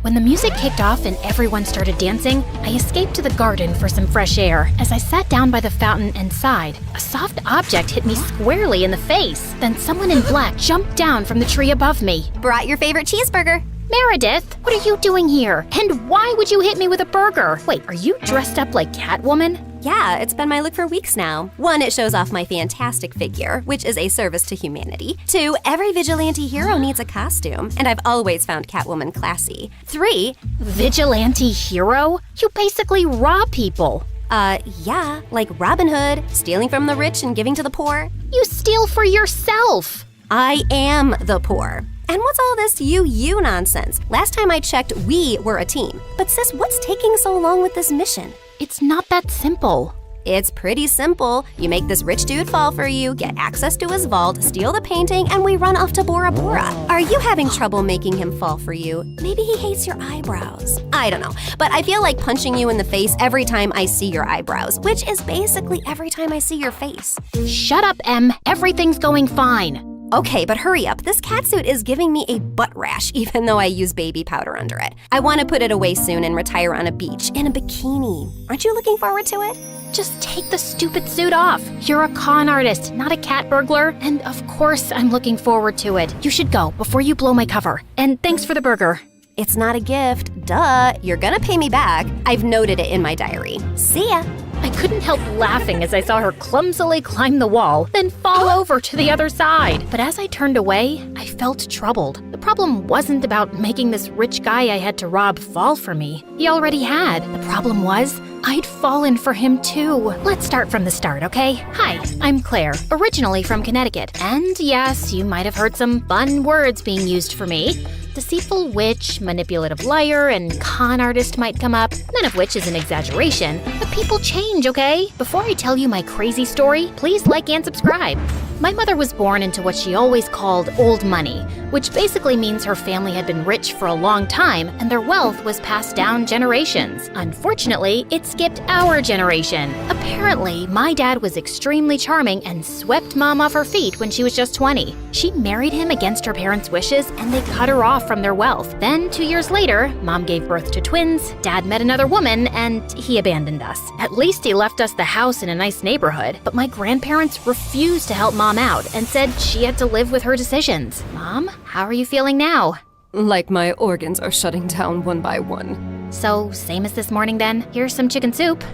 When the music kicked off and everyone started dancing, I escaped to the garden for some fresh air. As I sat down by the fountain and sighed, a soft object hit me squarely in the face. Then someone in black jumped down from the tree above me. Brought your favorite cheeseburger. Meredith, what are you doing here? And why would you hit me with a burger? Wait, are you dressed up like Catwoman? Yeah, it's been my look for weeks now. 1, it shows off my fantastic figure, which is a service to humanity. 2, every vigilante hero needs a costume, and I've always found Catwoman classy. 3, Vigilante hero? You basically rob people. Yeah, like Robin Hood, stealing from the rich and giving to the poor. You steal for yourself. I am the poor. And what's all this you nonsense? Last time I checked, we were a team. But sis, what's taking so long with this mission? It's not that simple. It's pretty simple. You make this rich dude fall for you, get access to his vault, steal the painting, and we run off to Bora Bora. Are you having trouble making him fall for you? Maybe he hates your eyebrows. I don't know, but I feel like punching you in the face every time I see your eyebrows, which is basically every time I see your face. Shut up, Em. Everything's going fine. Okay, but hurry up. This catsuit is giving me a butt rash, even though I use baby powder under it. I want to put it away soon and retire on a beach in a bikini. Aren't you looking forward to it? Just take the stupid suit off. You're a con artist, not a cat burglar. And of course, I'm looking forward to it. You should go before you blow my cover. And thanks for the burger. It's not a gift. Duh. You're gonna pay me back. I've noted it in my diary. See ya. I couldn't help laughing as I saw her clumsily climb the wall, then fall over to the other side. But as I turned away, I felt troubled. The problem wasn't about making this rich guy I had to rob fall for me. He already had. The problem was, I'd fallen for him too. Let's start from the start, okay? Hi, I'm Claire, originally from Connecticut. And yes, you might have heard some fun words being used for me. Deceitful witch, manipulative liar, and con artist might come up, none of which is an exaggeration. But people change, okay? Before I tell you my crazy story, please like and subscribe. My mother was born into what she always called old money, which basically means her family had been rich for a long time and their wealth was passed down generations. Unfortunately, it skipped our generation. Apparently, my dad was extremely charming and swept Mom off her feet when she was just 20. She married him against her parents' wishes and they cut her off from their wealth. Then, 2 years later, Mom gave birth to twins, Dad met another woman, and he abandoned us. At least he left us the house in a nice neighborhood, but my grandparents refused to help Mom out and said she had to live with her decisions. Mom, how are you feeling now? Like my organs are shutting down one by one. So, same as this morning then? Here's some chicken soup.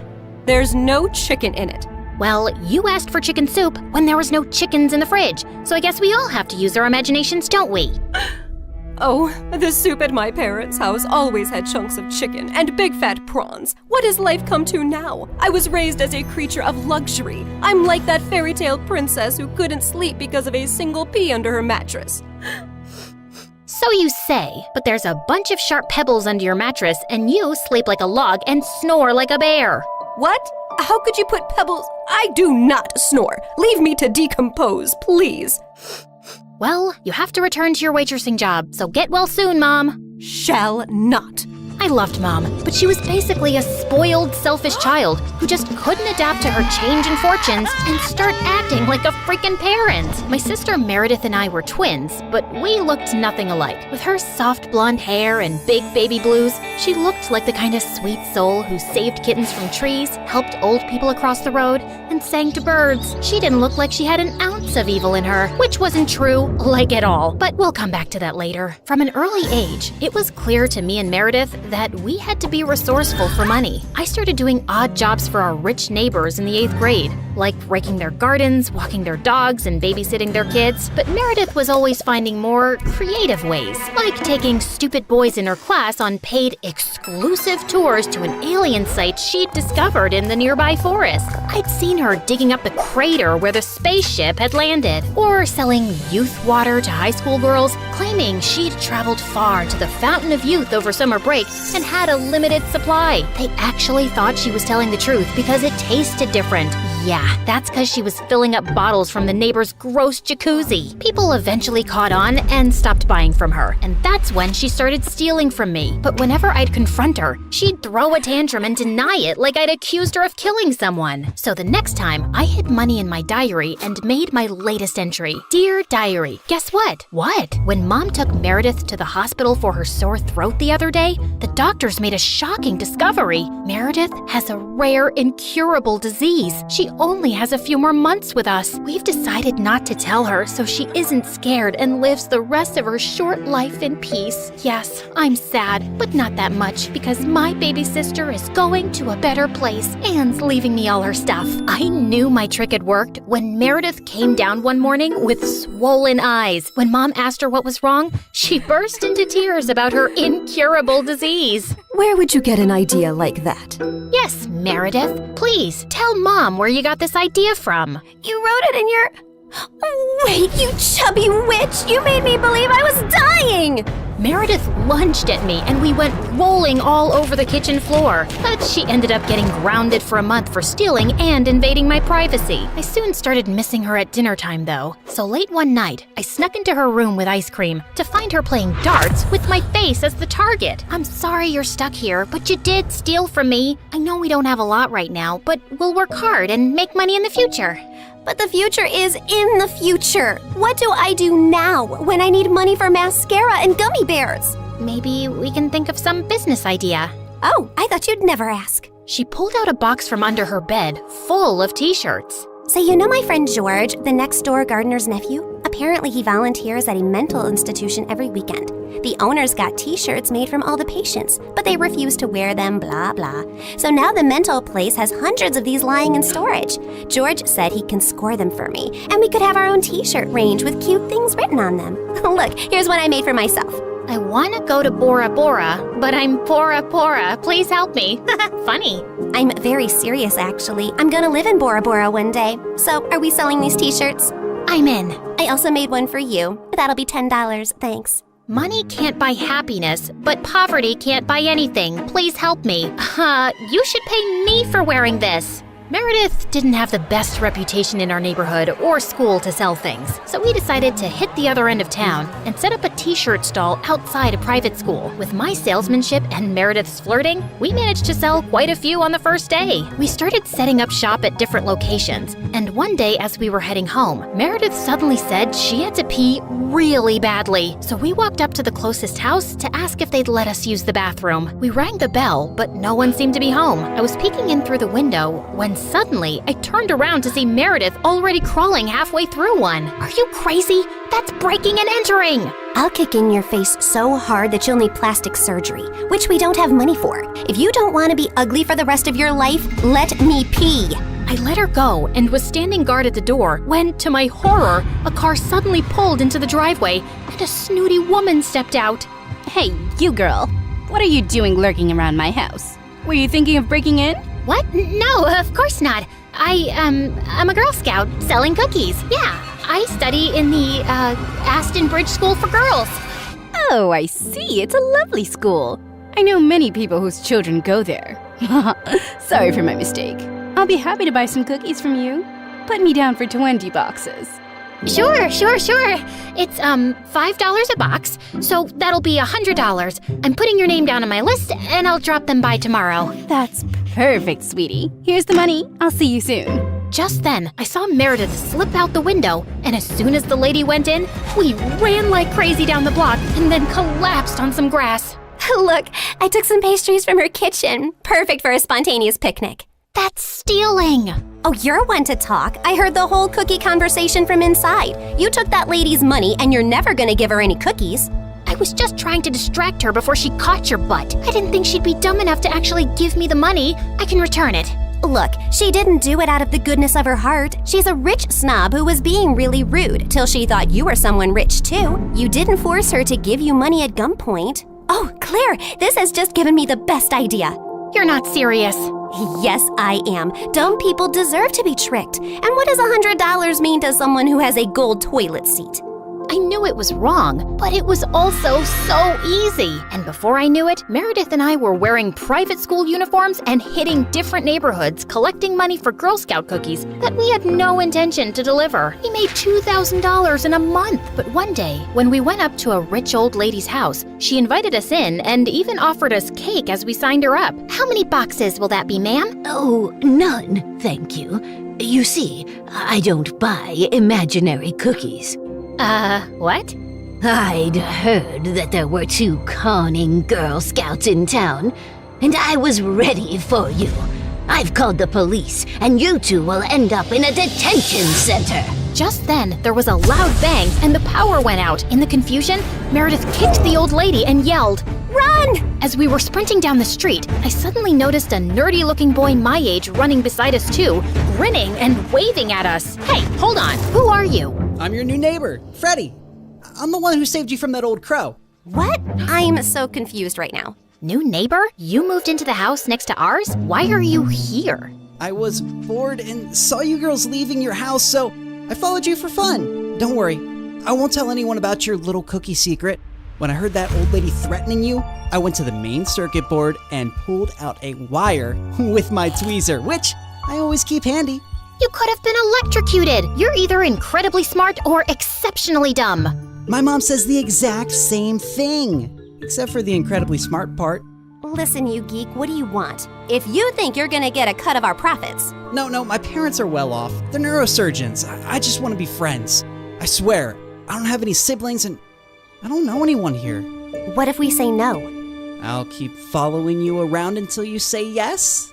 There's no chicken in it. Well, you asked for chicken soup when there was no chickens in the fridge, so I guess we all have to use our imaginations, don't we? Oh, the soup at my parents' house always had chunks of chicken and big fat prawns. What has life come to now? I was raised as a creature of luxury. I'm like that fairy tale princess who couldn't sleep because of a single pea under her mattress. So you say, but there's a bunch of sharp pebbles under your mattress and you sleep like a log and snore like a bear. What? How could you put pebbles? I do not snore. Leave me to decompose, please. Well, you have to return to your waitressing job, so get well soon, Mom. Shall not. I loved Mom, but she was basically a spoiled, selfish child who just couldn't adapt to her change in fortunes and start acting like a freaking parent. My sister Meredith and I were twins, but we looked nothing alike. With her soft blonde hair and big baby blues, she looked like the kind of sweet soul who saved kittens from trees, helped old people across the road, and sang to birds. She didn't look like she had an ounce of evil in her, which wasn't true, like at all. But we'll come back to that later. From an early age, it was clear to me and Meredith that we had to be resourceful for money. I started doing odd jobs for our rich neighbors in the 8th grade, like raking their gardens, walking their dogs, and babysitting their kids. But Meredith was always finding more creative ways, like taking stupid boys in her class on paid exclusive tours to an alien site she'd discovered in the nearby forest. I'd seen her digging up the crater where the spaceship had landed, or selling youth water to high school girls, claiming she'd traveled far to the Fountain of Youth over summer break and had a limited supply. They actually thought she was telling the truth because it tasted different. Yeah, that's because she was filling up bottles from the neighbor's gross jacuzzi. People eventually caught on and stopped buying from her, and that's when she started stealing from me. But whenever I'd confront her, she'd throw a tantrum and deny it like I'd accused her of killing someone. So the next time, I hid money in my diary and made my latest entry. Dear Diary, guess what? What? When Mom took Meredith to the hospital for her sore throat the other day, the doctors made a shocking discovery. Meredith has a rare, incurable disease. She only has a few more months with us. We've decided not to tell her so she isn't scared and lives the rest of her short life in peace. Yes, I'm sad, but not that much because my baby sister is going to a better place and leaving me all her stuff. I knew my trick had worked when Meredith came down one morning with swollen eyes. When Mom asked her what was wrong, she burst into tears about her incurable disease. Where would you get an idea like that? Yes, Meredith, please tell Mom where you got this idea from. You wrote it in your... Wait, you chubby witch! You made me believe I was dying! Meredith lunged at me and we went rolling all over the kitchen floor. But she ended up getting grounded for a month for stealing and invading my privacy. I soon started missing her at dinner time though. So late one night, I snuck into her room with ice cream to find her playing darts with my face as the target. I'm sorry you're stuck here, but you did steal from me. I know we don't have a lot right now, but we'll work hard and make money in the future. But the future is in the future. What do I do now when I need money for mascara and gummy bears? Maybe we can think of some business idea. Oh, I thought you'd never ask. She pulled out a box from under her bed full of t-shirts. So you know my friend George, the next-door gardener's nephew? Apparently he volunteers at a mental institution every weekend. The owners got t-shirts made from all the patients, but they refuse to wear them, blah, blah. So now the mental place has hundreds of these lying in storage. George said he can score them for me, and we could have our own t-shirt range with cute things written on them. Look, here's one I made for myself. I want to go to Bora Bora, but I'm Bora Bora. Please help me. Funny. I'm very serious, actually. I'm gonna live in Bora Bora one day. So, are we selling these t-shirts? I'm in. I also made one for you. That'll be $10, thanks. Money can't buy happiness, but poverty can't buy anything. Please help me. You should pay me for wearing this. Meredith didn't have the best reputation in our neighborhood or school to sell things, so we decided to hit the other end of town and set up a t-shirt stall outside a private school. With my salesmanship and Meredith's flirting, we managed to sell quite a few on the first day. We started setting up shop at different locations, and one day as we were heading home, Meredith suddenly said she had to pee really badly. So we walked up to the closest house to ask if they'd let us use the bathroom. We rang the bell, but no one seemed to be home. I was peeking in through the window when suddenly I turned around to see Meredith already crawling halfway through one. Are you crazy? That's breaking and entering! I'll kick in your face so hard that you'll need plastic surgery, which we don't have money for. If you don't want to be ugly for the rest of your life, let me pee. I let her go and was standing guard at the door when, to my horror, a car suddenly pulled into the driveway and a snooty woman stepped out. Hey, you girl. What are you doing lurking around my house? Were you thinking of breaking in? What? No, of course not. I'm a Girl Scout selling cookies. Yeah, I study in the, Aston Bridge School for Girls. Oh, I see. It's a lovely school. I know many people whose children go there. Sorry for my mistake. I'll be happy to buy some cookies from you. Put me down for 20 boxes. Sure. It's, $5 a box, so that'll be $100. I'm putting your name down on my list, and I'll drop them by tomorrow. That's perfect, sweetie. Here's the money. I'll see you soon. Just then, I saw Meredith slip out the window, and as soon as the lady went in, we ran like crazy down the block and then collapsed on some grass. Look, I took some pastries from her kitchen. Perfect for a spontaneous picnic. That's stealing! Oh, you're one to talk. I heard the whole cookie conversation from inside. You took that lady's money and you're never gonna give her any cookies. I was just trying to distract her before she caught your butt. I didn't think she'd be dumb enough to actually give me the money. I can return it. Look, she didn't do it out of the goodness of her heart. She's a rich snob who was being really rude till she thought you were someone rich too. You didn't force her to give you money at gunpoint. Oh, Claire, this has just given me the best idea. You're not serious. Yes, I am. Dumb people deserve to be tricked. And what does $100 mean to someone who has a gold toilet seat? I knew it was wrong, but it was also so easy. And before I knew it, Meredith and I were wearing private school uniforms and hitting different neighborhoods collecting money for Girl Scout cookies that we had no intention to deliver. We made $2,000 in a month. But one day, when we went up to a rich old lady's house, she invited us in and even offered us cake as we signed her up. How many boxes will that be, ma'am? Oh, none, thank you. You see, I don't buy imaginary cookies. What? I'd heard that there were 2 conning Girl Scouts in town, and I was ready for you. I've called the police, and you 2 will end up in a detention center. Just then, there was a loud bang and the power went out. In the confusion, Meredith kicked the old lady and yelled, "Run!" As we were sprinting down the street, I suddenly noticed a nerdy-looking boy my age running beside us too, grinning and waving at us. Hey, hold on. Who are you? I'm your new neighbor, Freddie. I'm the one who saved you from that old crow. What? I'm so confused right now. New neighbor? You moved into the house next to ours? Why are you here? I was bored and saw you girls leaving your house, so I followed you for fun. Don't worry, I won't tell anyone about your little cookie secret. When I heard that old lady threatening you, I went to the main circuit board and pulled out a wire with my tweezer, which I always keep handy. You could have been electrocuted. You're either incredibly smart or exceptionally dumb. My mom says the exact same thing, except for the incredibly smart part. Listen, you geek, what do you want? If you think you're gonna get a cut of our profits. No, my parents are well off. They're neurosurgeons. I just want to be friends. I swear, I don't have any siblings and I don't know anyone here. What if we say no? I'll keep following you around until you say yes?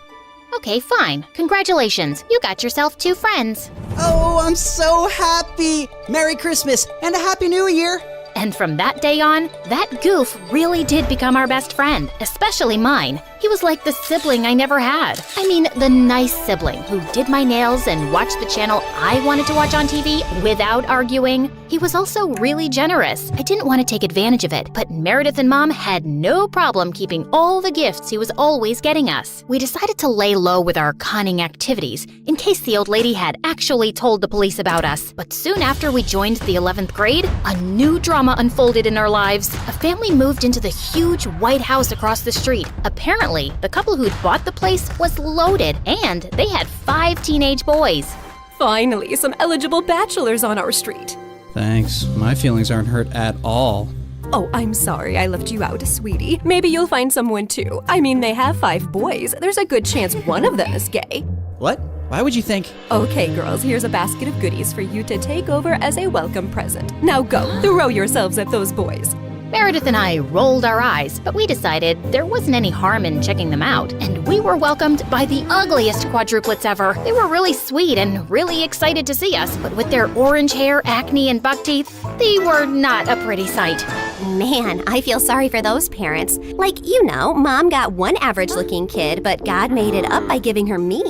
Okay, fine. Congratulations. You got yourself 2 friends. Oh, I'm so happy! Merry Christmas and a Happy New Year! And from that day on, that goof really did become our best friend, especially mine. He was like the sibling I never had. I mean, the nice sibling who did my nails and watched the channel I wanted to watch on TV without arguing. He was also really generous. I didn't want to take advantage of it, but Meredith and Mom had no problem keeping all the gifts he was always getting us. We decided to lay low with our conning activities in case the old lady had actually told the police about us. But soon after we joined the 11th grade, a new drama unfolded in our lives. A family moved into the huge white house across the street. Apparently, the couple who'd bought the place was loaded, and they had 5 teenage boys. Finally, some eligible bachelors on our street. Thanks. My feelings aren't hurt at all. Oh, I'm sorry I left you out, sweetie. Maybe you'll find someone too. I mean, they have 5 boys. There's a good chance one of them is gay. What? Why would you think? Okay, girls, here's a basket of goodies for you to take over as a welcome present. Now go, throw yourselves at those boys. Meredith and I rolled our eyes, but we decided there wasn't any harm in checking them out, and we were welcomed by the ugliest quadruplets ever. They were really sweet and really excited to see us, but with their orange hair, acne, and buck teeth, they were not a pretty sight. Man, I feel sorry for those parents. Like, you know, Mom got one average-looking kid, but God made it up by giving her me.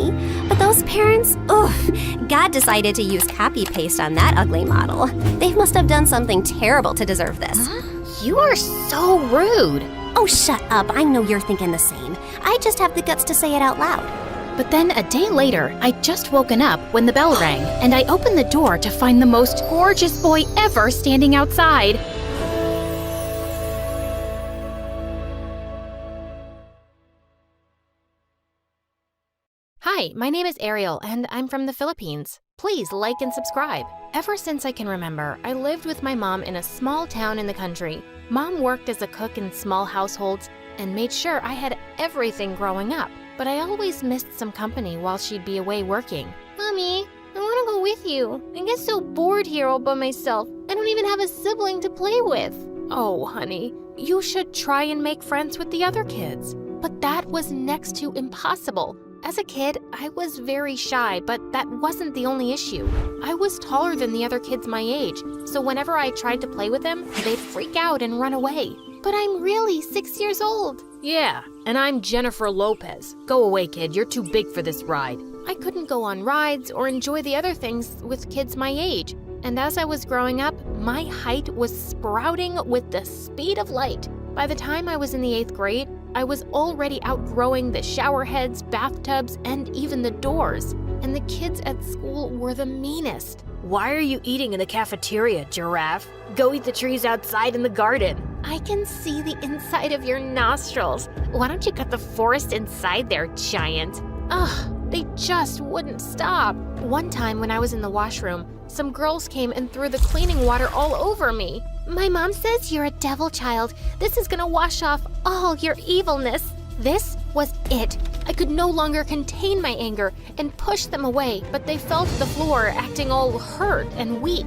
But those parents, God decided to use copy-paste on that ugly model. They must have done something terrible to deserve this. You are so rude. Oh, shut up. I know you're thinking the same. I just have the guts to say it out loud. But then a day later, I'd just woken up when the bell rang, and I opened the door to find the most gorgeous boy ever standing outside. Hi, my name is Ariel, and I'm from the Philippines. Please like and subscribe. Ever since I can remember, I lived with my mom in a small town in the country. Mom worked as a cook in small households and made sure I had everything growing up. But I always missed some company while she'd be away working. Mommy, I want to go with you. I get so bored here all by myself. I don't even have a sibling to play with. Oh, honey, you should try and make friends with the other kids. But that was next to impossible. As a kid, I was very shy, but that wasn't the only issue. I was taller than the other kids my age, so whenever I tried to play with them, they'd freak out and run away. But I'm really 6 years old. Yeah, and I'm Jennifer Lopez. Go away, kid. You're too big for this ride. I couldn't go on rides or enjoy the other things with kids my age. And as I was growing up, my height was sprouting with the speed of light. By the time I was in the 8th grade, I was already outgrowing the shower heads, bathtubs, and even the doors. And the kids at school were the meanest. Why are you eating in the cafeteria, giraffe? Go eat the trees outside in the garden. I can see the inside of your nostrils. Why don't you cut the forest inside there, giant? Ugh, they just wouldn't stop. One time when I was in the washroom, some girls came and threw the cleaning water all over me. My mom says you're a devil child. This is gonna wash off all your evilness. This was it. I could no longer contain my anger and push them away, but they fell to the floor, acting all hurt and weak.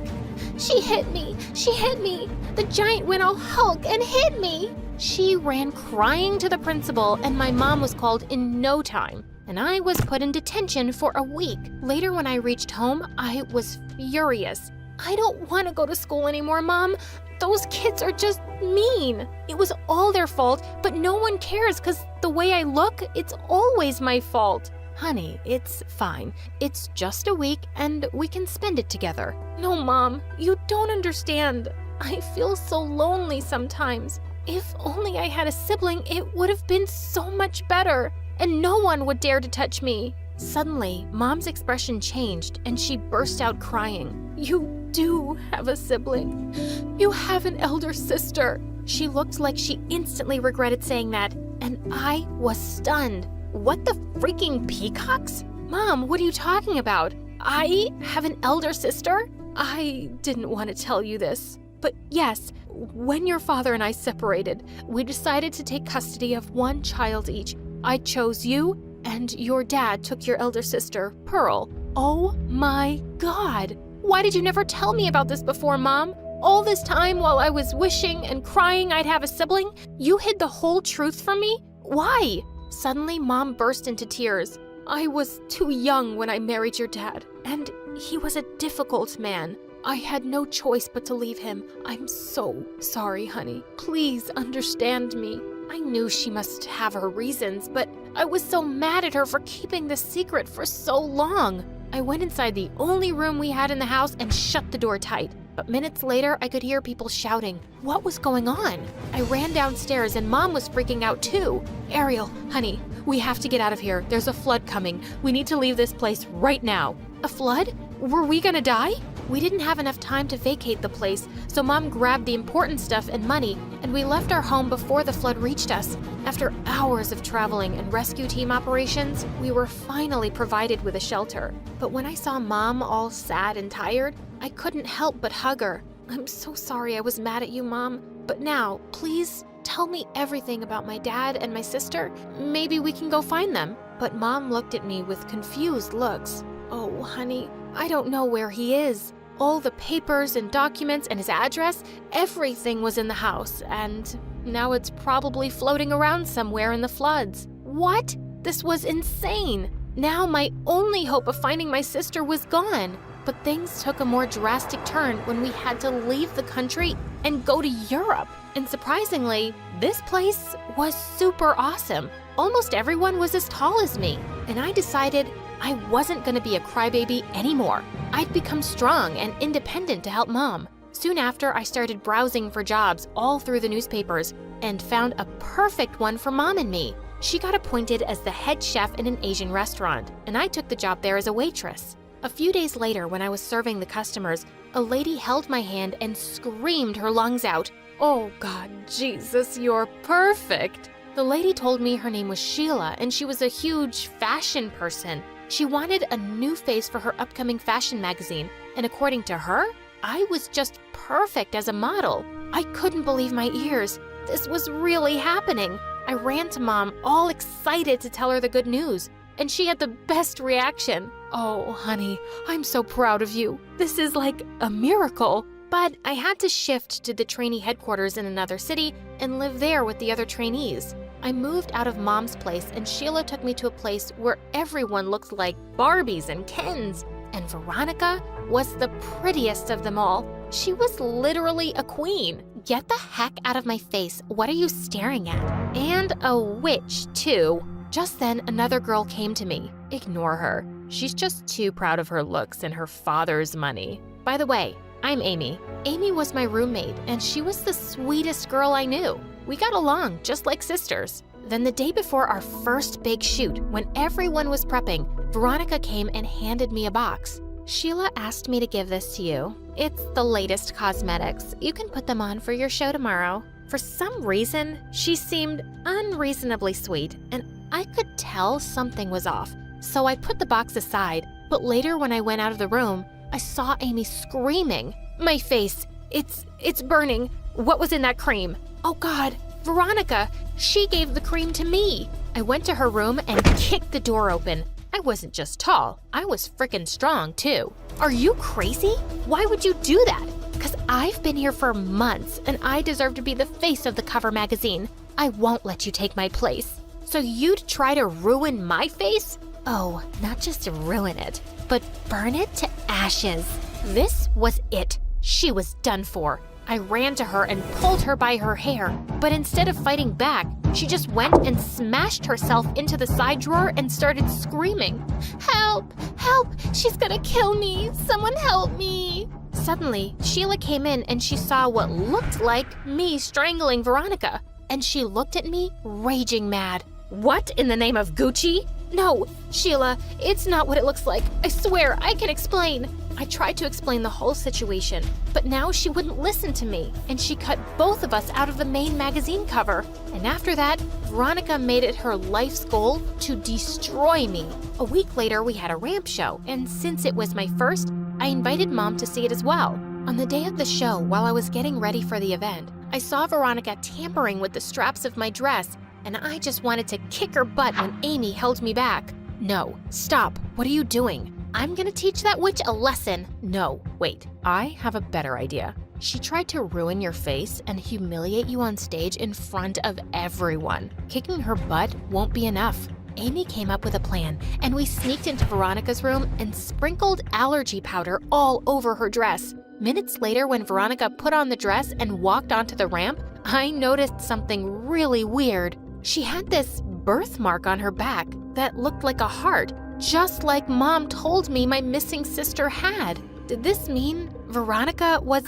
She hit me! She hit me! The giant went all Hulk and hit me! She ran crying to the principal, and my mom was called in no time, and I was put in detention for a week. Later, when I reached home, I was furious. I don't want to go to school anymore, Mom. Those kids are just mean. It was all their fault, but no one cares because the way I look, it's always my fault. Honey, it's fine. It's just a week and we can spend it together. No, Mom, you don't understand. I feel so lonely sometimes. If only I had a sibling, it would have been so much better, and no one would dare to touch me. Suddenly, Mom's expression changed and she burst out crying. You do have a sibling. You have an elder sister. She looked like she instantly regretted saying that, and I was stunned. What the freaking peacocks? Mom, what are you talking about? I have an elder sister? I didn't want to tell you this. But yes, when your father and I separated, we decided to take custody of one child each. I chose you, and your dad took your elder sister, Pearl. Oh my God! Why did you never tell me about this before, Mom? All this time while I was wishing and crying I'd have a sibling, you hid the whole truth from me? Why? Suddenly, Mom burst into tears. I was too young when I married your dad, and he was a difficult man. I had no choice but to leave him. I'm so sorry, honey. Please understand me. I knew she must have her reasons, but I was so mad at her for keeping the secret for so long. I went inside the only room we had in the house and shut the door tight. But minutes later, I could hear people shouting. What was going on? I ran downstairs and Mom was freaking out too. Ariel, honey, we have to get out of here. There's a flood coming. We need to leave this place right now. A flood? Were we gonna die? We didn't have enough time to vacate the place, so Mom grabbed the important stuff and money, and we left our home before the flood reached us. After hours of traveling and rescue team operations, we were finally provided with a shelter. But when I saw Mom all sad and tired, I couldn't help but hug her. I'm so sorry I was mad at you, Mom. But now, please tell me everything about my dad and my sister. Maybe we can go find them. But Mom looked at me with confused looks. Oh, honey, I don't know where he is. All the papers and documents and his address, everything was in the house, and now it's probably floating around somewhere in the floods. What? This was insane. Now my only hope of finding my sister was gone. But things took a more drastic turn when we had to leave the country and go to Europe. And surprisingly, this place was super awesome. Almost everyone was as tall as me, and I decided I wasn't going to be a crybaby anymore. I'd become strong and independent to help Mom. Soon after, I started browsing for jobs all through the newspapers and found a perfect one for Mom and me. She got appointed as the head chef in an Asian restaurant, and I took the job there as a waitress. A few days later, when I was serving the customers, a lady held my hand and screamed her lungs out, "Oh God, Jesus, you're perfect!" The lady told me her name was Sheila and she was a huge fashion person. She wanted a new face for her upcoming fashion magazine, and according to her, I was just perfect as a model. I couldn't believe my ears. This was really happening. I ran to Mom, all excited to tell her the good news, and she had the best reaction. "Oh, honey, I'm so proud of you. This is like a miracle." But I had to shift to the trainee headquarters in another city and live there with the other trainees. I moved out of Mom's place, and Sheila took me to a place where everyone looked like Barbies and Kens. And Veronica was the prettiest of them all. She was literally a queen. Get the heck out of my face. What are you staring at? And a witch, too. Just then, another girl came to me. Ignore her. She's just too proud of her looks and her father's money. By the way, I'm Amy. Amy was my roommate, and she was the sweetest girl I knew. We got along just like sisters. Then the day before our first big shoot, when everyone was prepping, Veronica came and handed me a box. Sheila asked me to give this to you. It's the latest cosmetics. You can put them on for your show tomorrow. For some reason, she seemed unreasonably sweet, and I could tell something was off. So I put the box aside, but later when I went out of the room, I saw Amy screaming. My face, it's burning. What was in that cream? Oh God, Veronica, she gave the cream to me. I went to her room and kicked the door open. I wasn't just tall, I was frickin' strong too. Are you crazy? Why would you do that? Because I've been here for months and I deserve to be the face of the cover magazine. I won't let you take my place. So you'd try to ruin my face? Oh, not just ruin it, but burn it to ashes. This was it. She was done for. I ran to her and pulled her by her hair, but instead of fighting back, she just went and smashed herself into the side drawer and started screaming, "Help! Help! She's gonna kill me! Someone help me!" Suddenly, Sheila came in and she saw what looked like me strangling Veronica, and she looked at me, raging mad. What in the name of Gucci? No, Sheila, it's not what it looks like. I swear, I can explain. I tried to explain the whole situation, but now she wouldn't listen to me, and she cut both of us out of the main magazine cover. And after that, Veronica made it her life's goal to destroy me. A week later, we had a ramp show, and since it was my first, I invited Mom to see it as well. On the day of the show, while I was getting ready for the event, I saw Veronica tampering with the straps of my dress, and I just wanted to kick her butt when Amy held me back. No, stop, what are you doing? I'm gonna teach that witch a lesson. No, wait, I have a better idea. She tried to ruin your face and humiliate you on stage in front of everyone. Kicking her butt won't be enough. Amy came up with a plan, and we sneaked into Veronica's room and sprinkled allergy powder all over her dress. Minutes later, when Veronica put on the dress and walked onto the ramp, I noticed something really weird. She had this birthmark on her back that looked like a heart, just like Mom told me my missing sister had. Did this mean Veronica was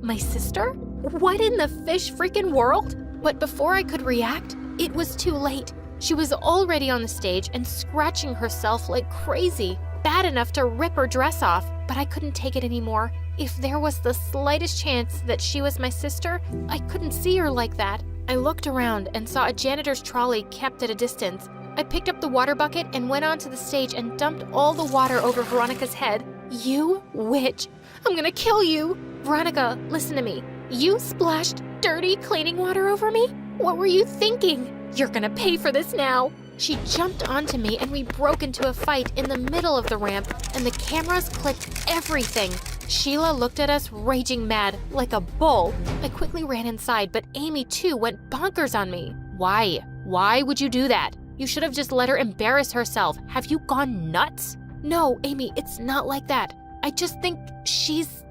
my sister? What in the fish freaking world? But before I could react, it was too late. She was already on the stage and scratching herself like crazy, bad enough to rip her dress off, but I couldn't take it anymore. If there was the slightest chance that she was my sister, I couldn't see her like that. I looked around and saw a janitor's trolley kept at a distance. I picked up the water bucket and went onto the stage and dumped all the water over Veronica's head. You witch! I'm gonna kill you! Veronica, listen to me. You splashed dirty cleaning water over me? What were you thinking? You're gonna pay for this now! She jumped onto me and we broke into a fight in the middle of the ramp, and the cameras clipped everything. Sheila looked at us raging mad, like a bull. I quickly ran inside, but Amy too went bonkers on me. Why? Why would you do that? You should have just let her embarrass herself. Have you gone nuts? No, Amy, it's not like that. I just think she's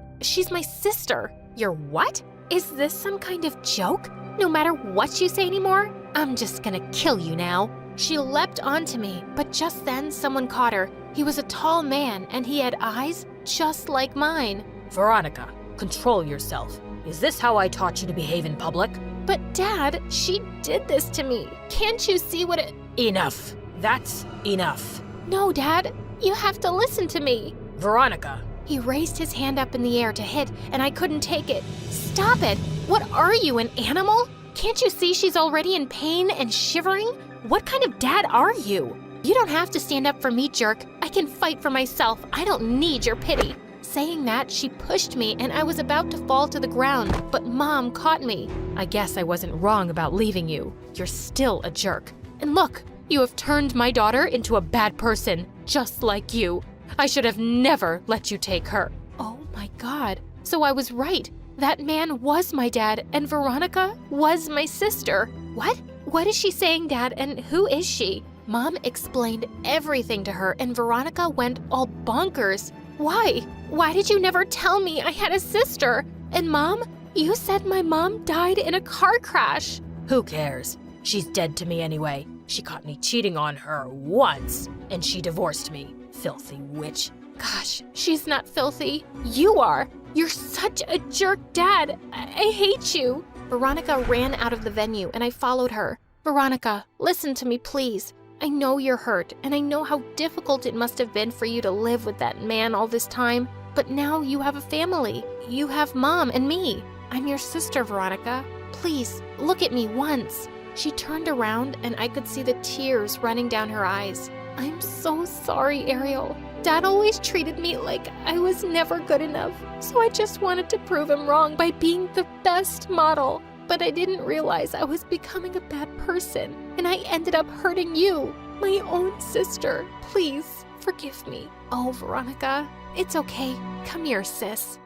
my sister. You're what? Is this some kind of joke? No matter what you say anymore, I'm just gonna kill you now. She leapt onto me, but just then someone caught her. He was a tall man and he had eyes just like mine. Veronica, control yourself. Is this how I taught you to behave in public? But Dad, she did this to me. Can't you see what it— Enough. That's enough. No, Dad, you have to listen to me. Veronica. He raised his hand up in the air to hit, and I couldn't take it. Stop it! What are you, an animal? Can't you see she's already in pain and shivering? What kind of dad are you? You don't have to stand up for me, jerk. I can fight for myself. I don't need your pity. Saying that, she pushed me and I was about to fall to the ground, but Mom caught me. I guess I wasn't wrong about leaving you. You're still a jerk. And look, you have turned my daughter into a bad person, just like you. I should have never let you take her. Oh my God. So I was right. That man was my dad and Veronica was my sister. What? What is she saying, Dad, and who is she? Mom explained everything to her and Veronica went all bonkers. Why? Why did you never tell me I had a sister? And Mom, you said my mom died in a car crash. Who cares? She's dead to me anyway. She caught me cheating on her once, and she divorced me. Filthy witch. Gosh, she's not filthy. You are. You're such a jerk, Dad. I hate you. Veronica ran out of the venue and I followed her. Veronica, listen to me, please. I know you're hurt, and I know how difficult it must have been for you to live with that man all this time. But now you have a family. You have Mom and me. I'm your sister, Veronica. Please, look at me once." She turned around and I could see the tears running down her eyes. "I'm so sorry, Ariel. Dad always treated me like I was never good enough, so I just wanted to prove him wrong by being the best model. But I didn't realize I was becoming a bad person, and I ended up hurting you, my own sister. Please, forgive me." "Oh, Veronica, it's okay. Come here, sis."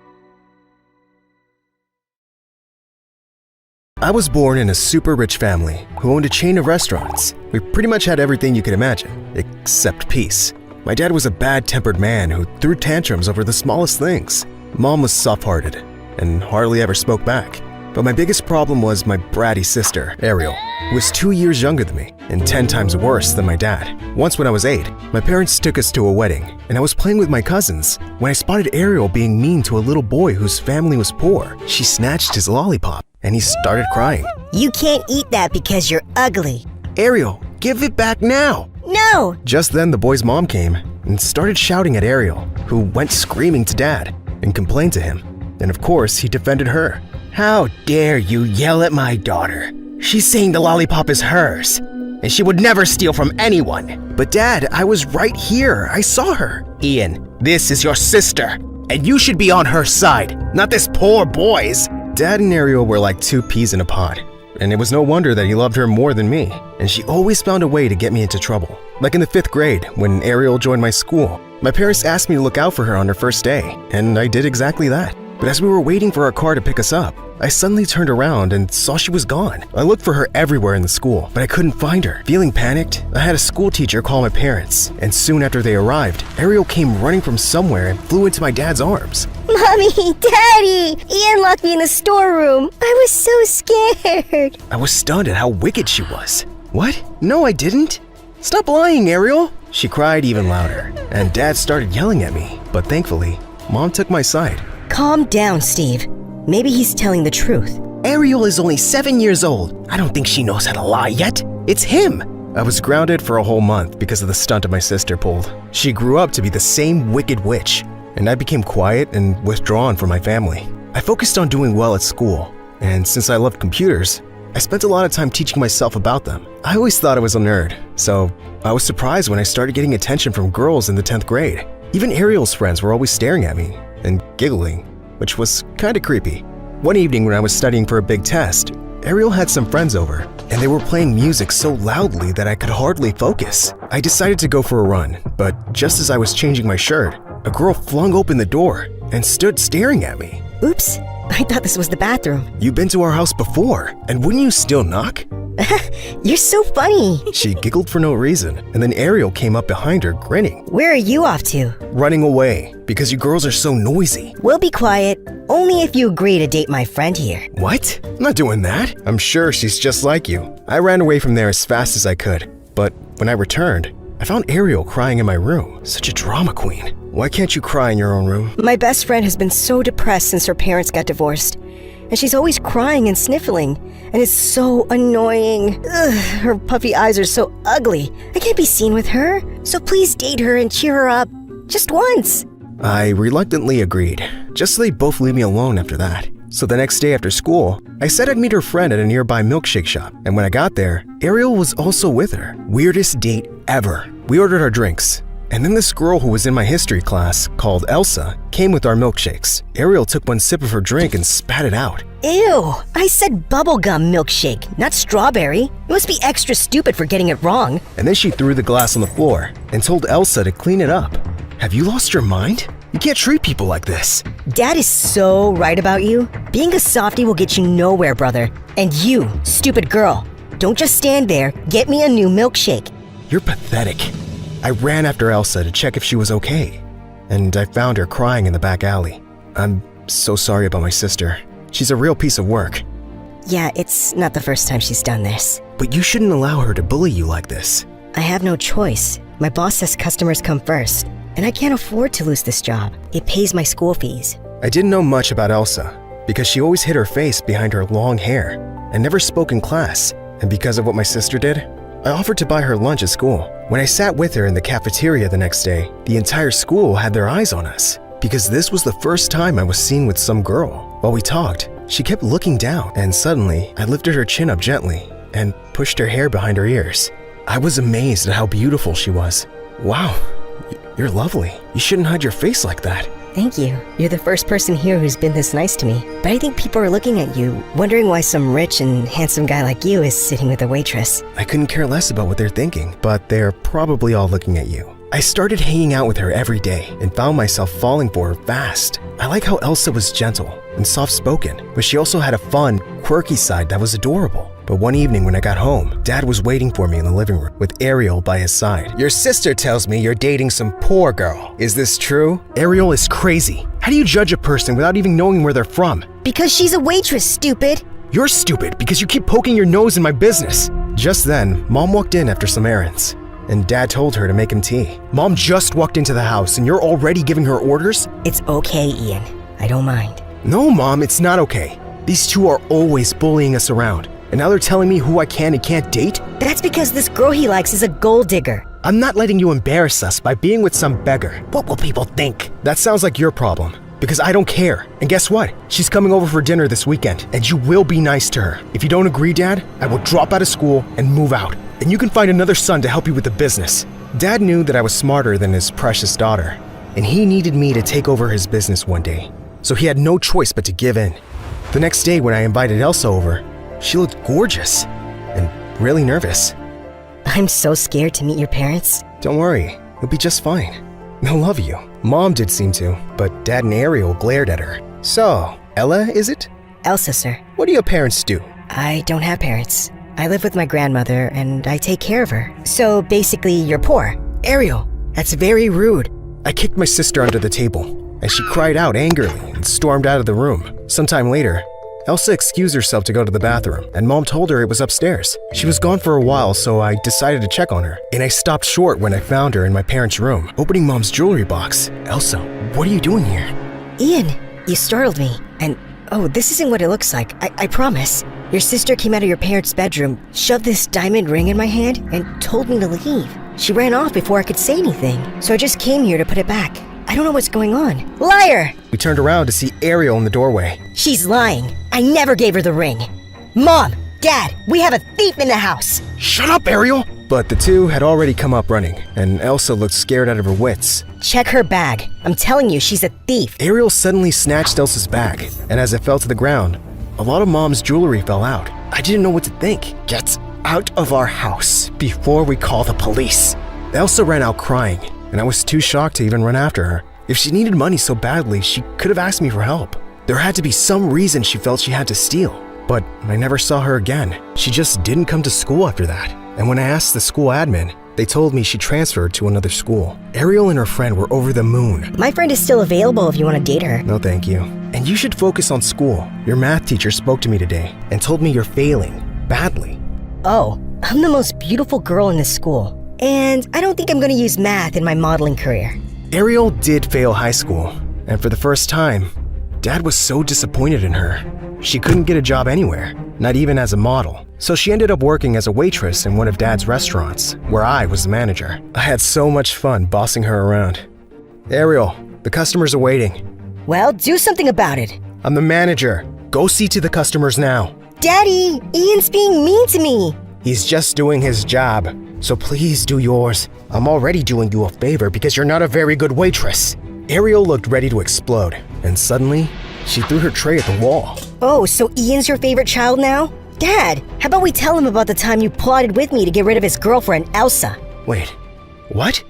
I was born in a super rich family who owned a chain of restaurants. We pretty much had everything you could imagine, except peace. My dad was a bad-tempered man who threw tantrums over the smallest things. Mom was soft-hearted and hardly ever spoke back. But my biggest problem was my bratty sister, Ariel, who was 2 years younger than me and 10 times worse than my dad. Once when I was 8, my parents took us to a wedding, and I was playing with my cousins when I spotted Ariel being mean to a little boy whose family was poor. She snatched his lollipop, and he started crying. "You can't eat that because you're ugly." "Ariel, give it back now!" "No!" Just then, the boy's mom came and started shouting at Ariel, who went screaming to Dad and complained to him. And of course, he defended her. "How dare you yell at my daughter? She's saying the lollipop is hers, and she would never steal from anyone." "But Dad, I was right here. I saw her." "Ian, this is your sister, and you should be on her side, not this poor boy's." Dad and Ariel were like two peas in a pod, and it was no wonder that he loved her more than me, and she always found a way to get me into trouble. Like in the 5th grade, when Ariel joined my school, my parents asked me to look out for her on her first day, and I did exactly that. But as we were waiting for our car to pick us up, I suddenly turned around and saw she was gone. I looked for her everywhere in the school, but I couldn't find her. Feeling panicked, I had a school teacher call my parents, and soon after they arrived, Ariel came running from somewhere and flew into my dad's arms. "Mommy, Daddy! Ian locked me in the storeroom. I was so scared." I was stunned at how wicked she was. "What? No, I didn't. Stop lying, Ariel!" She cried even louder, and Dad started yelling at me, but thankfully, Mom took my side. "Calm down, Steve. Maybe he's telling the truth." "Ariel is only 7 years old. I don't think she knows how to lie yet. It's him." I was grounded for a whole month because of the stunt my sister pulled. She grew up to be the same wicked witch, and I became quiet and withdrawn from my family. I focused on doing well at school, and since I loved computers, I spent a lot of time teaching myself about them. I always thought I was a nerd, so I was surprised when I started getting attention from girls in the 10th grade. Even Ariel's friends were always staring at me and giggling, which was kinda creepy. One evening when I was studying for a big test, Ariel had some friends over, and they were playing music so loudly that I could hardly focus. I decided to go for a run, but just as I was changing my shirt, a girl flung open the door and stood staring at me. "Oops, I thought this was the bathroom." "You've been to our house before, and wouldn't you still knock?" "You're so funny." She giggled for no reason, and then Ariel came up behind her, grinning. "Where are you off to?" "Running away, because you girls are so noisy." "We'll be quiet, only if you agree to date my friend here." "What? I'm not doing that. I'm sure she's just like you." I ran away from there as fast as I could, but when I returned, I found Ariel crying in my room. Such a drama queen. Why can't you cry in your own room? "My best friend has been so depressed since her parents got divorced, and she's always crying and sniffling, and it's so annoying. Ugh, her puffy eyes are so ugly. I can't be seen with her, so please date her and cheer her up, just once." I reluctantly agreed, just so they'd both leave me alone after that. So the next day after school, I said I'd meet her friend at a nearby milkshake shop, and when I got there, Ariel was also with her. Weirdest date ever. We ordered our drinks, and then this girl who was in my history class, called Elsa, came with our milkshakes. Ariel took one sip of her drink and spat it out. "Ew, I said bubblegum milkshake, not strawberry. You must be extra stupid for getting it wrong." And then she threw the glass on the floor and told Elsa to clean it up. Have you lost your mind? You can't treat people like this. "Dad is so right about you. Being a softie will get you nowhere, brother. And you, stupid girl, don't just stand there. Get me a new milkshake." You're pathetic. I ran after Elsa to check if she was okay, and I found her crying in the back alley. I'm so sorry about my sister. She's a real piece of work. "Yeah, it's not the first time she's done this." But you shouldn't allow her to bully you like this. "I have no choice. My boss says customers come first, and I can't afford to lose this job. It pays my school fees." I didn't know much about Elsa, because she always hid her face behind her long hair and never spoke in class. And because of what my sister did, I offered to buy her lunch at school. When I sat with her in the cafeteria the next day, the entire school had their eyes on us, because this was the first time I was seen with some girl. While we talked, she kept looking down, and suddenly I lifted her chin up gently and pushed her hair behind her ears. I was amazed at how beautiful she was. Wow, you're lovely. You shouldn't hide your face like that. Thank you. You're the first person here who's been this nice to me. But I think people are looking at you, wondering why some rich and handsome guy like you is sitting with a waitress. I couldn't care less about what they're thinking, but they're probably all looking at you. I started hanging out with her every day and found myself falling for her fast. I like how Elsa was gentle and soft-spoken, but she also had a fun, quirky side that was adorable. But one evening when I got home, Dad was waiting for me in the living room with Ariel by his side. Your sister tells me you're dating some poor girl. Is this true? Ariel is crazy. How do you judge a person without even knowing where they're from? Because she's a waitress, stupid. You're stupid because you keep poking your nose in my business. Just then, Mom walked in after some errands, and Dad told her to make him tea. Mom just walked into the house and you're already giving her orders? It's okay, Ian. I don't mind. No, Mom, it's not okay. These two are always bullying us around. And now they're telling me who I can and can't date? That's because this girl he likes is a gold digger. I'm not letting you embarrass us by being with some beggar. What will people think? That sounds like your problem, because I don't care. And guess what? She's coming over for dinner this weekend, and you will be nice to her. If you don't agree, Dad, I will drop out of school and move out. And you can find another son to help you with the business. Dad knew that I was smarter than his precious daughter, and he needed me to take over his business one day. So he had no choice but to give in. The next day when I invited Elsa over, she looked gorgeous and really nervous. I'm so scared to meet your parents. Don't worry, you'll be just fine. They'll love you. Mom did seem to, but Dad and Ariel glared at her. So, Ella, is it? Elsa, sir. What do your parents do? I don't have parents. I live with my grandmother and I take care of her. So basically, you're poor. Ariel, that's very rude. I kicked my sister under the table, and she cried out angrily and stormed out of the room. Sometime later, Elsa excused herself to go to the bathroom, and Mom told her it was upstairs. She was gone for a while, so I decided to check on her, and I stopped short when I found her in my parents' room, opening Mom's jewelry box. Elsa, what are you doing here? Ian, you startled me. And, oh, this isn't what it looks like. I promise. Your sister came out of your parents' bedroom, shoved this diamond ring in my hand, and told me to leave. She ran off before I could say anything, so I just came here to put it back. I don't know what's going on. Liar! We turned around to see Ariel in the doorway. She's lying. I never gave her the ring. Mom! Dad! We have a thief in the house! Shut up, Ariel! But the two had already come up running, and Elsa looked scared out of her wits. Check her bag. I'm telling you, she's a thief. Ariel suddenly snatched Elsa's bag, and as it fell to the ground, a lot of Mom's jewelry fell out. I didn't know what to think. Get out of our house before we call the police. Elsa ran out crying, and I was too shocked to even run after her. If she needed money so badly, she could have asked me for help. There had to be some reason she felt she had to steal. But I never saw her again. She just didn't come to school after that. And when I asked the school admin, they told me she transferred to another school. Ariel and her friend were over the moon. My friend is still available if you want to date her. No, thank you. And you should focus on school. Your math teacher spoke to me today and told me you're failing badly. Oh, I'm the most beautiful girl in this school. And I don't think I'm going to use math in my modeling career. Ariel did fail high school, and for the first time, Dad was so disappointed in her. She couldn't get a job anywhere, not even as a model. So she ended up working as a waitress in one of Dad's restaurants, where I was the manager. I had so much fun bossing her around. Ariel, the customers are waiting. Well, do something about it. I'm the manager. Go see to the customers now. Daddy, Ian's being mean to me. He's just doing his job, so please do yours. I'm already doing you a favor because you're not a very good waitress. Ariel looked ready to explode, and suddenly, she threw her tray at the wall. Oh, so Ian's your favorite child now? Dad, how about we tell him about the time you plotted with me to get rid of his girlfriend, Elsa? Wait, what?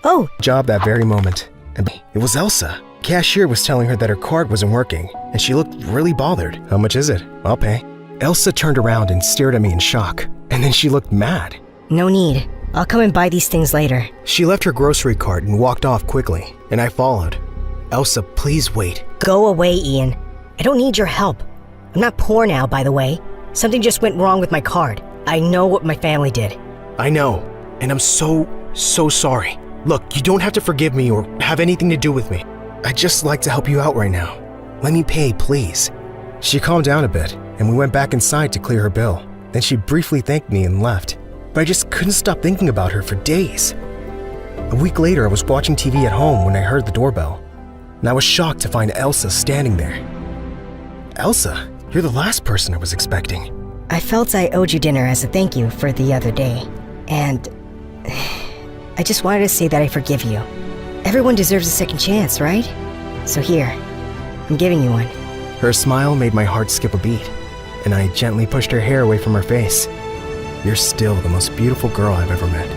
Oh. Job that very moment, and it was Elsa. Cashier was telling her that her card wasn't working, and she looked really bothered. How much is it? I'll pay. Elsa turned around and stared at me in shock, and then she looked mad. No need. I'll come and buy these things later. She left her grocery cart and walked off quickly, and I followed. Elsa, please wait. Go away, Ian. I don't need your help. I'm not poor now, by the way. Something just went wrong with my card. I know what my family did. I know, and I'm so sorry. Look, you don't have to forgive me or have anything to do with me. I'd just like to help you out right now. Let me pay, please. She calmed down a bit, and we went back inside to clear her bill. Then she briefly thanked me and left. but I just couldn't stop thinking about her for days. A week later, I was watching TV at home when I heard the doorbell, and I was shocked to find Elsa standing there. Elsa, you're the last person I was expecting. I felt I owed you dinner as a thank you for the other day, and I just wanted to say that I forgive you. Everyone deserves a second chance, right? So here, I'm giving you one. Her smile made my heart skip a beat, and I gently pushed her hair away from her face. You're still the most beautiful girl I've ever met.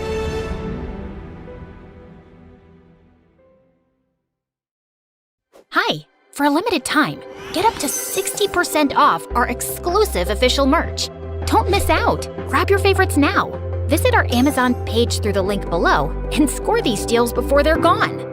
Hi! For a limited time, get up to 60% off our exclusive official merch. Don't miss out! Grab your favorites now. Visit our Amazon page through the link below and score these deals before they're gone.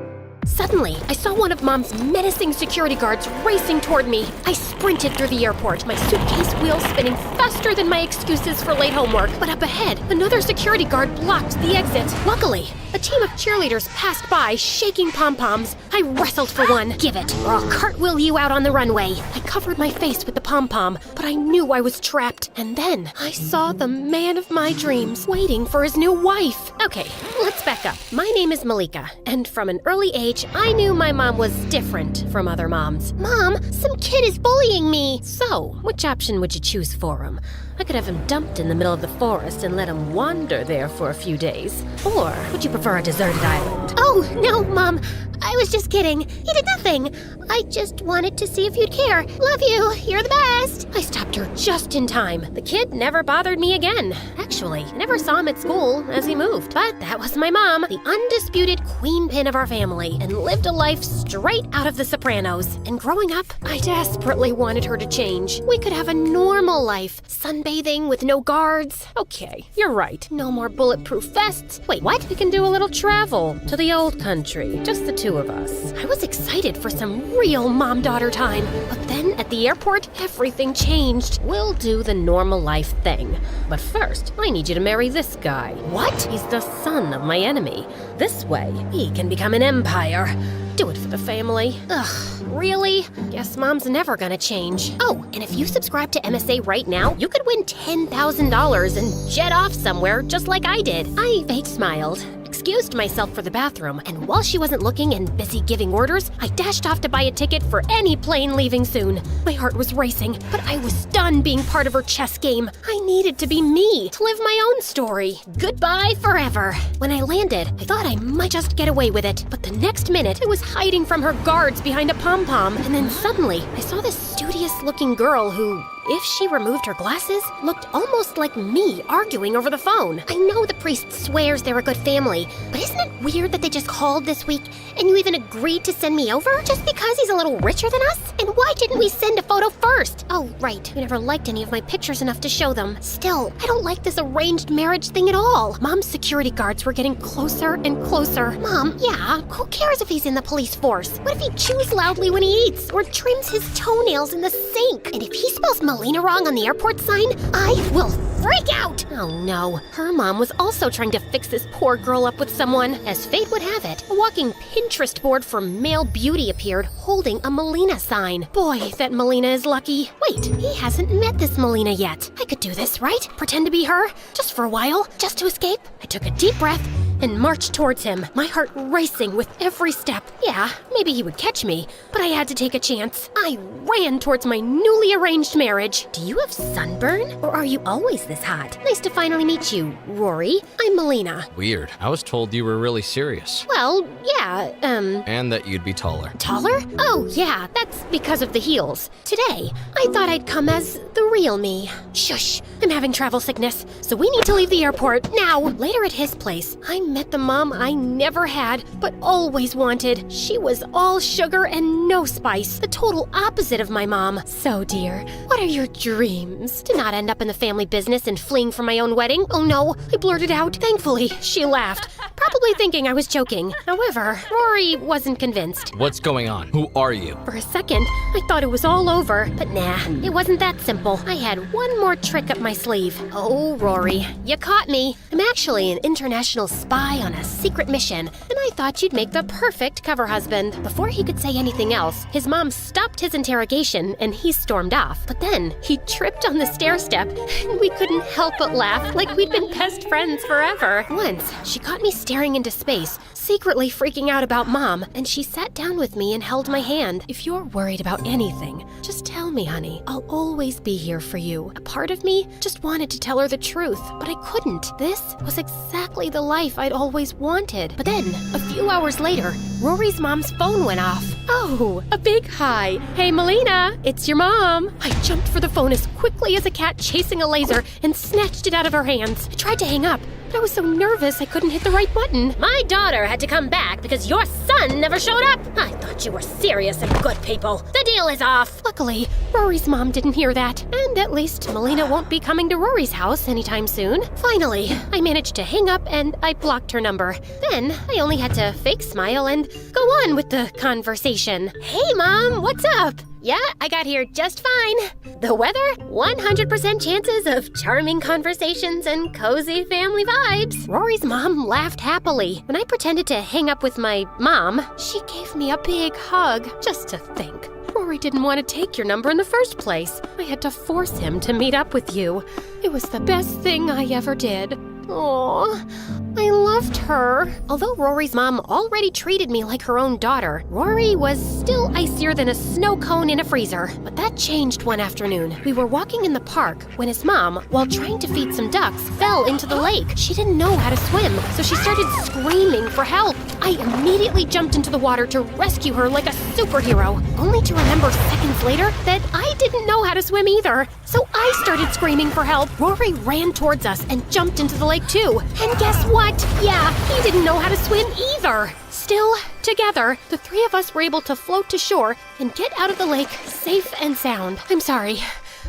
Suddenly, I saw one of Mom's menacing security guards racing toward me. I sprinted through the airport, my suitcase wheels spinning faster than my excuses for late homework. But up ahead, another security guard blocked the exit. Luckily, a team of cheerleaders passed by, shaking pom-poms. I wrestled for one. Give it, or I'll cartwheel you out on the runway. I covered my face with the pom-pom, but I knew I was trapped. And then I saw the man of my dreams waiting for his new wife. Okay, let's back up. My name is Malika, and from an early age, I knew my mom was different from other moms. Mom, some kid is bullying me. So, which option would you choose for him? I could have him dumped in the middle of the forest and let him wander there for a few days. Or would you prefer a deserted island? Oh, no, Mom. I was just kidding. He did nothing. I just wanted to see if you'd care. Love you. You're the best. I stopped her just in time. The kid never bothered me again. Actually, I never saw him at school as he moved. But that was my mom, the undisputed queen pin of our family, and lived a life straight out of The Sopranos. And growing up, I desperately wanted her to change. We could have a normal life, sunbathing with no guards. Okay, you're right. No more bulletproof vests. Wait, what? We can do a little travel to the old country, just the two of us. I was excited for some real mom-daughter time, but then at the airport, everything changed. We'll do the normal life thing. But first, I need you to marry this guy. What? He's the son of my enemy. This way, he can become an empire. Do it for the family. Ugh, really? Guess Mom's never gonna change. Oh, and if you subscribe to MSA right now, you could win $10,000 and jet off somewhere just like I did. I fake smiled, excused myself for the bathroom, and while she wasn't looking and busy giving orders, I dashed off to buy a ticket for any plane leaving soon. My heart was racing, but I was done being part of her chess game. I needed to be me, to live my own story. Goodbye forever. When I landed, I thought I might just get away with it, but the next minute, I was hiding from her guards behind a pom-pom, and then suddenly, I saw this studious-looking girl who, if she removed her glasses, looked almost like me arguing over the phone. I know the priest swears they're a good family, but isn't it weird that they just called this week and you even agreed to send me over just because he's a little richer than us? And why didn't we send a photo first? Oh, right, you never liked any of my pictures enough to show them. Still, I don't like this arranged marriage thing at all. Mom's security guards were getting closer and closer. Mom, yeah, who cares if he's in the police force? What if he chews loudly when he eats or trims his toenails in the sink? And if he spells Melina wrong on the airport sign, I will freak out! Oh no, her mom was also trying to fix this poor girl up with someone. As fate would have it, a walking Pinterest board for male beauty appeared holding a Melina sign. Boy, that Melina is lucky. Wait, he hasn't met this Melina yet. I could do this, right? Pretend to be her? Just for a while? Just to escape? I took a deep breath and marched towards him, my heart racing with every step. Yeah, maybe he would catch me, but I had to take a chance. I ran towards my newly arranged marriage. Do you have sunburn? Or are you always this hot? Nice to finally meet you, Rory. I'm Melina. Weird. I was told you were really serious. Well, yeah, And that you'd be taller. Taller? Oh, yeah, that's because of the heels. Today, I thought I'd come as the real me. Shush, I'm having travel sickness, so we need to leave the airport now. Later at his place, I met the mom I never had, but always wanted. She was all sugar and no spice, the total opposite of my mom. So, dear, what are your dreams? To not end up in the family business and fleeing from my own wedding? Oh no, I blurted out. Thankfully, she laughed, probably thinking I was joking. However, Rory wasn't convinced. What's going on? Who are you? For a second, I thought it was all over, but nah, it wasn't that simple. I had one more trick up my sleeve. Oh, Rory, you caught me. I'm actually an international spy on a secret mission, and I thought you'd make the perfect cover husband." Before he could say anything else, his mom stopped his interrogation and he stormed off. But then he tripped on the stair step and we couldn't help but laugh like we'd been best friends forever. Once, she caught me staring into space, secretly freaking out about Mom, and she sat down with me and held my hand. "If you're worried about anything, just tell me, honey. I'll always be here for you." A part of me just wanted to tell her the truth, but I couldn't. This was exactly the life I'd always wanted. But then, a few hours later, Rory's mom's phone went off. "Oh, a big hi. Hey, Melina, it's your mom." I jumped for the phone as quickly as a cat chasing a laser and snatched it out of her hands. I tried to hang up, but I was so nervous I couldn't hit the right button. "My daughter had to come back because your son never showed up. I thought you were serious and good people. The deal is off." Luckily, Rory's mom didn't hear that, and at least Melina won't be coming to Rory's house anytime soon. Finally, I managed to hang up and I blocked her number. Then I only had to fake smile and go on with the conversation. "Hey, Mom, what's up?" "Yeah, I got here just fine." "The weather? 100% chances of charming conversations and cozy family vibes." Rory's mom laughed happily. When I pretended to hang up with my mom, she gave me a big hug. Just to think, Rory didn't want to take your number in the first place. I had to force him to meet up with you. It was the best thing I ever did. Aww, I loved her. Although Rory's mom already treated me like her own daughter, Rory was still icier than a snow cone in a freezer. But that changed one afternoon. We were walking in the park when his mom, while trying to feed some ducks, fell into the lake. She didn't know how to swim, so she started screaming for help. I immediately jumped into the water to rescue her like a superhero, only to remember seconds later that I didn't know how to swim either. So I started screaming for help. Rory ran towards us and jumped into the lake too. And guess what? Yeah, he didn't know how to swim either. Still, together, the three of us were able to float to shore and get out of the lake safe and sound. I'm sorry.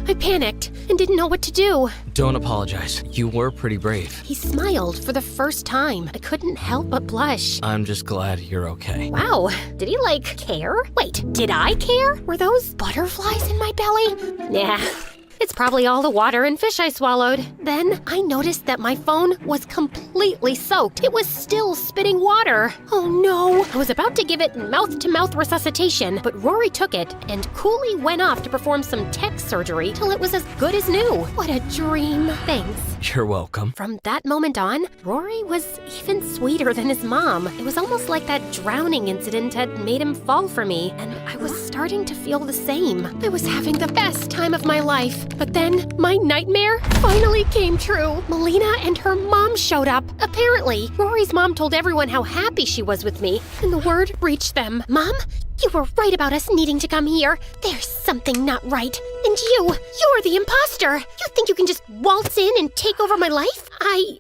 I panicked and didn't know what to do. Don't apologize. You were pretty brave. He smiled for the first time. I couldn't help but blush. I'm just glad you're okay. Wow, did he care? Wait, did I care? Were those butterflies in my belly? Nah. It's probably all the water and fish I swallowed. Then I noticed that my phone was completely soaked. It was still spitting water. Oh no. I was about to give it mouth-to-mouth resuscitation, but Rory took it and coolly went off to perform some tech surgery till it was as good as new. What a dream. Thanks. You're welcome. From that moment on, Rory was even sweeter than his mom. It was almost like that drowning incident had made him fall for me, and I was starting to feel the same. I was having the best time of my life. But then, my nightmare finally came true. Melina and her mom showed up. Apparently, Rory's mom told everyone how happy she was with me, and the word reached them. "Mom, you were right about us needing to come here. There's something not right. And you're the imposter. You think you can just waltz in and take over my life? I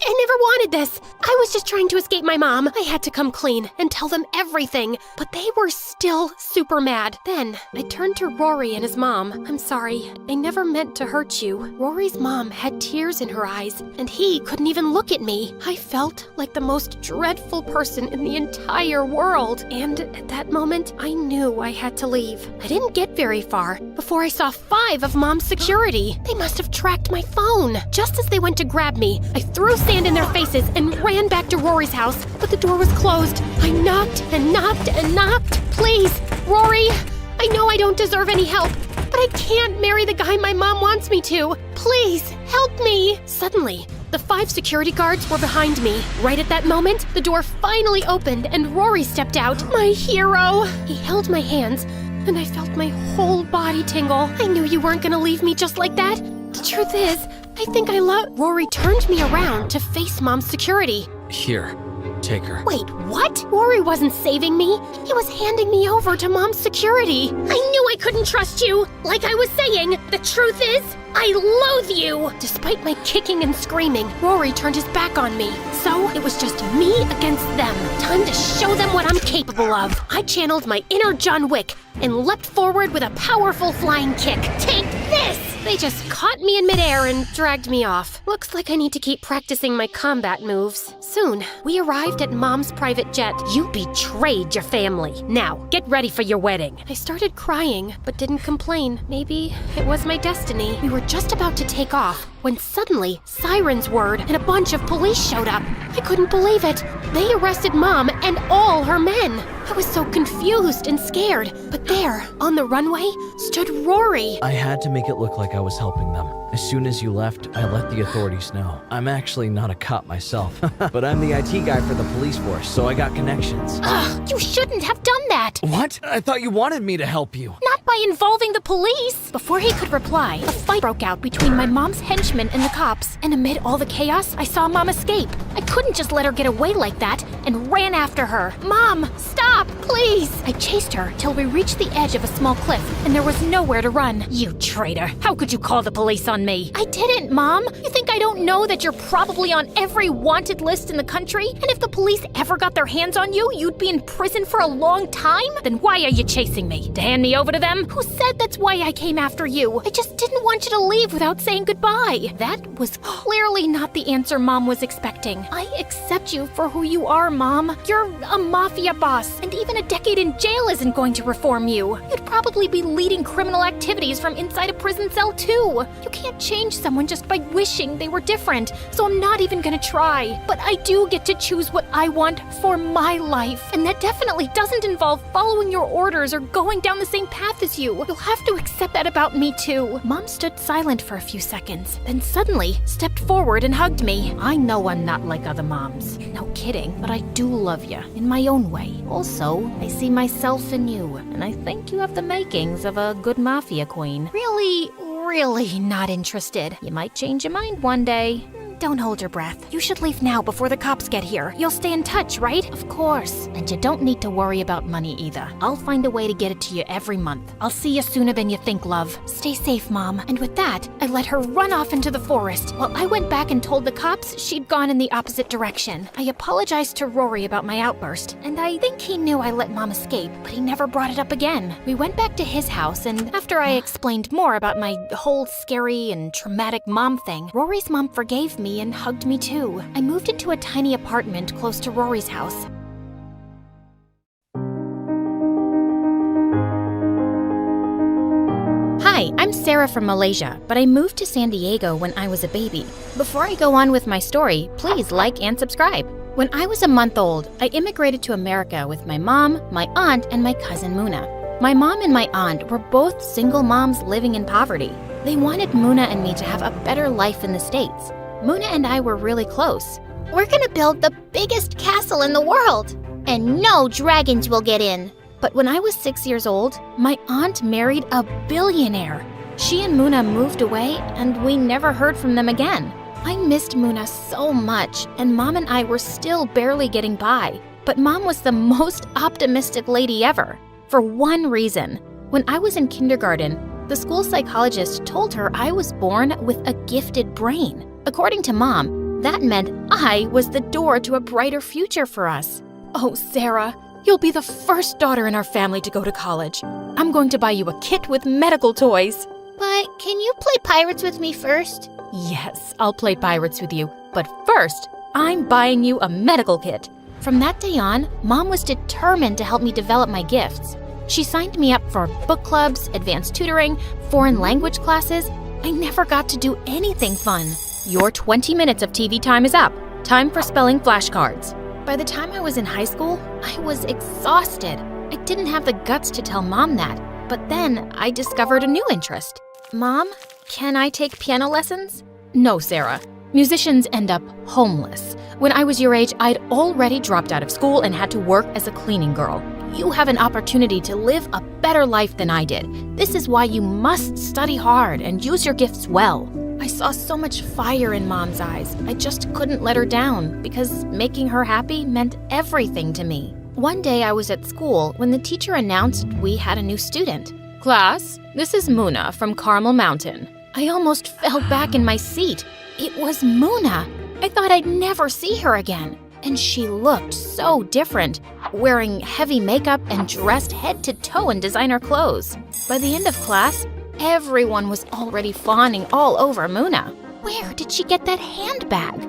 never wanted this. I was just trying to escape my mom. I had to come clean and tell them everything, but they were still super mad. Then I turned to Rory and his mom. "I'm sorry. I never meant to hurt you." Rory's mom had tears in her eyes, and he couldn't even look at me. I felt like the most dreadful person in the entire world, and at that moment, I knew I had to leave. I didn't get very far before I saw 5 of Mom's security. They must have tracked my phone. Just as they went to grab me, I threw sand in their faces and ran back to Rory's house, but the door was closed. I knocked and knocked and knocked. "Please, Rory, I know I don't deserve any help, but I can't marry the guy my mom wants me to. Please, help me." Suddenly, the 5 security guards were behind me. Right at that moment, the door finally opened and Rory stepped out. My hero! He held my hands, and I felt my whole body tingle. I knew you weren't gonna leave me just like that. The truth is, I think I love— Rory turned me around to face Mom's security. Here, take her. Wait, what? Rory wasn't saving me. He was handing me over to Mom's security. I knew I couldn't trust you. Like I was saying, the truth is, I loathe you. Despite my kicking and screaming, Rory turned his back on me. So it was just me against them. Time to show them what I'm capable of. I channeled my inner John Wick and leapt forward with a powerful flying kick. Take this! They just caught me in midair and dragged me off. Looks like I need to keep practicing my combat moves. Soon, we arrived at Mom's private jet. You betrayed your family. Now, get ready for your wedding. I started crying, but didn't complain. Maybe it was my destiny. We were just about to take off when suddenly sirens whirred and a bunch of police showed up. I couldn't believe it. They arrested Mom and all her men. I was so confused and scared, but there, on the runway, stood Rory. I had to make it look like I was helping them. As soon as you left, I let the authorities know. I'm actually not a cop myself, but I'm the IT guy for the police force, so I got connections. Ugh, you shouldn't have done that. What? I thought you wanted me to help you. Not by involving the police. Before he could reply, a fight broke out between my mom's henchmen and the cops, and amid all the chaos, I saw Mom escape. I couldn't just let her get away like that and ran after her. Mom, stop, please. I chased her till we reached the edge of a small cliff, and there was nowhere to run. You traitor. How could you call the police on me? I didn't, Mom. You think I don't know that you're probably on every wanted list in the country? And if the police ever got their hands on you, you'd be in prison for a long time? Then why are you chasing me? To hand me over to them? Who said that's why I came after you? I just didn't want you to leave without saying goodbye. That was clearly not the answer Mom was expecting. I accept you for who you are, Mom. You're a mafia boss, and even a decade in jail isn't going to reform you. You'd probably be leading criminal activities from inside a prison cell too. You can't change someone just by wishing they were different, so I'm not even gonna try. But I do get to choose what I want for my life, and that definitely doesn't involve following your orders or going down the same path as you. You'll have to accept that about me too. Mom stood silent for a few seconds, then suddenly stepped forward and hugged me. I know I'm not like other moms. No kidding, but I do love you in my own way. Also, I see myself in you, and I think you have the makings of a good mafia queen. Really not interested. You might change your mind one day. Don't hold your breath. You should leave now before the cops get here. You'll stay in touch, right? Of course. And you don't need to worry about money either. I'll find a way to get it to you every month. I'll see you sooner than you think, love. Stay safe, Mom. And with that, I let her run off into the forest while I went back and told the cops she'd gone in the opposite direction. I apologized to Rory about my outburst, and I think he knew I let Mom escape, but he never brought it up again. We went back to his house, and after I explained more about my whole scary and traumatic mom thing, Rory's mom forgave me and hugged me too. I moved into a tiny apartment close to Rory's house. Hi, I'm Sarah from Malaysia, but I moved to San Diego when I was a baby. Before I go on with my story, please like and subscribe. When I was a month old, I immigrated to America with my mom, my aunt, and my cousin Muna. My mom and my aunt were both single moms living in poverty. They wanted Muna and me to have a better life in the States. Muna and I were really close. We're gonna build the biggest castle in the world, and no dragons will get in. But when I was 6 years old, my aunt married a billionaire. She and Muna moved away, and we never heard from them again. I missed Muna so much, and Mom and I were still barely getting by. But Mom was the most optimistic lady ever, for one reason. When I was in kindergarten, the school psychologist told her I was born with a gifted brain. According to Mom, that meant I was the door to a brighter future for us. Oh, Sarah, you'll be the first daughter in our family to go to college. I'm going to buy you a kit with medical toys. But can you play pirates with me first? Yes, I'll play pirates with you. But first, I'm buying you a medical kit. From that day on, Mom was determined to help me develop my gifts. She signed me up for book clubs, advanced tutoring, foreign language classes. I never got to do anything fun. Your 20 minutes of TV time is up. Time for spelling flashcards. By the time I was in high school, I was exhausted. I didn't have the guts to tell Mom that, but then I discovered a new interest. Mom, can I take piano lessons? No, Sarah. Musicians end up homeless. When I was your age, I'd already dropped out of school and had to work as a cleaning girl. You have an opportunity to live a better life than I did. This is why you must study hard and use your gifts well. I saw so much fire in Mom's eyes. I just couldn't let her down because making her happy meant everything to me. One day I was at school when the teacher announced we had a new student. Class, this is Muna from Carmel Mountain. I almost fell back in my seat. It was Muna. I thought I'd never see her again. And she looked so different, wearing heavy makeup and dressed head to toe in designer clothes. By the end of class, everyone was already fawning all over Muna. Where did she get that handbag?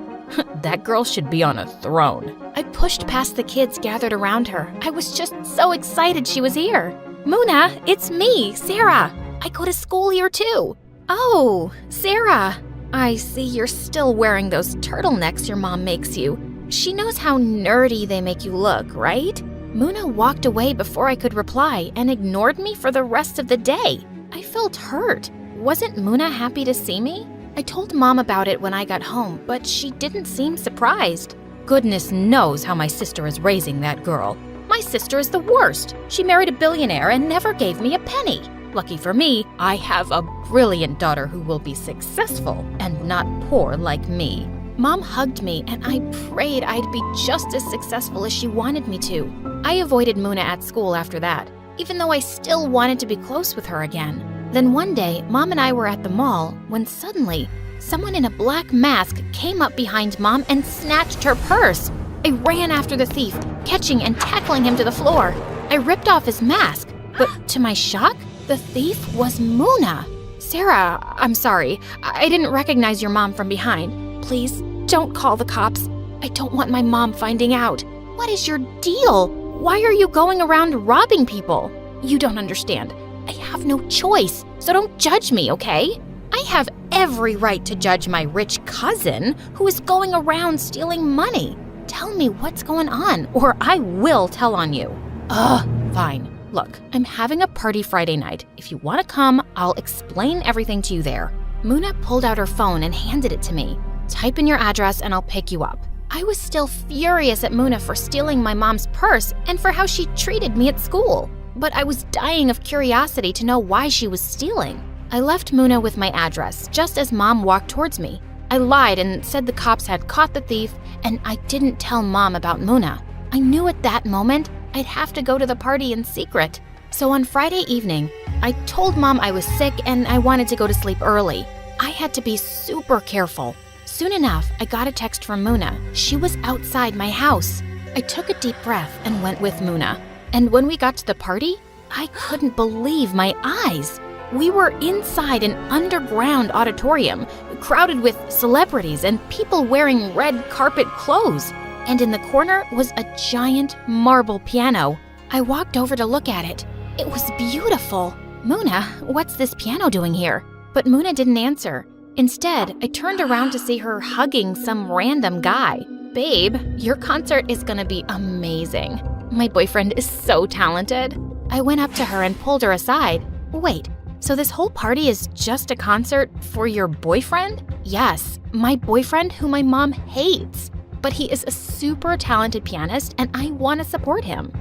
That girl should be on a throne. I pushed past the kids gathered around her. I was just so excited she was here. Muna, it's me, Sarah. I go to school here too. Oh, Sarah. I see you're still wearing those turtlenecks your mom makes you. She knows how nerdy they make you look, right? Muna walked away before I could reply and ignored me for the rest of the day. I felt hurt. Wasn't Muna happy to see me? I told Mom about it when I got home, but she didn't seem surprised. Goodness knows how my sister is raising that girl. My sister is the worst. She married a billionaire and never gave me a penny. Lucky for me, I have a brilliant daughter who will be successful and not poor like me. Mom hugged me and I prayed I'd be just as successful as she wanted me to. I avoided Muna at school after that, even though I still wanted to be close with her again. Then one day, Mom and I were at the mall when suddenly, someone in a black mask came up behind Mom and snatched her purse. I ran after the thief, catching and tackling him to the floor. I ripped off his mask, but to my shock, the thief was Muna. Sarah, I'm sorry. I didn't recognize your mom from behind. Please, don't call the cops. I don't want my mom finding out. What is your deal? Why are you going around robbing people? You don't understand. I have no choice, so don't judge me, okay? I have every right to judge my rich cousin who is going around stealing money. Tell me what's going on, or I will tell on you. Fine. Look, I'm having a party Friday night. If you want to come, I'll explain everything to you there. Muna pulled out her phone and handed it to me. Type in your address and I'll pick you up. I was still furious at Muna for stealing my mom's purse and for how she treated me at school. But I was dying of curiosity to know why she was stealing. I left Muna with my address just as Mom walked towards me. I lied and said the cops had caught the thief, and I didn't tell Mom about Muna. I knew at that moment I'd have to go to the party in secret. So on Friday evening, I told Mom I was sick and I wanted to go to sleep early. I had to be super careful. Soon enough, I got a text from Muna. She was outside my house. I took a deep breath and went with Muna. And when we got to the party, I couldn't believe my eyes. We were inside an underground auditorium, crowded with celebrities and people wearing red carpet clothes. And in the corner was a giant marble piano. I walked over to look at it. It was beautiful. Muna, what's this piano doing here? But Muna didn't answer. Instead, I turned around to see her hugging some random guy. Babe, your concert is gonna be amazing. My boyfriend is so talented. I went up to her and pulled her aside. Wait, so this whole party is just a concert for your boyfriend? Yes, my boyfriend who my mom hates. But he is a super talented pianist and I want to support him.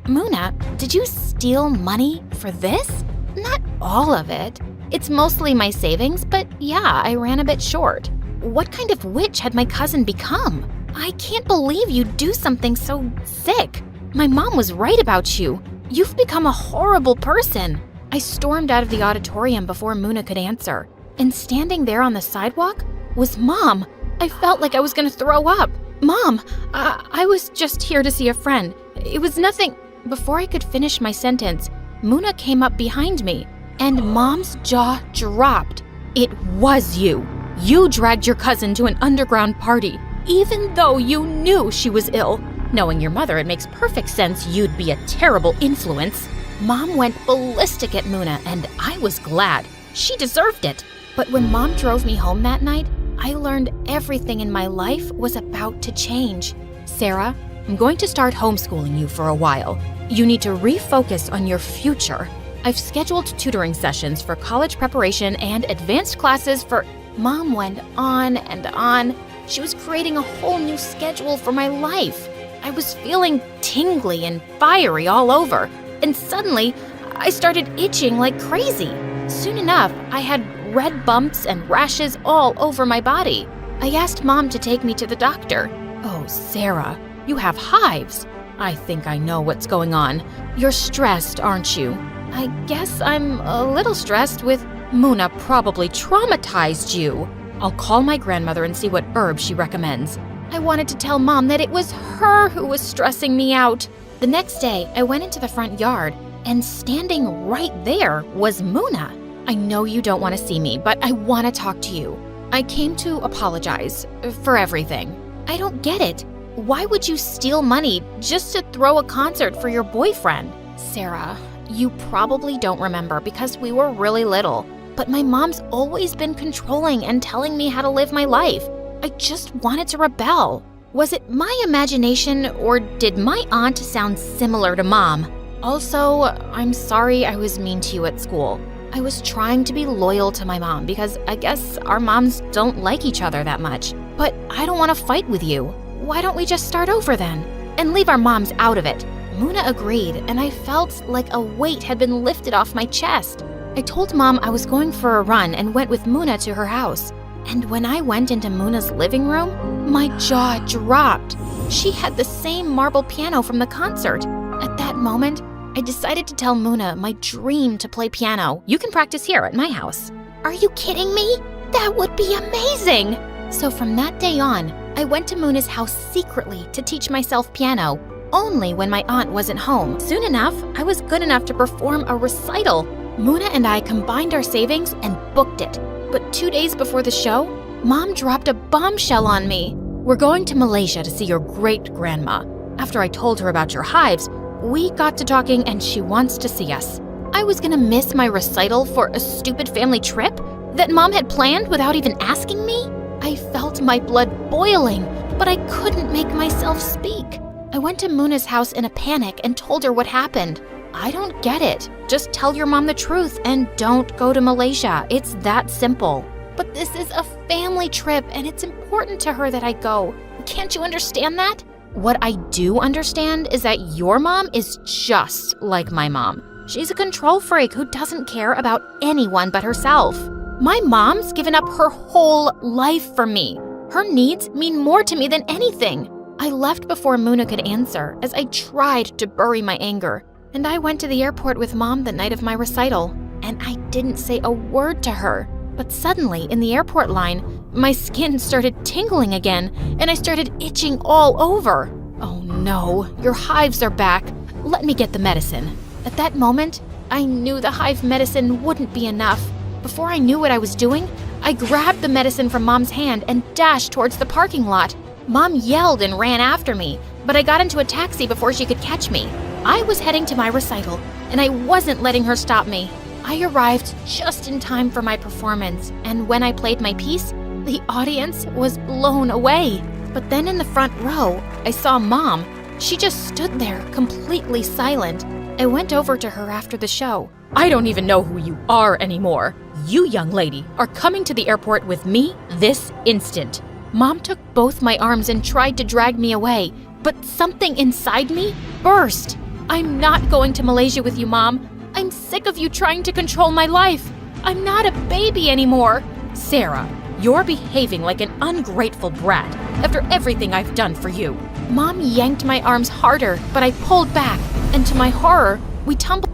Muna, did you steal money for this? Not all of it. It's mostly my savings, but yeah, I ran a bit short. What kind of witch had my cousin become? I can't believe you'd do something so sick. My mom was right about you. You've become a horrible person. I stormed out of the auditorium before Muna could answer. And standing there on the sidewalk was Mom. I felt like I was gonna throw up. Mom, I was just here to see a friend. It was nothing. Before I could finish my sentence, Muna came up behind me, and Mom's jaw dropped. It was you. You dragged your cousin to an underground party, even though you knew she was ill. Knowing your mother, it makes perfect sense you'd be a terrible influence. Mom went ballistic at Muna, and I was glad. She deserved it. But when Mom drove me home that night, I learned everything in my life was about to change. Sarah, I'm going to start homeschooling you for a while. You need to refocus on your future. I've scheduled tutoring sessions for college preparation and advanced classes for... Mom went on and on. She was creating a whole new schedule for my life. I was feeling tingly and fiery all over. And suddenly, I started itching like crazy. Soon enough, I had red bumps and rashes all over my body. I asked Mom to take me to the doctor. Oh, Sarah, you have hives. I think I know what's going on. You're stressed, aren't you? I guess I'm a little stressed with Muna probably traumatized you. I'll call my grandmother and see what herb she recommends. I wanted to tell Mom that it was her who was stressing me out. The next day, I went into the front yard, and standing right there was Muna. I know you don't want to see me, but I want to talk to you. I came to apologize for everything. I don't get it. Why would you steal money just to throw a concert for your boyfriend? Sarah, you probably don't remember because we were really little. But my mom's always been controlling and telling me how to live my life. I just wanted to rebel. Was it my imagination, or did my aunt sound similar to Mom? Also, I'm sorry I was mean to you at school. I was trying to be loyal to my mom because I guess our moms don't like each other that much. But I don't want to fight with you. Why don't we just start over then? And leave our moms out of it. Muna agreed, and I felt like a weight had been lifted off my chest. I told Mom I was going for a run and went with Muna to her house. And when I went into Muna's living room, my jaw dropped. She had the same marble piano from the concert. At that moment, I decided to tell Muna my dream to play piano. You can practice here at my house. Are you kidding me? That would be amazing! So from that day on, I went to Muna's house secretly to teach myself piano, only when my aunt wasn't home. Soon enough, I was good enough to perform a recital. Muna and I combined our savings and booked it. But 2 days before the show, Mom dropped a bombshell on me. We're going to Malaysia to see your great-grandma. After I told her about your hives, we got to talking and she wants to see us. I was gonna miss my recital for a stupid family trip that Mom had planned without even asking me? I felt my blood boiling, but I couldn't make myself speak. I went to Muna's house in a panic and told her what happened. I don't get it. Just tell your mom the truth and don't go to Malaysia. It's that simple. But this is a family trip and it's important to her that I go. Can't you understand that? What I do understand is that your mom is just like my mom. She's a control freak who doesn't care about anyone but herself. My mom's given up her whole life for me. Her needs mean more to me than anything. I left before Muna could answer as I tried to bury my anger. And I went to the airport with Mom the night of my recital, and I didn't say a word to her. But suddenly, in the airport line, my skin started tingling again, and I started itching all over. Oh no, your hives are back. Let me get the medicine. At that moment, I knew the hive medicine wouldn't be enough. Before I knew what I was doing, I grabbed the medicine from Mom's hand and dashed towards the parking lot. Mom yelled and ran after me, but I got into a taxi before she could catch me. I was heading to my recital, and I wasn't letting her stop me. I arrived just in time for my performance, and when I played my piece, the audience was blown away. But then in the front row, I saw Mom. She just stood there, completely silent. I went over to her after the show. I don't even know who you are anymore. You, young lady, are coming to the airport with me this instant. Mom took both my arms and tried to drag me away, but something inside me burst. I'm not going to Malaysia with you, Mom. I'm sick of you trying to control my life. I'm not a baby anymore. Sarah, you're behaving like an ungrateful brat after everything I've done for you. Mom yanked my arms harder, but I pulled back, and to my horror, we tumbled,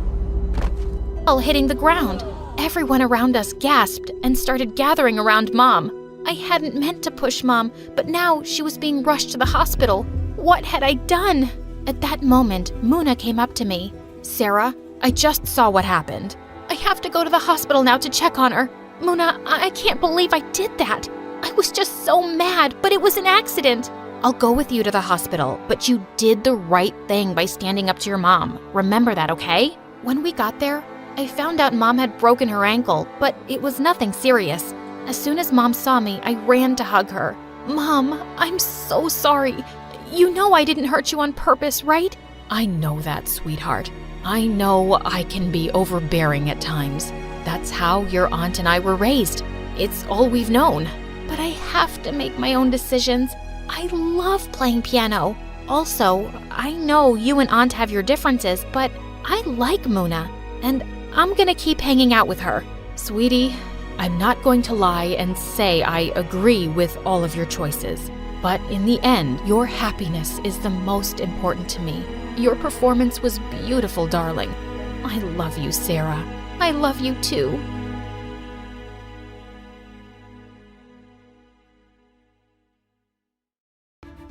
hitting the ground. Everyone around us gasped and started gathering around Mom. I hadn't meant to push Mom, but now she was being rushed to the hospital. What had I done? At that moment, Muna came up to me. Sarah, I just saw what happened. I have to go to the hospital now to check on her. Muna, I can't believe I did that. I was just so mad, but it was an accident. I'll go with you to the hospital, but you did the right thing by standing up to your mom. Remember that, okay? When we got there, I found out Mom had broken her ankle, but it was nothing serious. As soon as Mom saw me, I ran to hug her. Mom, I'm so sorry. You know I didn't hurt you on purpose, right? I know that, sweetheart. I know I can be overbearing at times. That's how your aunt and I were raised. It's all we've known. But I have to make my own decisions. I love playing piano. Also, I know you and Aunt have your differences, but I like Muna, and I'm gonna keep hanging out with her. Sweetie, I'm not going to lie and say I agree with all of your choices. But in the end, your happiness is the most important to me. Your performance was beautiful, darling. I love you, Sarah. I love you too.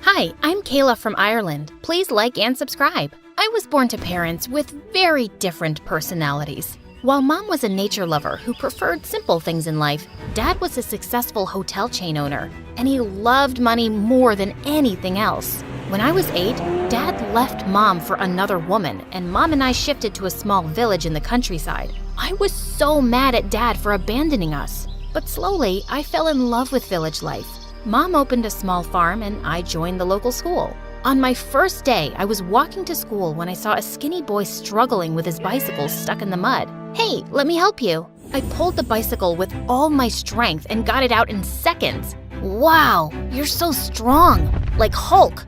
Hi, I'm Kayla from Ireland. Please like and subscribe. I was born to parents with very different personalities. While Mom was a nature lover who preferred simple things in life, Dad was a successful hotel chain owner, and he loved money more than anything else. When I was 8, Dad left Mom for another woman, and Mom and I shifted to a small village in the countryside. I was so mad at Dad for abandoning us. But slowly, I fell in love with village life. Mom opened a small farm and I joined the local school. On my first day, I was walking to school when I saw a skinny boy struggling with his bicycle stuck in the mud. Hey, let me help you. I pulled the bicycle with all my strength and got it out in seconds. Wow, you're so strong. Like Hulk.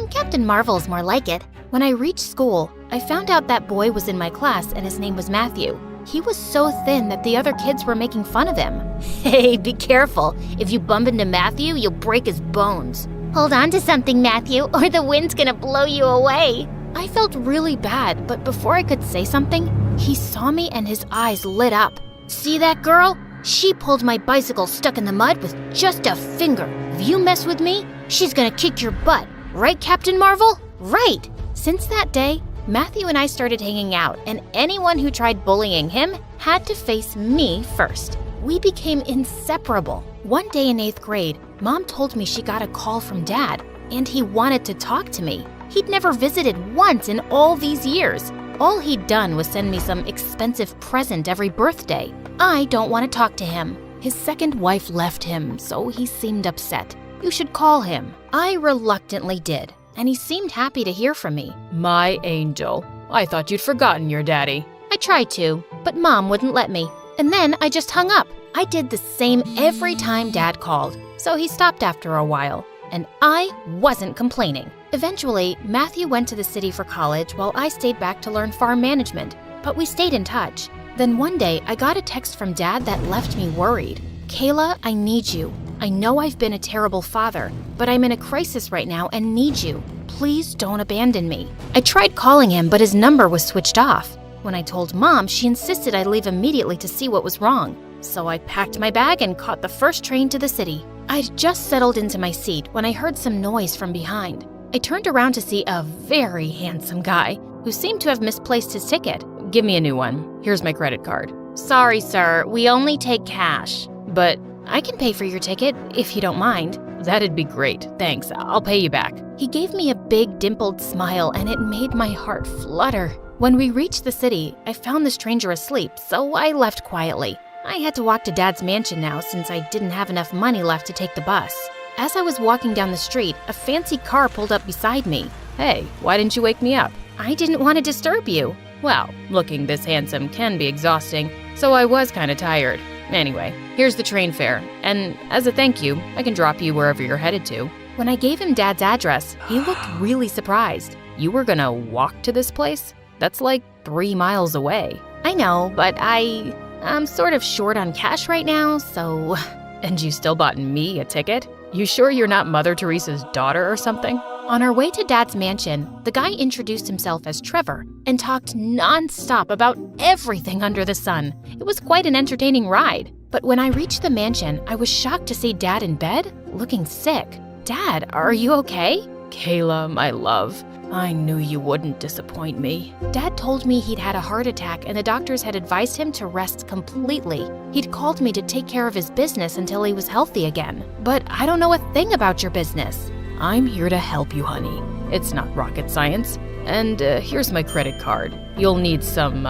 Captain Marvel's more like it. When I reached school, I found out that boy was in my class and his name was Matthew. He was so thin that the other kids were making fun of him. Hey, be careful. If you bump into Matthew, you'll break his bones. Hold on to something, Matthew, or the wind's gonna blow you away. I felt really bad, but before I could say something, he saw me and his eyes lit up. See that girl? She pulled my bicycle stuck in the mud with just a finger. If you mess with me, she's gonna kick your butt. Right, Captain Marvel? Right! Since that day, Matthew and I started hanging out, and anyone who tried bullying him had to face me first. We became inseparable. One day in 8th grade, Mom told me she got a call from Dad, and he wanted to talk to me. He'd never visited once in all these years. All he'd done was send me some expensive present every birthday. I don't want to talk to him. His second wife left him, so he seemed upset. You should call him. I reluctantly did, and he seemed happy to hear from me. My angel. I thought you'd forgotten your daddy. I tried to, but Mom wouldn't let me. And then I just hung up. I did the same every time Dad called, so he stopped after a while. And I wasn't complaining. Eventually, Matthew went to the city for college while I stayed back to learn farm management, but we stayed in touch. Then one day, I got a text from Dad that left me worried. Kayla, I need you. I know I've been a terrible father, but I'm in a crisis right now and need you. Please don't abandon me. I tried calling him, but his number was switched off. When I told Mom, she insisted I leave immediately to see what was wrong. So I packed my bag and caught the first train to the city. I'd just settled into my seat when I heard some noise from behind. I turned around to see a very handsome guy who seemed to have misplaced his ticket. Give me a new one. Here's my credit card. Sorry, sir, we only take cash. But I can pay for your ticket if you don't mind. that'd be great. Thanks. I'll pay you back. He gave me a big dimpled smile and it made my heart flutter. When we reached the city, I found the stranger asleep, so I left quietly. I had to walk to Dad's mansion now since I didn't have enough money left to take the bus. As I was walking down the street, a fancy car pulled up beside me. Hey, why didn't you wake me up? I didn't want to disturb you. Well, looking this handsome can be exhausting, so I was kind of tired. Anyway, here's the train fare, and as a thank you, I can drop you wherever you're headed to. When I gave him Dad's address, he looked really surprised. You were gonna walk to this place? That's like 3 miles away. I know, but I'm sort of short on cash right now, so... And you still bought me a ticket? You sure you're not Mother Teresa's daughter or something? On our way to Dad's mansion, the guy introduced himself as Trevor and talked non-stop about everything under the sun. It was quite an entertaining ride. But when I reached the mansion, I was shocked to see Dad in bed, looking sick. Dad, are you okay? Kayla, my love, I knew you wouldn't disappoint me. Dad told me he'd had a heart attack and the doctors had advised him to rest completely. He'd called me to take care of his business until he was healthy again. But I don't know a thing about your business. I'm here to help you, honey. It's not rocket science. And here's my credit card. You'll need some,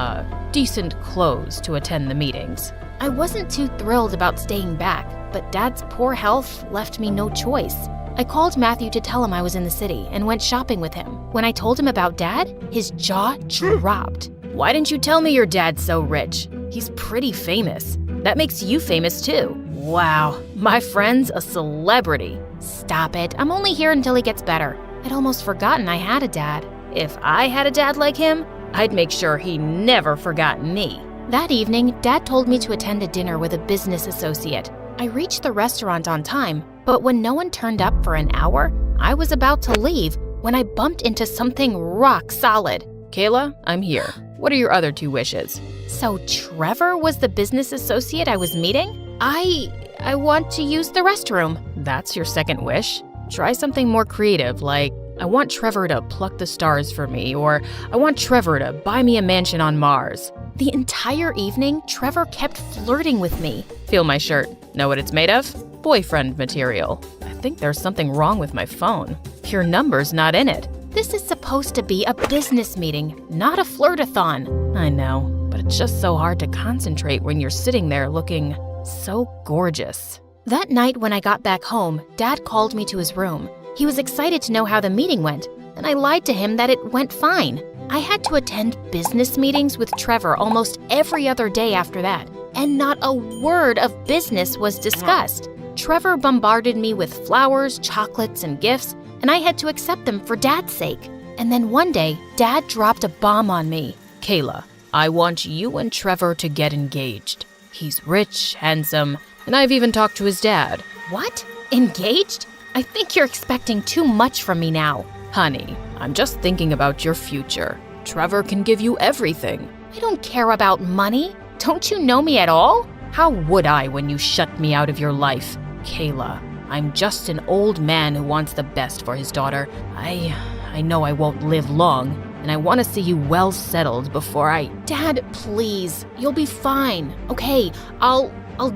decent clothes to attend the meetings. I wasn't too thrilled about staying back, but Dad's poor health left me no choice. I called Matthew to tell him I was in the city and went shopping with him. When I told him about Dad, his jaw dropped. Why didn't you tell me your dad's so rich? He's pretty famous. That makes you famous too. Wow, my friend's a celebrity. Stop it, I'm only here until he gets better. I'd almost forgotten I had a dad. If I had a dad like him, I'd make sure he never forgot me. That evening, Dad told me to attend a dinner with a business associate. I reached the restaurant on time, but when no one turned up for an hour, I was about to leave when I bumped into something rock solid. Kayla, I'm here. What are your other 2 wishes? So Trevor was the business associate I was meeting? I want to use the restroom. That's your second wish? Try something more creative, like, I want Trevor to pluck the stars for me, or I want Trevor to buy me a mansion on Mars. The entire evening, Trevor kept flirting with me. Feel my shirt. Know what it's made of? Boyfriend material. I think there's something wrong with my phone. Your number's not in it. This is supposed to be a business meeting, not a flirtathon. I know, but It's just so hard to concentrate when you're sitting there looking so gorgeous. That night when I got back home, Dad called me to his room. He was excited to know how the meeting went, and I lied to him that it went fine. I had to attend business meetings with Trevor almost every other day after that, and not a word of business was discussed. Trevor bombarded me with flowers, chocolates, and gifts, and I had to accept them for Dad's sake. And then one day, Dad dropped a bomb on me. Kayla, I want you and Trevor to get engaged. He's rich, handsome, and I've even talked to his dad. What? Engaged? I think you're expecting too much from me now. Honey, I'm just thinking about your future. Trevor can give you everything. I don't care about money. Don't you know me at all? How would I when you shut me out of your life? Kayla, I'm just an old man who wants the best for his daughter. I know I won't live long, and I want to see you well settled before I... Dad, please. You'll be fine. Okay, I'll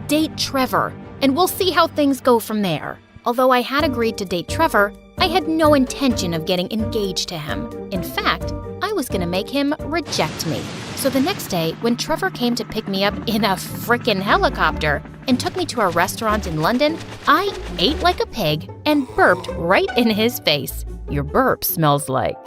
date Trevor, and we'll see how things go from there. Although I had agreed to date Trevor, I had no intention of getting engaged to him. In fact, I was gonna make him reject me. So the next day, when Trevor came to pick me up in a frickin' helicopter and took me to a restaurant in London, I ate like a pig and burped right in his face. Your burp smells like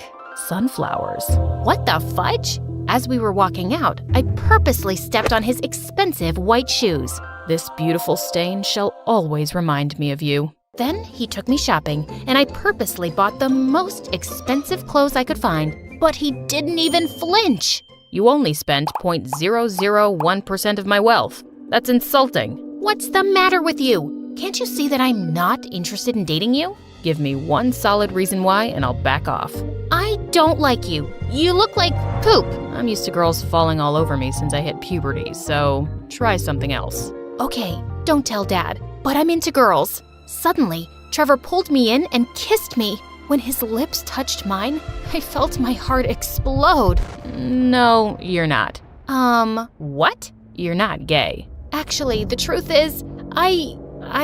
sunflowers. What the fudge? As we were walking out, I purposely stepped on his expensive white shoes. This beautiful stain shall always remind me of you. Then he took me shopping, and I purposely bought the most expensive clothes I could find, but he didn't even flinch. You only spent 0.001% of my wealth. That's insulting. What's the matter with you? Can't you see that I'm not interested in dating you? Give me one solid reason why, and I'll back off. I don't like you. You look like poop. I'm used to girls falling all over me since I hit puberty, so try something else. Okay, don't tell Dad, but I'm into girls. Suddenly, Trevor pulled me in and kissed me. When his lips touched mine, I felt my heart explode. No, you're not. What? You're not gay. Actually, the truth is, I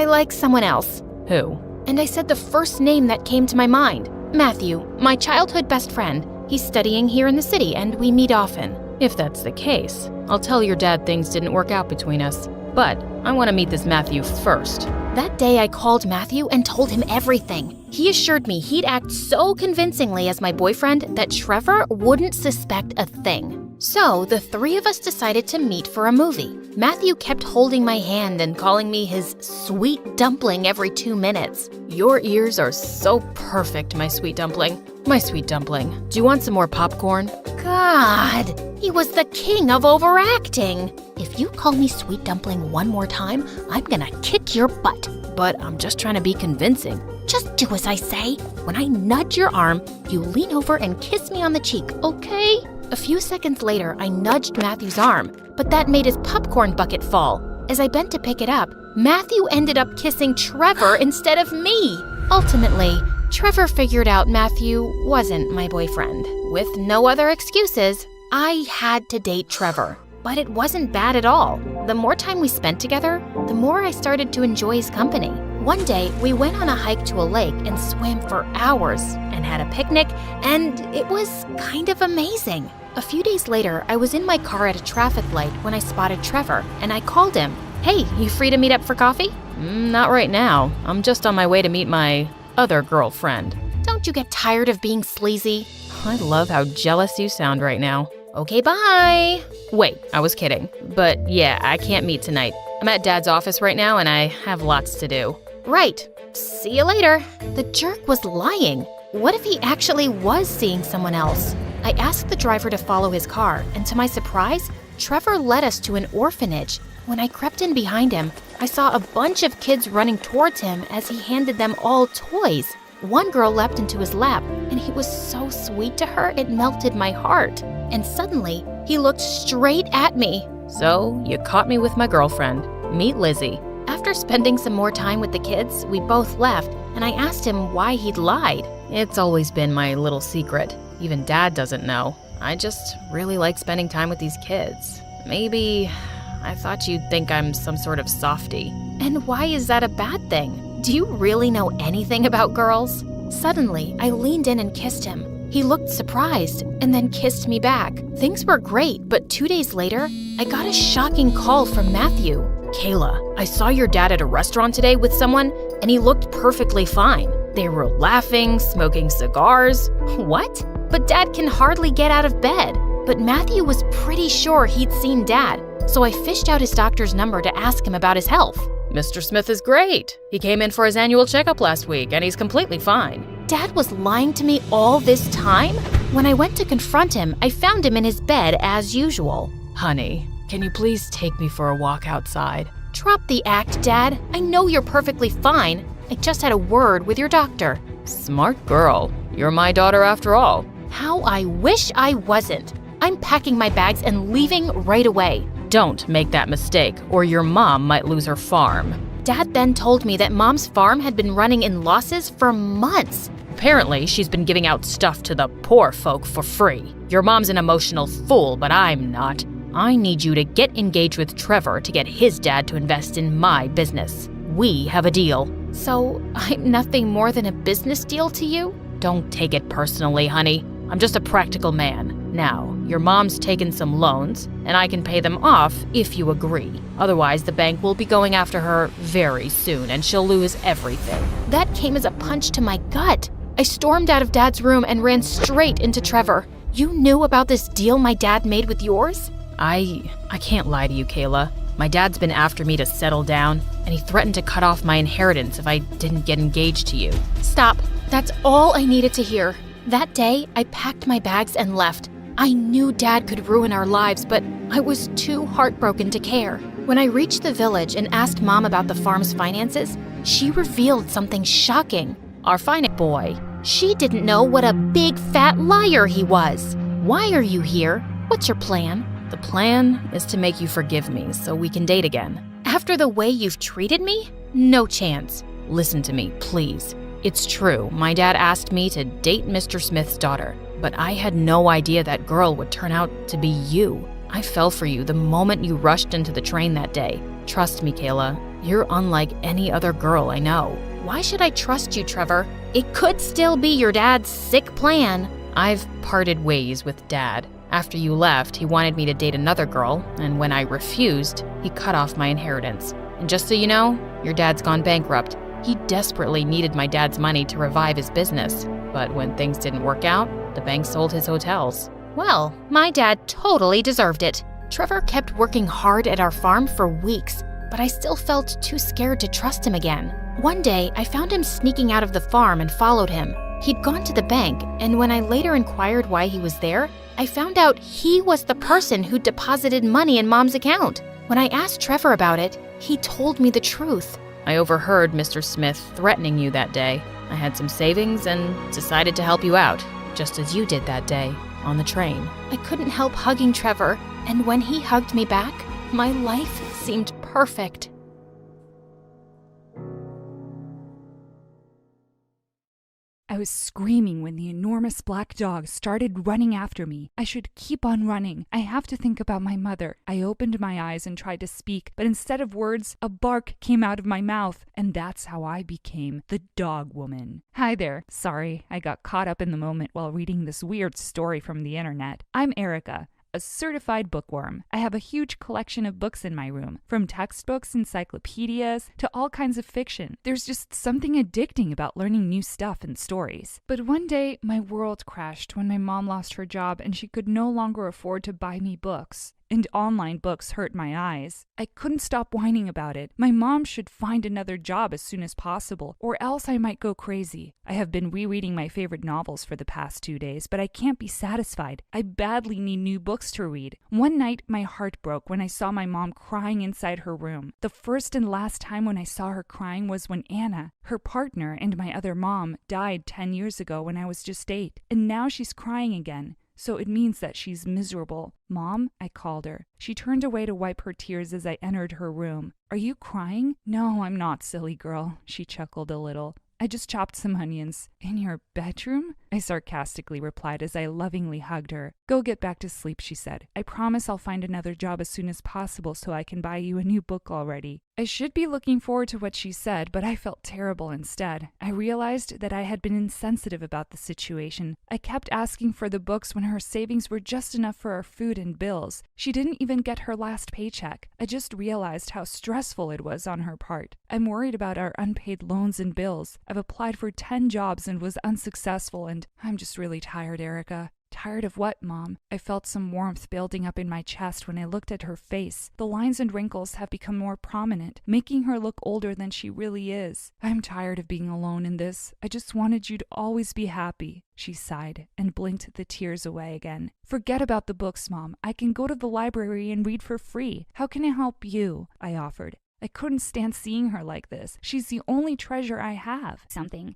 like someone else. Who? And I said the first name that came to my mind. Matthew, my childhood best friend. He's studying here in the city, and we meet often. If that's the case, I'll tell your dad things didn't work out between us. But I want to meet this Matthew first. That day I called Matthew and told him everything. He assured me he'd act so convincingly as my boyfriend that Trevor wouldn't suspect a thing. So the three of us decided to meet for a movie. Matthew kept holding my hand and calling me his sweet dumpling every 2 minutes. Your ears are so perfect, my sweet dumpling. My sweet dumpling. Do you want some more popcorn? God, he was the king of overacting. If you call me sweet dumpling one more time, I'm gonna kick your butt. But I'm just trying to be convincing. Just do as I say. When I nudge your arm, you lean over and kiss me on the cheek, okay? A few seconds later, I nudged Matthew's arm, but that made his popcorn bucket fall. As I bent to pick it up, Matthew ended up kissing Trevor instead of me. Ultimately, Trevor figured out Matthew wasn't my boyfriend. With no other excuses, I had to date Trevor. But it wasn't bad at all. The more time we spent together, the more I started to enjoy his company. One day, we went on a hike to a lake and swam for hours and had a picnic, and it was kind of amazing. A few days later, I was in my car at a traffic light when I spotted Trevor, and I called him. Hey, you free to meet up for coffee? Not right now. I'm just on my way to meet my other girlfriend. Don't you get tired of being sleazy? I love how jealous you sound right now. Okay, bye. Wait, I was kidding. But yeah, I can't meet tonight. I'm at Dad's office right now and I have lots to do. Right. See you later. The jerk was lying. What if he actually was seeing someone else? I asked the driver to follow his car, and to my surprise, Trevor led us to an orphanage. When I crept in behind him, I saw a bunch of kids running towards him as he handed them all toys. One girl leapt into his lap, and he was so sweet to her it melted my heart. And suddenly, he looked straight at me. So, you caught me with my girlfriend. Meet Lizzie. After spending some more time with the kids, we both left, and I asked him why he'd lied. It's always been my little secret. Even Dad doesn't know. I just really like spending time with these kids. Maybe I thought you'd think I'm some sort of softie. And why is that a bad thing? Do you really know anything about girls? Suddenly, I leaned in and kissed him. He looked surprised and then kissed me back. Things were great, but 2 days later, I got a shocking call from Matthew. "Kayla, I saw your dad at a restaurant today with someone, and he looked perfectly fine. They were laughing, smoking cigars." "What?" "But Dad can hardly get out of bed." But Matthew was pretty sure he'd seen Dad, so I fished out his doctor's number to ask him about his health. "Mr. Smith is great. He came in for his annual checkup last week, and he's completely fine." Dad was lying to me all this time? When I went to confront him, I found him in his bed as usual. "Honey, can you please take me for a walk outside?" "Drop the act, Dad. I know you're perfectly fine. I just had a word with your doctor." "Smart girl. You're my daughter after all." How I wish I wasn't. I'm packing my bags and leaving right away. "Don't make that mistake, or your mom might lose her farm." Dad then told me that Mom's farm had been running in losses for months. "Apparently, she's been giving out stuff to the poor folk for free. Your mom's an emotional fool, but I'm not. I need you to get engaged with Trevor to get his dad to invest in my business. We have a deal." "So, I'm nothing more than a business deal to you?" "Don't take it personally, honey. I'm just a practical man. Now, your mom's taken some loans, and I can pay them off if you agree. Otherwise, the bank will be going after her very soon, and she'll lose everything." That came as a punch to my gut. I stormed out of Dad's room and ran straight into Trevor. "You knew about this deal my dad made with yours?" I can't lie to you, Kayla. My dad's been after me to settle down, and he threatened to cut off my inheritance if I didn't get engaged to you." "Stop. That's all I needed to hear." That day, I packed my bags and left. I knew Dad could ruin our lives, but I was too heartbroken to care. When I reached the village and asked Mom about the farm's finances, she revealed something shocking. Our finance boy. She didn't know what a big fat liar he was. "Why are you here? What's your plan?" "The plan is to make you forgive me so we can date again." "After the way you've treated me? No chance." "Listen to me, please. It's true, my dad asked me to date Mr. Smith's daughter, but I had no idea that girl would turn out to be you. I fell for you the moment you rushed into the train that day. Trust me, Kayla, you're unlike any other girl I know." "Why should I trust you, Trevor? It could still be your dad's sick plan." "I've parted ways with Dad. After you left, he wanted me to date another girl, and when I refused, he cut off my inheritance. And just so you know, your dad's gone bankrupt. He desperately needed my dad's money to revive his business, but when things didn't work out, the bank sold his hotels." "Well, my dad totally deserved it." Trevor kept working hard at our farm for weeks, but I still felt too scared to trust him again. One day, I found him sneaking out of the farm and followed him. He'd gone to the bank, and when I later inquired why he was there, I found out he was the person who deposited money in Mom's account. When I asked Trevor about it, he told me the truth. "I overheard Mr. Smith threatening you that day. I had some savings and decided to help you out, just as you did that day on the train." I couldn't help hugging Trevor, and when he hugged me back, my life seemed perfect. I was screaming when the enormous black dog started running after me. I should keep on running. I have to think about my mother. I opened my eyes and tried to speak, but instead of words, a bark came out of my mouth, and that's how I became the dog woman. Hi there. Sorry, I got caught up in the moment while reading this weird story from the internet. I'm Erica, a certified bookworm. I have a huge collection of books in my room, from textbooks, encyclopedias, to all kinds of fiction. There's just something addicting about learning new stuff and stories. But one day, my world crashed when my mom lost her job and she could no longer afford to buy me books. And online books hurt my eyes. I couldn't stop whining about it. My mom should find another job as soon as possible, or else I might go crazy. I have been rereading my favorite novels for the past 2 days, but I can't be satisfied. I badly need new books to read. One night, my heart broke when I saw my mom crying inside her room. The first and last time when I saw her crying was when Anna, her partner and my other mom, died 10 years ago when I was just 8. And now she's crying again. So it means that she's miserable. "Mom," I called her. She turned away to wipe her tears as I entered her room. "Are you crying?" "No, I'm not, silly girl," she chuckled a little. "I just chopped some onions." "In your bedroom?" I I sarcastically replied as I lovingly hugged her. Go get back to sleep, she said. I promise I'll find another job as soon as possible so I can buy you a new book already. I should be looking forward to what she said, but I felt terrible instead. I realized that I had been insensitive about the situation. I kept asking for the books when her savings were just enough for our food and bills. She didn't even get her last paycheck. I just realized how stressful it was on her part. I'm worried about our unpaid loans and bills. I've applied for 10 jobs and was unsuccessful, and I'm just really tired, Erica. Tired of what, Mom? I felt some warmth building up in my chest when I looked at her face. The lines and wrinkles have become more prominent, making her look older than she really is. I'm tired of being alone in this. I just wanted you to always be happy. She sighed and blinked the tears away again. Forget about the books, Mom. I can go to the library and read for free. How can I help you? I offered. I couldn't stand seeing her like this. She's the only treasure I have.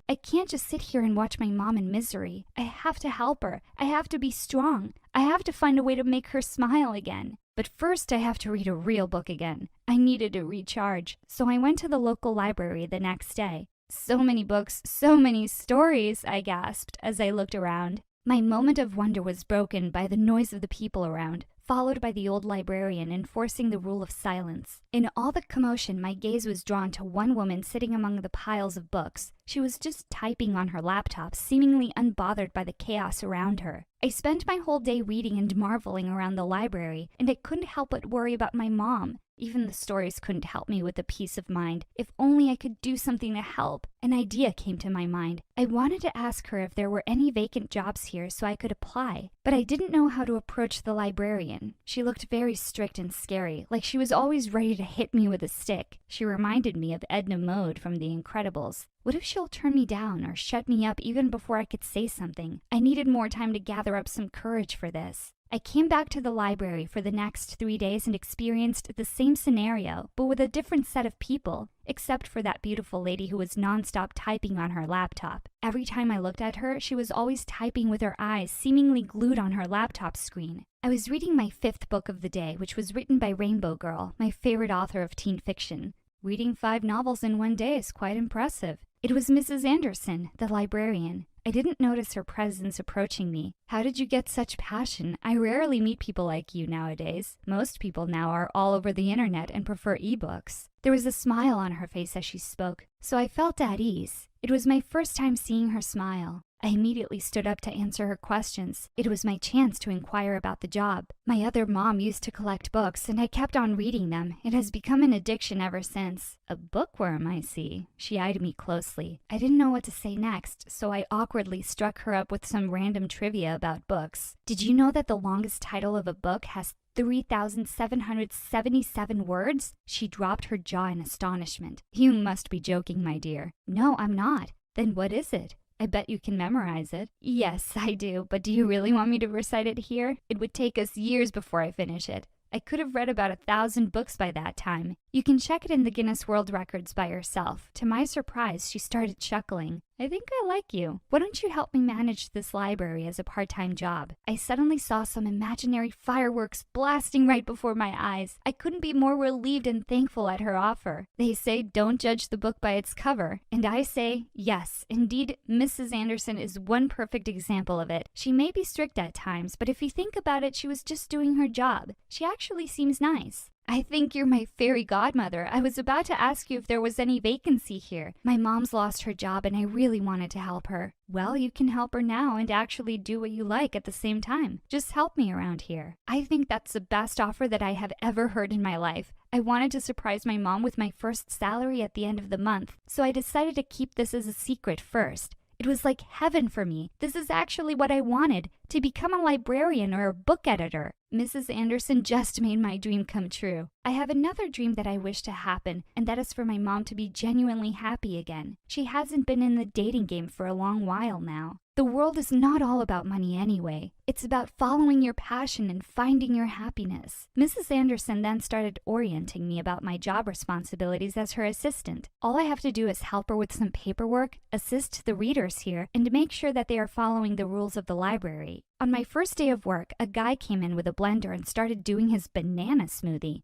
I can't just sit here and watch my mom in misery. I have to help her. I have to be strong. I have to find a way to make her smile again. But first I have to read a real book again. I needed to recharge, so I went to the local library the next day. So many books, so many stories, I gasped as I looked around. My moment of wonder was broken by the noise of the people around, followed by the old librarian enforcing the rule of silence. In all the commotion, my gaze was drawn to one woman sitting among the piles of books. She was just typing on her laptop, seemingly unbothered by the chaos around her. I spent my whole day reading and marveling around the library, and I couldn't help but worry about my mom. Even the stories couldn't help me with the peace of mind. If only I could do something to help. An idea came to my mind. I wanted to ask her if there were any vacant jobs here so I could apply, but I didn't know how to approach the librarian. She looked very strict and scary, like she was always ready to hit me with a stick. She reminded me of Edna Mode from The Incredibles. What if she'll turn me down or shut me up even before I could say something? I needed more time to gather up some courage for this. I came back to the library for the next 3 days and experienced the same scenario, but with a different set of people, except for that beautiful lady who was nonstop typing on her laptop. Every time I looked at her, she was always typing with her eyes seemingly glued on her laptop screen. I was reading my 5th book of the day, which was written by Rainbow Girl, my favorite author of teen fiction. Reading 5 novels in one day is quite impressive. It was Mrs. Anderson, the librarian. I didn't notice her presence approaching me. How did you get such passion? I rarely meet people like you nowadays. Most people now are all over the internet and prefer ebooks. There was a smile on her face as she spoke, so I felt at ease. It was my first time seeing her smile. I immediately stood up to answer her questions. It was my chance to inquire about the job. My other mom used to collect books, and I kept on reading them. It has become an addiction ever since. A bookworm, I see. She eyed me closely. I didn't know what to say next, so I awkwardly struck her up with some random trivia about books. Did you know that the longest title of a book has 3,777 words? She dropped her jaw in astonishment. You must be joking, my dear. No, I'm not. Then what is it? I bet you can memorize it. Yes, I do, but do you really want me to recite it here? It would take us years before I finish it. I could have read about 1,000 books by that time. You can check it in the Guinness World Records by yourself. To my surprise, she started chuckling. I think I like you. Why don't you help me manage this library as a part-time job? I suddenly saw some imaginary fireworks blasting right before my eyes. I couldn't be more relieved and thankful at her offer. They say don't judge the book by its cover. And I say, yes, indeed, Mrs. Anderson is one perfect example of it. She may be strict at times, but if you think about it, she was just doing her job. She actually seems nice. I think you're my fairy godmother. I was about to ask you if there was any vacancy here. My mom's lost her job and I really wanted to help her. Well, you can help her now and actually do what you like at the same time. Just help me around here. I think that's the best offer that I have ever heard in my life. I wanted to surprise my mom with my first salary at the end of the month, so I decided to keep this as a secret first. It was like heaven for me. This is actually what I wanted, to become a librarian or a book editor. Mrs. Anderson just made my dream come true. I have another dream that I wish to happen, and that is for my mom to be genuinely happy again. She hasn't been in the dating game for a long while now. The world is not all about money anyway. It's about following your passion and finding your happiness. Mrs. Anderson then started orienting me about my job responsibilities as her assistant. All I have to do is help her with some paperwork, assist the readers here, and make sure that they are following the rules of the library. On my first day of work, a guy came in with a blender and started doing his banana smoothie.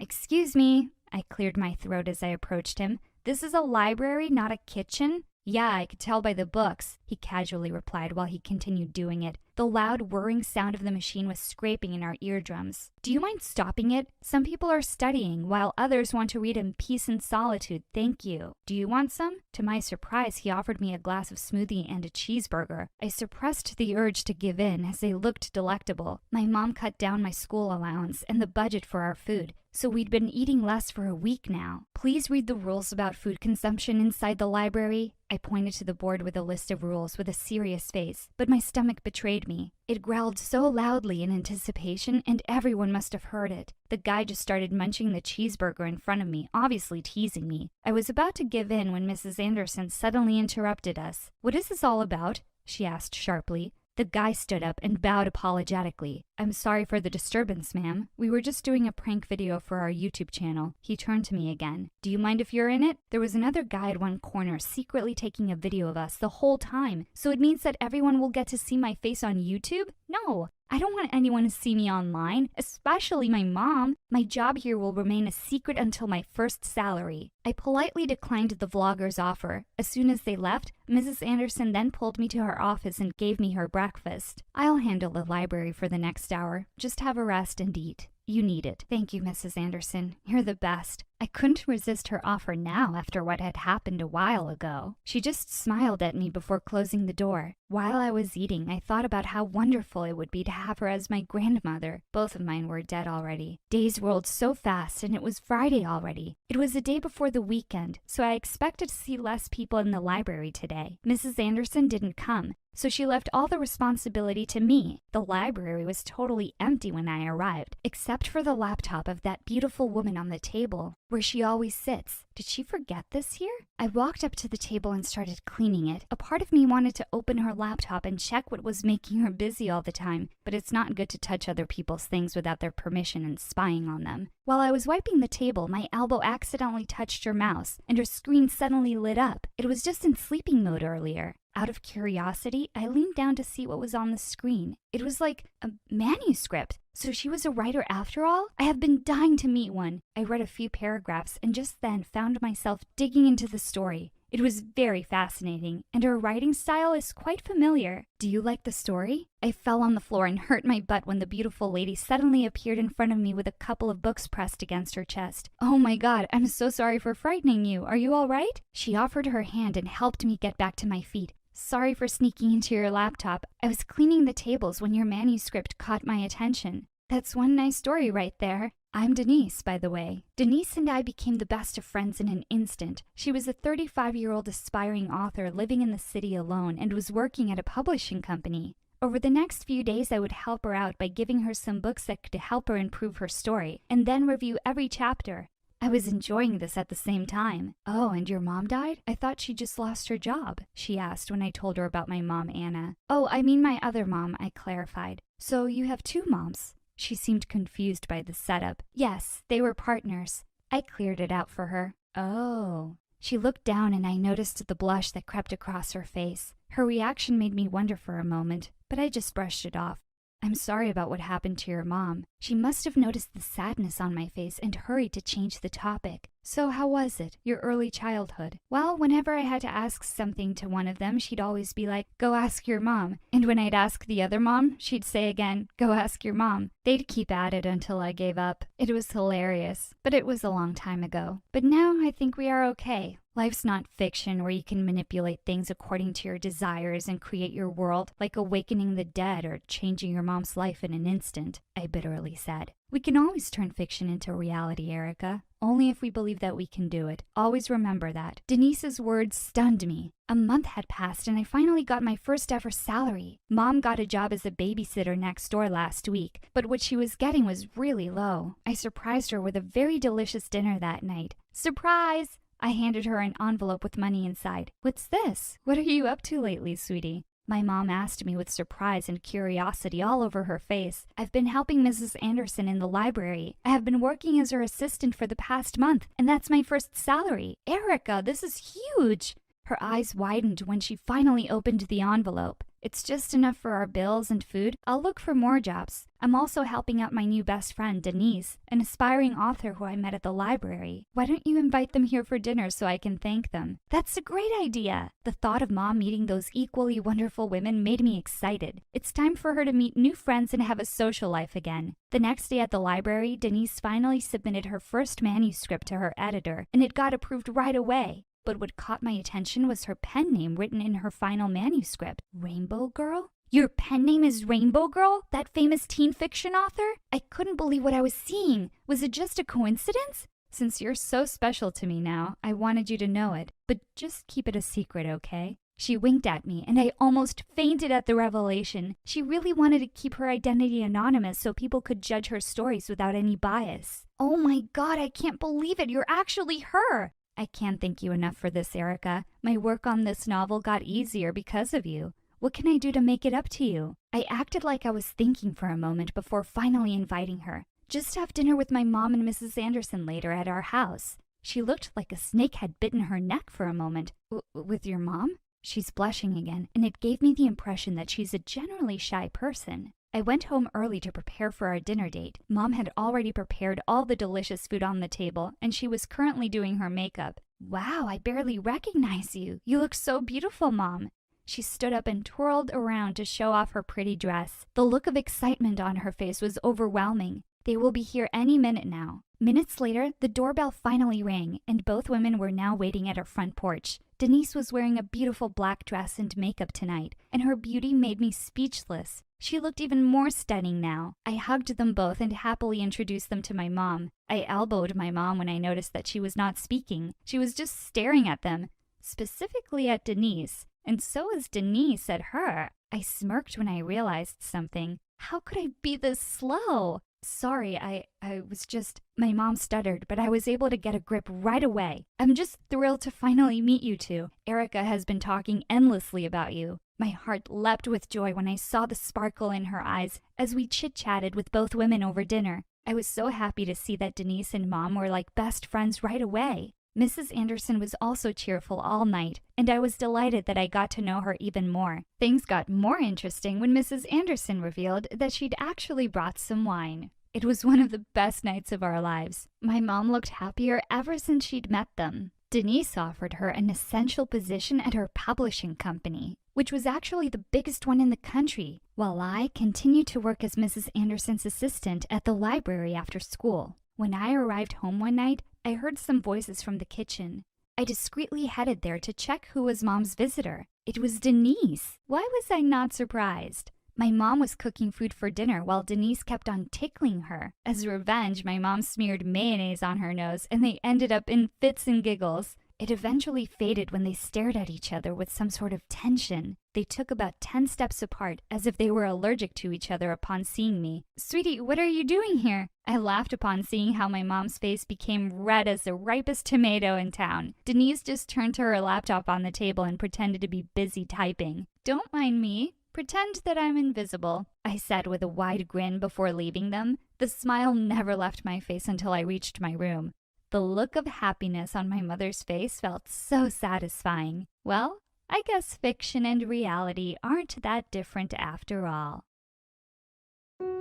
Excuse me. I cleared my throat as I approached him. This is a library, not a kitchen. Yeah, I could tell by the books, he casually replied while he continued doing it. The loud whirring sound of the machine was scraping in our eardrums. Do you mind stopping it? Some people are studying, while others want to read in peace and solitude. Thank you. Do you want some? To my surprise, he offered me a glass of smoothie and a cheeseburger. I suppressed the urge to give in as they looked delectable. My mom cut down my school allowance and the budget for our food, so we'd been eating less for a week now. Please read the rules about food consumption inside the library. I pointed to the board with a list of rules with a serious face, but my stomach betrayed me. It growled so loudly in anticipation, and everyone must have heard it. The guy just started munching the cheeseburger in front of me, obviously teasing me. I was about to give in when Mrs. Anderson suddenly interrupted us. "What is this all about?" she asked sharply. The guy stood up and bowed apologetically. "I'm sorry for the disturbance, ma'am. We were just doing a prank video for our YouTube channel." He turned to me again. "Do you mind if you're in it?" There was another guy at one corner secretly taking a video of us the whole time. So it means that everyone will get to see my face on YouTube? No. I don't want anyone to see me online, especially my mom. My job here will remain a secret until my first salary. I politely declined the vlogger's offer. As soon as they left, Mrs. Anderson then pulled me to her office and gave me her breakfast. "I'll handle the library for the next hour. Just have a rest and eat. You need it." "Thank you, Mrs. Anderson. You're the best." I couldn't resist her offer now after what had happened a while ago. She just smiled at me before closing the door. While I was eating, I thought about how wonderful it would be to have her as my grandmother. Both of mine were dead already. Days rolled so fast, and it was Friday already. It was the day before the weekend, so I expected to see less people in the library today. Mrs. Anderson didn't come, so she left all the responsibility to me. The library was totally empty when I arrived, except for the laptop of that beautiful woman on the table, where she always sits. Did she forget this here? I walked up to the table and started cleaning it. A part of me wanted to open her laptop and check what was making her busy all the time, but it's not good to touch other people's things without their permission and spying on them. While I was wiping the table, my elbow accidentally touched her mouse, and her screen suddenly lit up. It was just in sleeping mode earlier. Out of curiosity, I leaned down to see what was on the screen. It was like a manuscript. So she was a writer after all? I have been dying to meet one. I read a few paragraphs and just then found myself digging into the story. It was very fascinating, and her writing style is quite familiar. Do you like the story? I fell on the floor and hurt my butt when the beautiful lady suddenly appeared in front of me with a couple of books pressed against her chest. "Oh my God, I'm so sorry for frightening you. Are you all right?" She offered her hand and helped me get back to my feet. "Sorry for sneaking into your laptop. I was cleaning the tables when your manuscript caught my attention." That's one nice story right there. I'm Denise, by the way. Denise and I became the best of friends in an instant. She was a 35-year-old aspiring author living in the city alone and was working at a publishing company. Over the next few days, I would help her out by giving her some books that could help her improve her story, and then review every chapter. I was enjoying this at the same time. "Oh, and your mom died? I thought she just lost her job," she asked when I told her about my mom, Anna. "Oh, I mean my other mom," I clarified. "So you have two moms?" She seemed confused by the setup. "Yes, they were partners." I cleared it out for her. "Oh." She looked down and I noticed the blush that crept across her face. Her reaction made me wonder for a moment, but I just brushed it off. "I'm sorry about what happened to your mom." She must have noticed the sadness on my face and hurried to change the topic. "So how was it, your early childhood?" "Well, whenever I had to ask something to one of them, she'd always be like, 'Go ask your mom.' And when I'd ask the other mom, she'd say again, 'Go ask your mom.' They'd keep at it until I gave up. It was hilarious, but it was a long time ago. But now I think we are okay. Life's not fiction where you can manipulate things according to your desires and create your world, like awakening the dead or changing your mom's life in an instant," I bitterly said. "We can always turn fiction into reality, Erica. Only if we believe that we can do it. Always remember that." Denise's words stunned me. A month had passed and I finally got my first ever salary. Mom got a job as a babysitter next door last week, but what she was getting was really low. I surprised her with a very delicious dinner that night. Surprise! I handed her an envelope with money inside. "What's this? What are you up to lately, sweetie?" My mom asked me with surprise and curiosity all over her face. "I've been helping Mrs. Anderson in the library. I have been working as her assistant for the past month, and that's my first salary. Erica, this is huge!" Her eyes widened when she finally opened the envelope. It's just enough for our bills and food. I'll look for more jobs. I'm also helping out my new best friend, Denise, an aspiring author who I met at the library. Why don't you invite them here for dinner so I can thank them? That's a great idea. The thought of Mom meeting those equally wonderful women made me excited. It's time for her to meet new friends and have a social life again. The next day at the library, Denise finally submitted her first manuscript to her editor, and it got approved right away. But what caught my attention was her pen name written in her final manuscript. Rainbow Girl? Your pen name is Rainbow Girl? That famous teen fiction author? I couldn't believe what I was seeing. Was it just a coincidence? Since you're so special to me now, I wanted you to know it. But just keep it a secret, okay? She winked at me, and I almost fainted at the revelation. She really wanted to keep her identity anonymous so people could judge her stories without any bias. Oh my God, I can't believe it. You're actually her. I can't thank you enough for this, Erica. My work on this novel got easier because of you. What can I do to make it up to you? I acted like I was thinking for a moment before finally inviting her. Just have dinner with my mom and Mrs. Anderson later at our house. She looked like a snake had bitten her neck for a moment. With your mom? She's blushing again, and it gave me the impression that she's a generally shy person. I went home early to prepare for our dinner date. Mom had already prepared all the delicious food on the table, and she was currently doing her makeup. Wow, I barely recognize you. You look so beautiful, Mom. She stood up and twirled around to show off her pretty dress. The look of excitement on her face was overwhelming. They will be here any minute now. Minutes later, the doorbell finally rang, and both women were now waiting at our front porch. Denise was wearing a beautiful black dress and makeup tonight, and her beauty made me speechless. She looked even more stunning now. I hugged them both and happily introduced them to my mom. I elbowed my mom when I noticed that she was not speaking. She was just staring at them, specifically at Denise, and so was Denise at her. I smirked when I realized something. How could I be this slow? Sorry, I was just... My mom stuttered, but I was able to get a grip right away. I'm just thrilled to finally meet you two. Erica has been talking endlessly about you. My heart leapt with joy when I saw the sparkle in her eyes as we chit-chatted with both women over dinner. I was so happy to see that Denise and Mom were like best friends right away. Mrs. Anderson was also cheerful all night, and I was delighted that I got to know her even more. Things got more interesting when Mrs. Anderson revealed that she'd actually brought some wine. It was one of the best nights of our lives. My mom looked happier ever since she'd met them. Denise offered her an essential position at her publishing company, which was actually the biggest one in the country, while I continued to work as Mrs. Anderson's assistant at the library after school. When I arrived home one night, I heard some voices from the kitchen. I discreetly headed there to check who was Mom's visitor. It was Denise. Why was I not surprised? My mom was cooking food for dinner while Denise kept on tickling her. As revenge, my mom smeared mayonnaise on her nose, and they ended up in fits and giggles. It eventually faded when they stared at each other with some sort of tension. They took about 10 steps apart, as if they were allergic to each other upon seeing me. "Sweetie, what are you doing here?" I laughed upon seeing how my mom's face became red as the ripest tomato in town. Denise just turned to her laptop on the table and pretended to be busy typing. "Don't mind me. Pretend that I'm invisible," I said with a wide grin before leaving them. The smile never left my face until I reached my room. The look of happiness on my mother's face felt so satisfying. Well, I guess fiction and reality aren't that different after all.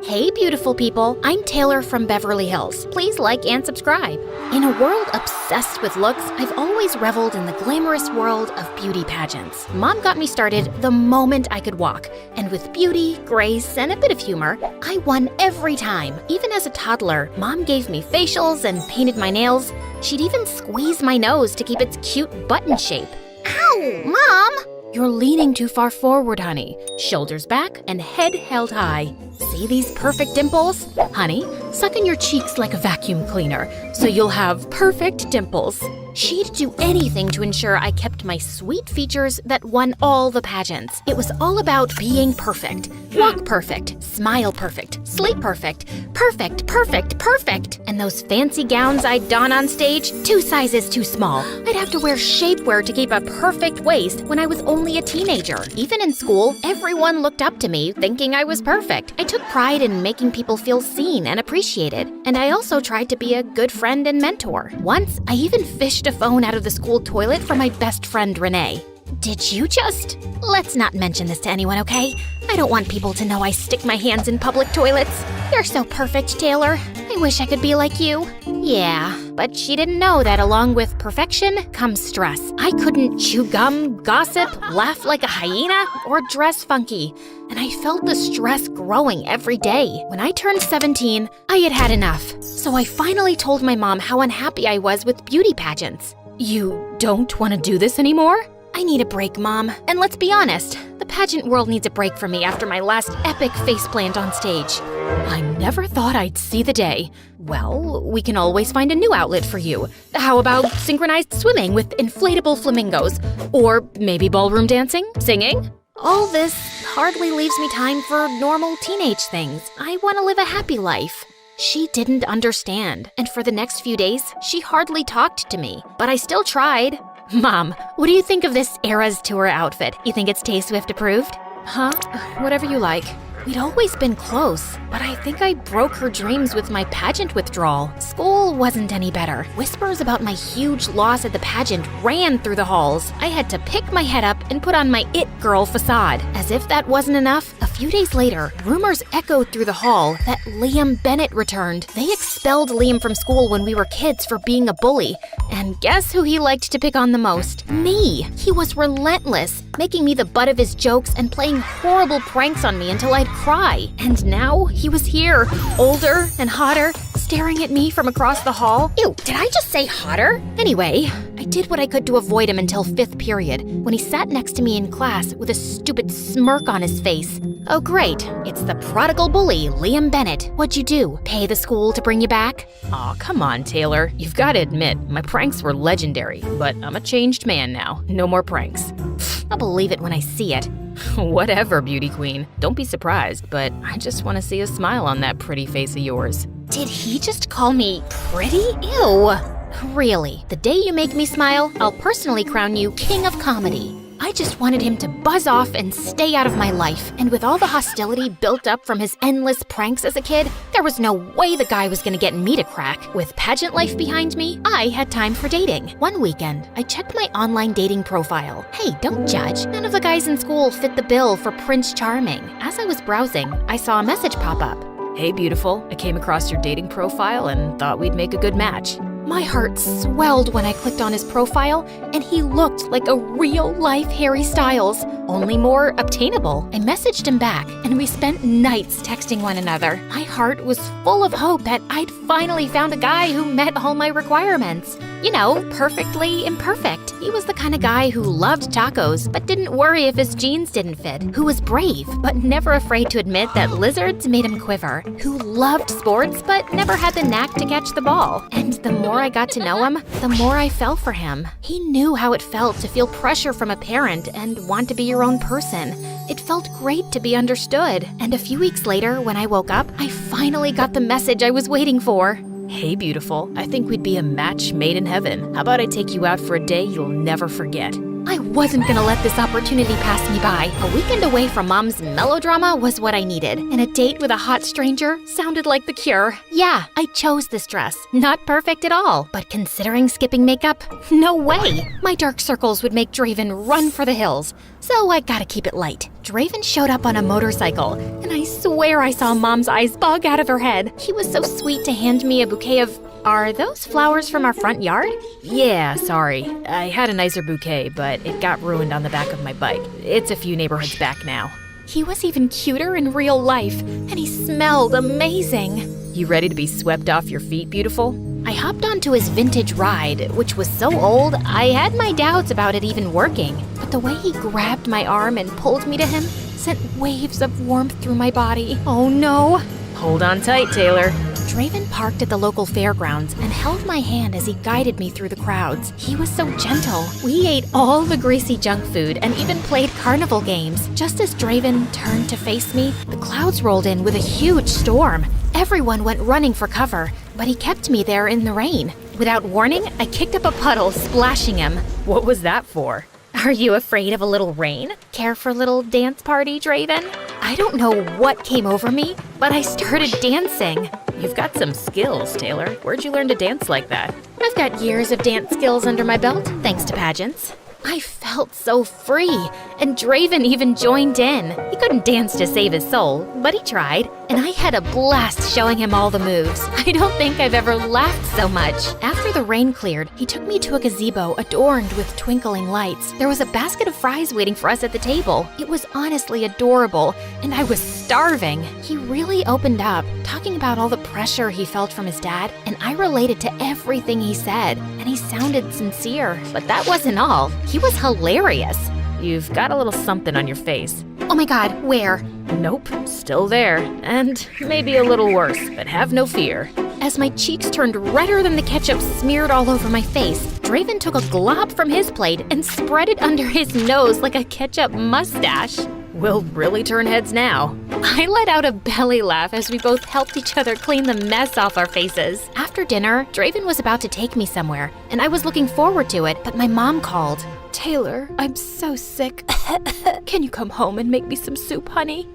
Hey, beautiful people. I'm Taylor from Beverly Hills. Please like and subscribe. In a world obsessed with looks, I've always reveled in the glamorous world of beauty pageants. Mom got me started the moment I could walk, and with beauty, grace, and a bit of humor, I won every time. Even as a toddler, Mom gave me facials and painted my nails. She'd even squeeze my nose to keep its cute button shape. Ow, Mom! You're leaning too far forward, honey. Shoulders back and head held high. See these perfect dimples? Honey, suck in your cheeks like a vacuum cleaner so you'll have perfect dimples. She'd do anything to ensure I kept my sweet features that won all the pageants. It was all about being perfect. Walk perfect, smile perfect, sleep perfect, perfect, perfect, perfect. And those fancy gowns I'd don on stage, 2 sizes too small. I'd have to wear shapewear to keep a perfect waist when I was only a teenager. Even in school, everyone looked up to me thinking I was perfect. I took pride in making people feel seen and appreciated. And I also tried to be a good friend and mentor. Once, I even fished a phone out of the school toilet for my best friend, Renee. Did you just? Let's not mention this to anyone, okay? I don't want people to know I stick my hands in public toilets. You're so perfect, Taylor. I wish I could be like you. Yeah, but she didn't know that along with perfection comes stress. I couldn't chew gum, gossip, laugh like a hyena, or dress funky. And I felt the stress growing every day. When I turned 17, I had had enough. So I finally told my mom how unhappy I was with beauty pageants. You don't want to do this anymore? I need a break, Mom. And let's be honest, the pageant world needs a break from me after my last epic faceplant on stage. I never thought I'd see the day. Well, we can always find a new outlet for you. How about synchronized swimming with inflatable flamingos? Or maybe ballroom dancing? Singing? All this hardly leaves me time for normal teenage things. I want to live a happy life. She didn't understand, and for the next few days, she hardly talked to me. But I still tried. Mom, what do you think of this Eras Tour outfit? You think it's Tay-Swift approved? Huh? Whatever you like. We'd always been close, but I think I broke her dreams with my pageant withdrawal. School wasn't any better. Whispers about my huge loss at the pageant ran through the halls. I had to pick my head up and put on my it girl facade. As if that wasn't enough, a few days later, rumors echoed through the hall that Liam Bennett returned. They expelled Liam from school when we were kids for being a bully. And guess who he liked to pick on the most? Me. He was relentless, making me the butt of his jokes and playing horrible pranks on me until I'd cry. And now he was here, older and hotter, staring at me from across the hall. Ew, did I just say hotter? Anyway, I did what I could to avoid him until 5th period, when he sat next to me in class with a stupid smirk on his face. Oh great, it's the prodigal bully, Liam Bennett. What'd you do? Pay the school to bring you back? Aw, come on, Taylor. You've got to admit, my pranks were legendary, but I'm a changed man now. No more pranks. I'll believe it when I see it. Whatever, beauty queen. Don't be surprised, but I just want to see a smile on that pretty face of yours. Did he just call me pretty? Ew. Really, the day you make me smile, I'll personally crown you king of comedy. I just wanted him to buzz off and stay out of my life. And with all the hostility built up from his endless pranks as a kid, there was no way the guy was gonna get me to crack. With pageant life behind me, I had time for dating. One weekend, I checked my online dating profile. Hey, don't judge. None of the guys in school fit the bill for Prince Charming. As I was browsing, I saw a message pop up. Hey, beautiful. I came across your dating profile and thought we'd make a good match. My heart swelled when I clicked on his profile, and he looked like a real-life Harry Styles, only more obtainable. I messaged him back, and we spent nights texting one another. My heart was full of hope that I'd finally found a guy who met all my requirements. You know, perfectly imperfect. He was the kind of guy who loved tacos, but didn't worry if his jeans didn't fit. Who was brave, but never afraid to admit that lizards made him quiver. Who loved sports, but never had the knack to catch the ball. And the more I got to know him, the more I fell for him. He knew how it felt to feel pressure from a parent and want to be your own person. It felt great to be understood. And a few weeks later, when I woke up, I finally got the message I was waiting for. Hey, beautiful. I think we'd be a match made in heaven. How about I take you out for a day you'll never forget? I wasn't gonna let this opportunity pass me by. A weekend away from Mom's melodrama was what I needed, and a date with a hot stranger sounded like the cure. Yeah, I chose this dress. Not perfect at all, but considering skipping makeup, no way! My dark circles would make Draven run for the hills, so I gotta keep it light. Draven showed up on a motorcycle, and I swear I saw Mom's eyes bug out of her head. He was so sweet to hand me a bouquet of... Are those flowers from our front yard? Yeah, sorry. I had a nicer bouquet, but it got ruined on the back of my bike. It's a few neighborhoods back now. He was even cuter in real life, and he smelled amazing. You ready to be swept off your feet, beautiful? I hopped onto his vintage ride, which was so old, I had my doubts about it even working. But the way he grabbed my arm and pulled me to him sent waves of warmth through my body. Oh no! Hold on tight, Taylor. Draven parked at the local fairgrounds and held my hand as he guided me through the crowds. He was so gentle. We ate all the greasy junk food and even played carnival games. Just as Draven turned to face me, the clouds rolled in with a huge storm. Everyone went running for cover, but he kept me there in the rain. Without warning, I kicked up a puddle, splashing him. What was that for? Are you afraid of a little rain? Care for a little dance party, Draven? I don't know what came over me, but I started dancing. You've got some skills, Taylor. Where'd you learn to dance like that? I've got years of dance skills under my belt, thanks to pageants. I felt so free, and Draven even joined in. He couldn't dance to save his soul, but he tried, and I had a blast showing him all the moves. I don't think I've ever laughed so much. After the rain cleared, he took me to a gazebo adorned with twinkling lights. There was a basket of fries waiting for us at the table. It was honestly adorable, and I was starving. He really opened up, talking about all the pressure he felt from his dad, and I related to everything he said, and he sounded sincere. But that wasn't all. He was hilarious. You've got a little something on your face. Oh my god, where? Nope, still there. And maybe a little worse, but have no fear. As my cheeks turned redder than the ketchup smeared all over my face, Draven took a glob from his plate and spread it under his nose like a ketchup mustache. We'll really turn heads now. I let out a belly laugh as we both helped each other clean the mess off our faces. After dinner, Draven was about to take me somewhere, and I was looking forward to it, but my mom called. Taylor, I'm so sick. Can you come home and make me some soup, honey?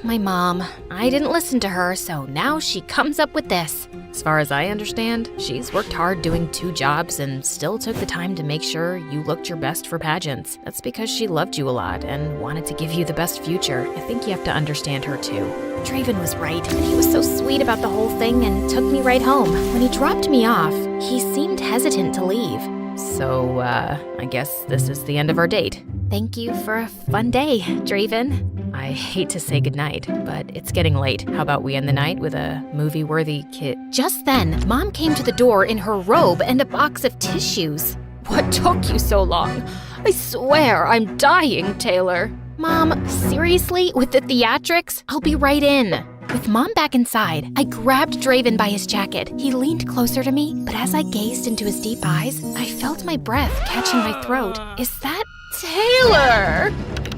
My mom. I didn't listen to her, so now she comes up with this. As far as I understand, she's worked hard doing 2 jobs and still took the time to make sure you looked your best for pageants. That's because she loved you a lot and wanted to give you the best future. I think you have to understand her too. Draven was right, and he was so sweet about the whole thing and took me right home. When he dropped me off, he seemed hesitant to leave. So, I guess this is the end of our date. Thank you for a fun day, Draven. I hate to say goodnight, but it's getting late. How about we end the night with a movie-worthy Just then, Mom came to the door in her robe and a box of tissues. What took you so long? I swear I'm dying, Taylor. Mom, seriously? With the theatrics? I'll be right in. With Mom back inside, I grabbed Draven by his jacket. He leaned closer to me, but as I gazed into his deep eyes, I felt my breath catching my throat. Is that Taylor?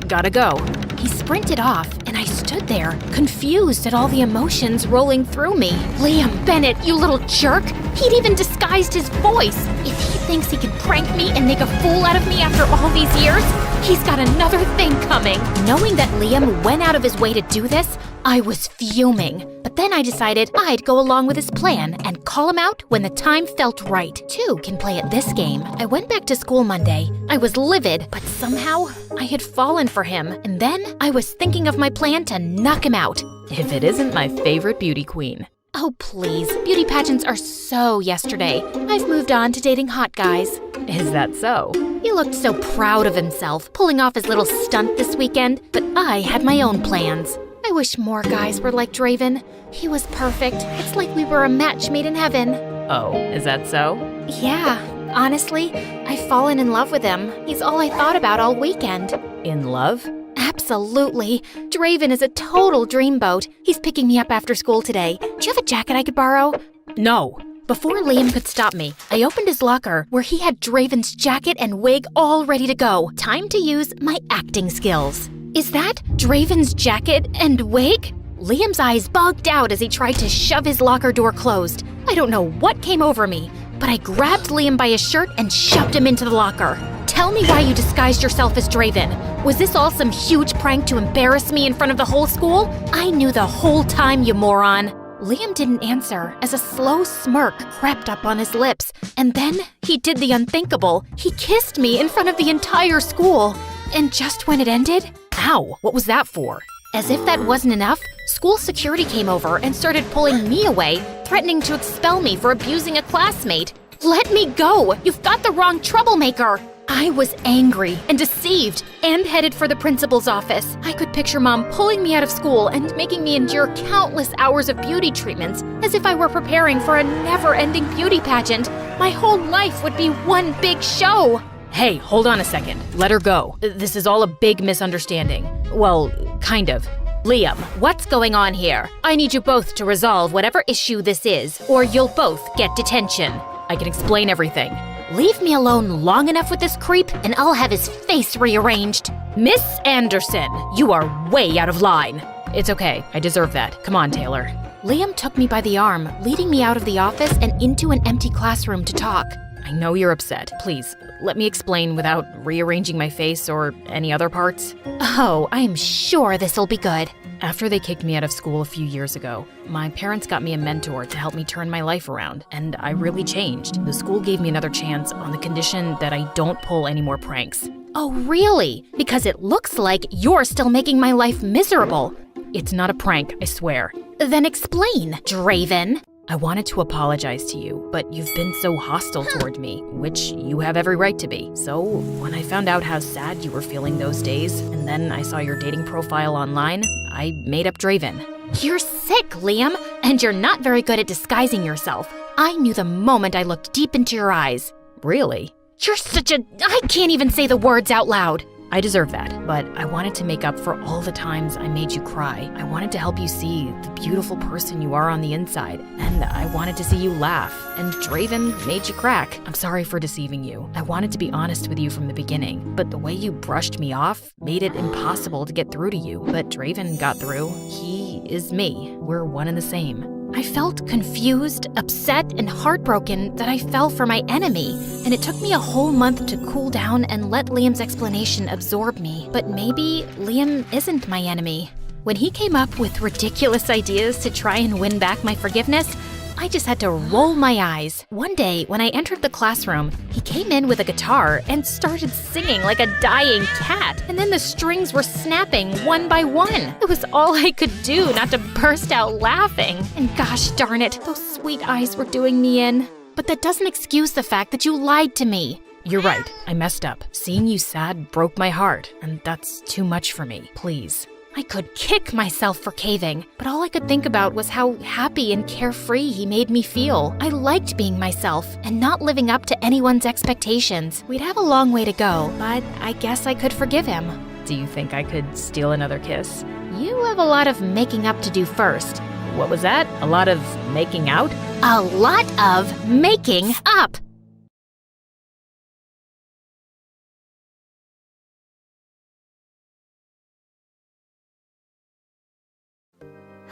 Gotta go. He sprinted off, and I stood there, confused at all the emotions rolling through me. Liam Bennett, you little jerk! He'd even disguised his voice. If he thinks he can prank me and make a fool out of me after all these years, he's got another thing coming. Knowing that Liam went out of his way to do this, I was fuming. But then I decided I'd go along with his plan and call him out when the time felt right. 2 can play at this game. I went back to school Monday. I was livid, but somehow I had fallen for him. And then I was thinking of my plan to knock him out. If it isn't my favorite beauty queen. Oh, please. Beauty pageants are so yesterday. I've moved on to dating hot guys. Is that so? He looked so proud of himself, pulling off his little stunt this weekend, but I had my own plans. I wish more guys were like Draven. He was perfect. It's like we were a match made in heaven. Oh, is that so? Yeah. Honestly, I've fallen in love with him. He's all I thought about all weekend. In love? Absolutely. Draven is a total dreamboat. He's picking me up after school today. Do you have a jacket I could borrow? No. Before Liam could stop me, I opened his locker where he had Draven's jacket and wig all ready to go. Time to use my acting skills. Is that Draven's jacket and wig? Liam's eyes bugged out as he tried to shove his locker door closed. I don't know what came over me, but I grabbed Liam by his shirt and shoved him into the locker. Tell me why you disguised yourself as Draven. Was this all some huge prank to embarrass me in front of the whole school? I knew the whole time, you moron. Liam didn't answer as a slow smirk crept up on his lips. And then he did the unthinkable. He kissed me in front of the entire school. And just when it ended, ow, what was that for? As if that wasn't enough, school security came over and started pulling me away, threatening to expel me for abusing a classmate. Let me go! You've got the wrong troublemaker! I was angry and deceived and headed for the principal's office. I could picture Mom pulling me out of school and making me endure countless hours of beauty treatments as if I were preparing for a never-ending beauty pageant. My whole life would be one big show. Hey, hold on a second. Let her go. This is all a big misunderstanding. Well, kind of. Liam, what's going on here? I need you both to resolve whatever issue this is, or you'll both get detention. I can explain everything. Leave me alone long enough with this creep, and I'll have his face rearranged. Miss Anderson, you are way out of line. It's okay. I deserve that. Come on, Taylor. Liam took me by the arm, leading me out of the office and into an empty classroom to talk. I know you're upset. Please, let me explain without rearranging my face or any other parts. Oh, I'm sure this'll be good. After they kicked me out of school a few years ago, my parents got me a mentor to help me turn my life around, and I really changed. The school gave me another chance on the condition that I don't pull any more pranks. Oh, really? Because it looks like you're still making my life miserable. It's not a prank, I swear. Then explain, Draven. I wanted to apologize to you, but you've been so hostile toward me, which you have every right to be. So, when I found out how sad you were feeling those days, and then I saw your dating profile online, I made up Draven. You're sick, Liam, and you're not very good at disguising yourself. I knew the moment I looked deep into your eyes. Really? You're I can't even say the words out loud. I deserve that, but I wanted to make up for all the times I made you cry. I wanted to help you see the beautiful person you are on the inside, and I wanted to see you laugh, and Draven made you crack. I'm sorry for deceiving you. I wanted to be honest with you from the beginning, but the way you brushed me off made it impossible to get through to you. But Draven got through. He is me. We're one and the same. I felt confused, upset, and heartbroken that I fell for my enemy, and it took me a whole month to cool down and let Liam's explanation absorb me. But maybe Liam isn't my enemy. When he came up with ridiculous ideas to try and win back my forgiveness, I just had to roll my eyes. One day, when I entered the classroom, he came in with a guitar and started singing like a dying cat. And then the strings were snapping one by one. It was all I could do not to burst out laughing. And gosh darn it, those sweet eyes were doing me in. But that doesn't excuse the fact that you lied to me. You're right, I messed up. Seeing you sad broke my heart, and that's too much for me. Please. I could kick myself for caving, but all I could think about was how happy and carefree he made me feel. I liked being myself and not living up to anyone's expectations. We'd have a long way to go, but I guess I could forgive him. Do you think I could steal another kiss? You have a lot of making up to do first. What was that? A lot of making out? A lot of making up!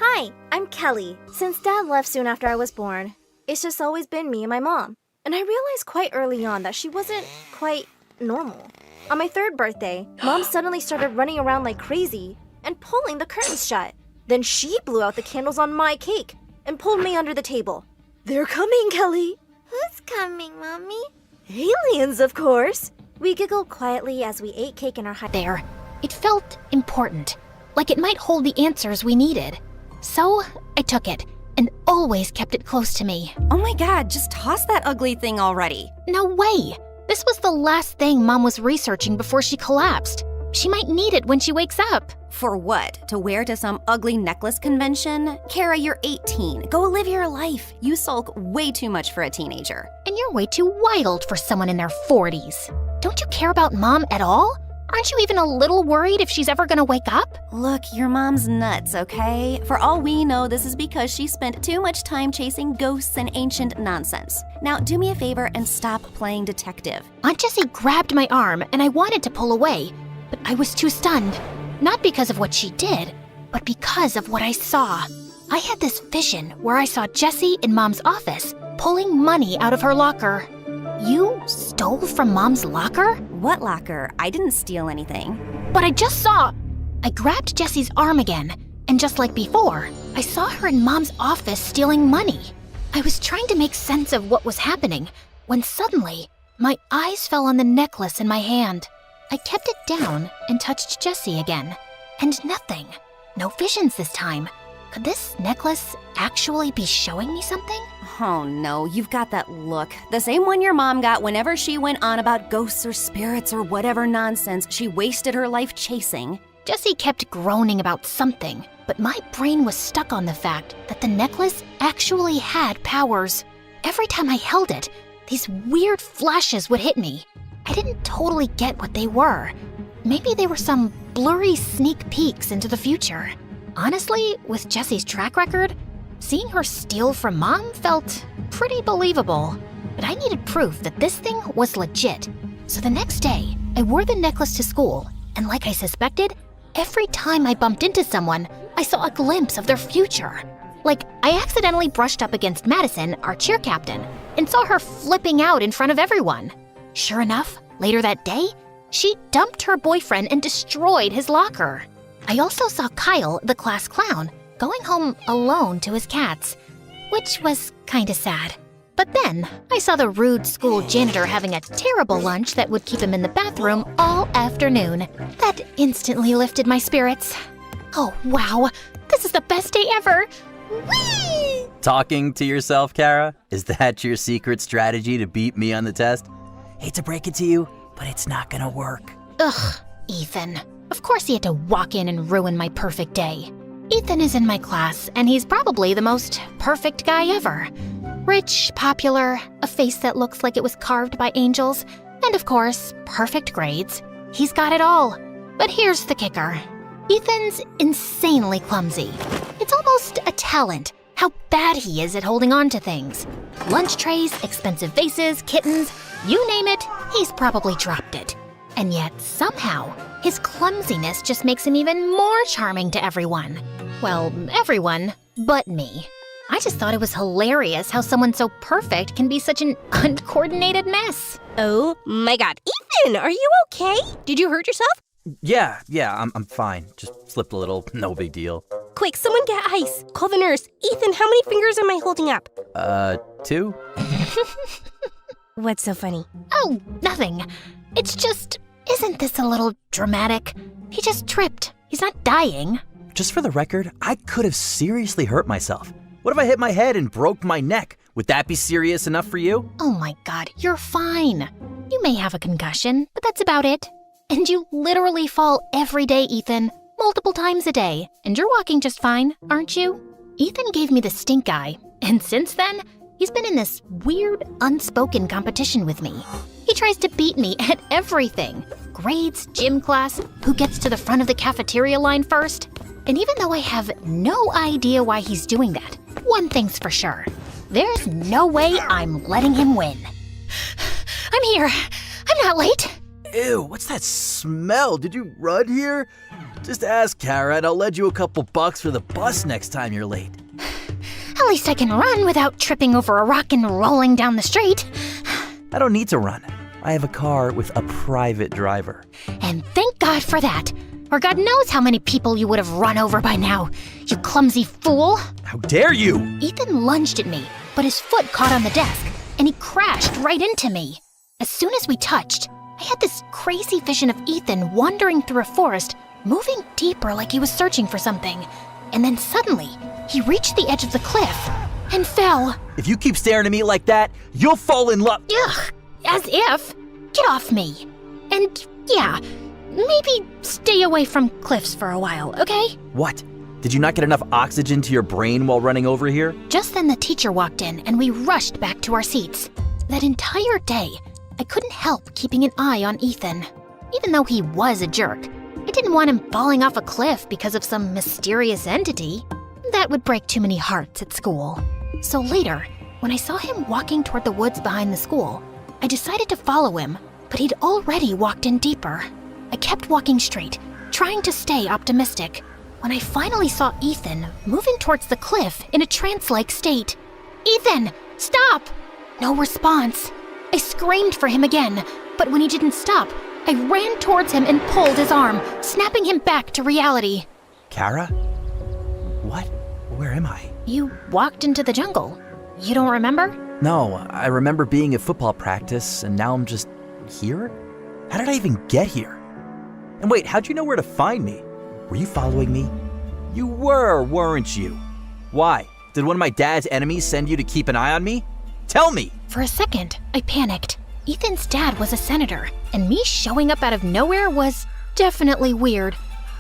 Hi, I'm Kelly. Since Dad left soon after I was born, it's just always been me and my mom. And I realized quite early on that she wasn't quite normal. On my 3rd birthday, Mom suddenly started running around like crazy and pulling the curtains shut. Then she blew out the candles on my cake and pulled me under the table. They're coming, Kelly. Who's coming, Mommy? Aliens, of course. We giggled quietly as we ate cake in our high. There. It felt important, like it might hold the answers we needed. So, I took it, and always kept it close to me. Oh my god, just toss that ugly thing already. No way! This was the last thing Mom was researching before she collapsed. She might need it when she wakes up. For what? To wear to some ugly necklace convention? Kara, you're 18. Go live your life. You sulk way too much for a teenager. And you're way too wild for someone in their 40s. Don't you care about Mom at all? Aren't you even a little worried if she's ever gonna wake up? Look, your mom's nuts, okay? For all we know, this is because she spent too much time chasing ghosts and ancient nonsense. Now, do me a favor and stop playing detective. Aunt Jessie grabbed my arm and I wanted to pull away, but I was too stunned. Not because of what she did, but because of what I saw. I had this vision where I saw Jessie in Mom's office, pulling money out of her locker. You stole from Mom's locker? What locker? I didn't steal anything. But I just saw... I grabbed Jessie's arm again, and just like before, I saw her in Mom's office stealing money. I was trying to make sense of what was happening, when suddenly, my eyes fell on the necklace in my hand. I kept it down and touched Jessie again, and nothing. No visions this time. Could this necklace actually be showing me something? Oh no, you've got that look. The same one your mom got whenever she went on about ghosts or spirits or whatever nonsense she wasted her life chasing. Jessie kept groaning about something, but my brain was stuck on the fact that the necklace actually had powers. Every time I held it, these weird flashes would hit me. I didn't totally get what they were. Maybe they were some blurry sneak peeks into the future. Honestly, with Jessie's track record, seeing her steal from Mom felt pretty believable. But I needed proof that this thing was legit. So the next day, I wore the necklace to school, and like I suspected, every time I bumped into someone, I saw a glimpse of their future. Like, I accidentally brushed up against Madison, our cheer captain, and saw her flipping out in front of everyone. Sure enough, later that day, she dumped her boyfriend and destroyed his locker. I also saw Kyle, the class clown, going home alone to his cats, which was kinda sad. But then, I saw the rude school janitor having a terrible lunch that would keep him in the bathroom all afternoon. That instantly lifted my spirits. Oh, wow, this is the best day ever! Whee! Talking to yourself, Kara? Is that your secret strategy to beat me on the test? Hate to break it to you, but it's not gonna work. Ugh, Ethan. Of course he had to walk in and ruin my perfect day. Ethan is in my class, and he's probably the most perfect guy ever. Rich, popular, a face that looks like it was carved by angels, and of course, perfect grades. He's got it all. But here's the kicker. Ethan's insanely clumsy. It's almost a talent, how bad he is at holding on to things. Lunch trays, expensive vases, kittens, you name it, he's probably dropped it. And yet, somehow, his clumsiness just makes him even more charming to everyone. Well, everyone but me. I just thought it was hilarious how someone so perfect can be such an uncoordinated mess. Oh my god. Ethan, are you okay? Did you hurt yourself? Yeah, I'm fine. Just slipped a little, no big deal. Quick, someone get ice. Call the nurse. Ethan, how many fingers am I holding up? 2? What's so funny? Oh, nothing. It's just, isn't this a little dramatic? He just tripped. He's not dying. Just for the record, I could have seriously hurt myself. What if I hit my head and broke my neck? Would that be serious enough for you? Oh my god, you're fine. You may have a concussion, but that's about it. And you literally fall every day, Ethan. Multiple times a day. And you're walking just fine, aren't you? Ethan gave me the stink eye. And since then, he's been in this weird, unspoken competition with me. He tries to beat me at everything. Grades, gym class, who gets to the front of the cafeteria line first. And even though I have no idea why he's doing that, one thing's for sure. There's no way I'm letting him win. I'm here. I'm not late. Ew, what's that smell? Did you run here? Just ask Kara and I'll lend you a couple bucks for the bus next time you're late. At least I can run without tripping over a rock and rolling down the street. I don't need to run. I have a car with a private driver. And thank God for that. Or God knows how many people you would have run over by now, you clumsy fool. How dare you? Ethan lunged at me, but his foot caught on the desk, and he crashed right into me. As soon as we touched, I had this crazy vision of Ethan wandering through a forest, moving deeper like he was searching for something. And then suddenly, he reached the edge of the cliff and fell. If you keep staring at me like that, you'll fall in love. Ugh, as if. Get off me. And yeah, maybe stay away from cliffs for a while, okay? What? Did you not get enough oxygen to your brain while running over here? Just then the teacher walked in and we rushed back to our seats. That entire day, I couldn't help keeping an eye on Ethan. Even though he was a jerk, I didn't want him falling off a cliff because of some mysterious entity. That would break too many hearts at school. So later, when I saw him walking toward the woods behind the school, I decided to follow him, but he'd already walked in deeper. I kept walking straight, trying to stay optimistic, when I finally saw Ethan moving towards the cliff in a trance-like state. Ethan, stop! No response. I screamed for him again, but when he didn't stop, I ran towards him and pulled his arm, snapping him back to reality. Kara? What? Where am I? You walked into the jungle. You don't remember? No, I remember being at football practice, and now I'm just here? How did I even get here? And wait, how'd you know where to find me? Were you following me? You were, weren't you? Why? Did one of my dad's enemies send you to keep an eye on me? Tell me! For a second, I panicked. Ethan's dad was a senator, and me showing up out of nowhere was definitely weird.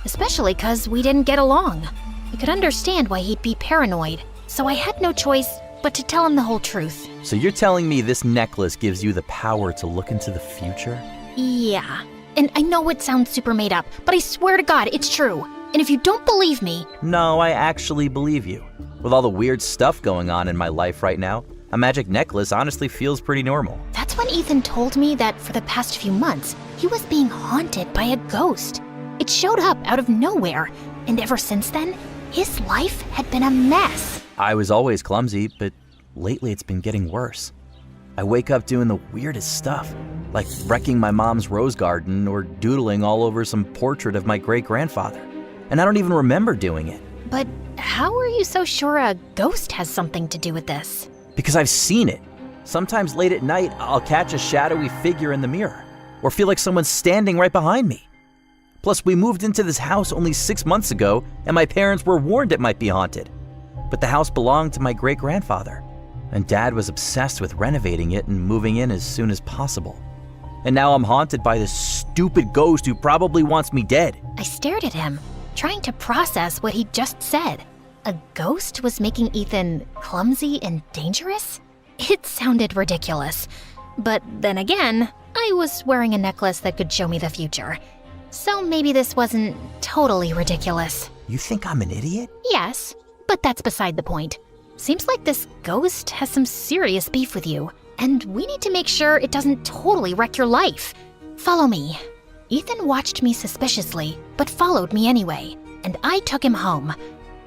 Especially because we didn't get along. I could understand why he'd be paranoid, so I had no choice but to tell him the whole truth. So you're telling me this necklace gives you the power to look into the future? Yeah. And I know it sounds super made up, but I swear to God, it's true. And if you don't believe me... No, I actually believe you. With all the weird stuff going on in my life right now, a magic necklace honestly feels pretty normal. That's when Ethan told me that for the past few months, he was being haunted by a ghost. It showed up out of nowhere, and ever since then, his life had been a mess. I was always clumsy, but lately it's been getting worse. I wake up doing the weirdest stuff, like wrecking my mom's rose garden or doodling all over some portrait of my great-grandfather. and I don't even remember doing it. But how are you so sure a ghost has something to do with this? Because I've seen it. Sometimes late at night, I'll catch a shadowy figure in the mirror, or feel like someone's standing right behind me. Plus, we moved into this house only 6 months ago, and my parents were warned it might be haunted. But the house belonged to my great-grandfather, and Dad was obsessed with renovating it and moving in as soon as possible. And now I'm haunted by this stupid ghost who probably wants me dead. I stared at him, trying to process what he just said. A ghost was making Ethan clumsy and dangerous? It sounded ridiculous. But then again, I was wearing a necklace that could show me the future. So maybe this wasn't totally ridiculous. You think I'm an idiot? Yes, but that's beside the point. Seems like this ghost has some serious beef with you, and we need to make sure it doesn't totally wreck your life. Follow me. Ethan watched me suspiciously, but followed me anyway, and I took him home.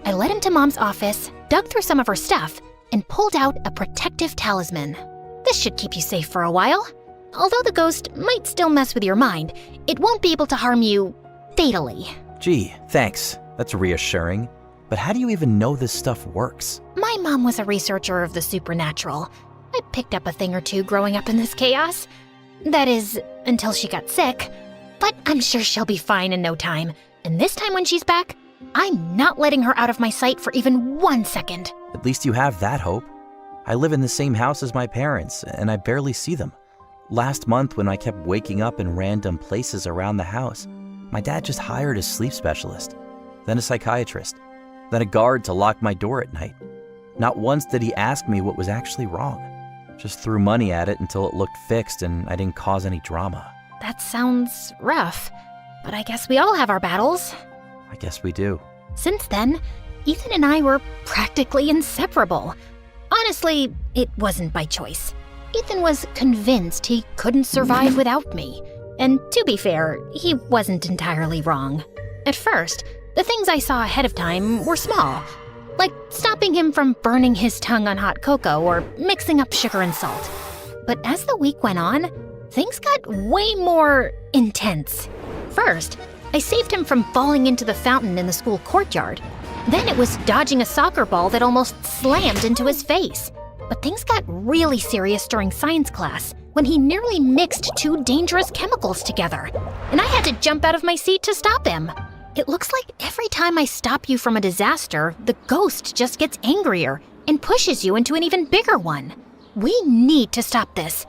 I led him to Mom's office, dug through some of her stuff, and pulled out a protective talisman. This should keep you safe for a while. Although the ghost might still mess with your mind, it won't be able to harm you fatally. Gee, thanks. That's reassuring. But how do you even know this stuff works? My mom was a researcher of the supernatural. I picked up a thing or two growing up in this chaos. That is, until she got sick. But I'm sure she'll be fine in no time. And this time when she's back, I'm not letting her out of my sight for even 1 second. At least you have that hope. I live in the same house as my parents, and I barely see them. Last month, when I kept waking up in random places around the house, my dad just hired a sleep specialist, then a psychiatrist, then a guard to lock my door at night. Not once did he ask me what was actually wrong. Just threw money at it until it looked fixed and I didn't cause any drama. That sounds rough, but I guess we all have our battles. I guess we do. Since then, Ethan and I were practically inseparable. Honestly, it wasn't by choice. Ethan was convinced he couldn't survive without me. And to be fair, he wasn't entirely wrong. At first, the things I saw ahead of time were small, like stopping him from burning his tongue on hot cocoa or mixing up sugar and salt. But as the week went on, things got way more intense. First, I saved him from falling into the fountain in the school courtyard. Then it was dodging a soccer ball that almost slammed into his face. But things got really serious during science class when he nearly mixed 2 dangerous chemicals together, and I had to jump out of my seat to stop him. It looks like every time I stop you from a disaster, the ghost just gets angrier and pushes you into an even bigger one. We need to stop this.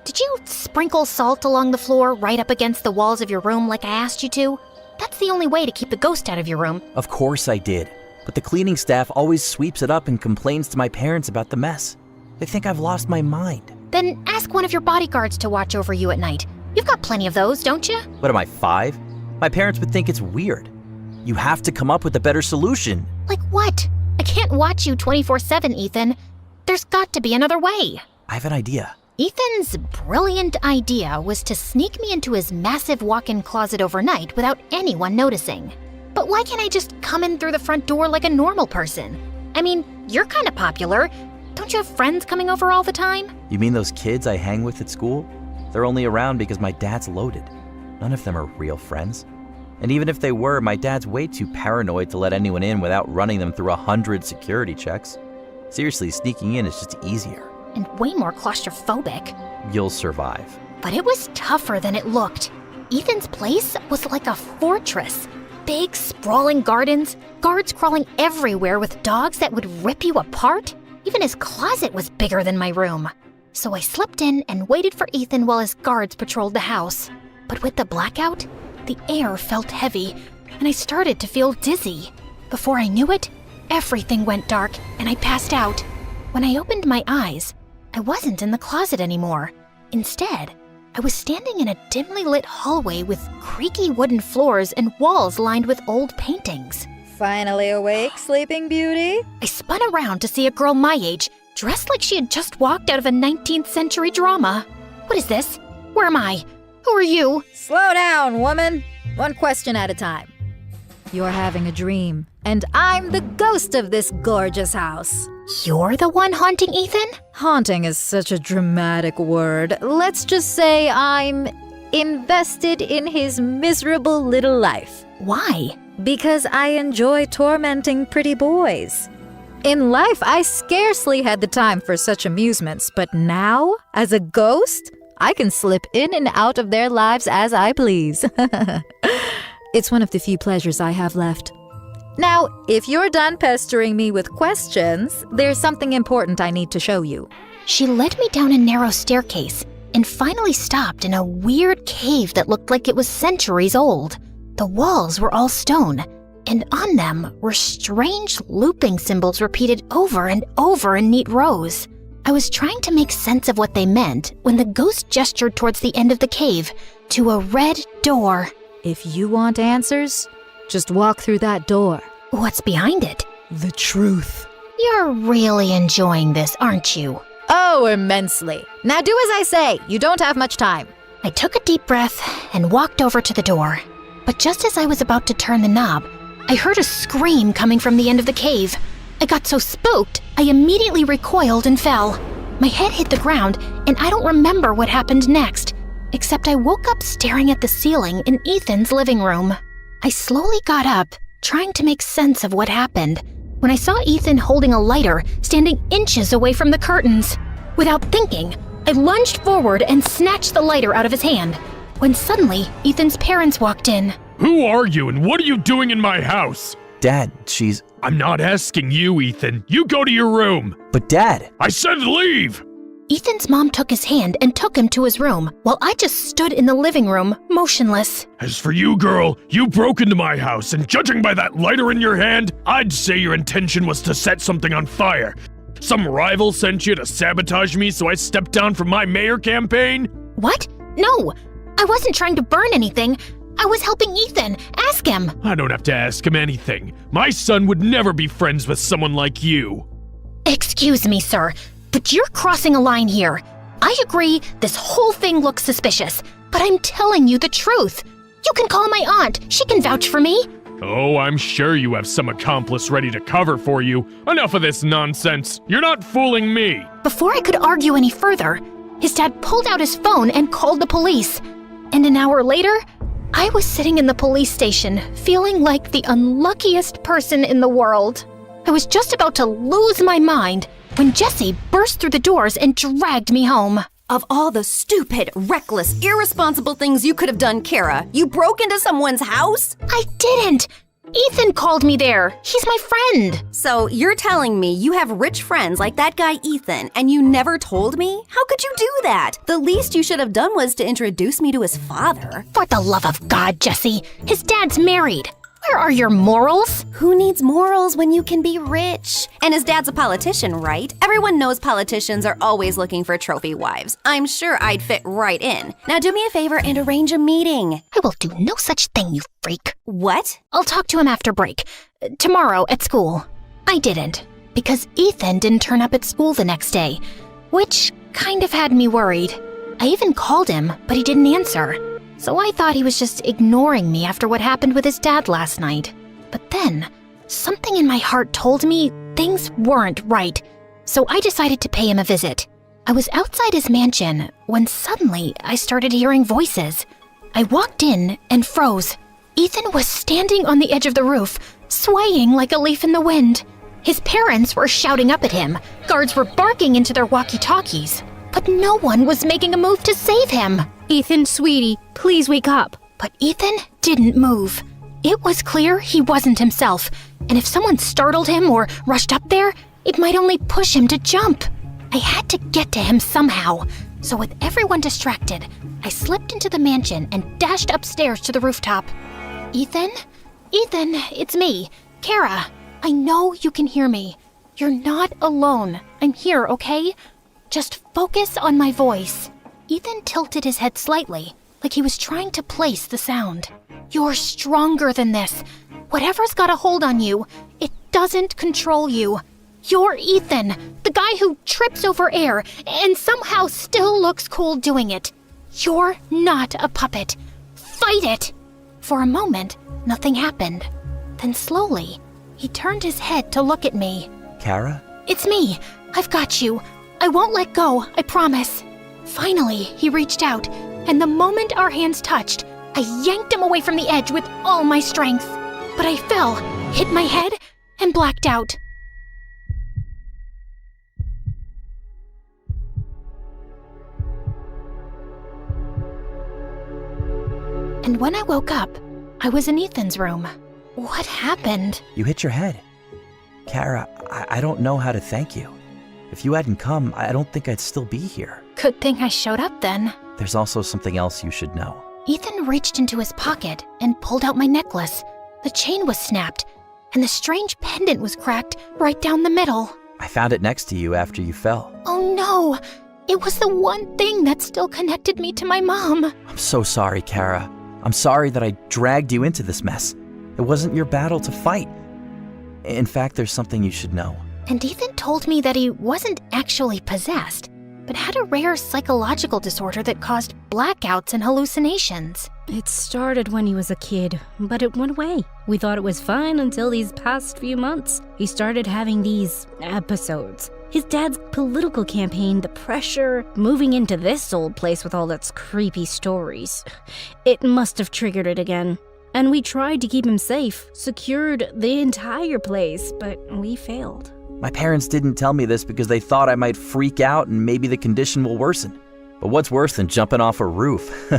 Did you sprinkle salt along the floor right up against the walls of your room like I asked you to? That's the only way to keep the ghost out of your room. Of course I did. But the cleaning staff always sweeps it up and complains to my parents about the mess. They think I've lost my mind. Then ask one of your bodyguards to watch over you at night. You've got plenty of those, don't you? What am I, 5? My parents would think it's weird. You have to come up with a better solution. Like what? I can't watch you 24/7, Ethan. There's got to be another way. I have an idea. Ethan's brilliant idea was to sneak me into his massive walk-in closet overnight without anyone noticing. But why can't I just come in through the front door like a normal person? I mean, you're kind of popular. Don't you have friends coming over all the time? You mean those kids I hang with at school? They're only around because my dad's loaded. None of them are real friends. And even if they were, my dad's way too paranoid to let anyone in without running them through 100 security checks. Seriously, sneaking in is just easier. And way more claustrophobic. You'll survive. But it was tougher than it looked. Ethan's place was like a fortress. Big, sprawling gardens, guards crawling everywhere with dogs that would rip you apart. Even his closet was bigger than my room. So I slipped in and waited for Ethan while his guards patrolled the house. But with the blackout, the air felt heavy, and I started to feel dizzy. Before I knew it, everything went dark, and I passed out. When I opened my eyes, I wasn't in the closet anymore. Instead, I was standing in a dimly lit hallway with creaky wooden floors and walls lined with old paintings. Finally awake, Sleeping Beauty? I spun around to see a girl my age, dressed like she had just walked out of a 19th century drama. What is this? Where am I? Who are you? Slow down, woman. One question at a time. You're having a dream, and I'm the ghost of this gorgeous house. You're the one haunting Ethan? Haunting is such a dramatic word. Let's just say I'm invested in his miserable little life. Why? Because I enjoy tormenting pretty boys. In life, I scarcely had the time for such amusements, but now, as a ghost, I can slip in and out of their lives as I please. It's one of the few pleasures I have left. Now, if you're done pestering me with questions, there's something important I need to show you. She led me down a narrow staircase and finally stopped in a weird cave that looked like it was centuries old. The walls were all stone, and on them were strange looping symbols repeated over and over in neat rows. I was trying to make sense of what they meant when the ghost gestured towards the end of the cave to a red door. If you want answers, just walk through that door. What's behind it? The truth. You're really enjoying this, aren't you? Oh, immensely. Now do as I say. You don't have much time. I took a deep breath and walked over to the door. But just as I was about to turn the knob, I heard a scream coming from the end of the cave. I got so spooked, I immediately recoiled and fell. My head hit the ground, and I don't remember what happened next, except I woke up staring at the ceiling in Ethan's living room. I slowly got up, trying to make sense of what happened, when I saw Ethan holding a lighter standing inches away from the curtains. Without thinking, I lunged forward and snatched the lighter out of his hand, when suddenly Ethan's parents walked in. Who are you and what are you doing in my house? Dad, I'm not asking you, Ethan. You go to your room. But Dad! I said leave! Ethan's mom took his hand and took him to his room, while I just stood in the living room, motionless. As for you, girl, you broke into my house, and judging by that lighter in your hand, I'd say your intention was to set something on fire. Some rival sent you to sabotage me, so I stepped down from my mayor campaign? What? No, I wasn't trying to burn anything. I was helping Ethan. Ask him. I don't have to ask him anything. My son would never be friends with someone like you. Excuse me, sir, but you're crossing a line here. I agree this whole thing looks suspicious, but I'm telling you the truth. You can call my aunt. She can vouch for me. Oh, I'm sure you have some accomplice ready to cover for you. Enough of this nonsense. You're not fooling me. Before I could argue any further, his dad pulled out his phone and called the police. And an hour later, I was sitting in the police station, feeling like the unluckiest person in the world. I was just about to lose my mind when Jesse burst through the doors and dragged me home. Of all the stupid, reckless, irresponsible things you could have done, Kara, you broke into someone's house? I didn't! Ethan called me there. He's my friend. So you're telling me you have rich friends like that guy Ethan, and you never told me? How could you do that? The least you should have done was to introduce me to his father. For the love of God, Jesse, his dad's married. Where are your morals? Who needs morals when you can be rich? And his dad's a politician, right? Everyone knows politicians are always looking for trophy wives. I'm sure I'd fit right in. Now do me a favor and arrange a meeting. I will do no such thing, you freak. What? I'll talk to him after break. Tomorrow at school. I didn't, because Ethan didn't turn up at school the next day, which kind of had me worried. I even called him, but he didn't answer. So I thought he was just ignoring me after what happened with his dad last night. But then, something in my heart told me things weren't right, so I decided to pay him a visit. I was outside his mansion when suddenly I started hearing voices. I walked in and froze. Ethan was standing on the edge of the roof, swaying like a leaf in the wind. His parents were shouting up at him. Guards were barking into their walkie-talkies. But no one was making a move to save him. Ethan, sweetie, please wake up. But Ethan didn't move. It was clear he wasn't himself, and if someone startled him or rushed up there, it might only push him to jump. I had to get to him somehow, so with everyone distracted, I slipped into the mansion and dashed upstairs to the rooftop. Ethan? Ethan, it's me, Kara. I know you can hear me. You're not alone. I'm here, okay? Just focus on my voice. Ethan tilted his head slightly, like he was trying to place the sound. You're stronger than this. Whatever's got a hold on you, it doesn't control you. You're Ethan, the guy who trips over air and somehow still looks cool doing it. You're not a puppet. Fight it! For a moment, nothing happened. Then slowly, he turned his head to look at me. Kara? It's me. I've got you. I won't let go, I promise. Finally, he reached out, and the moment our hands touched, I yanked him away from the edge with all my strength. But I fell, hit my head, and blacked out. And when I woke up, I was in Ethan's room. What happened? You hit your head. Kara, I don't know how to thank you. If you hadn't come, I don't think I'd still be here. Good thing I showed up then. There's also something else you should know. Ethan reached into his pocket and pulled out my necklace. The chain was snapped, and the strange pendant was cracked right down the middle. I found it next to you after you fell. Oh no! It was the one thing that still connected me to my mom. I'm so sorry, Kara. I'm sorry that I dragged you into this mess. It wasn't your battle to fight. In fact, there's something you should know. And Ethan told me that he wasn't actually possessed, but had a rare psychological disorder that caused blackouts and hallucinations. It started when he was a kid, but it went away. We thought it was fine until these past few months. He started having these episodes. His dad's political campaign, the pressure, moving into this old place with all its creepy stories. It must have triggered it again. And we tried to keep him safe, secured the entire place, but we failed. My parents didn't tell me this because they thought I might freak out and maybe the condition will worsen. But what's worse than jumping off a roof?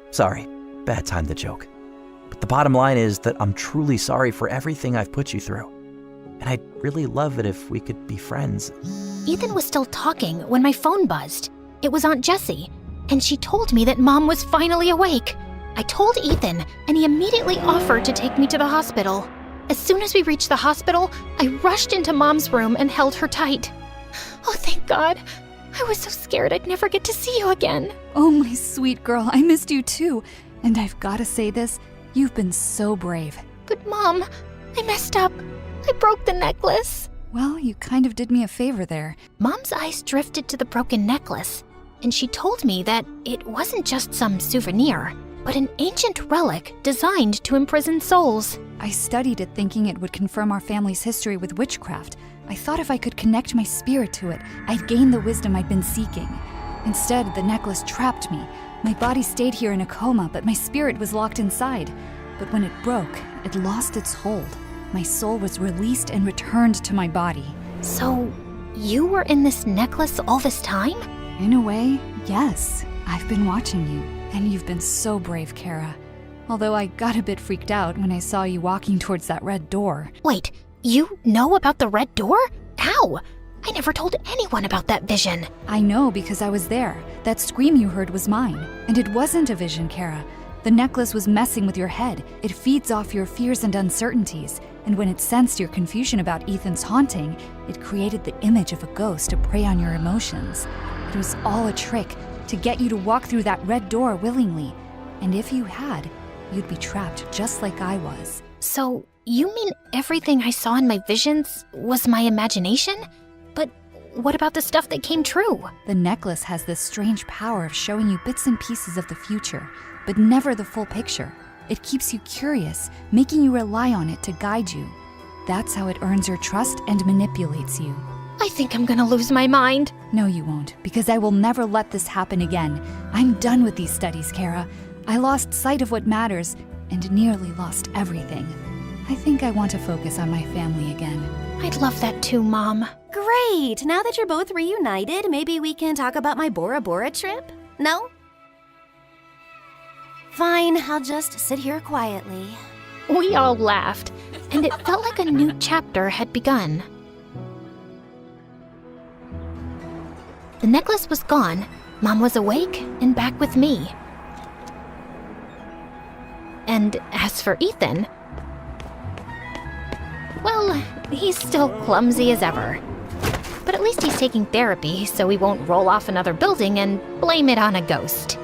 Sorry, bad time to joke. But the bottom line is that I'm truly sorry for everything I've put you through. And I'd really love it if we could be friends. Ethan was still talking when my phone buzzed. It was Aunt Jessie, and she told me that Mom was finally awake. I told Ethan, and he immediately offered to take me to the hospital. As soon as we reached the hospital, I rushed into Mom's room and held her tight. Oh, thank God. I was so scared I'd never get to see you again. Oh, my sweet girl, I missed you too. And I've got to say this, you've been so brave. But Mom, I messed up. I broke the necklace. Well, you kind of did me a favor there. Mom's eyes drifted to the broken necklace, and she told me that it wasn't just some souvenir, but an ancient relic designed to imprison souls. I studied it thinking it would confirm our family's history with witchcraft. I thought if I could connect my spirit to it, I'd gain the wisdom I'd been seeking. Instead, the necklace trapped me. My body stayed here in a coma, but my spirit was locked inside. But when it broke, it lost its hold. My soul was released and returned to my body. So, you were in this necklace all this time? In a way, yes. I've been watching you, and you've been so brave, Kara. Although I got a bit freaked out when I saw you walking towards that red door. Wait, you know about the red door? How? I never told anyone about that vision. I know because I was there. That scream you heard was mine. And it wasn't a vision, Kara. The necklace was messing with your head. It feeds off your fears and uncertainties. And when it sensed your confusion about Ethan's haunting, it created the image of a ghost to prey on your emotions. It was all a trick to get you to walk through that red door willingly. And if you had, you'd be trapped just like I was. So, you mean everything I saw in my visions was my imagination? But what about the stuff that came true? The necklace has this strange power of showing you bits and pieces of the future, but never the full picture. It keeps you curious, making you rely on it to guide you. That's how it earns your trust and manipulates you. I think I'm gonna lose my mind. No, you won't, because I will never let this happen again. I'm done with these studies, Kara. I lost sight of what matters and nearly lost everything. I think I want to focus on my family again. I'd love that too, Mom. Great! Now that you're both reunited, maybe we can talk about my Bora Bora trip? No? Fine, I'll just sit here quietly. We all laughed, and it felt like a new chapter had begun. The necklace was gone, Mom was awake and back with me. And as for Ethan, well, he's still clumsy as ever. But at least he's taking therapy, so he won't roll off another building and blame it on a ghost.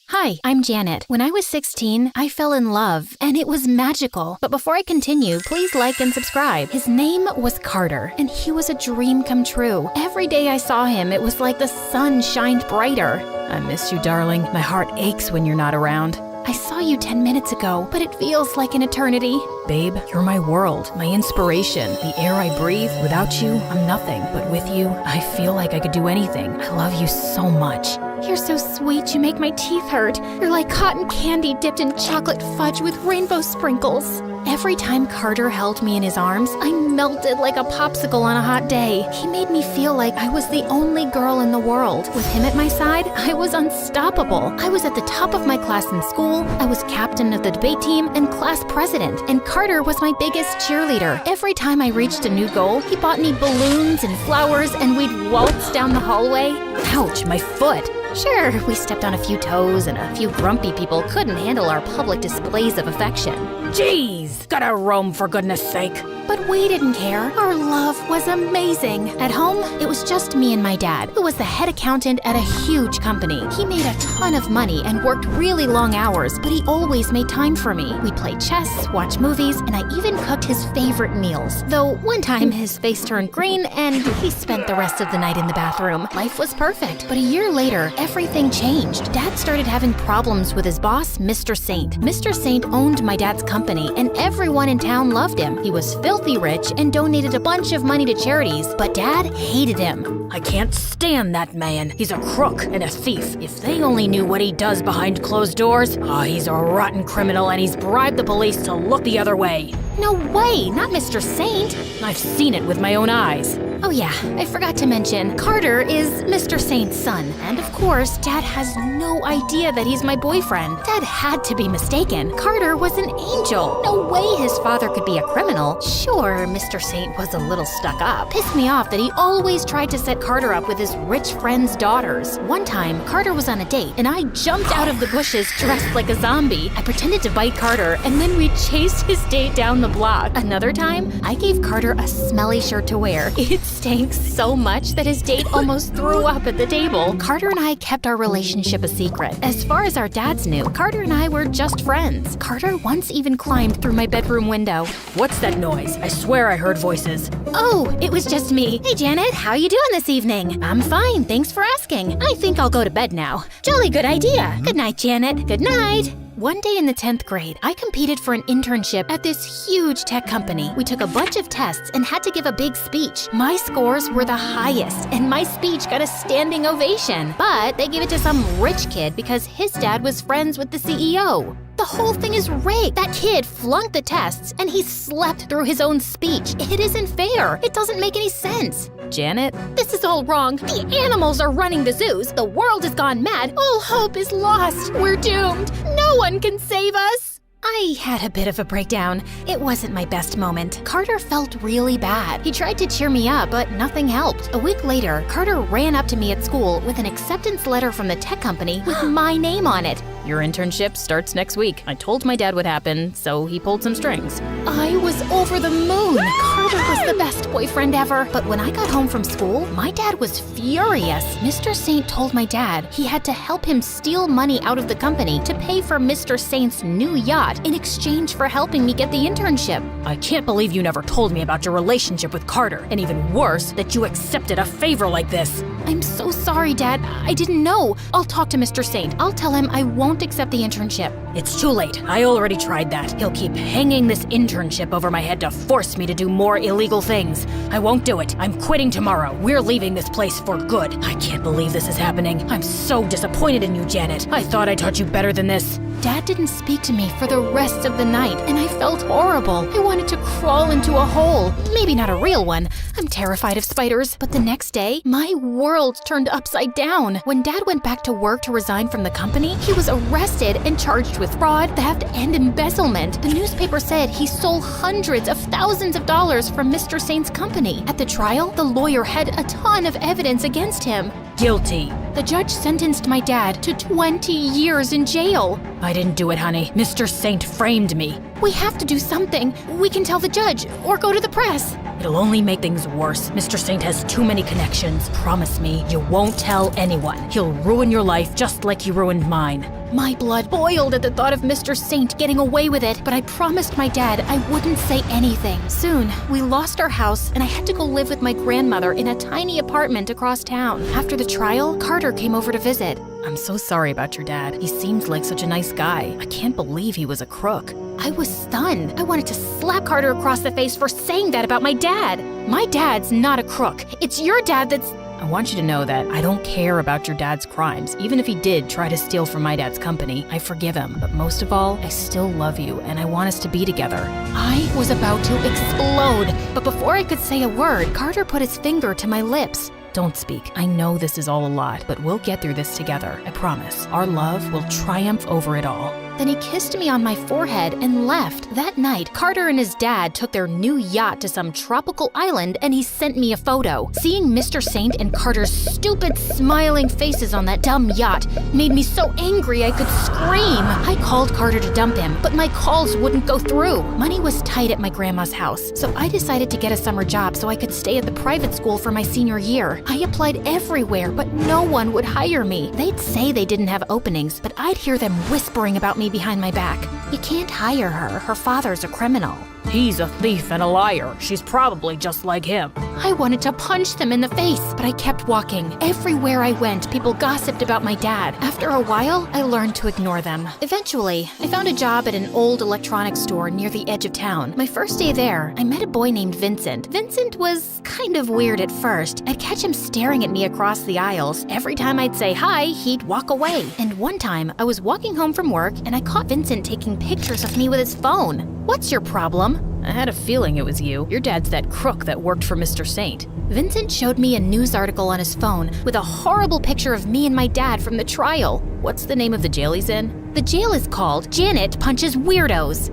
Hi, I'm Janet. When I was 16, I fell in love, and it was magical. But before I continue, please like and subscribe. His name was Carter, and he was a dream come true. Every day I saw him, it was like the sun shined brighter. I miss you, darling. My heart aches when you're not around. I saw you 10 minutes ago, but it feels like an eternity. Babe, you're my world, my inspiration, the air I breathe. Without you, I'm nothing. But with you, I feel like I could do anything. I love you so much. You're so sweet, you make my teeth hurt. You're like cotton candy dipped in chocolate fudge with rainbow sprinkles. Every time Carter held me in his arms, I melted like a popsicle on a hot day. He made me feel like I was the only girl in the world. With him at my side, I was unstoppable. I was at the top of my class in school, I was captain of the debate team and class president, and Carter was my biggest cheerleader. Every time I reached a new goal, he bought me balloons and flowers and we'd waltz down the hallway. Ouch, my foot. Sure, we stepped on a few toes and a few grumpy people couldn't handle our public displays of affection. Jeez, gotta roam for goodness sake. But we didn't care. Our love was amazing. At home, it was just me and my dad, who was the head accountant at a huge company. He made a ton of money and worked really long hours, but he always made time for me. We'd play chess, watch movies, and I even cooked his favorite meals. Though one time his face turned green and he spent the rest of the night in the bathroom. Life was perfect, but a year later, everything changed. Dad started having problems with his boss, Mr. Saint. Mr. Saint owned my dad's company, and everyone in town loved him. He was filthy rich and donated a bunch of money to charities, but Dad hated him. I can't stand that man. He's a crook and a thief. If they only knew what he does behind closed doors. He's a rotten criminal and he's bribed the police to look the other way. No way, not Mr. Saint. I've seen it with my own eyes. Oh yeah, I forgot to mention, Carter is Mr. Saint's son. And of course, Dad has no idea that he's my boyfriend. Dad had to be mistaken. Carter was an angel. No way his father could be a criminal. Sure, Mr. Saint was a little stuck up. Pissed me off that he always tried to set Carter up with his rich friend's daughters. One time, Carter was on a date, and I jumped out of the bushes dressed like a zombie. I pretended to bite Carter, and then we chased his date down the block. Another time, I gave Carter a smelly shirt to wear. It stank so much that his date almost threw up at the table. Carter and I kept our relationship a secret. As far as our dads knew, Carter and I were just friends. Carter once even climbed through my bedroom window. What's that noise? I swear I heard voices. Oh, it was just me. Hey Janet, how you doing this evening? I'm fine, thanks for asking. I think I'll go to bed now. Jolly good idea. Good night, Janet. Good night. One day in the 10th grade, I competed for an internship at this huge tech company. We took a bunch of tests and had to give a big speech. My scores were the highest, and my speech got a standing ovation. But they gave it to some rich kid because his dad was friends with the CEO. The whole thing is rigged. That kid flunked the tests, and he slept through his own speech. It isn't fair. It doesn't make any sense. Janet, this is all wrong. The animals are running the zoos. The world has gone mad. All hope is lost. We're doomed. No one can save us. I had a bit of a breakdown. It wasn't my best moment. Carter felt really bad. He tried to cheer me up, but nothing helped. A week later, Carter ran up to me at school with an acceptance letter from the tech company with my name on it. Your internship starts next week. I told my dad what happened, so he pulled some strings. I was over the moon. Carter was the best boyfriend ever. But when I got home from school, my dad was furious. Mr. Saint told my dad he had to help him steal money out of the company to pay for Mr. Saint's new yacht in exchange for helping me get the internship. I can't believe you never told me about your relationship with Carter, and even worse, that you accepted a favor like this. I'm so sorry, Dad. I didn't know. I'll talk to Mr. Saint. I'll tell him I won't accept the internship. It's too late. I already tried that. He'll keep hanging this internship over my head to force me to do more illegal things. I won't do it. I'm quitting tomorrow. We're leaving this place for good. I can't believe this is happening. I'm so disappointed in you, Janet. I thought I taught you better than this. Dad didn't speak to me for the rest of the night, and I felt horrible. I wanted to crawl into a hole. Maybe not a real one. I'm terrified of spiders. But the next day, my world turned upside down. When Dad went back to work to resign from the company, he was arrested and charged with fraud, theft, and embezzlement. The newspaper said he stole hundreds of thousands of dollars from Mr. Saint's company. At the trial, the lawyer had a ton of evidence against him. Guilty. The judge sentenced my dad to 20 years in jail. I didn't do it, honey. Mr. Saint framed me. We have to do something. We can tell the judge or go to the press. It'll only make things worse. Mr. Saint has too many connections. Promise me you won't tell anyone. He'll ruin your life just like he ruined mine. My blood boiled at the thought of Mr. Saint getting away with it, but I promised my dad I wouldn't say anything. Soon, we lost our house, and I had to go live with my grandmother in a tiny apartment across town. After the trial, Carter came over to visit. I'm so sorry about your dad. He seemed like such a nice guy. I can't believe he was a crook. I was stunned. I wanted to slap Carter across the face for saying that about my dad. My dad's not a crook. It's your dad that's... I want you to know that I don't care about your dad's crimes. Even if he did try to steal from my dad's company, I forgive him. But most of all, I still love you and I want us to be together. I was about to explode, but before I could say a word, Carter put his finger to my lips. Don't speak. I know this is all a lot, but we'll get through this together. I promise. Our love will triumph over it all. Then he kissed me on my forehead and left. That night, Carter and his dad took their new yacht to some tropical island and he sent me a photo. Seeing Mr. Saint and Carter's stupid smiling faces on that dumb yacht made me so angry I could scream. I called Carter to dump him, but my calls wouldn't go through. Money was tight at my grandma's house, so I decided to get a summer job so I could stay at the private school for my senior year. I applied everywhere, but no one would hire me. They'd say they didn't have openings, but I'd hear them whispering about me behind my back. You can't hire her. Her father's a criminal. He's a thief and a liar. She's probably just like him. I wanted to punch them in the face, but I kept walking. Everywhere I went, people gossiped about my dad. After a while, I learned to ignore them. Eventually, I found a job at an old electronics store near the edge of town. My first day there, I met a boy named Vincent. Vincent was kind of weird at first. I'd catch him staring at me across the aisles. Every time I'd say hi, he'd walk away. And one time, I was walking home from work and I caught Vincent taking pictures of me with his phone. What's your problem? I had a feeling it was you. Your dad's that crook that worked for Mr. Saint. Vincent showed me a news article on his phone with a horrible picture of me and my dad from the trial. What's the name of the jail he's in? The jail is called Janet Punches Weirdos.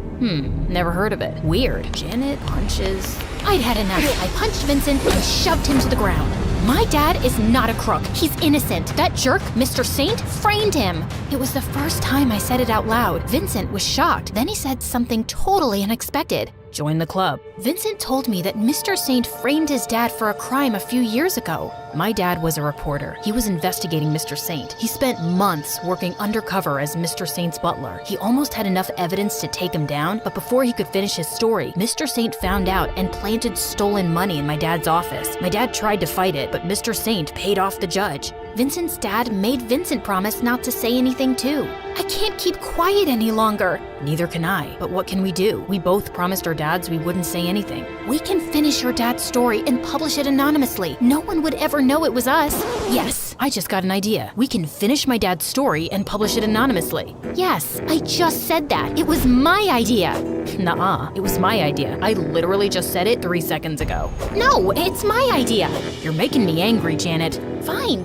Never heard of it. Weird. Janet Punches... I'd had enough. I punched Vincent and shoved him to the ground. My dad is not a crook. He's innocent. That jerk, Mr. Saint, framed him. It was the first time I said it out loud. Vincent was shocked. Then he said something totally unexpected. Join the club. Vincent told me that Mr. Saint framed his dad for a crime a few years ago. My dad was a reporter. He was investigating Mr. Saint. He spent months working undercover as Mr. Saint's butler. He almost had enough evidence to take him down, but before he could finish his story, Mr. Saint found out and planted stolen money in my dad's office. My dad tried to fight it, but Mr. Saint paid off the judge. Vincent's dad made Vincent promise not to say anything too. I can't keep quiet any longer. Neither can I, but what can we do? We both promised our dads we wouldn't say anything. We can finish your dad's story and publish it anonymously. No one would ever know it was us. Yes, I just got an idea. We can finish my dad's story and publish it anonymously. Yes, I just said that. It was my idea. Nuh-uh, it was my idea. I literally just said it 3 seconds ago. No, it's my idea. You're making me angry, Janet. Fine.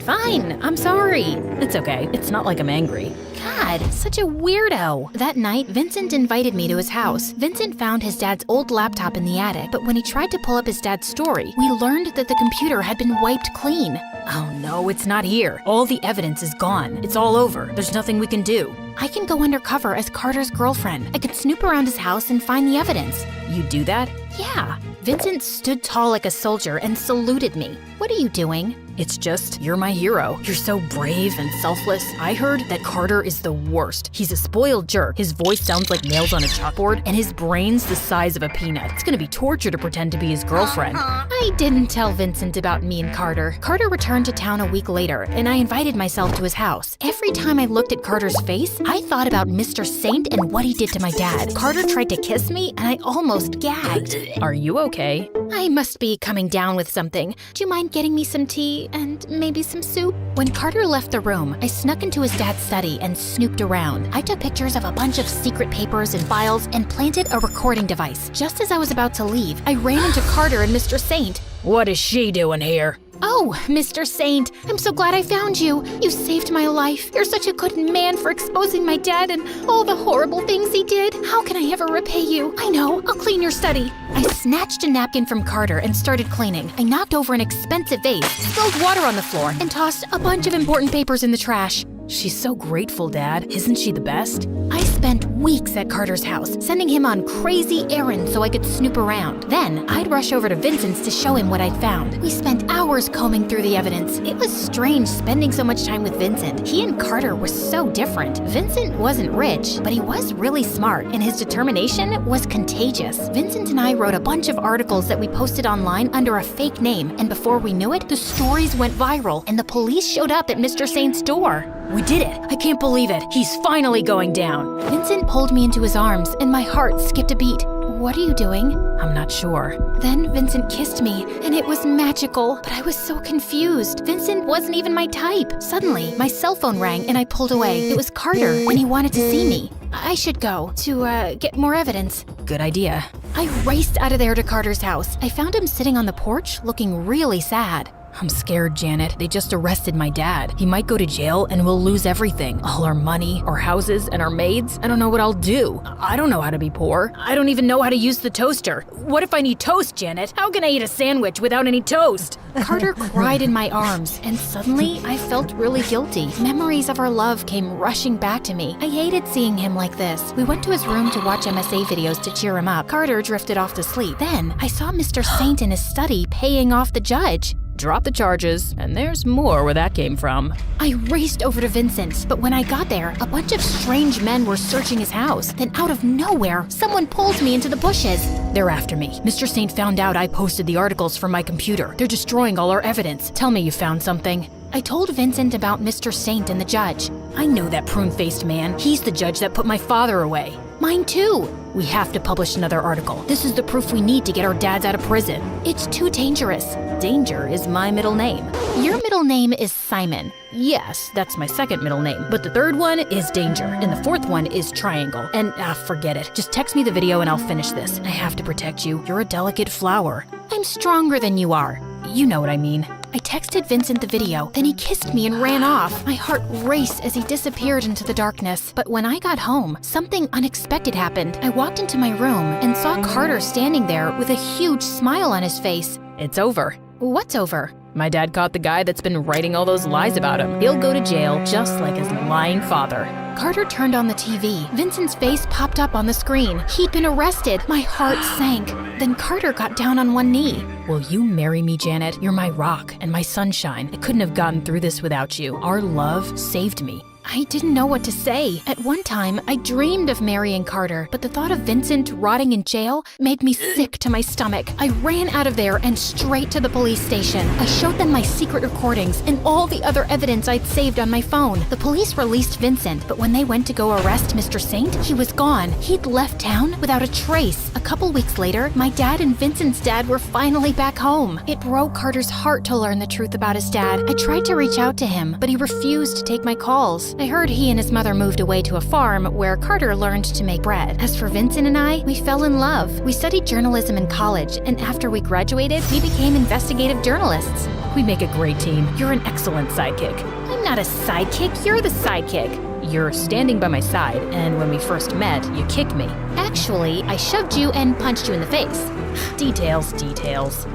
I'm sorry. It's okay. It's not like I'm angry. God, such a weirdo. That night, Vincent invited me to his house. Vincent found his dad's old laptop in the attic, but when he tried to pull up his dad's story, we learned that the computer had been wiped clean. Oh no, it's not here. All the evidence is gone. It's all over. There's nothing we can do. I can go undercover as Carter's girlfriend. I could snoop around his house and find the evidence. You'd do that? Yeah. Vincent stood tall like a soldier and saluted me. What are you doing? It's just, you're my hero. You're so brave and selfless. I heard that Carter is the worst. He's a spoiled jerk. His voice sounds like nails on a chalkboard, and his brain's the size of a peanut. It's gonna be torture to pretend to be his girlfriend. I didn't tell Vincent about me and Carter. Carter returned to town a week later, and I invited myself to his house. Every time I looked at Carter's face, I thought about Mr. Saint and what he did to my dad. Carter tried to kiss me, and I almost gagged. Are you okay? I must be coming down with something. Do you mind getting me some tea and maybe some soup? When Carter left the room, I snuck into his dad's study and snooped around. I took pictures of a bunch of secret papers and files and planted a recording device. Just as I was about to leave, I ran into Carter and Mr. Saint. What is she doing here? Oh, Mr. Saint, I'm so glad I found you. You saved my life. You're such a good man for exposing my dad and all the horrible things he did. How can I ever repay you? I know, I'll clean your study. I snatched a napkin from Carter and started cleaning. I knocked over an expensive vase, spilled water on the floor, and tossed a bunch of important papers in the trash. She's so grateful, Dad. Isn't she the best? I spent spent weeks at Carter's house, sending him on crazy errands so I could snoop around. Then, I'd rush over to Vincent's to show him what I'd found. We spent hours combing through the evidence. It was strange spending so much time with Vincent. He and Carter were so different. Vincent wasn't rich, but he was really smart, and his determination was contagious. Vincent and I wrote a bunch of articles that we posted online under a fake name, and before we knew it, the stories went viral, and the police showed up at Mr. Saint's door. We did it! I can't believe it! He's finally going down! Vincent pulled me into his arms, and my heart skipped a beat. What are you doing? I'm not sure. Then Vincent kissed me, and it was magical, but I was so confused. Vincent wasn't even my type. Suddenly, my cell phone rang, and I pulled away. It was Carter, and he wanted to see me. I should go to get more evidence. Good idea. I raced out of there to Carter's house. I found him sitting on the porch, looking really sad. I'm scared, Janet. They just arrested my dad. He might go to jail and we'll lose everything. All our money, our houses, and our maids. I don't know what I'll do. I don't know how to be poor. I don't even know how to use the toaster. What if I need toast, Janet? How can I eat a sandwich without any toast? Carter cried in my arms, and suddenly I felt really guilty. Memories of our love came rushing back to me. I hated seeing him like this. We went to his room to watch MSA videos to cheer him up. Carter drifted off to sleep. Then I saw Mr. Saint in his study paying off the judge. Drop the charges, and there's more where that came from. I raced over to Vincent's, but when I got there, a bunch of strange men were searching his house. Then out of nowhere, someone pulled me into the bushes. They're after me. Mr. Saint found out I posted the articles from my computer. They're destroying all our evidence. Tell me you found something. I told Vincent about Mr. Saint and the judge. I know that prune-faced man. He's the judge that put my father away. Mine too. We have to publish another article. This is the proof we need to get our dads out of prison. It's too dangerous. Danger is my middle name. Your middle name is Simon. Yes, that's my second middle name. But the third one is Danger, and the fourth one is Triangle. And forget it. Just text me the video and I'll finish this. I have to protect you. You're a delicate flower. I'm stronger than you are. You know what I mean. I texted Vincent the video, then he kissed me and ran off. My heart raced as he disappeared into the darkness. But when I got home, something unexpected happened. I walked into my room and saw Carter standing there with a huge smile on his face. It's over. What's over? My dad caught the guy that's been writing all those lies about him. He'll go to jail just like his lying father. Carter turned on the TV. Vincent's face popped up on the screen. He'd been arrested. My heart sank. Then Carter got down on one knee. Will you marry me, Janet? You're my rock and my sunshine. I couldn't have gotten through this without you. Our love saved me. I didn't know what to say. At one time, I dreamed of marrying Carter, but the thought of Vincent rotting in jail made me sick to my stomach. I ran out of there and straight to the police station. I showed them my secret recordings and all the other evidence I'd saved on my phone. The police released Vincent, but when they went to go arrest Mr. Saint, he was gone. He'd left town without a trace. A couple weeks later, my dad and Vincent's dad were finally back home. It broke Carter's heart to learn the truth about his dad. I tried to reach out to him, but he refused to take my calls. I heard he and his mother moved away to a farm where Carter learned to make bread. As for Vincent and I, we fell in love. We studied journalism in college, and after we graduated, we became investigative journalists. We make a great team. You're an excellent sidekick. I'm not a sidekick, you're the sidekick. You're standing by my side, and when we first met, you kicked me. Actually, I shoved you and punched you in the face. Details, details.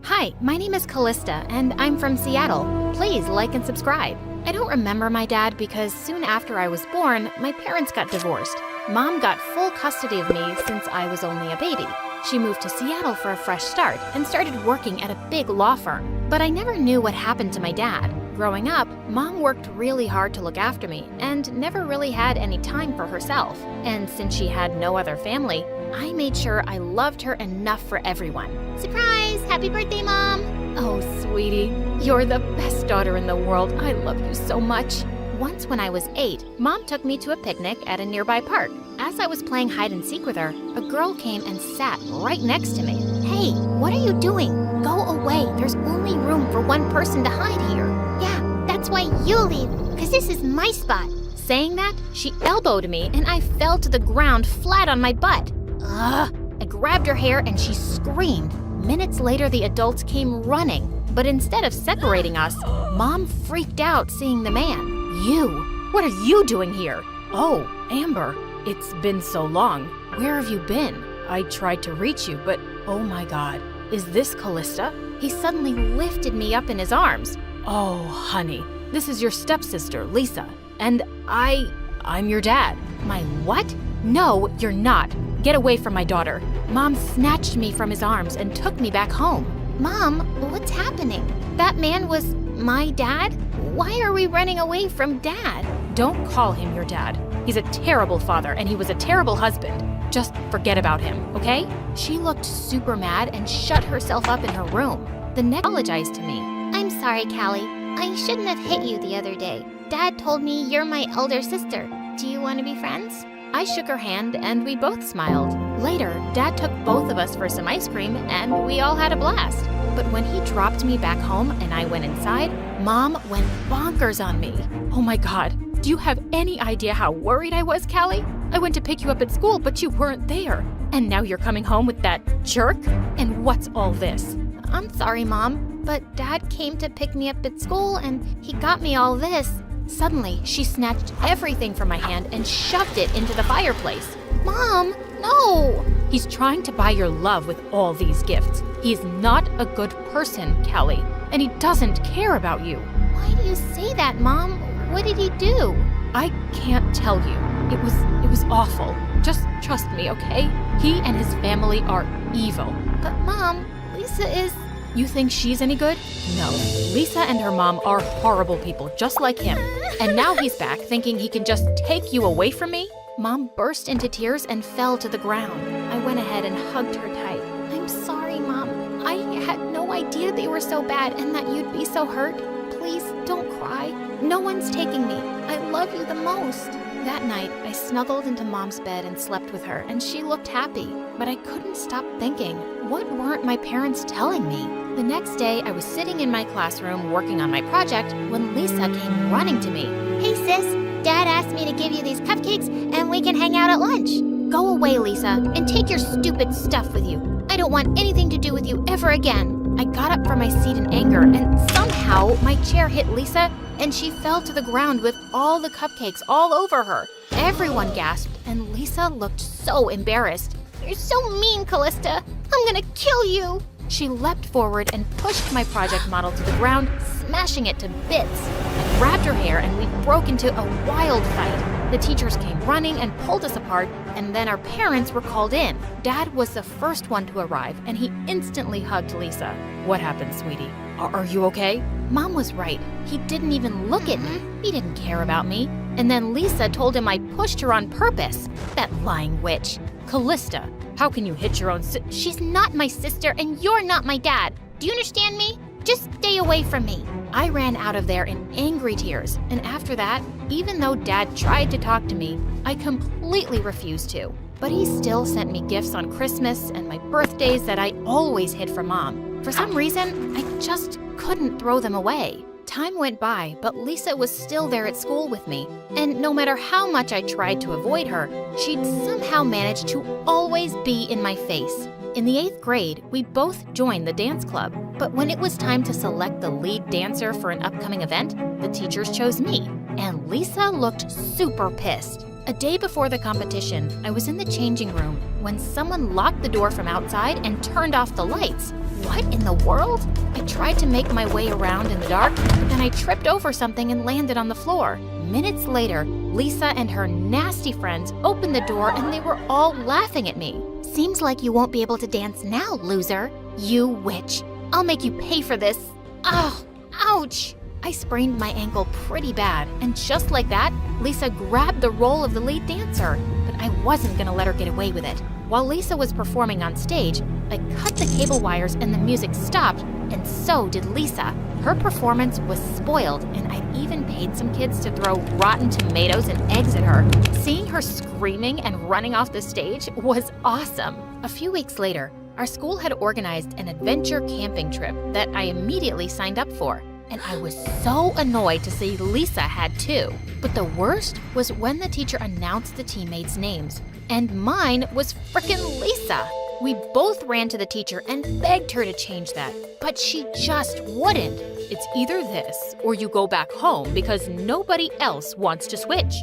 Hi, my name is Callista, and I'm from Seattle. Please like and subscribe. I don't remember my dad because soon after I was born, my parents got divorced. Mom got full custody of me since I was only a baby. She moved to Seattle for a fresh start and started working at a big law firm. But I never knew what happened to my dad. Growing up, Mom worked really hard to look after me and never really had any time for herself. And since she had no other family, I made sure I loved her enough for everyone. Surprise! Happy birthday, Mom! Oh, sweetie, you're the best daughter in the world. I love you so much. Once when I was 8, Mom took me to a picnic at a nearby park. As I was playing hide and seek with her, a girl came and sat right next to me. Hey, what are you doing? Go away. There's only room for one person to hide here. Yeah, that's why you leave, because this is my spot. Saying that, she elbowed me and I fell to the ground flat on my butt. Ugh! I grabbed her hair and she screamed. Minutes later, the adults came running. But instead of separating us, Mom freaked out seeing the man. You! What are you doing here? Oh, Amber, it's been so long. Where have you been? I tried to reach you, but oh my God. Is this Callista? he suddenly lifted me up in his arms. "Oh, honey, this is your stepsister, Lisa, and I'm your dad." "My what?" "No, you're not. Get away from my daughter." Mom snatched me from his arms and took me back home. Mom, what's happening? That man was my dad? Why are we running away from Dad? Don't call him your dad. He's a terrible father and he was a terrible husband. Just forget about him, okay? She looked super mad and shut herself up in her room. The next apologized to me. I'm sorry, Callie. I shouldn't have hit you the other day. Dad told me you're my elder sister. Do you want to be friends? I shook her hand and we both smiled. Later, Dad took both of us for some ice cream and we all had a blast. But when he dropped me back home and I went inside, Mom went bonkers on me. Oh my God, do you have any idea how worried I was, Callie? I went to pick you up at school, but you weren't there. And now you're coming home with that jerk? And what's all this? I'm sorry, Mom, but Dad came to pick me up at school and he got me all this. Suddenly, she snatched everything from my hand and shoved it into the fireplace. Mom, no! He's trying to buy your love with all these gifts. He's not a good person, Callie, and he doesn't care about you. Why do you say that, Mom? What did he do? I can't tell you. It was awful. Just trust me, okay? He and his family are evil. But Mom, Lisa is... You think she's any good? No. Lisa and her mom are horrible people, just like him. And now he's back thinking he can just take you away from me? Mom burst into tears and fell to the ground. I went ahead and hugged her tight. I'm sorry, Mom. I had no idea they were so bad and that you'd be so hurt. Please don't cry. No one's taking me. I love you the most. That night, I snuggled into Mom's bed and slept with her, and she looked happy. But I couldn't stop thinking, what weren't my parents telling me? The next day, I was sitting in my classroom working on my project when Lisa came running to me. Hey sis, Dad asked me to give you these cupcakes and we can hang out at lunch. Go away, Lisa, and take your stupid stuff with you. I don't want anything to do with you ever again. I got up from my seat in anger and somehow my chair hit Lisa and she fell to the ground with all the cupcakes all over her. Everyone gasped and Lisa looked so embarrassed. You're so mean, Callista. I'm gonna kill you. She leapt forward and pushed my project model to the ground, smashing it to bits. I grabbed her hair and we broke into a wild fight. The teachers came running and pulled us apart, and then our parents were called in. Dad was the first one to arrive, and he instantly hugged Lisa. What happened, sweetie? Are you okay? Mom was right. He didn't even look at me. He didn't care about me. And then Lisa told him I pushed her on purpose. That lying witch. Callista, how can you hit your own She's not my sister, and you're not my dad. Do you understand me? Just stay away from me. I ran out of there in angry tears, and after that, even though Dad tried to talk to me, I completely refused to. But he still sent me gifts on Christmas and my birthdays that I always hid from Mom. For some reason, I just couldn't throw them away. Time went by, but Lisa was still there at school with me, and no matter how much I tried to avoid her, she'd somehow managed to always be in my face. In the 8th grade, we both joined the dance club, but when it was time to select the lead dancer for an upcoming event, the teachers chose me, and Lisa looked super pissed. A day before the competition, I was in the changing room when someone locked the door from outside and turned off the lights. What in the world? I tried to make my way around in the dark, but then I tripped over something and landed on the floor. Minutes later, Lisa and her nasty friends opened the door and they were all laughing at me. Seems like you won't be able to dance now, loser. You witch. I'll make you pay for this. Oh, ouch! I sprained my ankle pretty bad, and just like that, Lisa grabbed the role of the lead dancer, but I wasn't gonna let her get away with it. While Lisa was performing on stage, I cut the cable wires and the music stopped, and so did Lisa. Her performance was spoiled, and I'd even paid some kids to throw rotten tomatoes and eggs at her. Seeing her screaming and running off the stage was awesome. A few weeks later, our school had organized an adventure camping trip that I immediately signed up for. And I was so annoyed to see Lisa had too. But the worst was when the teacher announced the teammates' names. And mine was frickin' Lisa. We both ran to the teacher and begged her to change that. But she just wouldn't. It's either this or you go back home because nobody else wants to switch.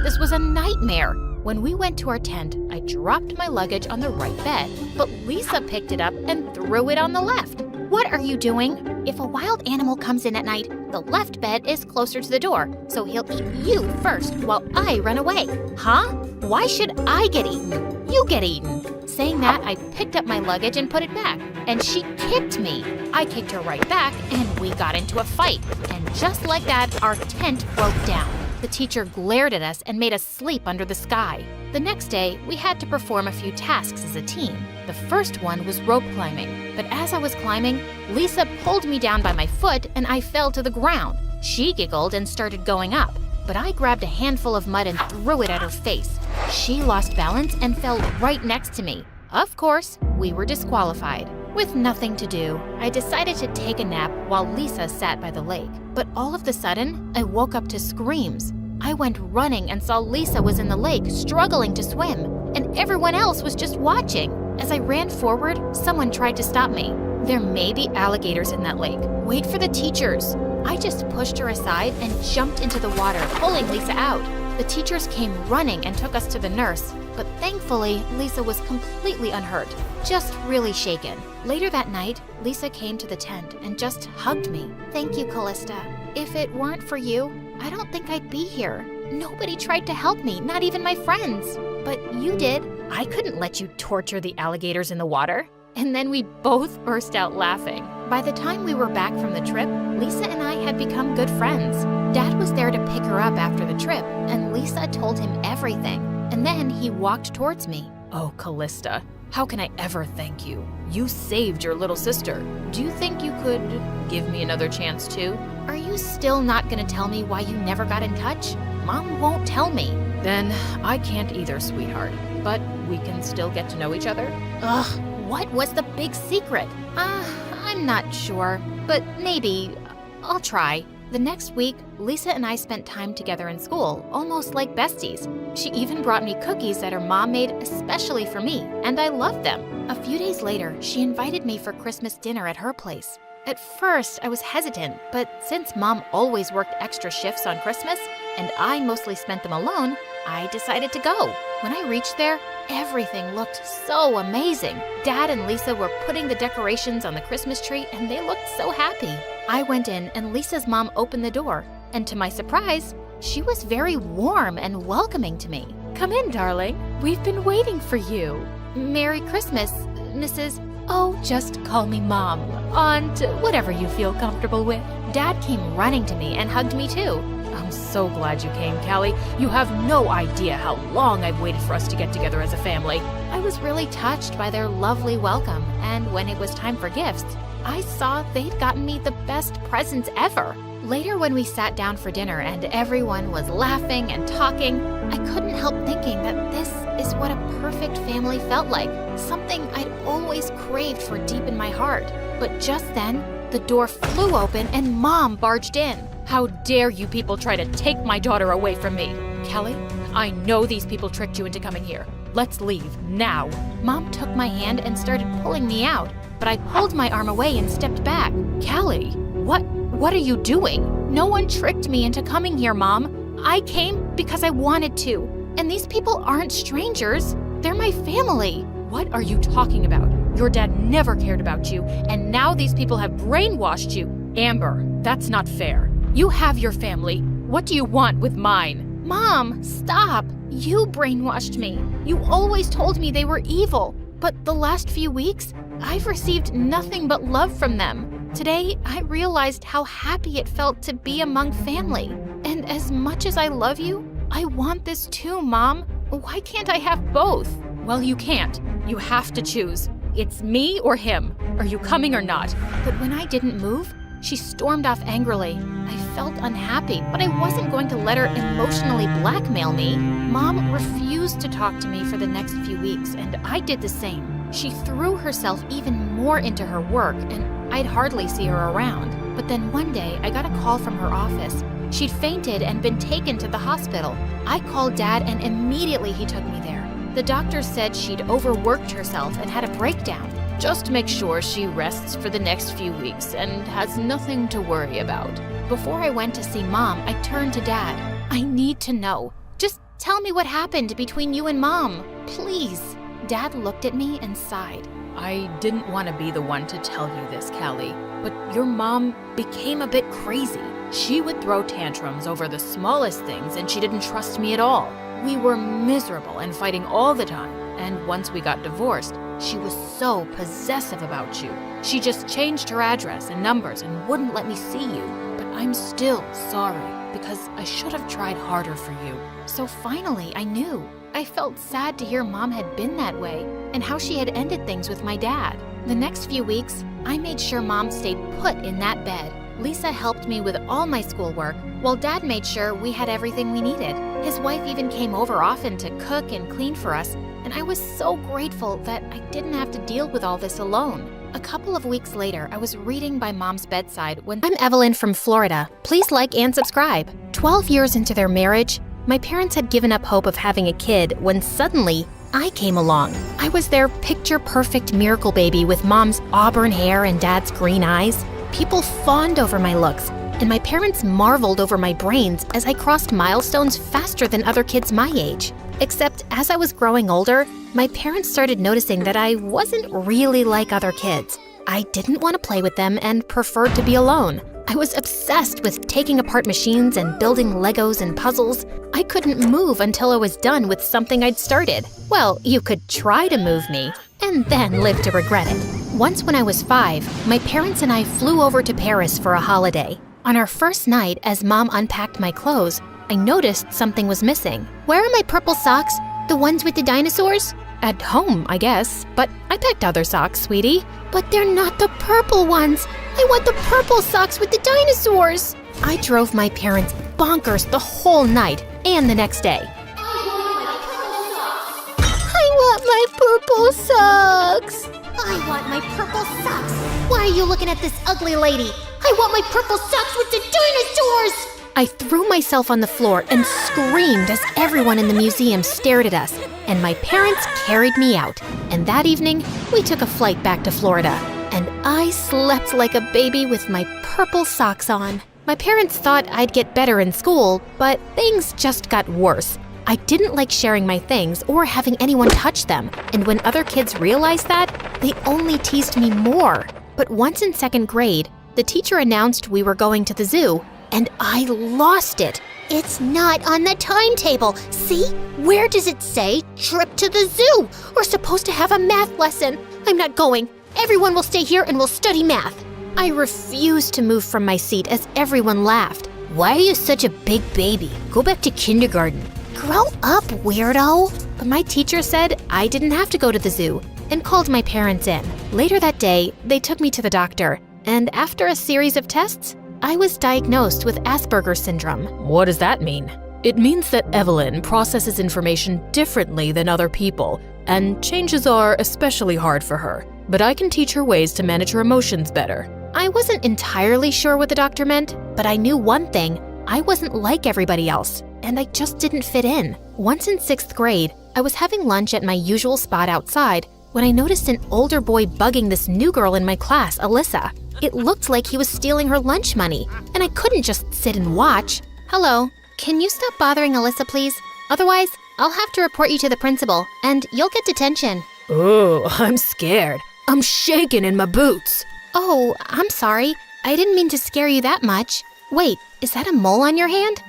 This was a nightmare. When we went to our tent, I dropped my luggage on the right bed, but Lisa picked it up and threw it on the left. What are you doing? If a wild animal comes in at night, the left bed is closer to the door, so he'll eat you first while I run away. Huh? Why should I get eaten? You get eaten. Saying that, I picked up my luggage and put it back, and she kicked me. I kicked her right back, and we got into a fight. And just like that, our tent broke down. The teacher glared at us and made us sleep under the sky. The next day, we had to perform a few tasks as a team. The first one was rope climbing, but as I was climbing, Lisa pulled me down by my foot and I fell to the ground. She giggled and started going up, but I grabbed a handful of mud and threw it at her face. She lost balance and fell right next to me. Of course, we were disqualified. With nothing to do, I decided to take a nap while Lisa sat by the lake. But all of a sudden, I woke up to screams. I went running and saw Lisa was in the lake struggling to swim, and everyone else was just watching. As I ran forward, someone tried to stop me. There may be alligators in that lake. Wait for the teachers. I just pushed her aside and jumped into the water, pulling Lisa out. The teachers came running and took us to the nurse, but thankfully, Lisa was completely unhurt, just really shaken. Later that night, Lisa came to the tent and just hugged me. Thank you, Callista. If it weren't for you, I don't think I'd be here. Nobody tried to help me, not even my friends. But you did. I couldn't let you torture the alligators in the water. And then we both burst out laughing. By the time we were back from the trip, Lisa and I had become good friends. Dad was there to pick her up after the trip, and Lisa told him everything. And then he walked towards me. Oh, Callista, how can I ever thank you? You saved your little sister. Do you think you could give me another chance too? Are you still not gonna tell me why you never got in touch? Mom won't tell me. Then I can't either, sweetheart. But we can still get to know each other? Ugh, what was the big secret? I'm not sure, but maybe. I'll try. The next week, Lisa and I spent time together in school, almost like besties. She even brought me cookies that her mom made especially for me, and I loved them. A few days later, she invited me for Christmas dinner at her place. At first, I was hesitant, but since Mom always worked extra shifts on Christmas, and I mostly spent them alone, I decided to go. When I reached there, everything looked so amazing. Dad and Lisa were putting the decorations on the Christmas tree, and they looked so happy. I went in, and Lisa's mom opened the door, and to my surprise, she was very warm and welcoming to me. Come in, darling. We've been waiting for you. Merry Christmas, Mrs. Oh, just call me Mom, Aunt, whatever you feel comfortable with. Dad came running to me and hugged me too. I'm so glad you came, Callie. You have no idea how long I've waited for us to get together as a family. I was really touched by their lovely welcome, and when it was time for gifts, I saw they'd gotten me the best presents ever. Later, when we sat down for dinner and everyone was laughing and talking, I couldn't help thinking that this is what a perfect family felt like, something I'd always craved for deep in my heart. But just then, the door flew open and Mom barged in. How dare you people try to take my daughter away from me? Kelly, I know these people tricked you into coming here. Let's leave, now. Mom took my hand and started pulling me out, but I pulled my arm away and stepped back. Callie, what are you doing? No one tricked me into coming here, Mom. I came because I wanted to. And these people aren't strangers. They're my family. What are you talking about? Your dad never cared about you, and now these people have brainwashed you. Amber, that's not fair. You have your family. What do you want with mine? Mom, stop. You brainwashed me. You always told me they were evil. But the last few weeks, I've received nothing but love from them. Today, I realized how happy it felt to be among family. And as much as I love you, I want this too, Mom. Why can't I have both? Well, you can't. You have to choose. It's me or him. Are you coming or not? But when I didn't move, she stormed off angrily. I felt unhappy, but I wasn't going to let her emotionally blackmail me. Mom refused to talk to me for the next few weeks, and I did the same. She threw herself even more into her work, and I'd hardly see her around. But then one day, I got a call from her office. She'd fainted and been taken to the hospital. I called Dad, and immediately he took me there. The doctor said she'd overworked herself and had a breakdown. Just make sure she rests for the next few weeks and has nothing to worry about. Before I went to see Mom, I turned to Dad. I need to know. Just tell me what happened between you and Mom, please. Dad looked at me and sighed. I didn't want to be the one to tell you this, Callie, but your mom became a bit crazy. She would throw tantrums over the smallest things and she didn't trust me at all. We were miserable and fighting all the time, and once we got divorced, she was so possessive about you. She just changed her address and numbers and wouldn't let me see you. But I'm still sorry because I should have tried harder for you. So finally, I knew. I felt sad to hear Mom had been that way and how she had ended things with my dad. The next few weeks, I made sure Mom stayed put in that bed. Lisa helped me with all my schoolwork, while Dad made sure we had everything we needed. His wife even came over often to cook and clean for us, and I was so grateful that I didn't have to deal with all this alone. A couple of weeks later, I was reading by Mom's bedside when I'm Evelyn from Florida. Please like and subscribe. 12 years into their marriage, my parents had given up hope of having a kid when suddenly I came along. I was their picture-perfect miracle baby with Mom's auburn hair and Dad's green eyes. People fawned over my looks, and my parents marveled over my brains as I crossed milestones faster than other kids my age. Except as I was growing older, my parents started noticing that I wasn't really like other kids. I didn't want to play with them and preferred to be alone. I was obsessed with taking apart machines and building Legos and puzzles. I couldn't move until I was done with something I'd started. Well, you could try to move me, and then live to regret it. Once when I was 5, my parents and I flew over to Paris for a holiday. On our first night, as Mom unpacked my clothes, I noticed something was missing. Where are my purple socks? The ones with the dinosaurs? At home, I guess, but I packed other socks, sweetie. But they're not the purple ones. I want the purple socks with the dinosaurs. I drove my parents bonkers the whole night and the next day. I want my purple socks. I want my purple socks. Why are you looking at this ugly lady? I want my purple socks with the dinosaurs. I threw myself on the floor and screamed as everyone in the museum stared at us, and my parents carried me out. And that evening, we took a flight back to Florida, and I slept like a baby with my purple socks on. My parents thought I'd get better in school, but things just got worse. I didn't like sharing my things or having anyone touch them, and when other kids realized that, they only teased me more. But once in 2nd grade, the teacher announced we were going to the zoo, and I lost it. It's not on the timetable. See? Where does it say trip to the zoo? We're supposed to have a math lesson. I'm not going. Everyone will stay here and we'll study math. I refused to move from my seat as everyone laughed. Why are you such a big baby? Go back to kindergarten. Grow up, weirdo. But my teacher said I didn't have to go to the zoo and called my parents in. Later that day, they took me to the doctor, and after a series of tests, I was diagnosed with Asperger's syndrome. What does that mean? It means that Evelyn processes information differently than other people, and changes are especially hard for her. But I can teach her ways to manage her emotions better. I wasn't entirely sure what the doctor meant, but I knew one thing. I wasn't like everybody else, and I just didn't fit in. Once in 6th grade, I was having lunch at my usual spot outside when I noticed an older boy bugging this new girl in my class, Alyssa. It looked like he was stealing her lunch money, and I couldn't just sit and watch. Hello, can you stop bothering Alyssa, please? Otherwise, I'll have to report you to the principal, and you'll get detention. Oh, I'm scared. I'm shaking in my boots. Oh, I'm sorry. I didn't mean to scare you that much. Wait, is that a mole on your hand?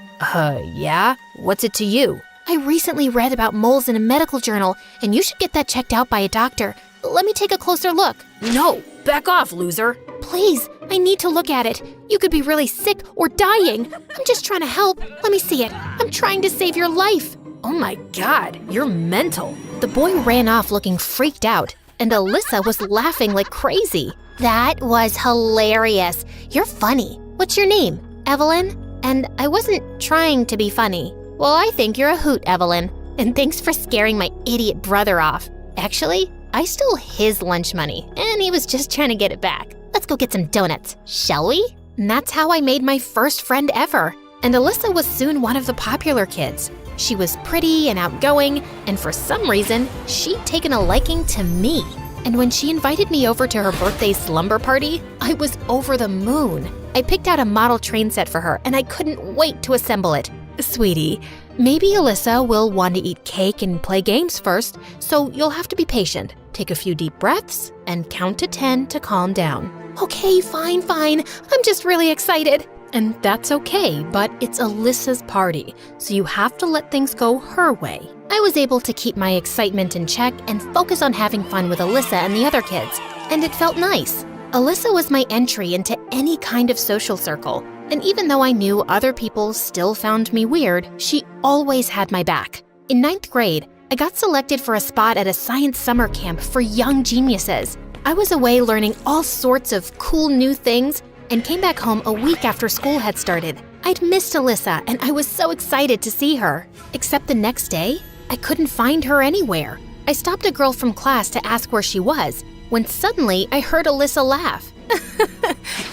Yeah? What's it to you? I recently read about moles in a medical journal, and you should get that checked out by a doctor. Let me take a closer look. No, back off, loser. Please, I need to look at it. You could be really sick or dying. I'm just trying to help. Let me see it. I'm trying to save your life. Oh my God, you're mental. The boy ran off looking freaked out, and Alyssa was laughing like crazy. That was hilarious. You're funny. What's your name? Evelyn? And I wasn't trying to be funny. Well, I think you're a hoot, Evelyn. And thanks for scaring my idiot brother off. Actually, I stole his lunch money, and he was just trying to get it back. Let's go get some donuts, shall we? And that's how I made my first friend ever. And Alyssa was soon one of the popular kids. She was pretty and outgoing, and for some reason, she'd taken a liking to me. And when she invited me over to her birthday slumber party, I was over the moon. I picked out a model train set for her, and I couldn't wait to assemble it. Sweetie, maybe Alyssa will want to eat cake and play games first, so you'll have to be patient. take a few deep breaths, and count to 10 to calm down. Okay, fine. I'm just really excited. And that's okay, but it's Alyssa's party, so you have to let things go her way. I was able to keep my excitement in check and focus on having fun with Alyssa and the other kids, and it felt nice. Alyssa was my entry into any kind of social circle, and even though I knew other people still found me weird, she always had my back. In 9th grade, I got selected for a spot at a science summer camp for young geniuses. I was away learning all sorts of cool new things and came back home a week after school had started. I'd missed Alyssa and I was so excited to see her. Except the next day, I couldn't find her anywhere. I stopped a girl from class to ask where she was, when suddenly I heard Alyssa laugh.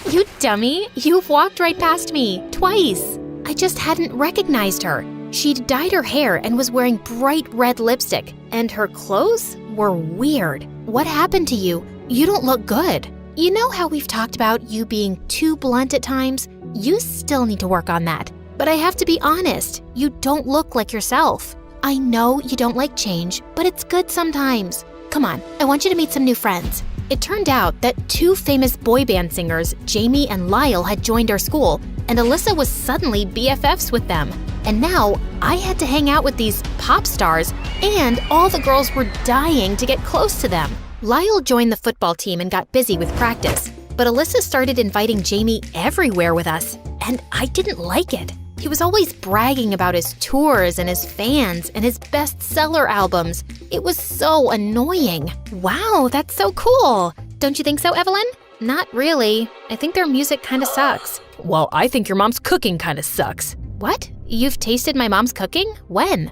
You dummy, you've walked right past me, twice. I just hadn't recognized her. She'd dyed her hair and was wearing bright red lipstick, and her clothes were weird. What happened to you? You don't look good. You know how we've talked about you being too blunt at times? You still need to work on that. But I have to be honest, you don't look like yourself. I know you don't like change, but it's good sometimes. Come on, I want you to meet some new friends. It turned out that 2 famous boy band singers, Jamie and Lyle, had joined our school, and Alyssa was suddenly BFFs with them. And now I had to hang out with these pop stars, and all the girls were dying to get close to them. Lyle joined the football team and got busy with practice, but Alyssa started inviting Jamie everywhere with us, and I didn't like it. He was always bragging about his tours and his fans and his bestseller albums. It was so annoying. Wow, that's so cool. Don't you think so, Evelyn? Not really. I think their music kind of sucks. Well, I think your mom's cooking kind of sucks. What? You've tasted my mom's cooking? When?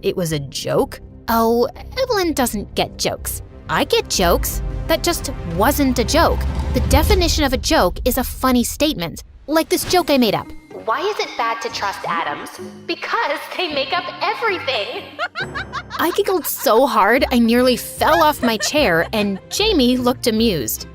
It was a joke? Oh, Evelyn doesn't get jokes. I get jokes. That just wasn't a joke. The definition of a joke is a funny statement, like this joke I made up. Why is it bad to trust atoms? Because they make up everything. I giggled so hard I nearly fell off my chair, and Jamie looked amused.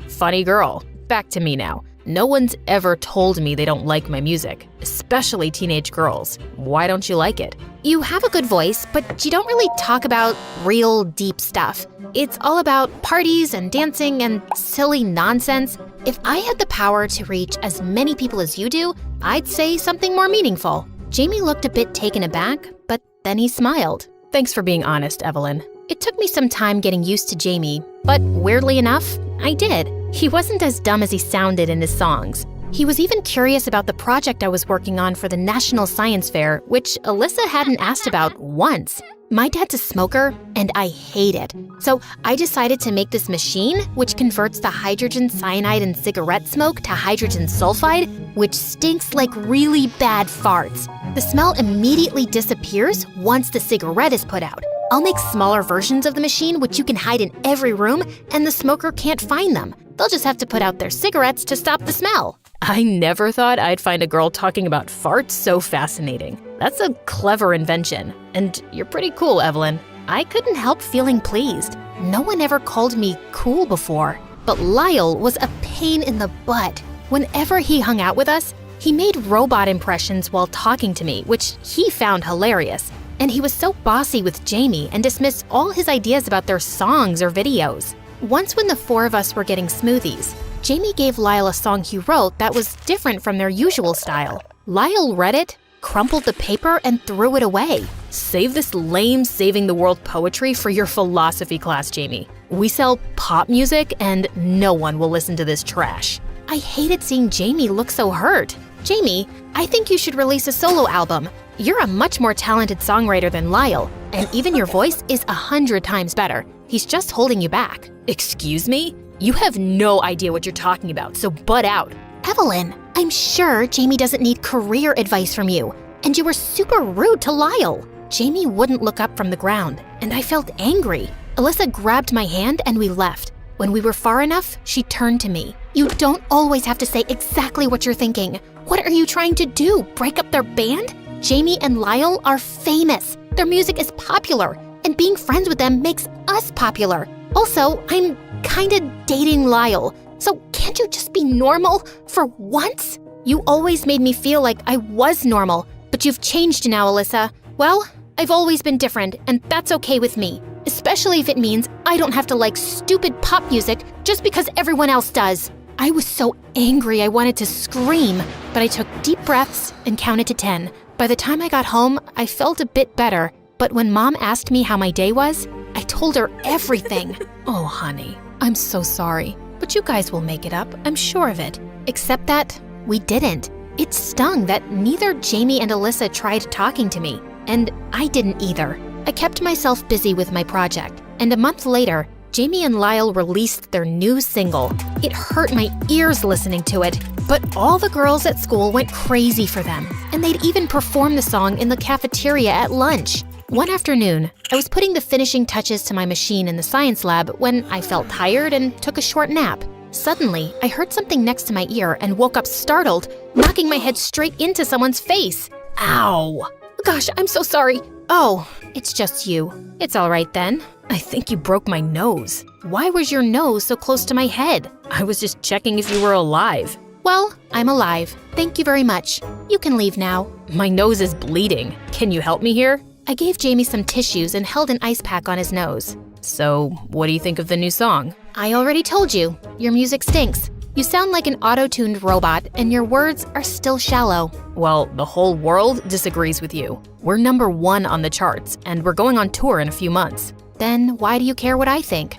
Funny girl. Back to me now. No one's ever told me they don't like my music, especially teenage girls. Why don't you like it? You have a good voice, but you don't really talk about real deep stuff. It's all about parties and dancing and silly nonsense. If I had the power to reach as many people as you do, I'd say something more meaningful. Jamie looked a bit taken aback, but then he smiled. Thanks for being honest, Evelyn. It took me some time getting used to Jamie, but weirdly enough, I did. He wasn't as dumb as he sounded in his songs. He was even curious about the project I was working on for the National Science Fair, which Alyssa hadn't asked about once. My dad's a smoker, and I hate it. So I decided to make this machine, which converts the hydrogen cyanide in cigarette smoke to hydrogen sulfide, which stinks like really bad farts. The smell immediately disappears once the cigarette is put out. I'll make smaller versions of the machine, which you can hide in every room, and the smoker can't find them. They'll just have to put out their cigarettes to stop the smell. I never thought I'd find a girl talking about farts so fascinating. That's a clever invention. And you're pretty cool, Evelyn. I couldn't help feeling pleased. No one ever called me cool before. But Lyle was a pain in the butt. Whenever he hung out with us, he made robot impressions while talking to me, which he found hilarious. And he was so bossy with Jamie and dismissed all his ideas about their songs or videos. Once when the 4 of us were getting smoothies, Jamie gave Lyle a song he wrote that was different from their usual style. Lyle read it, crumpled the paper, and threw it away. Save this lame saving the world poetry for your philosophy class, Jamie. We sell pop music and no one will listen to this trash. I hated seeing Jamie look so hurt. Jamie, I think you should release a solo album. You're a much more talented songwriter than Lyle, and even your voice is 100 times better. He's just holding you back. Excuse me? You have no idea what you're talking about, so butt out. Evelyn, I'm sure Jamie doesn't need career advice from you, and you were super rude to Lyle. Jamie wouldn't look up from the ground, and I felt angry. Alyssa grabbed my hand and we left. When we were far enough, she turned to me. You don't always have to say exactly what you're thinking. What are you trying to do, break up their band? Jamie and Lyle are famous. Their music is popular, and being friends with them makes us popular. Also, I'm kinda dating Lyle, so can't you just be normal for once? You always made me feel like I was normal, but you've changed now, Alyssa. Well, I've always been different, and that's okay with me, especially especially if it means I don't have to like stupid pop music just because everyone else does. I was so angry I wanted to scream, but I took deep breaths and counted to 10. By the time I got home, I felt a bit better, but when Mom asked me how my day was, I told her everything. Oh, honey, I'm so sorry. But you guys will make it up, I'm sure of it. Except that we didn't. It stung that neither Jamie and Alyssa tried talking to me, and I didn't either. I kept myself busy with my project, and a month later, Jamie and Lyle released their new single. It hurt my ears listening to it, but all the girls at school went crazy for them, and they'd even perform the song in the cafeteria at lunch. One afternoon, I was putting the finishing touches to my machine in the science lab when I felt tired and took a short nap. Suddenly, I heard something next to my ear and woke up startled, knocking my head straight into someone's face. Ow! Gosh, I'm so sorry. Oh, it's just you. It's all right then. I think you broke my nose. Why was your nose so close to my head? I was just checking if you were alive. Well, I'm alive. Thank you very much. You can leave now. My nose is bleeding. Can you help me here? I gave Jamie some tissues and held an ice pack on his nose. So, what do you think of the new song? I already told you. Your music stinks. You sound like an auto-tuned robot, and your words are still shallow. Well, the whole world disagrees with you. We're #1 on the charts, and we're going on tour in a few months. Then why do you care what I think?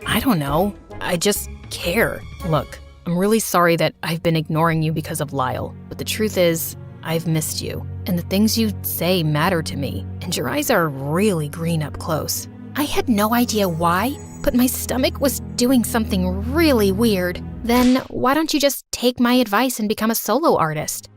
I don't know. I just care. Look, I'm really sorry that I've been ignoring you because of Lyle, but the truth is, I've missed you, and the things you say matter to me, and your eyes are really green up close. I had no idea why, but my stomach was doing something really weird. Then why don't you just take my advice and become a solo artist?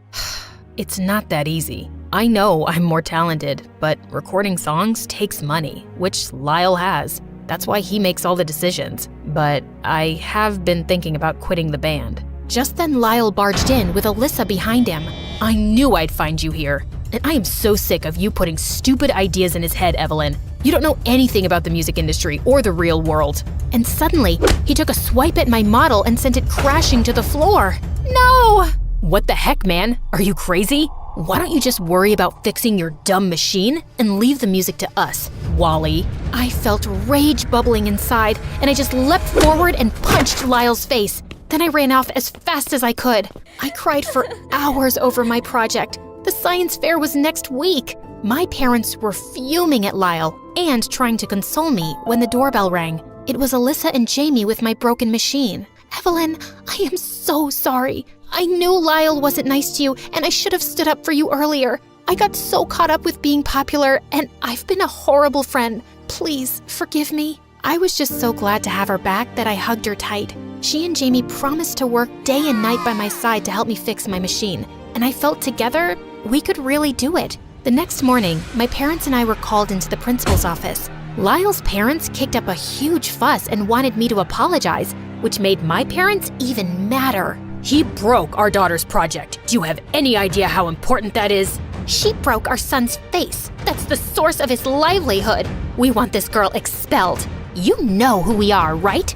It's not that easy. I know I'm more talented, but recording songs takes money, which Lyle has. That's why he makes all the decisions. But I have been thinking about quitting the band. Just then Lyle barged in with Alyssa behind him. I knew I'd find you here. And I am so sick of you putting stupid ideas in his head, Evelyn. You don't know anything about the music industry or the real world. And suddenly, he took a swipe at my model and sent it crashing to the floor. No! What the heck, man? Are you crazy? Why don't you just worry about fixing your dumb machine and leave the music to us, Wally? I felt rage bubbling inside, and I just leapt forward and punched Lyle's face. Then I ran off as fast as I could. I cried for hours over my project. The science fair was next week. My parents were fuming at Lyle and trying to console me when the doorbell rang. It was Alyssa and Jamie with my broken machine. Evelyn, I am so sorry. I knew Lyle wasn't nice to you, and I should have stood up for you earlier. I got so caught up with being popular, and I've been a horrible friend. Please, forgive me. I was just so glad to have her back that I hugged her tight. She and Jamie promised to work day and night by my side to help me fix my machine, and I felt together we could really do it. The next morning, my parents and I were called into the principal's office. Lyle's parents kicked up a huge fuss and wanted me to apologize, which made my parents even madder. He broke our daughter's project. Do you have any idea how important that is? She broke our son's face. That's the source of his livelihood. We want this girl expelled. You know who we are, right?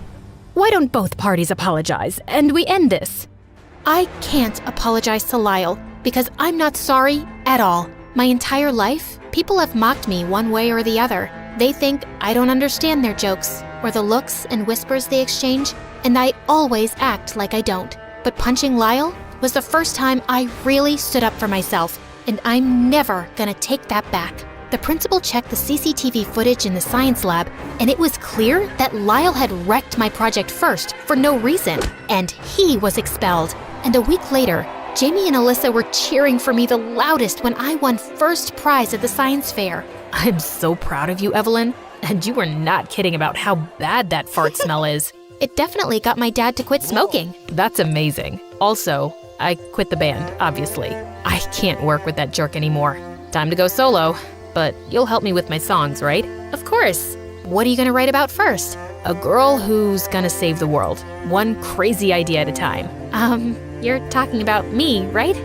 Why don't both parties apologize and we end this? I can't apologize to Lyle because I'm not sorry at all. My entire life, people have mocked me one way or the other. They think I don't understand their jokes or the looks and whispers they exchange, and I always act like I don't. But punching Lyle was the first time I really stood up for myself, and I'm never gonna take that back. The principal checked the CCTV footage in the science lab, and it was clear that Lyle had wrecked my project first for no reason, and he was expelled. And a week later, Jamie and Alyssa were cheering for me the loudest when I won first prize at the science fair. I'm so proud of you, Evelyn. And you were not kidding about how bad that fart smell is. It definitely got my dad to quit smoking. That's amazing. Also, I quit the band, obviously. I can't work with that jerk anymore. Time to go solo. But you'll help me with my songs, right? Of course. What are you gonna write about first? A girl who's gonna save the world. One crazy idea at a time. You're talking about me, right?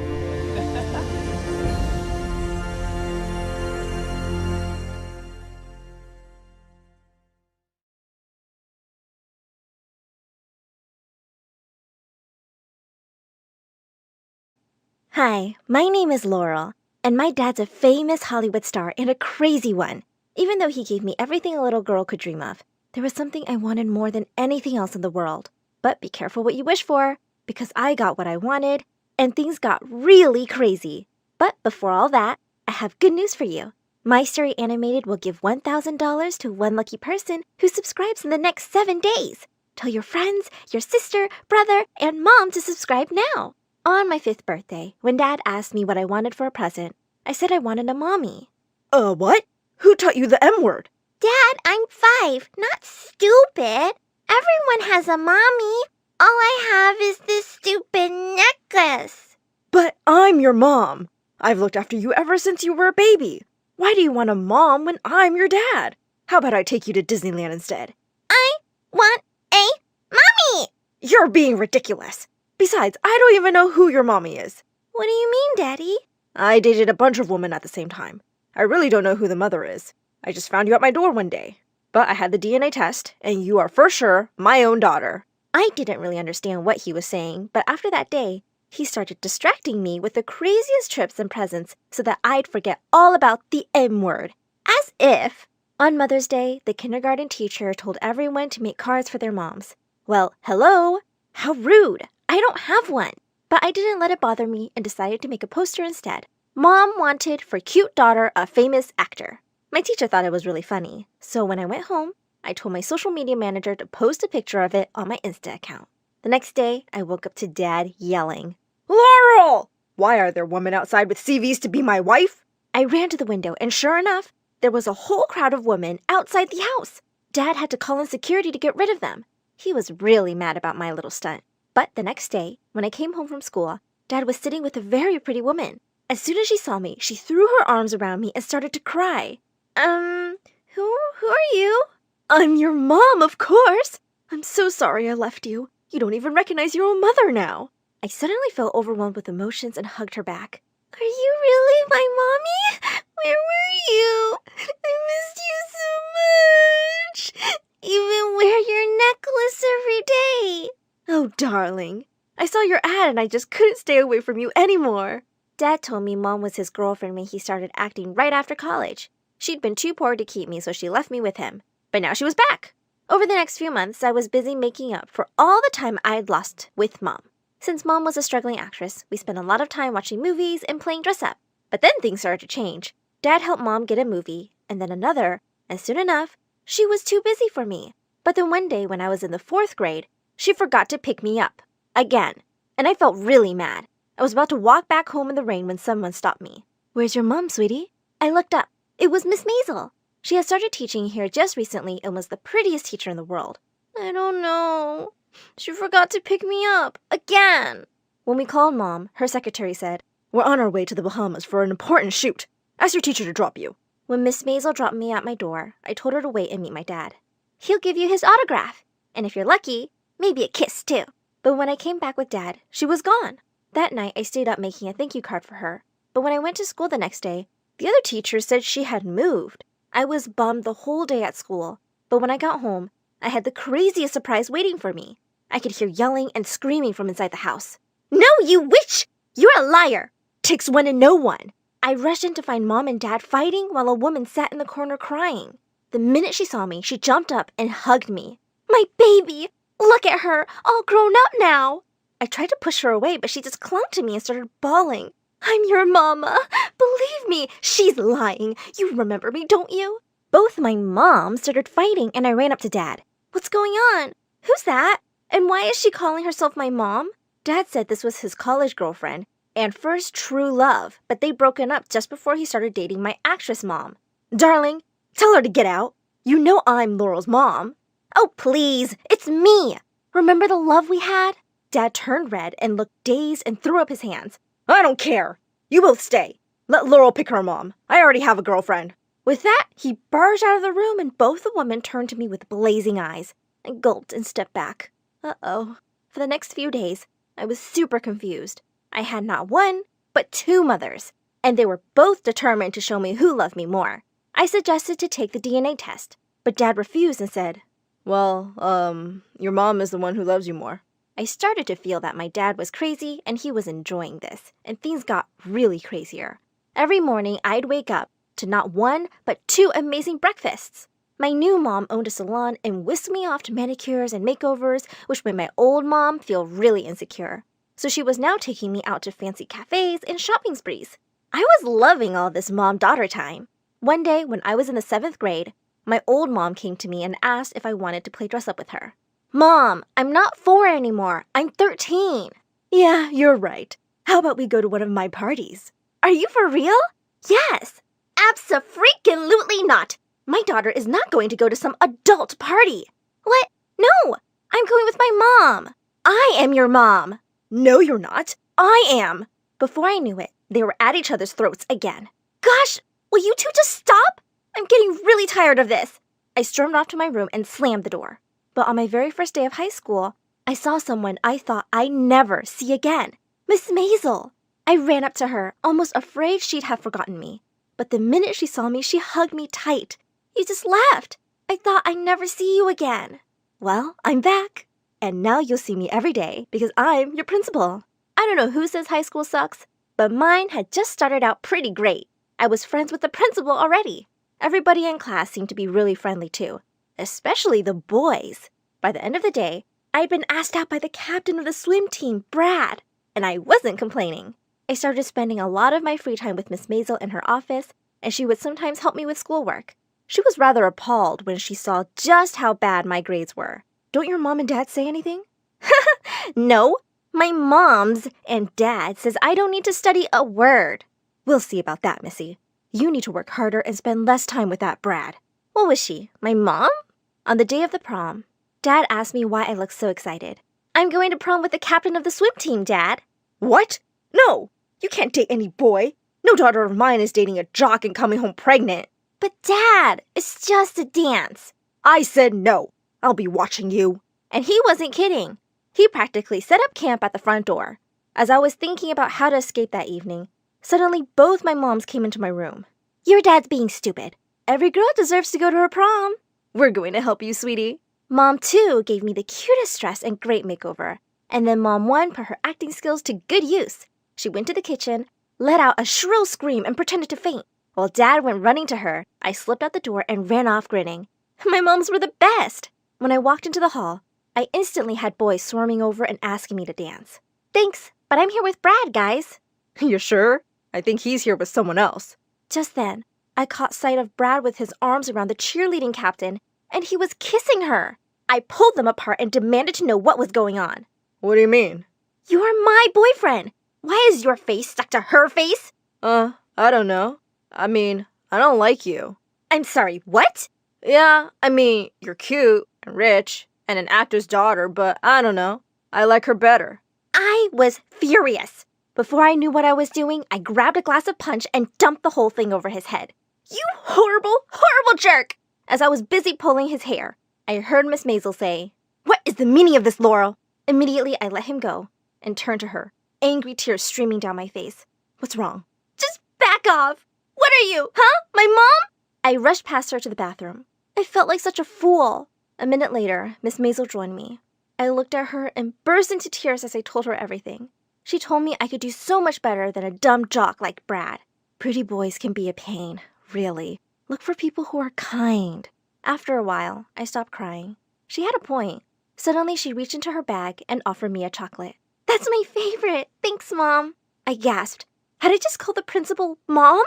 Hi, my name is Laurel, and my dad's a famous Hollywood star and a crazy one. Even though he gave me everything a little girl could dream of, there was something I wanted more than anything else in the world. But be careful what you wish for, because I got what I wanted, and things got really crazy. But before all that, I have good news for you. My Story Animated will give $1,000 to one lucky person who subscribes in the next 7 days. Tell your friends, your sister, brother, and mom to subscribe now. On my 5th birthday, when Dad asked me what I wanted for a present, I said I wanted a mommy. What? Who taught you the M word? Dad, I'm 5, not stupid. Everyone has a mommy. All I have is this stupid necklace. But I'm your mom. I've looked after you ever since you were a baby. Why do you want a mom when I'm your dad? How about I take you to Disneyland instead? I want a mommy! You're being ridiculous. Besides, I don't even know who your mommy is. What do you mean, Daddy? I dated a bunch of women at the same time. I really don't know who the mother is. I just found you at my door one day. But I had the DNA test, and you are for sure my own daughter. I didn't really understand what he was saying, but after that day, he started distracting me with the craziest trips and presents so that I'd forget all about the M word. As if! On Mother's Day, the kindergarten teacher told everyone to make cards for their moms. Well, hello! How rude! I don't have one. But I didn't let it bother me and decided to make a poster instead. Mom wanted for cute daughter a famous actor. My teacher thought it was really funny, so when I went home, I told my social media manager to post a picture of it on my Insta account. The next day, I woke up to Dad yelling, Laurel! Why are there women outside with CVs to be my wife? I ran to the window, and sure enough, there was a whole crowd of women outside the house. Dad had to call in security to get rid of them. He was really mad about my little stunt. But the next day, when I came home from school, Dad was sitting with a very pretty woman. As soon as she saw me, she threw her arms around me and started to cry. Who are you? I'm your mom, of course. I'm so sorry I left you. You don't even recognize your own mother now. I suddenly felt overwhelmed with emotions and hugged her back. Are you really my mommy? Where were you? I missed you so much. Even wear your necklace every day. Oh, darling. I saw your ad and I just couldn't stay away from you anymore. Dad told me Mom was his girlfriend when he started acting right after college. She'd been too poor to keep me, so she left me with him. But now she was back. Over the next few months, I was busy making up for all the time I'd lost with Mom. Since Mom was a struggling actress, we spent a lot of time watching movies and playing dress-up. But then things started to change. Dad helped Mom get a movie, and then another, and soon enough, she was too busy for me. But then one day when I was in the 4th grade, she forgot to pick me up. Again. And I felt really mad. I was about to walk back home in the rain when someone stopped me. Where's your mom, sweetie? I looked up. It was Miss Maisel. She had started teaching here just recently and was the prettiest teacher in the world. I don't know. She forgot to pick me up. Again. When we called Mom, her secretary said, We're on our way to the Bahamas for an important shoot. Ask your teacher to drop you. When Miss Maisel dropped me at my door, I told her to wait and meet my dad. He'll give you his autograph. And if you're lucky, maybe a kiss too. But when I came back with Dad, she was gone. That night, I stayed up making a thank you card for her. But when I went to school the next day, the other teacher said she had moved. I was bummed the whole day at school. But when I got home, I had the craziest surprise waiting for me. I could hear yelling and screaming from inside the house. No, you witch! You're a liar! Takes one to know one. I rushed in to find Mom and Dad fighting while a woman sat in the corner crying. The minute she saw me, she jumped up and hugged me. My baby! Look at her, all grown up now! I tried to push her away, but she just clung to me and started bawling. I'm your mama. Believe me, she's lying. You remember me, don't you? Both my moms started fighting, and I ran up to Dad. What's going on? Who's that? And why is she calling herself my mom? Dad said this was his college girlfriend and first true love, but they'd broken up just before he started dating my actress mom. Darling, tell her to get out. You know I'm Laurel's mom. Oh, please, it's me. Remember the love we had? Dad turned red and looked dazed and threw up his hands. I don't care. You both stay. Let Laurel pick her mom. I already have a girlfriend. With that, he barged out of the room and both the women turned to me with blazing eyes. I gulped and stepped back. Uh-oh. For the next few days, I was super confused. I had not one, but 2 mothers, and they were both determined to show me who loved me more. I suggested to take the DNA test, but Dad refused and said, Well, your mom is the one who loves you more. I started to feel that my dad was crazy and he was enjoying this, and things got really crazier. Every morning, I'd wake up to not one, but 2 amazing breakfasts. My new mom owned a salon and whisked me off to manicures and makeovers, which made my old mom feel really insecure. So she was now taking me out to fancy cafes and shopping sprees. I was loving all this mom-daughter time. One day, when I was in the 7th grade, my old mom came to me and asked if I wanted to play dress up with her. Mom, I'm not 4 anymore. I'm 13. Yeah, you're right. How about we go to one of my parties? Are you for real? Yes. Abso-freaking-lutely not. My daughter is not going to go to some adult party. What? No, I'm going with my mom. I am your mom. No, you're not. I am. Before I knew it, they were at each other's throats again. Gosh, will you two just stop? I'm getting really tired of this. I stormed off to my room and slammed the door. But on my very first day of high school, I saw someone I thought I'd never see again. Miss Maisel. I ran up to her, almost afraid she'd have forgotten me. But the minute she saw me, she hugged me tight. You just left. I thought I'd never see you again. Well, I'm back. And now you'll see me every day because I'm your principal. I don't know who says high school sucks, but mine had just started out pretty great. I was friends with the principal already. Everybody in class seemed to be really friendly too, especially the boys. By the end of the day, I'd been asked out by the captain of the swim team, Brad, and I wasn't complaining. I started spending a lot of my free time with Miss Maisel in her office, and she would sometimes help me with schoolwork. She was rather appalled when she saw just how bad my grades were. Don't your mom and dad say anything? No, my mom's and dad says I don't need to study a word. We'll see about that, Missy. You need to work harder and spend less time with that Brad. What was she, my mom? On the day of the prom, Dad asked me why I looked so excited. I'm going to prom with the captain of the swim team, Dad. What? No, you can't date any boy. No daughter of mine is dating a jock and coming home pregnant. But Dad, it's just a dance. I said no. I'll be watching you. And he wasn't kidding. He practically set up camp at the front door. As I was thinking about how to escape that evening, suddenly both my moms came into my room. Your dad's being stupid. Every girl deserves to go to her prom. We're going to help you, sweetie. Mom 2 gave me the cutest dress and great makeover. And then Mom 1 put her acting skills to good use. She went to the kitchen, let out a shrill scream, and pretended to faint. While Dad went running to her, I slipped out the door and ran off grinning. My moms were the best. When I walked into the hall, I instantly had boys swarming over and asking me to dance. Thanks, but I'm here with Brad, guys. You sure? I think he's here with someone else. Just then, I caught sight of Brad with his arms around the cheerleading captain, and he was kissing her. I pulled them apart and demanded to know what was going on. What do you mean? You're my boyfriend. Why is your face stuck to her face? I don't know. I mean, I don't like you. I'm sorry, what? Yeah, I mean, you're cute and rich and an actor's daughter, but I don't know. I like her better. I was furious. Before I knew what I was doing, I grabbed a glass of punch and dumped the whole thing over his head. You horrible, horrible jerk! As I was busy pulling his hair, I heard Miss Maisel say, "What is the meaning of this, Laurel?" Immediately, I let him go and turned to her, angry tears streaming down my face. What's wrong? Just back off! What are you, huh? My mom? I rushed past her to the bathroom. I felt like such a fool. A minute later, Miss Maisel joined me. I looked at her and burst into tears as I told her everything. She told me I could do so much better than a dumb jock like Brad. Pretty boys can be a pain, really. Look for people who are kind. After a while, I stopped crying. She had a point. Suddenly, she reached into her bag and offered me a chocolate. That's my favorite. Thanks, Mom. I gasped. Had I just called the principal Mom?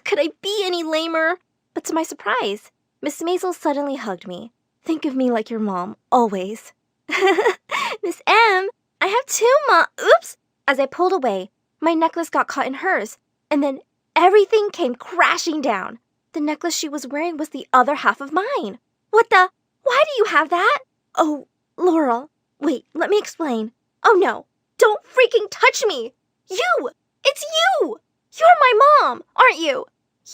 Could I be any lamer? But to my surprise, Miss Maisel suddenly hugged me. Think of me like your mom, always. Miss M, I have 2 Oops! As I pulled away, my necklace got caught in hers, and then everything came crashing down. The necklace she was wearing was the other half of mine. What the? Why do you have that? Oh, Laurel. Wait, let me explain. Oh no, don't freaking touch me! You! It's you! You're my mom, aren't you?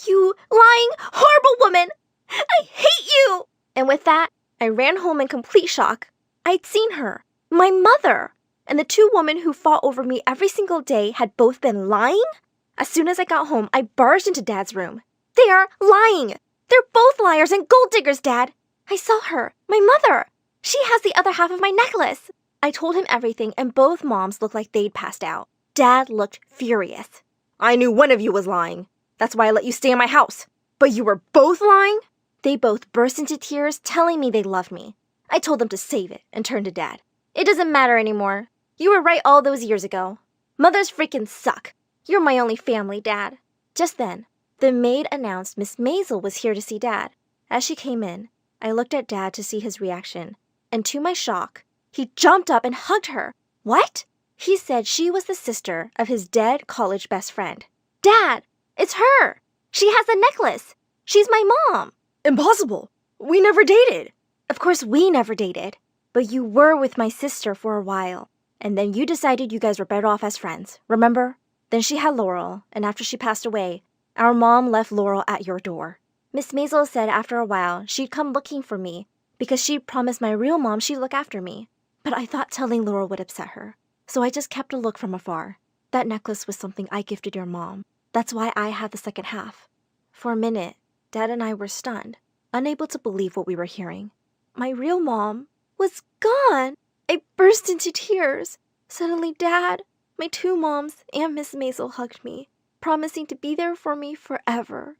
You lying, horrible woman! I hate you! And with that, I ran home in complete shock. I'd seen her, my mother, and the 2 women who fought over me every single day had both been lying? As soon as I got home, I barged into Dad's room. They are lying! They're both liars and gold diggers, Dad! I saw her, my mother! She has the other half of my necklace! I told him everything, and both moms looked like they'd passed out. Dad looked furious. I knew one of you was lying. That's why I let you stay in my house. But you were both lying? They both burst into tears, telling me they loved me. I told them to save it and turn to Dad. It doesn't matter anymore. You were right all those years ago. Mothers freaking suck. You're my only family, Dad. Just then, the maid announced Miss Maisel was here to see Dad. As she came in, I looked at Dad to see his reaction, and to my shock, he jumped up and hugged her. What? He said she was the sister of his dead college best friend. Dad, it's her. She has the necklace. She's my mom. Impossible. We never dated. Of course we never dated, but you were with my sister for a while, and then you decided you guys were better off as friends, remember? Then she had Laurel, and after she passed away, our mom left Laurel at your door. Miss Maisel said after a while she'd come looking for me because she promised my real mom she'd look after me. But I thought telling Laurel would upset her, so I just kept a look from afar. That necklace was something I gifted your mom. That's why I had the second half. For a minute, Dad and I were stunned, unable to believe what we were hearing. My real mom was gone. I burst into tears. Suddenly, Dad, my two moms, and Miss Maisel hugged me, promising to be there for me forever.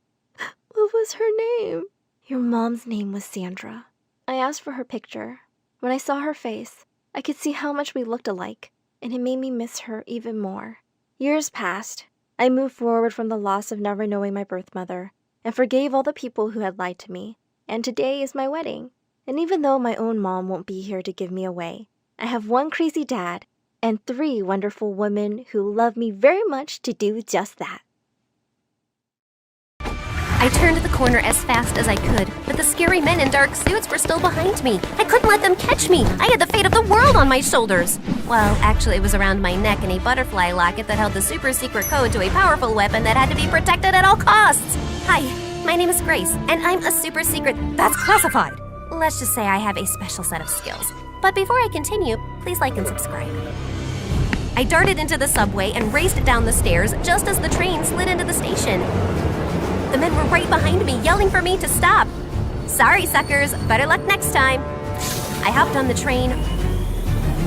What was her name? Your mom's name was Sandra. I asked for her picture. When I saw her face, I could see how much we looked alike, and it made me miss her even more. Years passed. I moved forward from the loss of never knowing my birth mother, and forgave all the people who had lied to me. And today is my wedding. And even though my own mom won't be here to give me away, I have one crazy dad and 3 wonderful women who love me very much to do just that. I turned the corner as fast as I could, but the scary men in dark suits were still behind me. I couldn't let them catch me. I had the fate of the world on my shoulders. Well, actually, it was around my neck in a butterfly locket that held the super secret code to a powerful weapon that had to be protected at all costs. Hi, my name is Grace, and I'm a super secret. That's classified. Let's just say I have a special set of skills. But before I continue, please like and subscribe. I darted into the subway and raced down the stairs just as the train slid into the station. The men were right behind me, yelling for me to stop. Sorry, suckers. Better luck next time. I hopped on the train,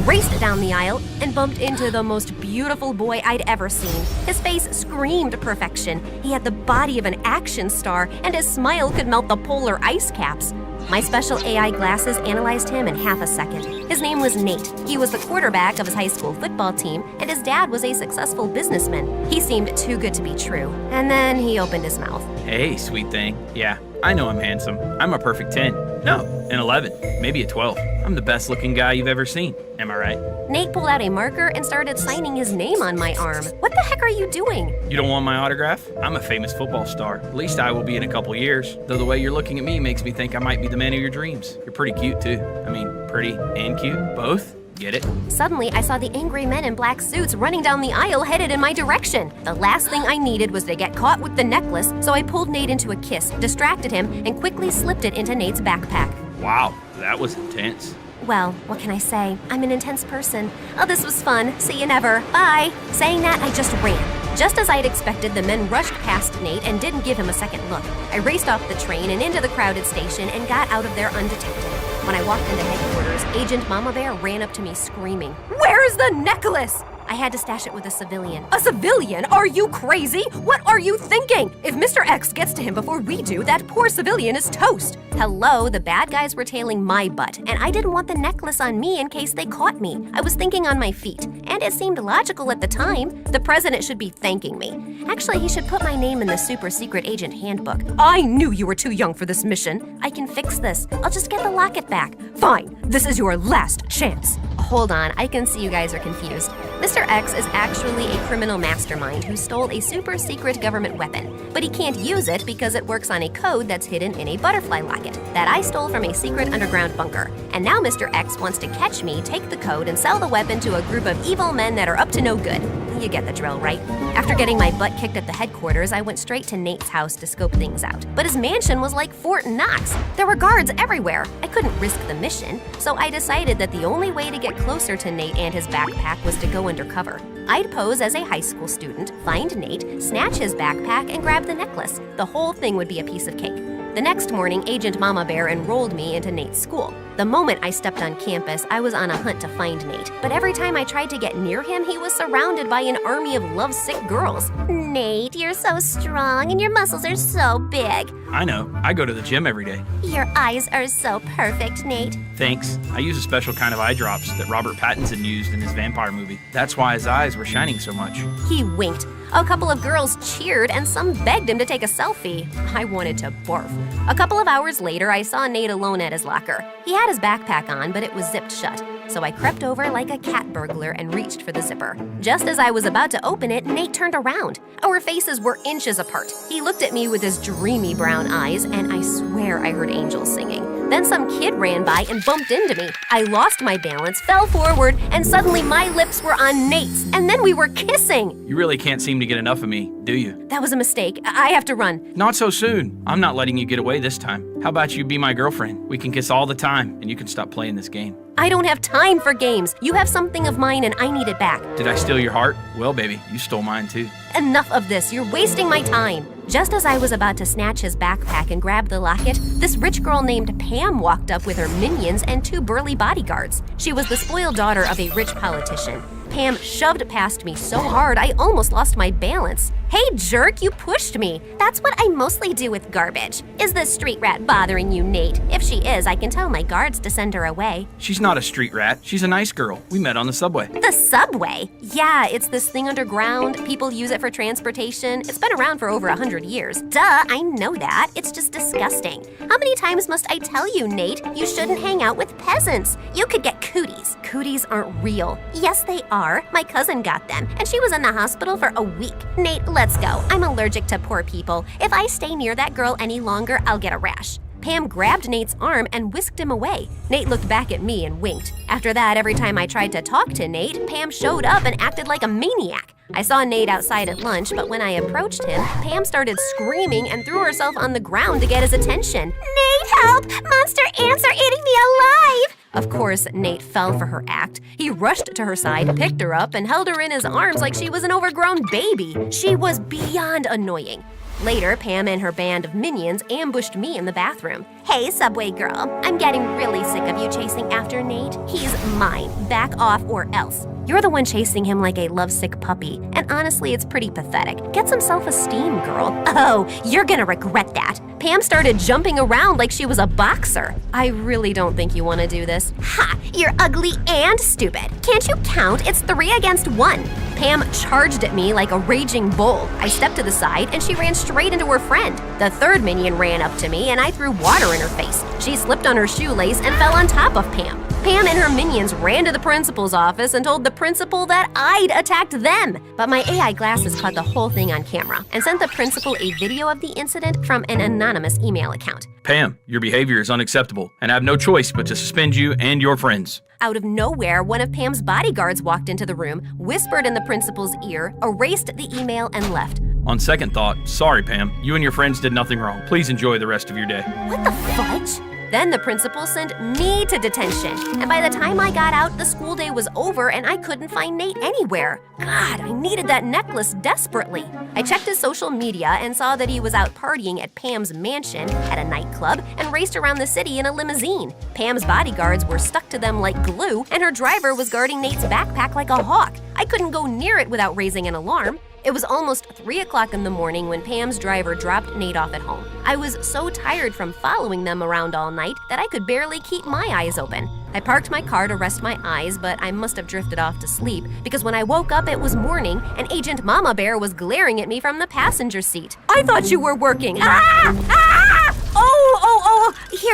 raced down the aisle, and bumped into the most beautiful boy I'd ever seen. His face screamed perfection. He had the body of an action star, and his smile could melt the polar ice caps. My special AI glasses analyzed him in half a second. His name was Nate. He was the quarterback of his high school football team, and his dad was a successful businessman. He seemed too good to be true. And then he opened his mouth. Hey, sweet thing. Yeah, I know I'm handsome. I'm a perfect 10. No, an 11. Maybe a 12. I'm the best looking guy you've ever seen. Am I right? Nate pulled out a marker and started signing his name on my arm. What the heck are you doing? You don't want my autograph? I'm a famous football star. At least I will be in a couple years. Though the way you're looking at me makes me think I might be the man of your dreams. You're pretty cute too. I mean, pretty and cute, both. Get it? Suddenly, I saw the angry men in black suits running down the aisle headed in my direction. The last thing I needed was to get caught with the necklace, so I pulled Nate into a kiss, distracted him, and quickly slipped it into Nate's backpack. Wow, that was intense. Well, what can I say? I'm an intense person. Oh, this was fun. See you never. Bye. Saying that, I just ran. Just as I'd expected, the men rushed past Nate and didn't give him a second look. I raced off the train and into the crowded station and got out of there undetected. When I walked into headquarters, Agent Mama Bear ran up to me screaming, "Where's the necklace?" I had to stash it with a civilian. A civilian? Are you crazy? What are you thinking? If Mr. X gets to him before we do, that poor civilian is toast. Hello, the bad guys were tailing my butt, and I didn't want the necklace on me in case they caught me. I was thinking on my feet, and it seemed logical at the time. The president should be thanking me. Actually, he should put my name in the super secret agent handbook. I knew you were too young for this mission. I can fix this. I'll just get the locket back. Fine, this is your last chance. Hold on, I can see you guys are confused. Mr. X is actually a criminal mastermind who stole a super secret government weapon, but he can't use it because it works on a code that's hidden in a butterfly locket that I stole from a secret underground bunker. And now Mr. X wants to catch me, take the code, and sell the weapon to a group of evil men that are up to no good. You get the drill, right? After getting my butt kicked at the headquarters, I went straight to Nate's house to scope things out. But his mansion was like Fort Knox. There were guards everywhere. I couldn't risk the mission, so I decided that the only way to get closer to Nate and his backpack was to go undercover. I'd pose as a high school student, find Nate, snatch his backpack, and grab the necklace. The whole thing would be a piece of cake. The next morning, Agent Mama Bear enrolled me into Nate's school. The moment I stepped on campus, I was on a hunt to find Nate. But every time I tried to get near him, he was surrounded by an army of lovesick girls. Nate, you're so strong and your muscles are so big. I know. I go to the gym every day. Your eyes are so perfect, Nate. Thanks. I use a special kind of eye drops that Robert Pattinson used in his vampire movie. That's why his eyes were shining so much. He winked. A couple of girls cheered and some begged him to take a selfie. I wanted to barf. A couple of hours later, I saw Nate alone at his locker. He had his backpack on, but it was zipped shut. So I crept over like a cat burglar and reached for the zipper. Just as I was about to open it, Nate turned around. Our faces were inches apart. He looked at me with his dreamy brown eyes, and I swear I heard angels singing. Then some kid ran by and bumped into me. I lost my balance, fell forward, and suddenly my lips were on Nate's, and then we were kissing. You really can't seem to get enough of me, do you? That was a mistake. I have to run. Not so soon. I'm not letting you get away this time. How about you be my girlfriend? We can kiss all the time, and you can stop playing this game. I don't have time for games. You have something of mine and I need it back. Did I steal your heart? Well, baby, you stole mine too. Enough of this. You're wasting my time. Just as I was about to snatch his backpack and grab the locket, this rich girl named Pam walked up with her minions and 2 burly bodyguards. She was the spoiled daughter of a rich politician. Pam shoved past me so hard I almost lost my balance. Hey, jerk, you pushed me. That's what I mostly do with garbage. Is this street rat bothering you, Nate? If she is, I can tell my guards to send her away. She's not a street rat. She's a nice girl. We met on the subway. The subway? Yeah, it's this thing underground. People use it for transportation. It's been around for over 100 years. Duh, I know that. It's just disgusting. How many times must I tell you, Nate? You shouldn't hang out with peasants. You could get cooties. Cooties aren't real. Yes, they are. My cousin got them, and she was in the hospital for a week. Nate, let's go. I'm allergic to poor people. If I stay near that girl any longer, I'll get a rash. Pam grabbed Nate's arm and whisked him away. Nate looked back at me and winked. After that, every time I tried to talk to Nate, Pam showed up and acted like a maniac. I saw Nate outside at lunch, but when I approached him, Pam started screaming and threw herself on the ground to get his attention. Nate, help! Monster ants are eating me alive! Of course, Nate fell for her act. He rushed to her side, picked her up, and held her in his arms like she was an overgrown baby. She was beyond annoying. Later, Pam and her band of minions ambushed me in the bathroom. Hey, subway girl, I'm getting really sick of you chasing after Nate. He's mine. Back off or else. You're the one chasing him like a lovesick puppy, and honestly, it's pretty pathetic. Get some self-esteem, girl. Oh, you're gonna regret that. Pam started jumping around like she was a boxer. I really don't think you want to do this. Ha! You're ugly and stupid. Can't you count? It's 3 against 1. Pam charged at me like a raging bull. I stepped to the side and she ran straight into her friend. The third minion ran up to me and I threw water in her face. She slipped on her shoelace and fell on top of Pam. Pam and her minions ran to the principal's office and told the principal that I'd attacked them. But my AI glasses caught the whole thing on camera and sent the principal a video of the incident from an anonymous email account. Pam, your behavior is unacceptable, and I have no choice but to suspend you and your friends. Out of nowhere, one of Pam's bodyguards walked into the room, whispered in the principal's ear, erased the email, and left. On second thought, sorry, Pam. You and your friends did nothing wrong. Please enjoy the rest of your day. What the fudge? Then the principal sent me to detention, and by the time I got out, the school day was over and I couldn't find Nate anywhere. God, I needed that necklace desperately. I checked his social media and saw that he was out partying at Pam's mansion, at a nightclub, and raced around the city in a limousine. Pam's bodyguards were stuck to them like glue, and her driver was guarding Nate's backpack like a hawk. I couldn't go near it without raising an alarm. It was almost 3 o'clock in the morning when Pam's driver dropped Nate off at home. I was so tired from following them around all night that I could barely keep my eyes open. I parked my car to rest my eyes, but I must have drifted off to sleep because when I woke up it was morning and Agent Mama Bear was glaring at me from the passenger seat. I thought you were working.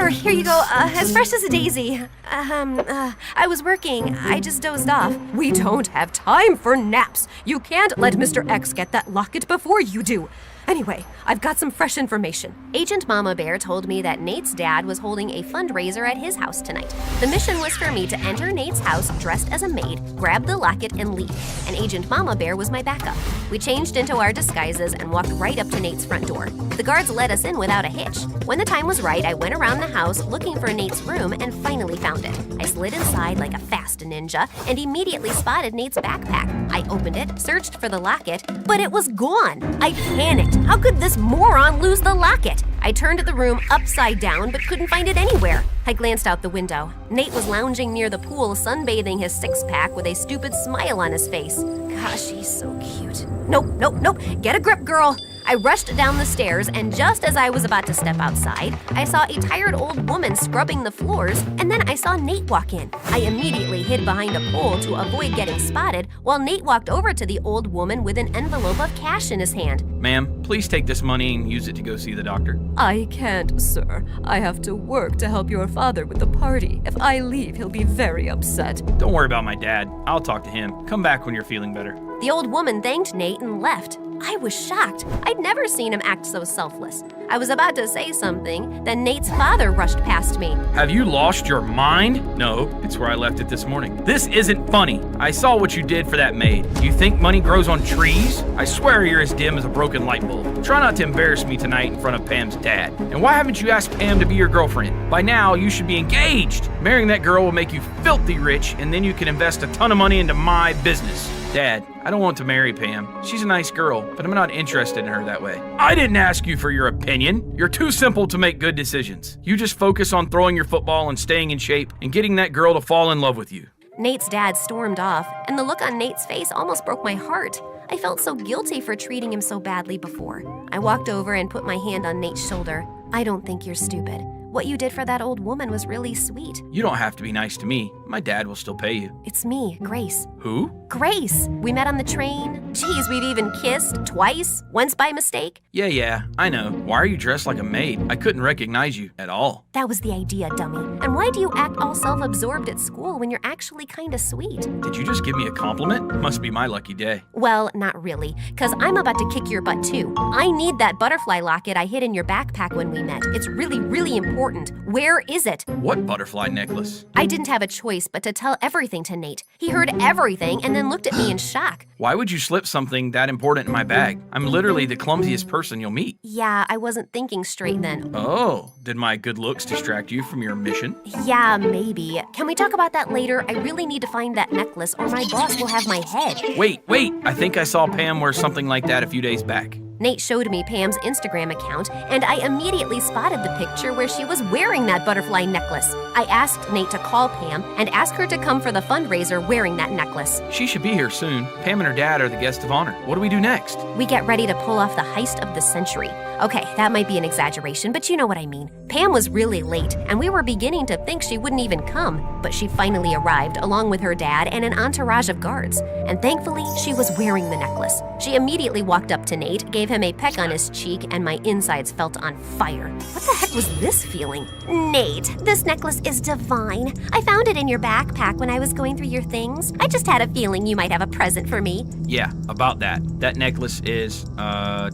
Here you go, as fresh as a daisy. I was working, I just dozed off. We don't have time for naps. You can't let Mr. X get that locket before you do. Anyway, I've got some fresh information. Agent Mama Bear told me that Nate's dad was holding a fundraiser at his house tonight. The mission was for me to enter Nate's house dressed as a maid, grab the locket, and leave. And Agent Mama Bear was my backup. We changed into our disguises and walked right up to Nate's front door. The guards let us in without a hitch. When the time was right, I went around the house looking for Nate's room and finally found it. I slid inside like a fast ninja and immediately spotted Nate's backpack. I opened it, searched for the locket, but it was gone. I panicked. locked. How could this moron lose the locket? I turned the room upside down but couldn't find it anywhere. I glanced out the window. Nate was lounging near the pool, sunbathing his six-pack with a stupid smile on his face. Gosh, he's so cute. Nope. Get a grip, girl. I rushed down the stairs, and just as I was about to step outside, I saw a tired old woman scrubbing the floors, and then I saw Nate walk in. I immediately hid behind a pole to avoid getting spotted, while Nate walked over to the old woman with an envelope of cash in his hand. Ma'am, please take this money and use it to go see the doctor. I can't, sir. I have to work to help your father with the party. If I leave, he'll be very upset. Don't worry about my dad. I'll talk to him. Come back when you're feeling better. The old woman thanked Nate and left. I was shocked. I'd never seen him act so selfless. I was about to say something, then Nate's father rushed past me. Have you lost your mind? No, it's where I left it this morning. This isn't funny. I saw what you did for that maid. You think money grows on trees? I swear you're as dim as a broken light bulb. Try not to embarrass me tonight in front of Pam's dad. And why haven't you asked Pam to be your girlfriend? By now, you should be engaged. Marrying that girl will make you filthy rich, and then you can invest a ton of money into my business. Dad, I don't want to marry Pam. She's a nice girl, but I'm not interested in her that way. I didn't ask you for your opinion. You're too simple to make good decisions. You just focus on throwing your football and staying in shape and getting that girl to fall in love with you. Nate's dad stormed off, and the look on Nate's face almost broke my heart. I felt so guilty for treating him so badly before. I walked over and put my hand on Nate's shoulder. I don't think you're stupid. What you did for that old woman was really sweet. You don't have to be nice to me. My dad will still pay you. It's me, Grace. Who? Grace. We met on the train. Geez, we've even kissed twice, once by mistake. Yeah, I know. Why are you dressed like a maid? I couldn't recognize you at all. That was the idea, dummy. And why do you act all self-absorbed at school when you're actually kinda sweet? Did you just give me a compliment? Must be my lucky day. Well, not really, because I'm about to kick your butt too. I need that butterfly locket I hid in your backpack when we met. It's really, really important. Where is it? What butterfly necklace? I didn't have a choice but to tell everything to Nate. He heard everything and then looked at me in shock. Why would you slip something that important in my bag? I'm literally the clumsiest person you'll meet. Yeah, I wasn't thinking straight then. Oh, did my good looks distract you from your mission? Yeah, maybe. Can we talk about that later? I really need to find that necklace or my boss will have my head. Wait. I think I saw Pam wear something like that a few days back. Nate showed me Pam's Instagram account, and I immediately spotted the picture where she was wearing that butterfly necklace. I asked Nate to call Pam and ask her to come for the fundraiser wearing that necklace. She should be here soon. Pam and her dad are the guests of honor. What do we do next? We get ready to pull off the heist of the century. Okay, that might be an exaggeration, but you know what I mean. Pam was really late, and we were beginning to think she wouldn't even come, but she finally arrived along with her dad and an entourage of guards. And thankfully, she was wearing the necklace. She immediately walked up to Nate, gave him a peck on his cheek, and my insides felt on fire. What the heck was this feeling? Nate, this necklace is divine. I found it in your backpack when I was going through your things. I just had a feeling you might have a present for me. Yeah, about that. That necklace is,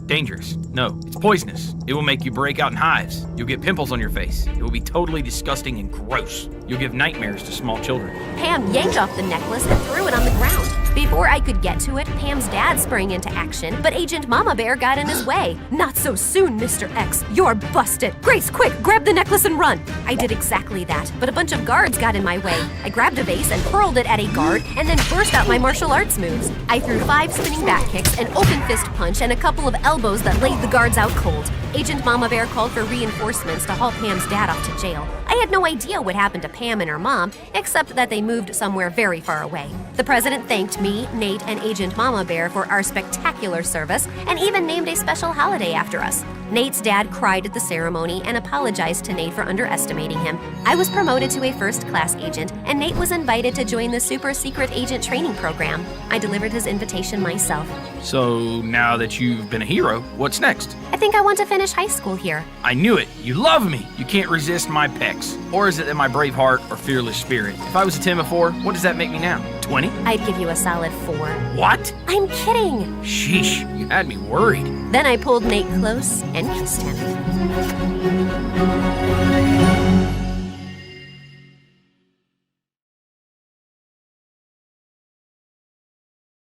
dangerous. No, it's poisonous. It will make you break out in hives. You'll get pimples on your face. It will be totally disgusting and gross. You'll give nightmares to small children. Pam yanked off the necklace and threw it on the ground. Before I could get to it, Pam's dad sprang into action, but Agent Mama Bear got in his way. Not so soon, Mr. X. You're busted. Grace, quick, grab the necklace and run. I did exactly that, but a bunch of guards got in my way. I grabbed a vase and hurled it at a guard, and then burst out my martial arts moves. I threw 5 spinning back kicks, an open fist punch, and a couple of elbows that laid the guards out cold. Agent Mama Bear called for reinforcements to haul Pam's dad off to jail. I had no idea what happened to Pam and her mom, except that they moved somewhere very far away. The president thanked me, Nate, and Agent Mama Bear for our spectacular service, and even named a special holiday after us. Nate's dad cried at the ceremony and apologized to Nate for underestimating him. I was promoted to a first-class agent, and Nate was invited to join the super secret agent training program. I delivered his invitation myself. So now that you've been a hero, what's next? I think I want to finish high school here. I knew it. You love me. You can't resist my pecs. Or is it that my brave heart or fearless spirit? If I was a 10 before, what does that make me now? 20? I'd give you a solid 4. What? I'm kidding. Sheesh, you had me worried. Then I pulled Nate close and kissed him.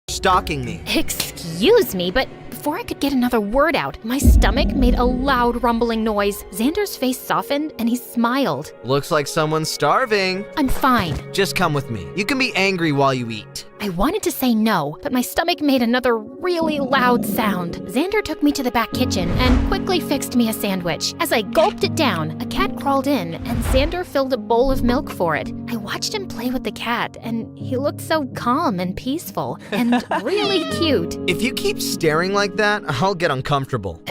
Stalking me. Excuse me, but before I could get another word out, my stomach made a loud rumbling noise. Xander's face softened and he smiled. Looks like someone's starving. I'm fine. Just come with me. You can be angry while you eat. I wanted to say no, but my stomach made another really loud sound. Xander took me to the back kitchen and quickly fixed me a sandwich. As I gulped it down, a cat crawled in and Xander filled a bowl of milk for it. I watched him play with the cat and he looked so calm and peaceful and really cute. If you keep staring like that, I'll get uncomfortable.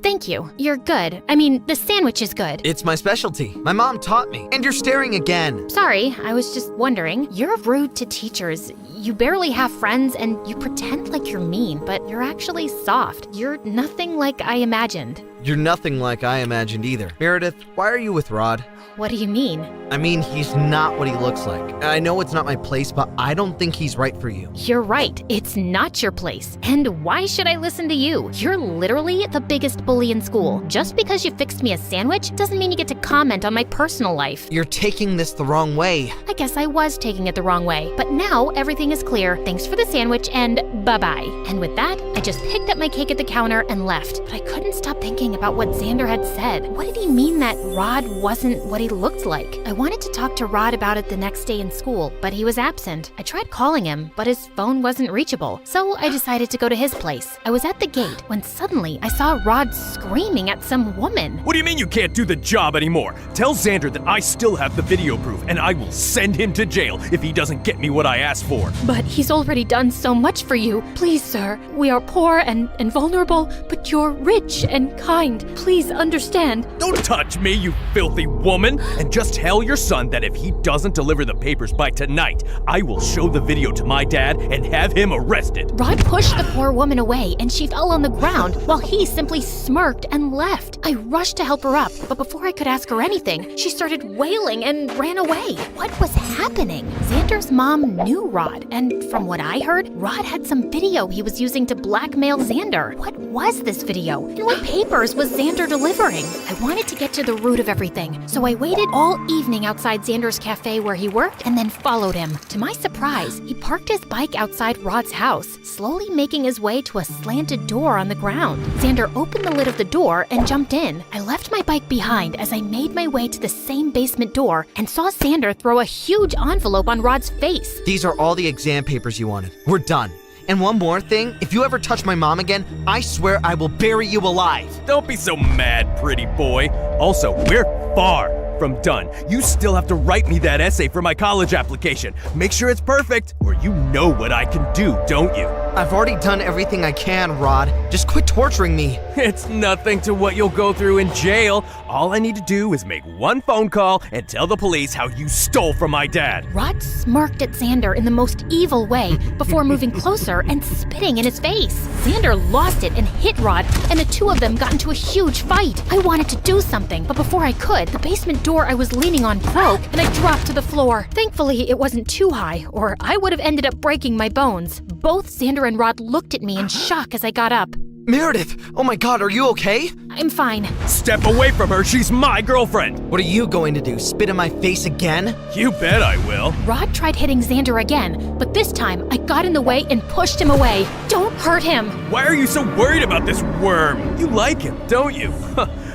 Thank you. You're good. I mean, the sandwich is good. It's my specialty. My mom taught me. And you're staring again. Sorry, I was just wondering. You're rude to teachers. You barely have friends and you pretend like you're mean, but you're actually soft. You're nothing like I imagined. You're nothing like I imagined either. Meredith, why are you with Rod? What do you mean? I mean, he's not what he looks like. I know it's not my place, but I don't think he's right for you. You're right. It's not your place. And why should I listen to you? You're literally the biggest bully in school. Just because you fixed me a sandwich doesn't mean you get to comment on my personal life. You're taking this the wrong way. I guess I was taking it the wrong way. But now everything is clear. Thanks for the sandwich and bye-bye. And with that, I just picked up my cake at the counter and left. But I couldn't stop thinking about what Xander had said. What did he mean that Rod wasn't what he looked like? I wanted to talk to Rod about it the next day in school, but he was absent. I tried calling him, but his phone wasn't reachable, so I decided to go to his place. I was at the gate when suddenly I saw Rod screaming at some woman. What do you mean you can't do the job anymore? Tell Xander that I still have the video proof, and I will send him to jail if he doesn't get me what I asked for. But he's already done so much for you. Please, sir. We are poor and vulnerable, but you're rich and kind. Please understand. Don't touch me, you filthy woman! And just tell your son that if he doesn't deliver the papers by tonight, I will show the video to my dad and have him arrested. Rod pushed the poor woman away and she fell on the ground while he simply smirked and left. I rushed to help her up, but before I could ask her anything, she started wailing and ran away. What was happening? Xander's mom knew Rod, and from what I heard, Rod had some video he was using to blackmail Xander. What was this video? And what papers was Xander delivering? I wanted to get to the root of everything, so I waited all evening outside Xander's cafe where he worked and then followed him. To my surprise, he parked his bike outside Rod's house, slowly making his way to a slanted door on the ground. Xander opened the lid of the door and jumped in. I left my bike behind as I made my way to the same basement door and saw Xander throw a huge envelope on Rod's face. These are all the exam papers you wanted. We're done. And one more thing, if you ever touch my mom again, I swear I will bury you alive. Don't be so mad, pretty boy. Also, we're far from done. You still have to write me that essay for my college application. Make sure it's perfect, or you know what I can do, don't you? I've already done everything I can, Rod. Just quit torturing me. It's nothing to what you'll go through in jail. All I need to do is make one phone call and tell the police how you stole from my dad. Rod smirked at Xander in the most evil way before moving closer and spitting in his face. Xander lost it and hit Rod, and the two of them got into a huge fight. I wanted to do something, but before I could, the basement door I was leaning on broke and I dropped to the floor. Thankfully, it wasn't too high, or I would have ended up breaking my bones. Both Xander and Rod looked at me in shock as I got up. Meredith, oh my God, are you okay? I'm fine. Step away from her, she's my girlfriend. What are you going to do, spit in my face again? You bet I will. Rod tried hitting Xander again, but this time I got in the way and pushed him away. Don't hurt him. Why are you so worried about this worm? You like him, don't you?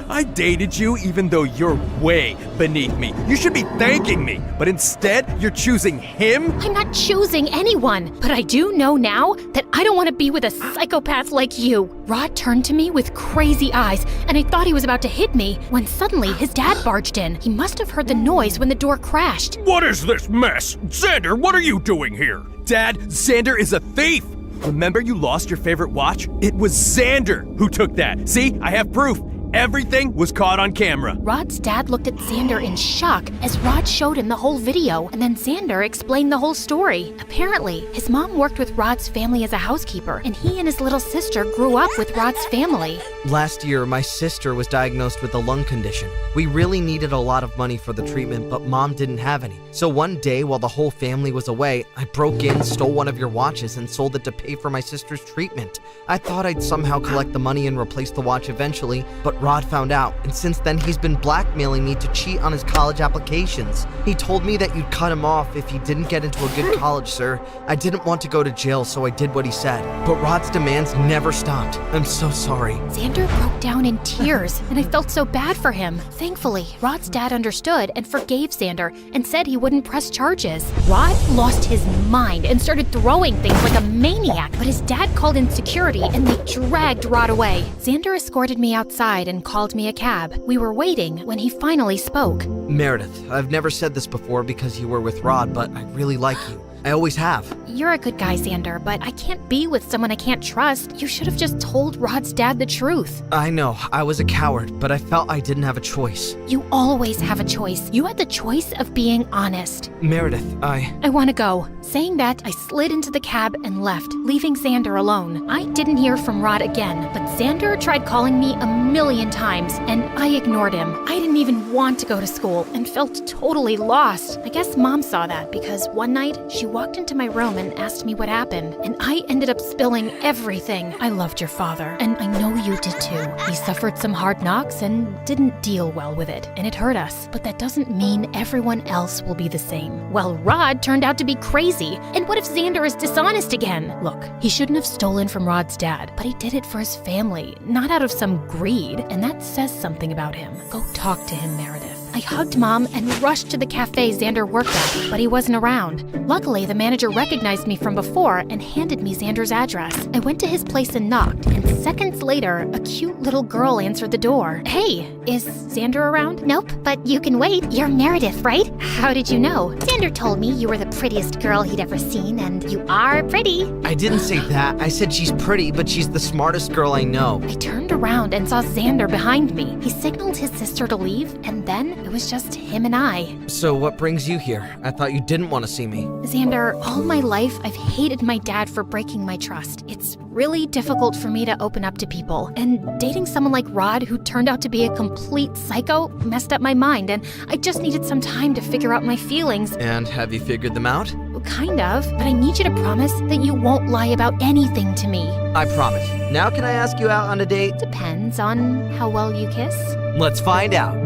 I dated you even though you're way beneath me. You should be thanking me, but instead you're choosing him? I'm not choosing anyone, but I do know now that I don't want to be with a psychopath like you. Rod turned to me with crazy eyes, and I thought he was about to hit me when suddenly his dad barged in. He must have heard the noise when the door crashed. What is this mess? Xander, what are you doing here? Dad, Xander is a thief! Remember you lost your favorite watch? It was Xander who took that. See, I have proof. Everything was caught on camera. Rod's dad looked at Xander in shock as Rod showed him the whole video, and then Xander explained the whole story. Apparently, his mom worked with Rod's family as a housekeeper, and he and his little sister grew up with Rod's family. Last year, my sister was diagnosed with a lung condition. We really needed a lot of money for the treatment, but Mom didn't have any. So one day, while the whole family was away, I broke in, stole one of your watches, and sold it to pay for my sister's treatment. I thought I'd somehow collect the money and replace the watch eventually, but Rod found out, and since then he's been blackmailing me to cheat on his college applications. He told me that you'd cut him off if he didn't get into a good college, sir. I didn't want to go to jail, so I did what he said. But Rod's demands never stopped. I'm so sorry. Xander broke down in tears, and I felt so bad for him. Thankfully, Rod's dad understood and forgave Xander and said he wouldn't press charges. Rod lost his mind and started throwing things like a maniac, but his dad called in security and they dragged Rod away. Xander escorted me outside and called me a cab. We were waiting when he finally spoke. Meredith, I've never said this before because you were with Rod, but I really like you. I always have. You're a good guy, Xander, but I can't be with someone I can't trust. You should have just told Rod's dad the truth. I know, I was a coward, but I felt I didn't have a choice. You always have a choice. You had the choice of being honest. Meredith, I want to go. Saying that, I slid into the cab and left, leaving Xander alone. I didn't hear from Rod again, but Xander tried calling me a million times, and I ignored him. I didn't even want to go to school and felt totally lost. I guess Mom saw that because one night she walked into my room and asked me what happened, and I ended up spilling everything. I loved your father, and I know you did too. He suffered some hard knocks and didn't deal well with it, and it hurt us. But that doesn't mean everyone else will be the same. Well, Rod turned out to be crazy, and what if Xander is dishonest again? Look, he shouldn't have stolen from Rod's dad, but he did it for his family, not out of some greed, and that says something about him. Go talk to him, Meredith. I hugged Mom and rushed to the cafe Xander worked at, but he wasn't around. Luckily, the manager recognized me from before and handed me Xander's address. I went to his place and knocked, and seconds later, a cute little girl answered the door. Hey, is Xander around? Nope, but you can wait. You're Meredith, right? How did you know? Xander told me you were the prettiest girl he'd ever seen, and you are pretty. I didn't say that. I said she's pretty, but she's the smartest girl I know. I turned around and saw Xander behind me. He signaled his sister to leave, and then it was just him and I. So what brings you here? I thought you didn't want to see me. Xander, all my life I've hated my dad for breaking my trust. It's really difficult for me to open up to people, and dating someone like Rod, who turned out to be a complete psycho, messed up my mind, and I just needed some time to figure out my feelings. And have you figured them out? Kind of, but I need you to promise that you won't lie about anything to me. I promise. Now can I ask you out on a date? Depends on how well you kiss. Let's find out.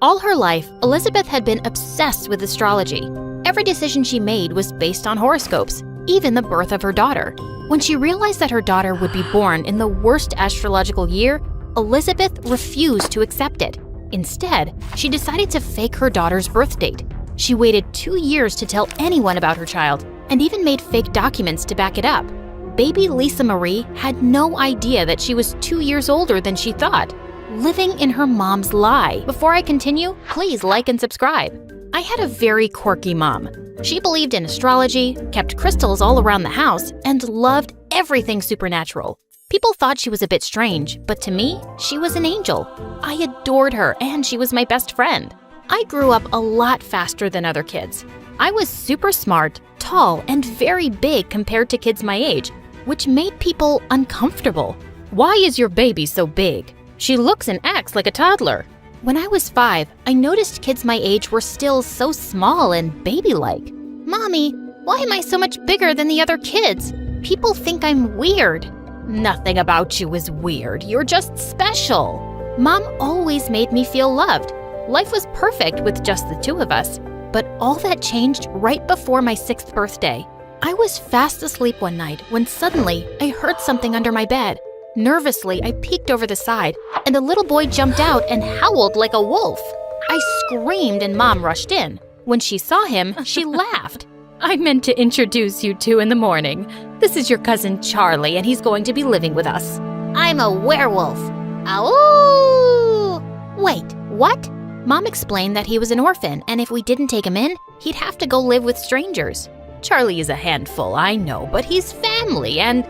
All her life, Elizabeth had been obsessed with astrology. Every decision she made was based on horoscopes, even the birth of her daughter. When she realized that her daughter would be born in the worst astrological year, Elizabeth refused to accept it. Instead, she decided to fake her daughter's birth date. She waited 2 years to tell anyone about her child, and even made fake documents to back it up. Baby Lisa Marie had no idea that she was 2 years older than she thought, living in her mom's lie. Before I continue, please like and subscribe. I had a very quirky mom. She believed in astrology, kept crystals all around the house, and loved everything supernatural. People thought she was a bit strange, but to me, she was an angel. I adored her, and she was my best friend. I grew up a lot faster than other kids. I was super smart, tall, and very big compared to kids my age, which made people uncomfortable. Why is your baby so big? She looks and acts like a toddler. When I was 5, I noticed kids my age were still so small and baby-like. Mommy, why am I so much bigger than the other kids? People think I'm weird. Nothing about you is weird. You're just special. Mom always made me feel loved. Life was perfect with just the two of us. But all that changed right before my 6th birthday. I was fast asleep one night when suddenly I heard something under my bed. Nervously, I peeked over the side, and a little boy jumped out and howled like a wolf. I screamed and Mom rushed in. When she saw him, she laughed. I meant to introduce you two in the morning. This is your cousin Charlie, and he's going to be living with us. I'm a werewolf. Ow! Wait, what? Mom explained that he was an orphan, and if we didn't take him in, he'd have to go live with strangers. Charlie is a handful, I know, but he's family, and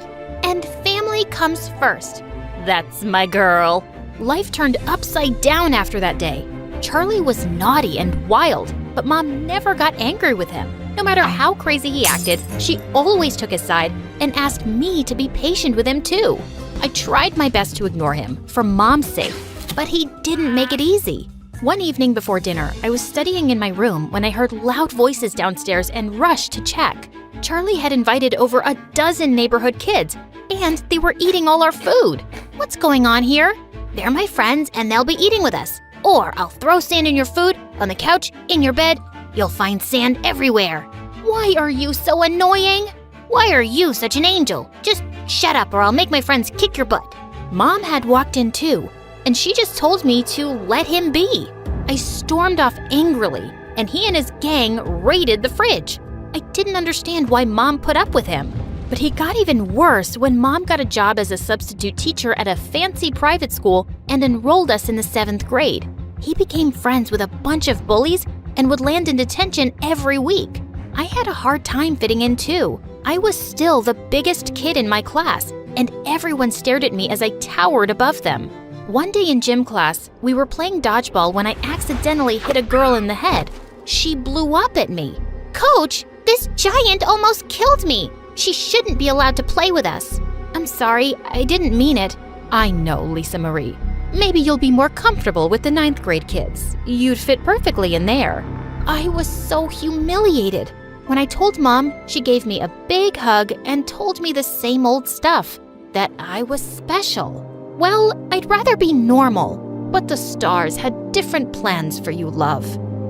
family comes first. That's my girl. Life turned upside down after that day. Charlie was naughty and wild, but Mom never got angry with him. No matter how crazy he acted, she always took his side and asked me to be patient with him too. I tried my best to ignore him, for Mom's sake, but he didn't make it easy. One evening before dinner, I was studying in my room when I heard loud voices downstairs and rushed to check. Charlie had invited over a dozen neighborhood kids, and they were eating all our food. What's going on here? They're my friends and they'll be eating with us. Or I'll throw sand in your food, on the couch, in your bed. You'll find sand everywhere. Why are you so annoying? Why are you such an angel? Just shut up or I'll make my friends kick your butt. Mom had walked in too, and she just told me to let him be. I stormed off angrily, and he and his gang raided the fridge. I didn't understand why Mom put up with him. But he got even worse when Mom got a job as a substitute teacher at a fancy private school and enrolled us in the 7th grade. He became friends with a bunch of bullies and would land in detention every week. I had a hard time fitting in too. I was still the biggest kid in my class, and everyone stared at me as I towered above them. One day in gym class, we were playing dodgeball when I accidentally hit a girl in the head. She blew up at me. Coach, this giant almost killed me. She shouldn't be allowed to play with us. I'm sorry, I didn't mean it. I know, Lisa Marie. Maybe you'll be more comfortable with the 9th grade kids. You'd fit perfectly in there. I was so humiliated. When I told Mom, she gave me a big hug and told me the same old stuff, that I was special. Well, I'd rather be normal, but the stars had different plans for you, love.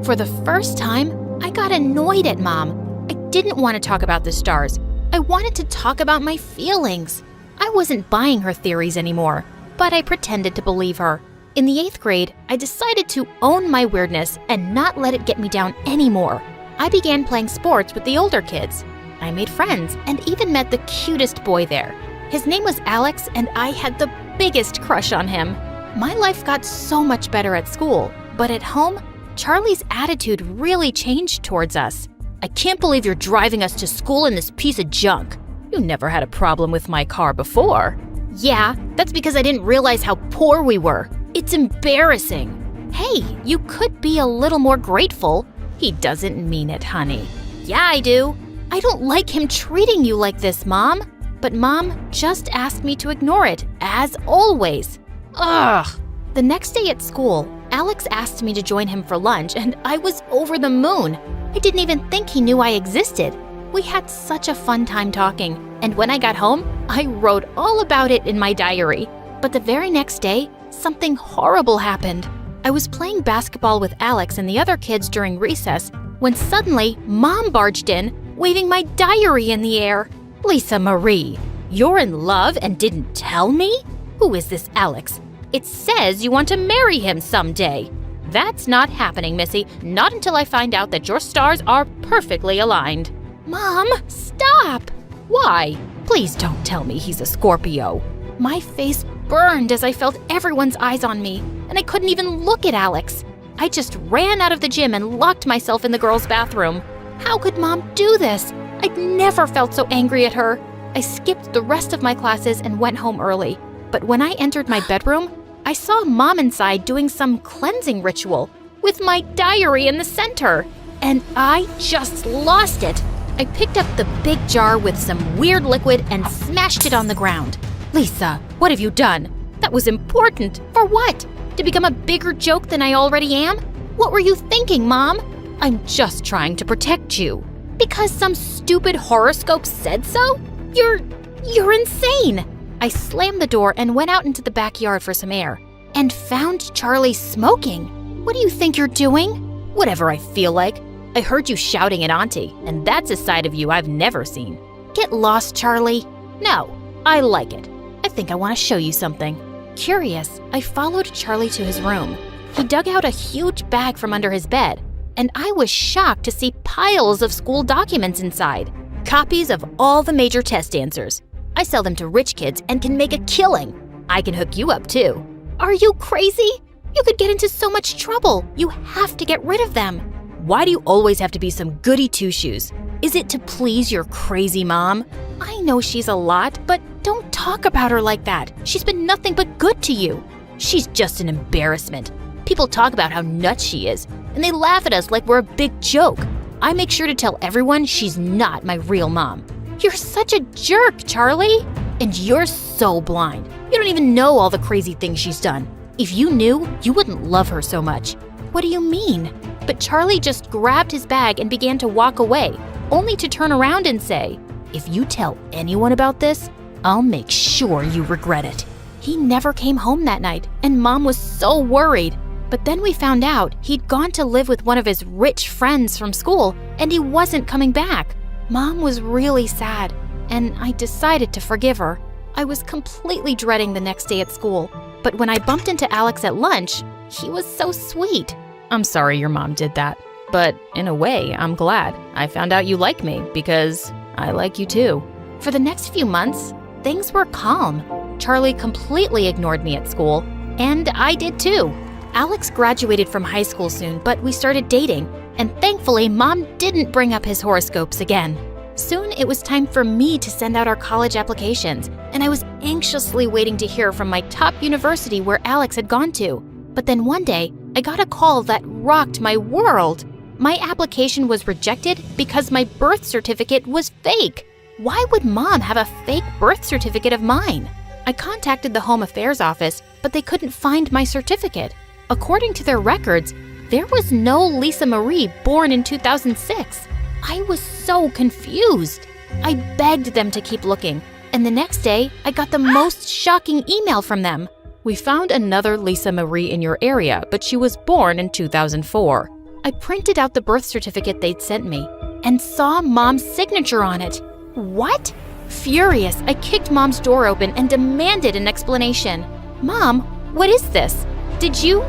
For the first time, I got annoyed at Mom. I didn't want to talk about the stars. I wanted to talk about my feelings. I wasn't buying her theories anymore, but I pretended to believe her. In the 8th grade, I decided to own my weirdness and not let it get me down anymore. I began playing sports with the older kids. I made friends and even met the cutest boy there. His name was Alex, and I had the biggest crush on him. My life got so much better at school, but at home, Charlie's attitude really changed towards us. I can't believe you're driving us to school in this piece of junk. You never had a problem with my car before. Yeah, that's because I didn't realize how poor we were. It's embarrassing. Hey, you could be a little more grateful. He doesn't mean it, honey. Yeah, I do. I don't like him treating you like this, Mom. But Mom just asked me to ignore it, as always. Ugh. The next day at school, Alex asked me to join him for lunch, and I was over the moon. I didn't even think he knew I existed. We had such a fun time talking, and when I got home, I wrote all about it in my diary. But the very next day, something horrible happened. I was playing basketball with Alex and the other kids during recess when suddenly Mom barged in, waving my diary in the air. Lisa Marie, you're in love and didn't tell me? Who is this Alex? It says you want to marry him someday. That's not happening, Missy. Not until I find out that your stars are perfectly aligned. Mom, stop! Why? Please don't tell me he's a Scorpio. My face burned as I felt everyone's eyes on me, and I couldn't even look at Alex. I just ran out of the gym and locked myself in the girls' bathroom. How could Mom do this? I'd never felt so angry at her. I skipped the rest of my classes and went home early. But when I entered my bedroom, I saw Mom inside doing some cleansing ritual with my diary in the center. And I just lost it. I picked up the big jar with some weird liquid and smashed it on the ground. Lisa, what have you done? That was important. For what? To become a bigger joke than I already am? What were you thinking, Mom? I'm just trying to protect you. Because some stupid horoscope said so? You're insane! I slammed the door and went out into the backyard for some air, and found Charlie smoking. What do you think you're doing? Whatever I feel like. I heard you shouting at Auntie, and that's a side of you I've never seen. Get lost, Charlie. No, I like it. I think I want to show you something. Curious, I followed Charlie to his room. He dug out a huge bag from under his bed, and I was shocked to see piles of school documents inside. Copies of all the major test answers. I sell them to rich kids and can make a killing. I can hook you up too. Are you crazy? You could get into so much trouble. You have to get rid of them. Why do you always have to be some goody two-shoes? Is it to please your crazy mom? I know she's a lot, but don't talk about her like that. She's been nothing but good to you. She's just an embarrassment. People talk about how nuts she is, and they laugh at us like we're a big joke. I make sure to tell everyone she's not my real mom. You're such a jerk, Charlie. And you're so blind. You don't even know all the crazy things she's done. If you knew, you wouldn't love her so much. What do you mean? But Charlie just grabbed his bag and began to walk away, only to turn around and say, "If you tell anyone about this, I'll make sure you regret it." He never came home that night, and Mom was so worried. But then we found out he'd gone to live with one of his rich friends from school, and he wasn't coming back. Mom was really sad, and I decided to forgive her. I was completely dreading the next day at school, but when I bumped into Alex at lunch, he was so sweet. "I'm sorry your mom did that, but in a way, I'm glad. I found out you like me because I like you too." For the next few months, things were calm. Charlie completely ignored me at school, and I did too. Alex graduated from high school soon, but we started dating, and thankfully, Mom didn't bring up his horoscopes again. Soon, it was time for me to send out our college applications, and I was anxiously waiting to hear from my top university where Alex had gone to. But then one day, I got a call that rocked my world. My application was rejected because my birth certificate was fake. Why would Mom have a fake birth certificate of mine? I contacted the Home Affairs office, but they couldn't find my certificate. According to their records, there was no Lisa Marie born in 2006. I was so confused. I begged them to keep looking, and the next day, I got the most shocking email from them. "We found another Lisa Marie in your area, but she was born in 2004. I printed out the birth certificate they'd sent me and saw Mom's signature on it. What? Furious, I kicked Mom's door open and demanded an explanation. "Mom, what is this? Did you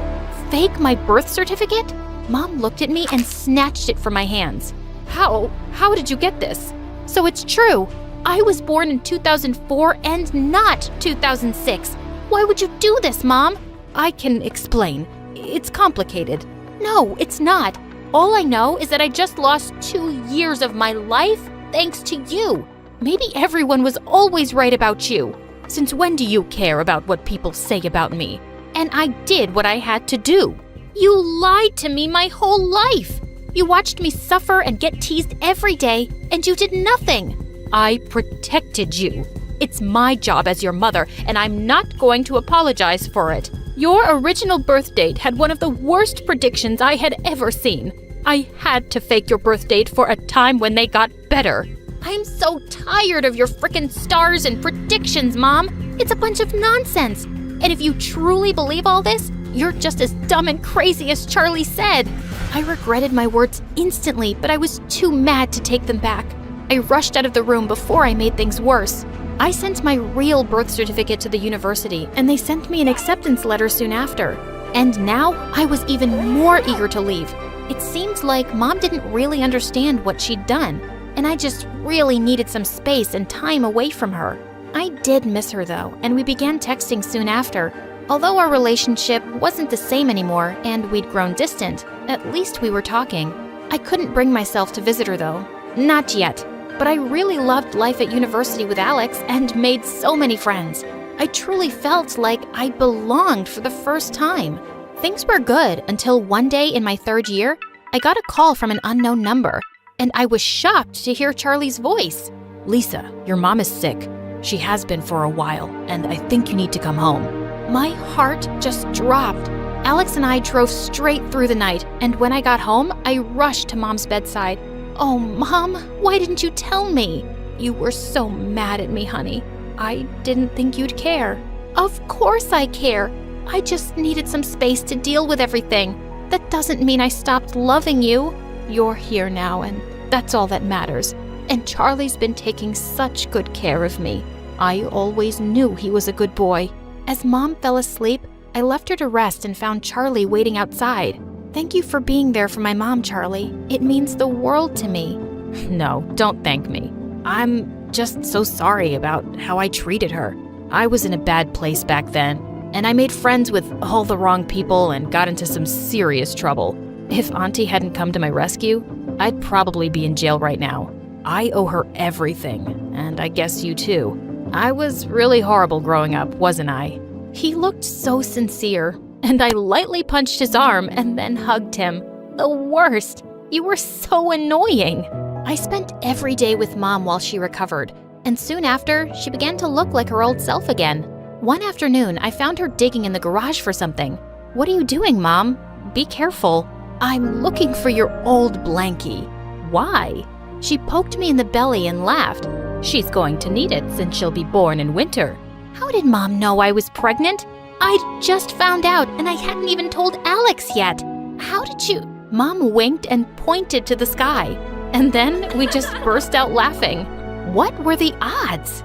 fake my birth certificate?" Mom looked at me and snatched it from my hands. How did you get this?" "So it's true. I was born in 2004 and not 2006. Why would you do this, Mom?" "I can explain. It's complicated." "No, it's not. All I know is that I just lost 2 years of my life thanks to you. Maybe everyone was always right about you. Since when do you care about what people say about me? And I did what I had to do. You lied to me my whole life. You watched me suffer and get teased every day, and you did nothing. I protected you. It's my job as your mother, and I'm not going to apologize for it. Your original birth date had one of the worst predictions I had ever seen. I had to fake your birth date for a time when they got better. I'm so tired of your frickin' stars and predictions, Mom. It's a bunch of nonsense. And if you truly believe all this, you're just as dumb and crazy as Charlie said." I regretted my words instantly, but I was too mad to take them back. I rushed out of the room before I made things worse. I sent my real birth certificate to the university, and they sent me an acceptance letter soon after. And now I was even more eager to leave. It seemed like Mom didn't really understand what she'd done, and I just really needed some space and time away from her. I did miss her though, and we began texting soon after. Although our relationship wasn't the same anymore and we'd grown distant, at least we were talking. I couldn't bring myself to visit her though. Not yet. But I really loved life at university with Alex and made so many friends. I truly felt like I belonged for the first time. Things were good until one day in my 3rd year, I got a call from an unknown number, and I was shocked to hear Charlie's voice. "Lisa, your mom is sick. She has been for a while, and I think you need to come home." My heart just dropped. Alex and I drove straight through the night, and when I got home, I rushed to Mom's bedside. "Oh, Mom, why didn't you tell me?" "You were so mad at me, honey. I didn't think you'd care." "Of course I care. I just needed some space to deal with everything. That doesn't mean I stopped loving you. You're here now, and that's all that matters. And Charlie's been taking such good care of me. I always knew he was a good boy." As Mom fell asleep, I left her to rest and found Charlie waiting outside. "Thank you for being there for my mom, Charlie. It means the world to me." "No, don't thank me. I'm just so sorry about how I treated her. I was in a bad place back then, and I made friends with all the wrong people and got into some serious trouble. If Auntie hadn't come to my rescue, I'd probably be in jail right now. I owe her everything, and I guess you too. I was really horrible growing up, wasn't I?" He looked so sincere, and I lightly punched his arm and then hugged him. "The worst! You were so annoying!" I spent every day with Mom while she recovered, and soon after, she began to look like her old self again. One afternoon, I found her digging in the garage for something. "What are you doing, Mom?" Be careful. I'm looking for your old blankie. Why? She poked me in the belly and laughed. She's going to need it since she'll be born in winter. How did Mom know I was pregnant? I'd just found out and I hadn't even told Alex yet. How did you? Mom winked and pointed to the sky. And then we just burst out laughing. What were the odds?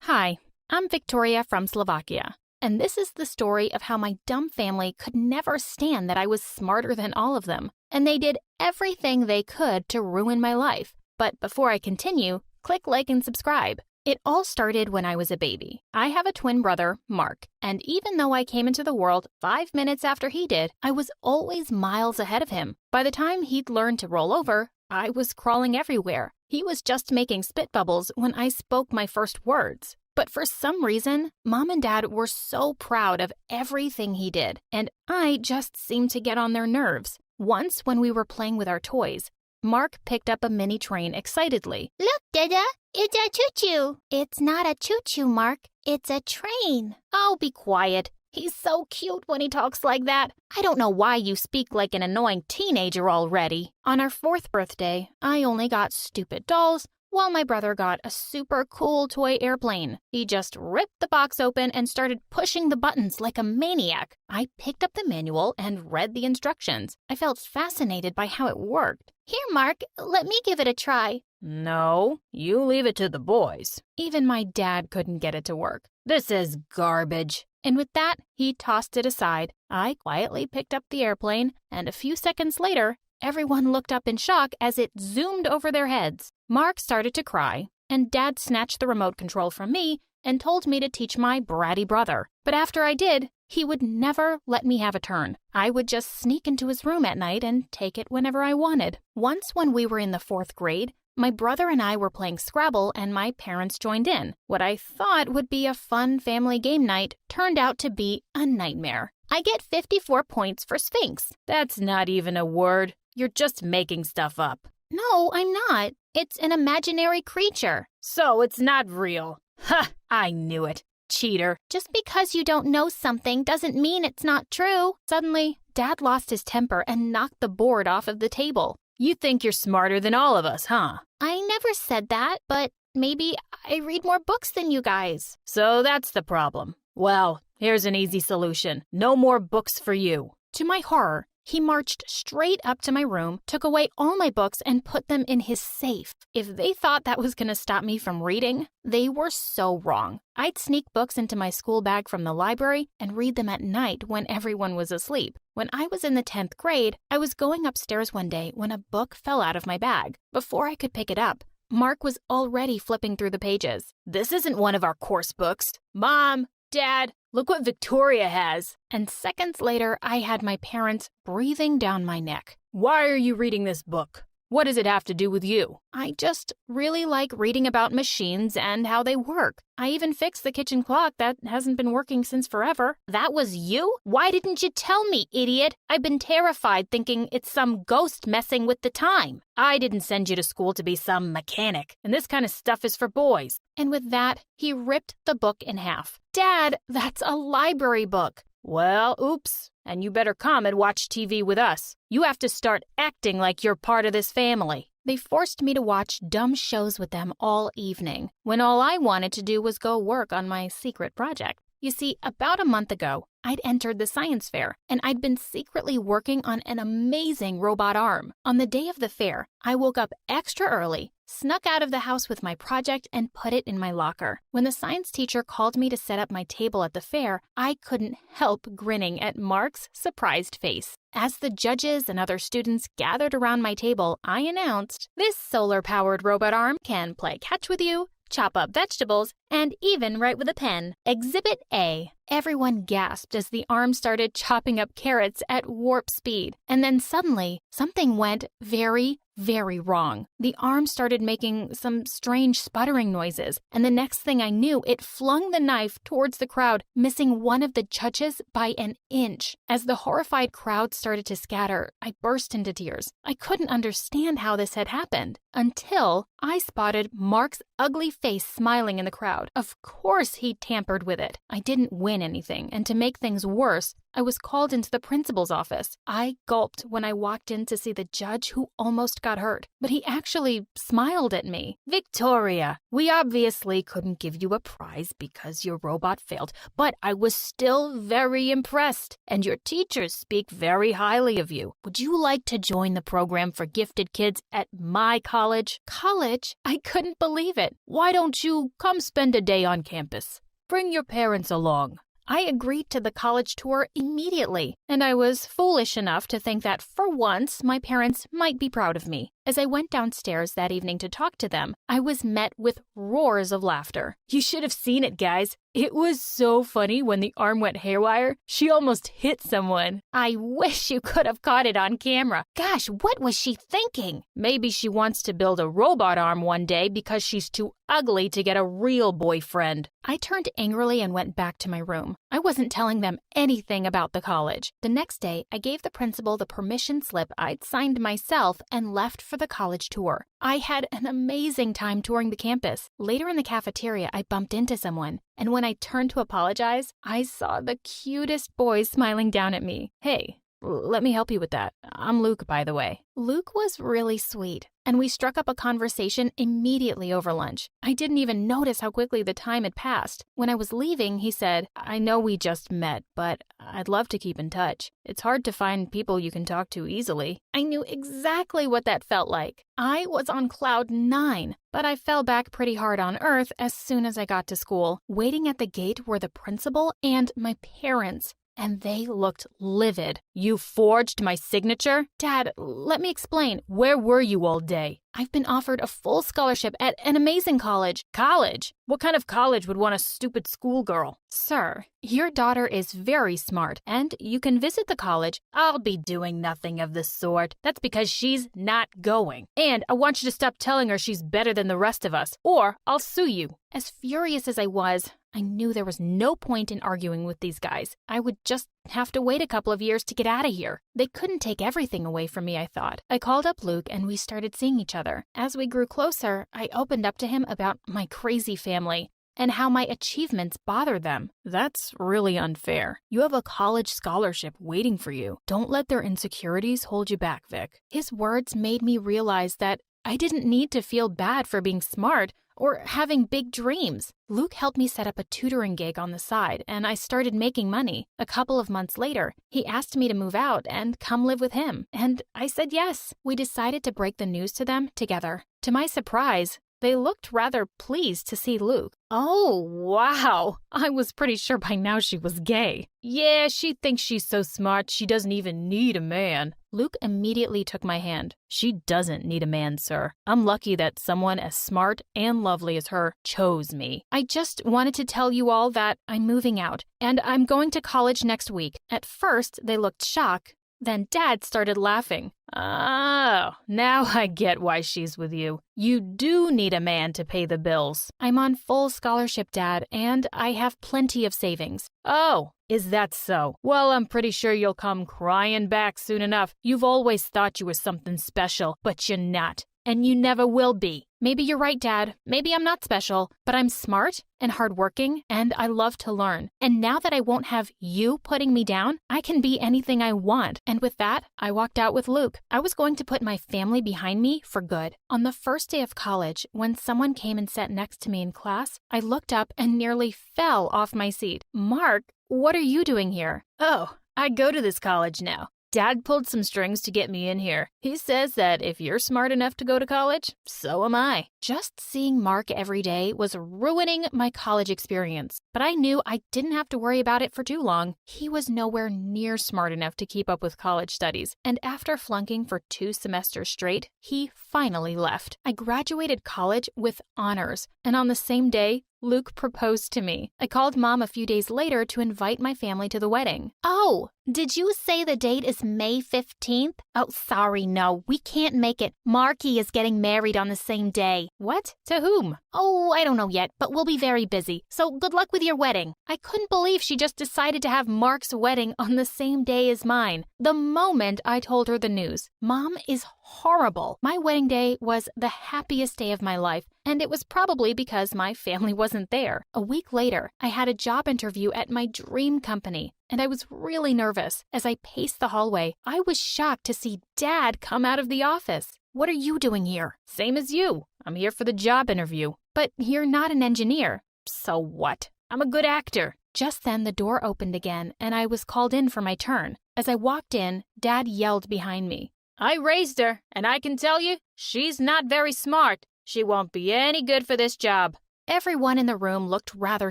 Hi, I'm Victoria from Slovakia. And this is the story of how my dumb family could never stand that I was smarter than all of them, and they did everything they could to ruin my life. But before I continue, click like and subscribe. It all started when I was a baby. I have a twin brother, Mark, and even though I came into the world 5 minutes after he did, I was always miles ahead of him. By the time he'd learned to roll over, I was crawling everywhere. He was just making spit bubbles when I spoke my first words. But for some reason, Mom and Dad were so proud of everything he did, and I just seemed to get on their nerves. Once, when we were playing with our toys, Mark picked up a mini train excitedly. Look, Dada, it's a choo-choo. It's not a choo-choo, Mark. It's a train. Oh, be quiet. He's so cute when he talks like that. I don't know why you speak like an annoying teenager already. On our 4th birthday, I only got stupid dolls, while my brother got a super cool toy airplane. He just ripped the box open and started pushing the buttons like a maniac. I picked up the manual and read the instructions. I felt fascinated by how it worked. Here, Mark, let me give it a try. No, you leave it to the boys. Even my dad couldn't get it to work. This is garbage. And with that, he tossed it aside. I quietly picked up the airplane, and a few seconds later, everyone looked up in shock as it zoomed over their heads. Mark started to cry, and Dad snatched the remote control from me and told me to teach my bratty brother. But after I did, he would never let me have a turn. I would just sneak into his room at night and take it whenever I wanted. Once when we were in the 4th grade, my brother and I were playing Scrabble and my parents joined in. What I thought would be a fun family game night turned out to be a nightmare. I get 54 points for Sphinx. That's not even a word. You're just making stuff up. No, I'm not. It's an imaginary creature. So it's not real. Ha! I knew it. Cheater. Just because you don't know something doesn't mean it's not true. Suddenly, Dad lost his temper and knocked the board off of the table. You think you're smarter than all of us, huh? I never said that, but maybe I read more books than you guys. So that's the problem. Well, here's an easy solution. No more books for you. To my horror, he marched straight up to my room, took away all my books, and put them in his safe. If they thought that was going to stop me from reading, they were so wrong. I'd sneak books into my school bag from the library and read them at night when everyone was asleep. When I was in the 10th grade, I was going upstairs one day when a book fell out of my bag. Before I could pick it up, Mark was already flipping through the pages. This isn't one of our course books. Mom, Dad, look what Victoria has. And seconds later, I had my parents breathing down my neck. Why are you reading this book? What does it have to do with you? I just really like reading about machines and how they work. I even fixed the kitchen clock that hasn't been working since forever. That was you? Why didn't you tell me, idiot? I've been terrified thinking it's some ghost messing with the time. I didn't send you to school to be some mechanic, and this kind of stuff is for boys. And with that, he ripped the book in half. Dad, that's a library book. Well, oops. And you better come and watch TV with us. You have to start acting like you're part of this family. They forced me to watch dumb shows with them all evening, when all I wanted to do was go work on my secret project. You see, about a month ago, I'd entered the science fair, and I'd been secretly working on an amazing robot arm. On the day of the fair, I woke up extra early, snuck out of the house with my project, and put it in my locker. When the science teacher called me to set up my table at the fair, I couldn't help grinning at Mark's surprised face. As the judges and other students gathered around my table, I announced, "This solar-powered robot arm can play catch with you, chop up vegetables, and even write with a pen. Exhibit A." Everyone gasped as the arm started chopping up carrots at warp speed. And then suddenly, something went very, very wrong. The arm started making some strange sputtering noises, and the next thing I knew, it flung the knife towards the crowd, missing one of the judges by an inch. As the horrified crowd started to scatter, I burst into tears. I couldn't understand how this had happened until I spotted Mark's ugly face smiling in the crowd. Of course he tampered with it. I didn't win anything, and to make things worse, I was called into the principal's office. I gulped when I walked in to see the judge who almost got hurt, but he actually smiled at me. "Victoria, we obviously couldn't give you a prize because your robot failed, but I was still very impressed, and your teachers speak very highly of you. Would you like to join the program for gifted kids at my college?" College? I couldn't believe it. "Why don't you come spend a day on campus? Bring your parents along." I agreed to the college tour immediately, and I was foolish enough to think that for once my parents might be proud of me. As I went downstairs that evening to talk to them, I was met with roars of laughter. You should have seen it, guys. It was so funny when the arm went haywire. She almost hit someone. I wish you could have caught it on camera. Gosh, what was she thinking? Maybe she wants to build a robot arm one day because she's too ugly to get a real boyfriend. I turned angrily and went back to my room. I wasn't telling them anything about the college. The next day, I gave the principal the permission slip I'd signed myself and left for the college tour. I had an amazing time touring the campus. Later in the cafeteria, I bumped into someone, and when I turned to apologize, I saw the cutest boy smiling down at me. "Hey, let me help you with that. I'm Luke, by the way." Luke was really sweet, and we struck up a conversation immediately over lunch. I didn't even notice how quickly the time had passed. When I was leaving, he said, "I know we just met, but I'd love to keep in touch. It's hard to find people you can talk to easily." I knew exactly what that felt like. I was on cloud 9, but I fell back pretty hard on earth as soon as I got to school. Waiting at the gate were the principal and my parents, and they looked livid. "You forged my signature?" "Dad, let me explain. Where were you all day?" "I've been offered a full scholarship at an amazing college." "College? What kind of college would want a stupid schoolgirl?" "Sir, your daughter is very smart, and you can visit the college." "I'll be doing nothing of the sort. That's because she's not going. And I want you to stop telling her she's better than the rest of us, or I'll sue you." As furious as I was, I knew there was no point in arguing with these guys. I would just have to wait a couple of years to get out of here. They couldn't take everything away from me, I thought. I called up Luke and we started seeing each other. As we grew closer, I opened up to him about my crazy family and how my achievements bothered them. "That's really unfair. You have a college scholarship waiting for you. Don't let their insecurities hold you back, Vic." His words made me realize that I didn't need to feel bad for being smart or having big dreams. Luke helped me set up a tutoring gig on the side, and I started making money. A couple of months later, he asked me to move out and come live with him, and I said yes. We decided to break the news to them together. To my surprise, they looked rather pleased to see Luke. "Oh, wow. I was pretty sure by now she was gay." "Yeah, she thinks she's so smart she doesn't even need a man." Luke immediately took my hand. "She doesn't need a man, sir. I'm lucky that someone as smart and lovely as her chose me. I just wanted to tell you all that I'm moving out, and I'm going to college next week." At first, they looked shocked. Then Dad started laughing. "Oh, now I get why she's with you. You do need a man to pay the bills." "I'm on full scholarship, Dad, and I have plenty of savings." "Oh, is that so? Well, I'm pretty sure you'll come crying back soon enough. You've always thought you were something special, but you're not. And you never will be." "Maybe you're right, Dad. Maybe I'm not special, but I'm smart and hardworking, and I love to learn. And now that I won't have you putting me down, I can be anything I want." And with that, I walked out with Luke. I was going to put my family behind me for good. On the first day of college, when someone came and sat next to me in class, I looked up and nearly fell off my seat. "Mark, what are you doing here?" "Oh, I go to this college now. Dad pulled some strings to get me in here. He says that if you're smart enough to go to college, so am I." Just seeing Mark every day was ruining my college experience, but I knew I didn't have to worry about it for too long. He was nowhere near smart enough to keep up with college studies, and after flunking for 2 semesters straight, he finally left. I graduated college with honors, and on the same day, Luke proposed to me. I called Mom a few days later to invite my family to the wedding. Oh, did you say the date is May 15th? Oh, sorry, no, we can't make it. Marky is getting married on the same day. What? To whom? Oh, I don't know yet, but we'll be very busy. So good luck with your wedding. I couldn't believe she just decided to have Mark's wedding on the same day as mine. The moment I told her the news, Mom is horrible. My wedding day was the happiest day of my life, and it was probably because my family wasn't there. A week later, I had a job interview at my dream company, and I was really nervous. As I paced the hallway, I was shocked to see Dad come out of the office. What are you doing here? Same as you. I'm here for the job interview. But you're not an engineer. So what? I'm a good actor. Just then, the door opened again, and I was called in for my turn. As I walked in, Dad yelled behind me, I raised her, and I can tell you, she's not very smart. She won't be any good for this job. Everyone in the room looked rather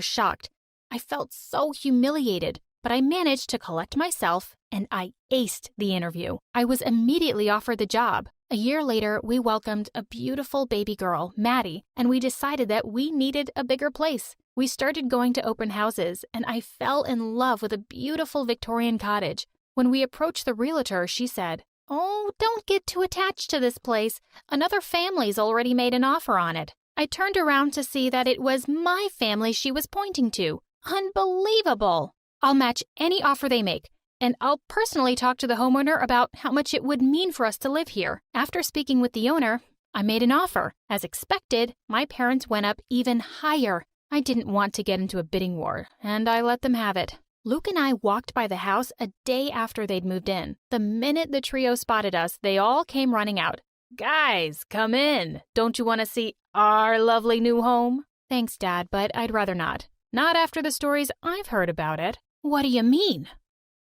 shocked. I felt so humiliated, but I managed to collect myself, and I aced the interview. I was immediately offered the job. A year later, we welcomed a beautiful baby girl, Maddie, and we decided that we needed a bigger place. We started going to open houses, and I fell in love with a beautiful Victorian cottage. When we approached the realtor, she said, Oh, don't get too attached to this place. Another family's already made an offer on it. I turned around to see that it was my family she was pointing to. Unbelievable! I'll match any offer they make, and I'll personally talk to the homeowner about how much it would mean for us to live here. After speaking with the owner, I made an offer. As expected, my parents went up even higher. I didn't want to get into a bidding war, and I let them have it. Luke and I walked by the house a day after they'd moved in. The minute the trio spotted us, they all came running out. Guys, come in. Don't you want to see our lovely new home? Thanks, Dad, but I'd rather not. Not after the stories I've heard about it. What do you mean?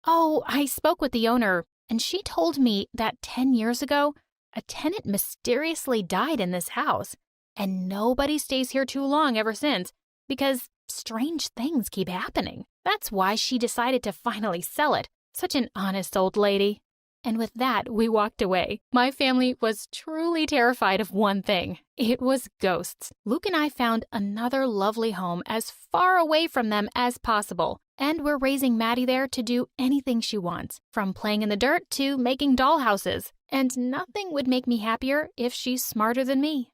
Oh, I spoke with the owner, and she told me that 10 years ago, a tenant mysteriously died in this house, and nobody stays here too long ever since, because strange things keep happening. That's why she decided to finally sell it. Such an honest old lady. And with that, we walked away. My family was truly terrified of one thing. It was ghosts. Luke and I found another lovely home as far away from them as possible. And we're raising Maddie there to do anything she wants, from playing in the dirt to making dollhouses. And nothing would make me happier if she's smarter than me.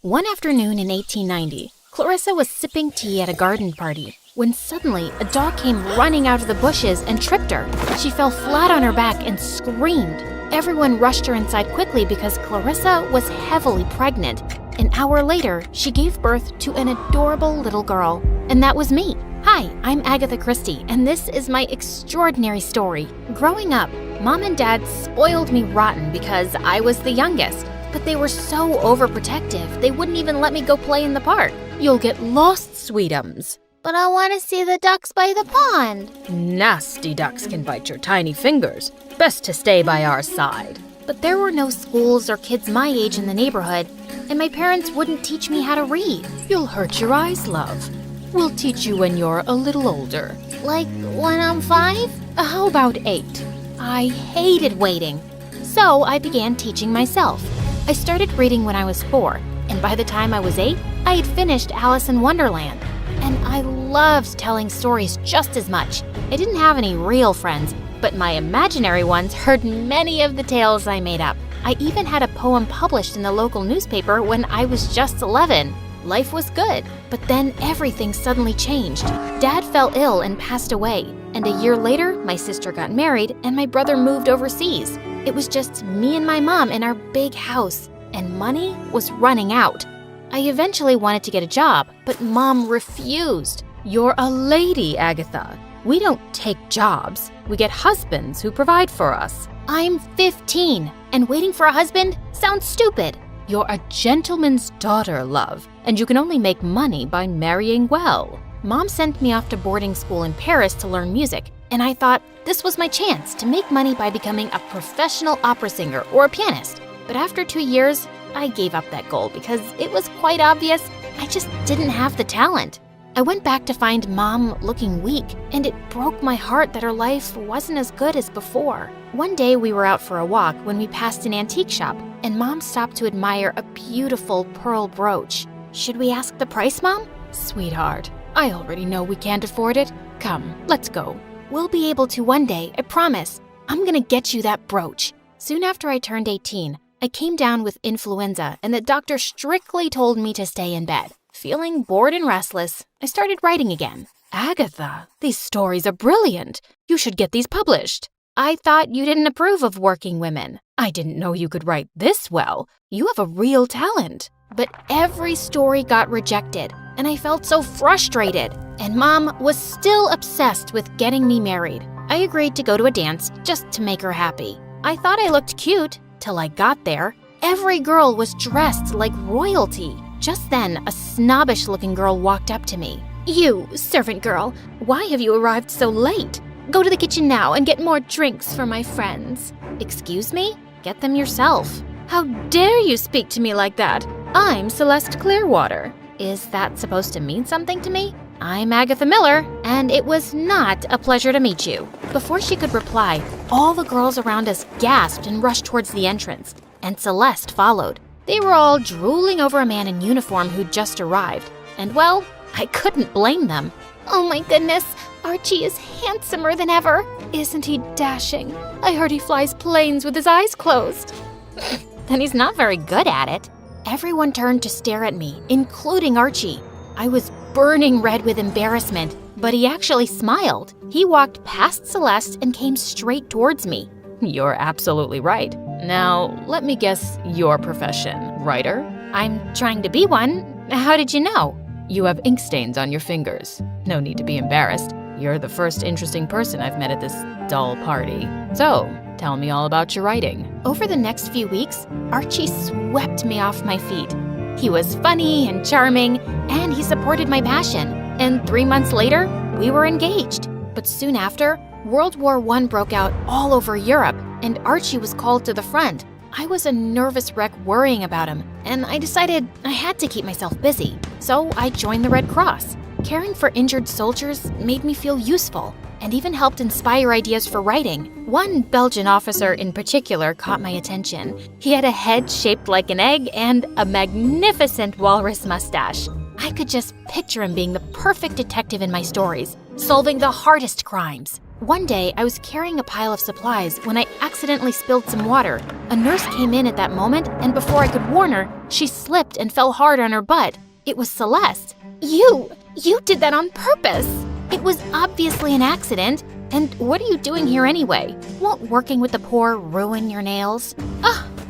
One afternoon in 1890, Clarissa was sipping tea at a garden party when suddenly a dog came running out of the bushes and tripped her. She fell flat on her back and screamed. Everyone rushed her inside quickly because Clarissa was heavily pregnant. An hour later, she gave birth to an adorable little girl, and that was me. Hi, I'm Agatha Christie, and this is my extraordinary story. Growing up, Mom and Dad spoiled me rotten because I was the youngest. But they were so overprotective, they wouldn't even let me go play in the park. You'll get lost, sweetums. But I want to see the ducks by the pond. Nasty ducks can bite your tiny fingers. Best to stay by our side. But there were no schools or kids my age in the neighborhood, and my parents wouldn't teach me how to read. You'll hurt your eyes, love. We'll teach you when you're a little older. Like when I'm 5? How about 8? I hated waiting, so I began teaching myself. I started reading when I was 4, and by the time I was 8, I had finished Alice in Wonderland. And I loved telling stories just as much. I didn't have any real friends, but my imaginary ones heard many of the tales I made up. I even had a poem published in the local newspaper when I was just 11. Life was good, but then everything suddenly changed. Dad fell ill and passed away, and a year later, my sister got married and my brother moved overseas. It was just me and my mom in our big house, and money was running out. I eventually wanted to get a job, but Mom refused. You're a lady, Agatha. We don't take jobs. We get husbands who provide for us. I'm 15, and waiting for a husband sounds stupid. You're a gentleman's daughter, love, and you can only make money by marrying well. Mom sent me off to boarding school in Paris to learn music, and I thought this was my chance to make money by becoming a professional opera singer or a pianist. But after 2 years, I gave up that goal because it was quite obvious I just didn't have the talent. I went back to find Mom looking weak, and it broke my heart that her life wasn't as good as before. One day we were out for a walk when we passed an antique shop, and Mom stopped to admire a beautiful pearl brooch. Should we ask the price, Mom? Sweetheart, I already know we can't afford it. Come, let's go. We'll be able to one day, I promise. I'm gonna get you that brooch. Soon after I turned 18, I came down with influenza, and the doctor strictly told me to stay in bed. Feeling bored and restless, I started writing again. Agatha, these stories are brilliant. You should get these published. I thought you didn't approve of working women. I didn't know you could write this well. You have a real talent. But every story got rejected, and I felt so frustrated. And Mom was still obsessed with getting me married. I agreed to go to a dance just to make her happy. I thought I looked cute till I got there. Every girl was dressed like royalty. Just then, a snobbish-looking girl walked up to me. You, servant girl, why have you arrived so late? Go to the kitchen now and get more drinks for my friends. Excuse me? Get them yourself. How dare you speak to me like that? I'm Celeste Clearwater. Is that supposed to mean something to me? I'm Agatha Miller, and it was not a pleasure to meet you. Before she could reply, all the girls around us gasped and rushed towards the entrance, and Celeste followed. They were all drooling over a man in uniform who'd just arrived, and well, I couldn't blame them. Oh my goodness, Archie is handsomer than ever. Isn't he dashing? I heard he flies planes with his eyes closed. Then he's not very good at it. Everyone turned to stare at me, including Archie. I was burning red with embarrassment, but he actually smiled. He walked past Celeste and came straight towards me. You're absolutely right. Now, let me guess your profession, writer? I'm trying to be one. How did you know? You have ink stains on your fingers. No need to be embarrassed. You're the first interesting person I've met at this dull party. So, tell me all about your writing. Over the next few weeks, Archie swept me off my feet. He was funny and charming, and he supported my passion. And 3 months later, we were engaged. But soon after, World War I broke out all over Europe, and Archie was called to the front. I was a nervous wreck worrying about him, and I decided I had to keep myself busy. So I joined the Red Cross. Caring for injured soldiers made me feel useful, and even helped inspire ideas for writing. One Belgian officer in particular caught my attention. He had a head shaped like an egg and a magnificent walrus mustache. I could just picture him being the perfect detective in my stories, solving the hardest crimes. One day, I was carrying a pile of supplies when I accidentally spilled some water. A nurse came in at that moment, and before I could warn her, she slipped and fell hard on her butt. It was Celeste. You did that on purpose. It was obviously an accident. And what are you doing here anyway? Won't working with the poor ruin your nails?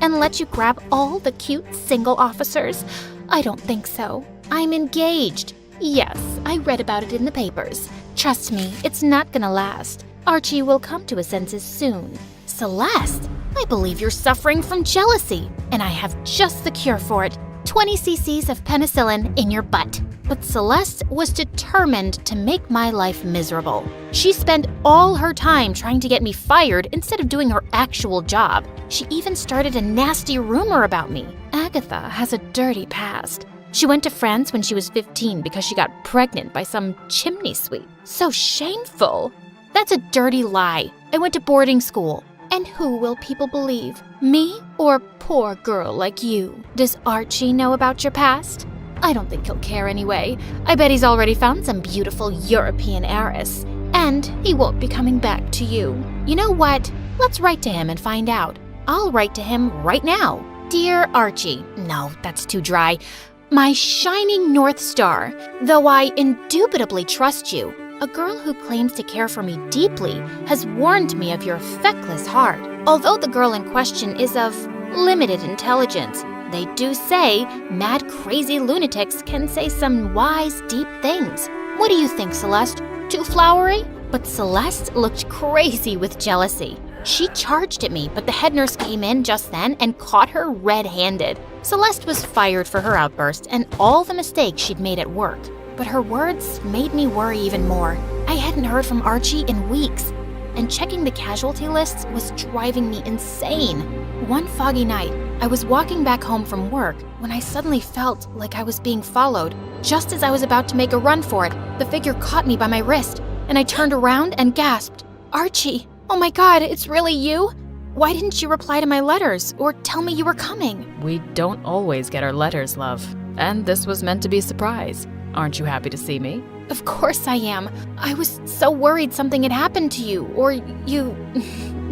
And let you grab all the cute single officers? I don't think so. I'm engaged. Yes, I read about it in the papers. Trust me, it's not gonna last. Archie will come to his senses soon. Celeste, I believe you're suffering from jealousy, and I have just the cure for it. 20 cc's of penicillin in your butt. But Celeste was determined to make my life miserable. She spent all her time trying to get me fired instead of doing her actual job. She even started a nasty rumor about me. Agatha has a dirty past. She went to France when she was 15 because she got pregnant by some chimney sweep. So shameful. That's a dirty lie. I went to boarding school. And who will people believe? Me or a poor girl like you? Does Archie know about your past? I don't think he'll care anyway. I bet he's already found some beautiful European heiress. And he won't be coming back to you. You know what? Let's write to him and find out. I'll write to him right now. Dear Archie. No, that's too dry. My shining North Star. Though I indubitably trust you, a girl who claims to care for me deeply has warned me of your feckless heart. Although the girl in question is of limited intelligence, they do say mad, crazy lunatics can say some wise, deep things. What do you think, Celeste? Too flowery? But Celeste looked crazy with jealousy. She charged at me, but the head nurse came in just then and caught her red-handed. Celeste was fired for her outburst and all the mistakes she'd made at work. But her words made me worry even more. I hadn't heard from Archie in weeks, and checking the casualty lists was driving me insane. One foggy night, I was walking back home from work when I suddenly felt like I was being followed. Just as I was about to make a run for it, the figure caught me by my wrist, and I turned around and gasped, "Archie, oh my God, it's really you? Why didn't you reply to my letters or tell me you were coming?" We don't always get our letters, love. And this was meant to be a surprise. Aren't you happy to see me? Of course I am. I was so worried something had happened to you, or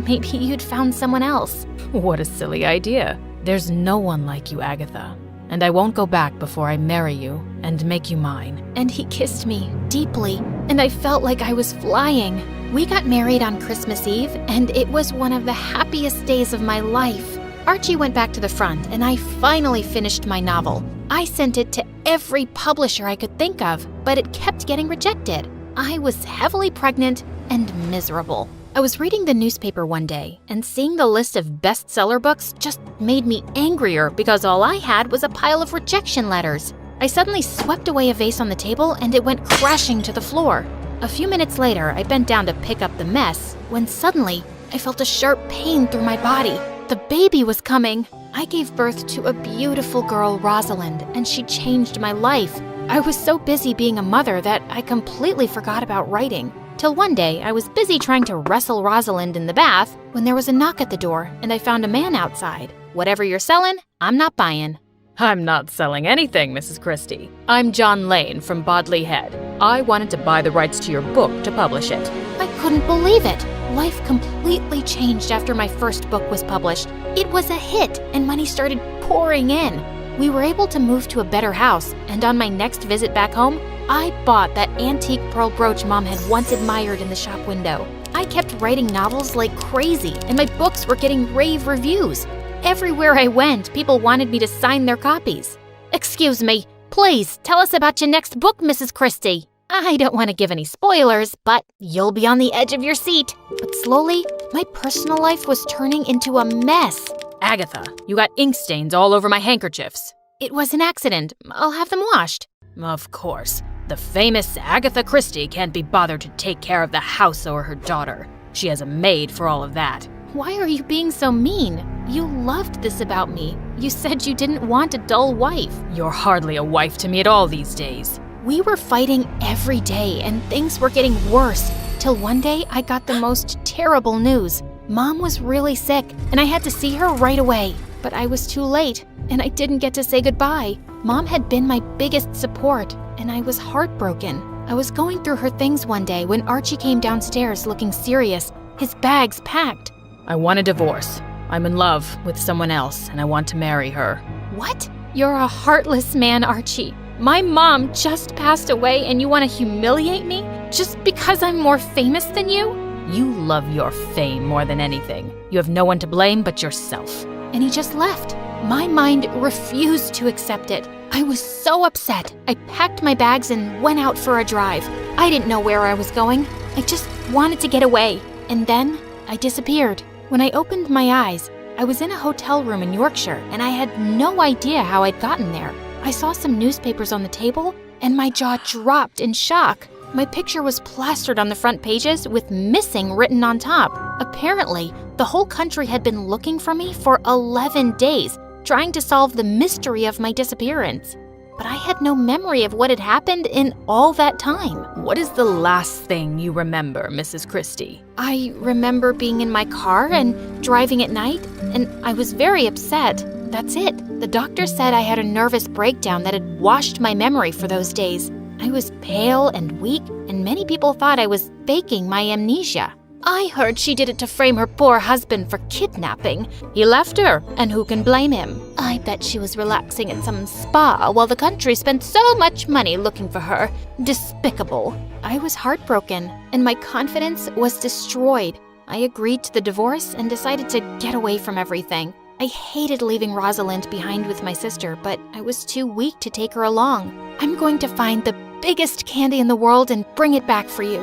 maybe you'd found someone else. What a silly idea. There's no one like you, Agatha. And I won't go back before I marry you and make you mine. And he kissed me deeply, and I felt like I was flying. We got married on Christmas Eve, and it was one of the happiest days of my life. Archie went back to the front, and I finally finished my novel. I sent it to every publisher I could think of, but it kept getting rejected. I was heavily pregnant and miserable. I was reading the newspaper one day, and seeing the list of bestseller books just made me angrier because all I had was a pile of rejection letters. I suddenly swept away a vase on the table, and it went crashing to the floor. A few minutes later, I bent down to pick up the mess, when suddenly, I felt a sharp pain through my body. The baby was coming. I gave birth to a beautiful girl, Rosalind, and she changed my life. I was so busy being a mother that I completely forgot about writing. Till one day, I was busy trying to wrestle Rosalind in the bath when there was a knock at the door, and I found a man outside. "Whatever you're selling, I'm not buying." I'm not selling anything, Mrs. Christie. I'm John Lane from Bodley Head. I wanted to buy the rights to your book to publish it. I couldn't believe it. Life completely changed after my first book was published. It was a hit, and money started pouring in. We were able to move to a better house, and on my next visit back home, I bought that antique pearl brooch Mom had once admired in the shop window. I kept writing novels like crazy, and my books were getting rave reviews. Everywhere I went, people wanted me to sign their copies. "Excuse me, please tell us about your next book, Mrs. Christie." I don't want to give any spoilers, but you'll be on the edge of your seat. But slowly, my personal life was turning into a mess. Agatha, you got ink stains all over my handkerchiefs. It was an accident. I'll have them washed. Of course. The famous Agatha Christie can't be bothered to take care of the house or her daughter. She has a maid for all of that. Why are you being so mean? You loved this about me. You said you didn't want a dull wife. You're hardly a wife to me at all these days. We were fighting every day, and things were getting worse. Till one day, I got the most terrible news. Mom was really sick, and I had to see her right away. But I was too late, and I didn't get to say goodbye. Mom had been my biggest support, and I was heartbroken. I was going through her things one day when Archie came downstairs looking serious, his bags packed. I want a divorce. I'm in love with someone else, and I want to marry her. What? You're a heartless man, Archie. My mom just passed away, and you want to humiliate me just because I'm more famous than you? You love your fame more than anything. You have no one to blame but yourself. And he just left. My mind refused to accept it. I was so upset. I packed my bags and went out for a drive. I didn't know where I was going. I just wanted to get away. And then I disappeared. When I opened my eyes, I was in a hotel room in Yorkshire, and I had no idea how I'd gotten there. I saw some newspapers on the table, and my jaw dropped in shock. My picture was plastered on the front pages with "missing" written on top. Apparently, the whole country had been looking for me for 11 days, trying to solve the mystery of my disappearance. But I had no memory of what had happened in all that time. What is the last thing you remember, Mrs. Christie? I remember being in my car and driving at night, and I was very upset. That's it. The doctor said I had a nervous breakdown that had washed my memory for those days. I was pale and weak, and many people thought I was faking my amnesia. I heard she did it to frame her poor husband for kidnapping. He left her, and who can blame him? I bet she was relaxing at some spa while the country spent so much money looking for her. Despicable. I was heartbroken, and my confidence was destroyed. I agreed to the divorce and decided to get away from everything. I hated leaving Rosalind behind with my sister, but I was too weak to take her along. I'm going to find the biggest candy in the world and bring it back for you.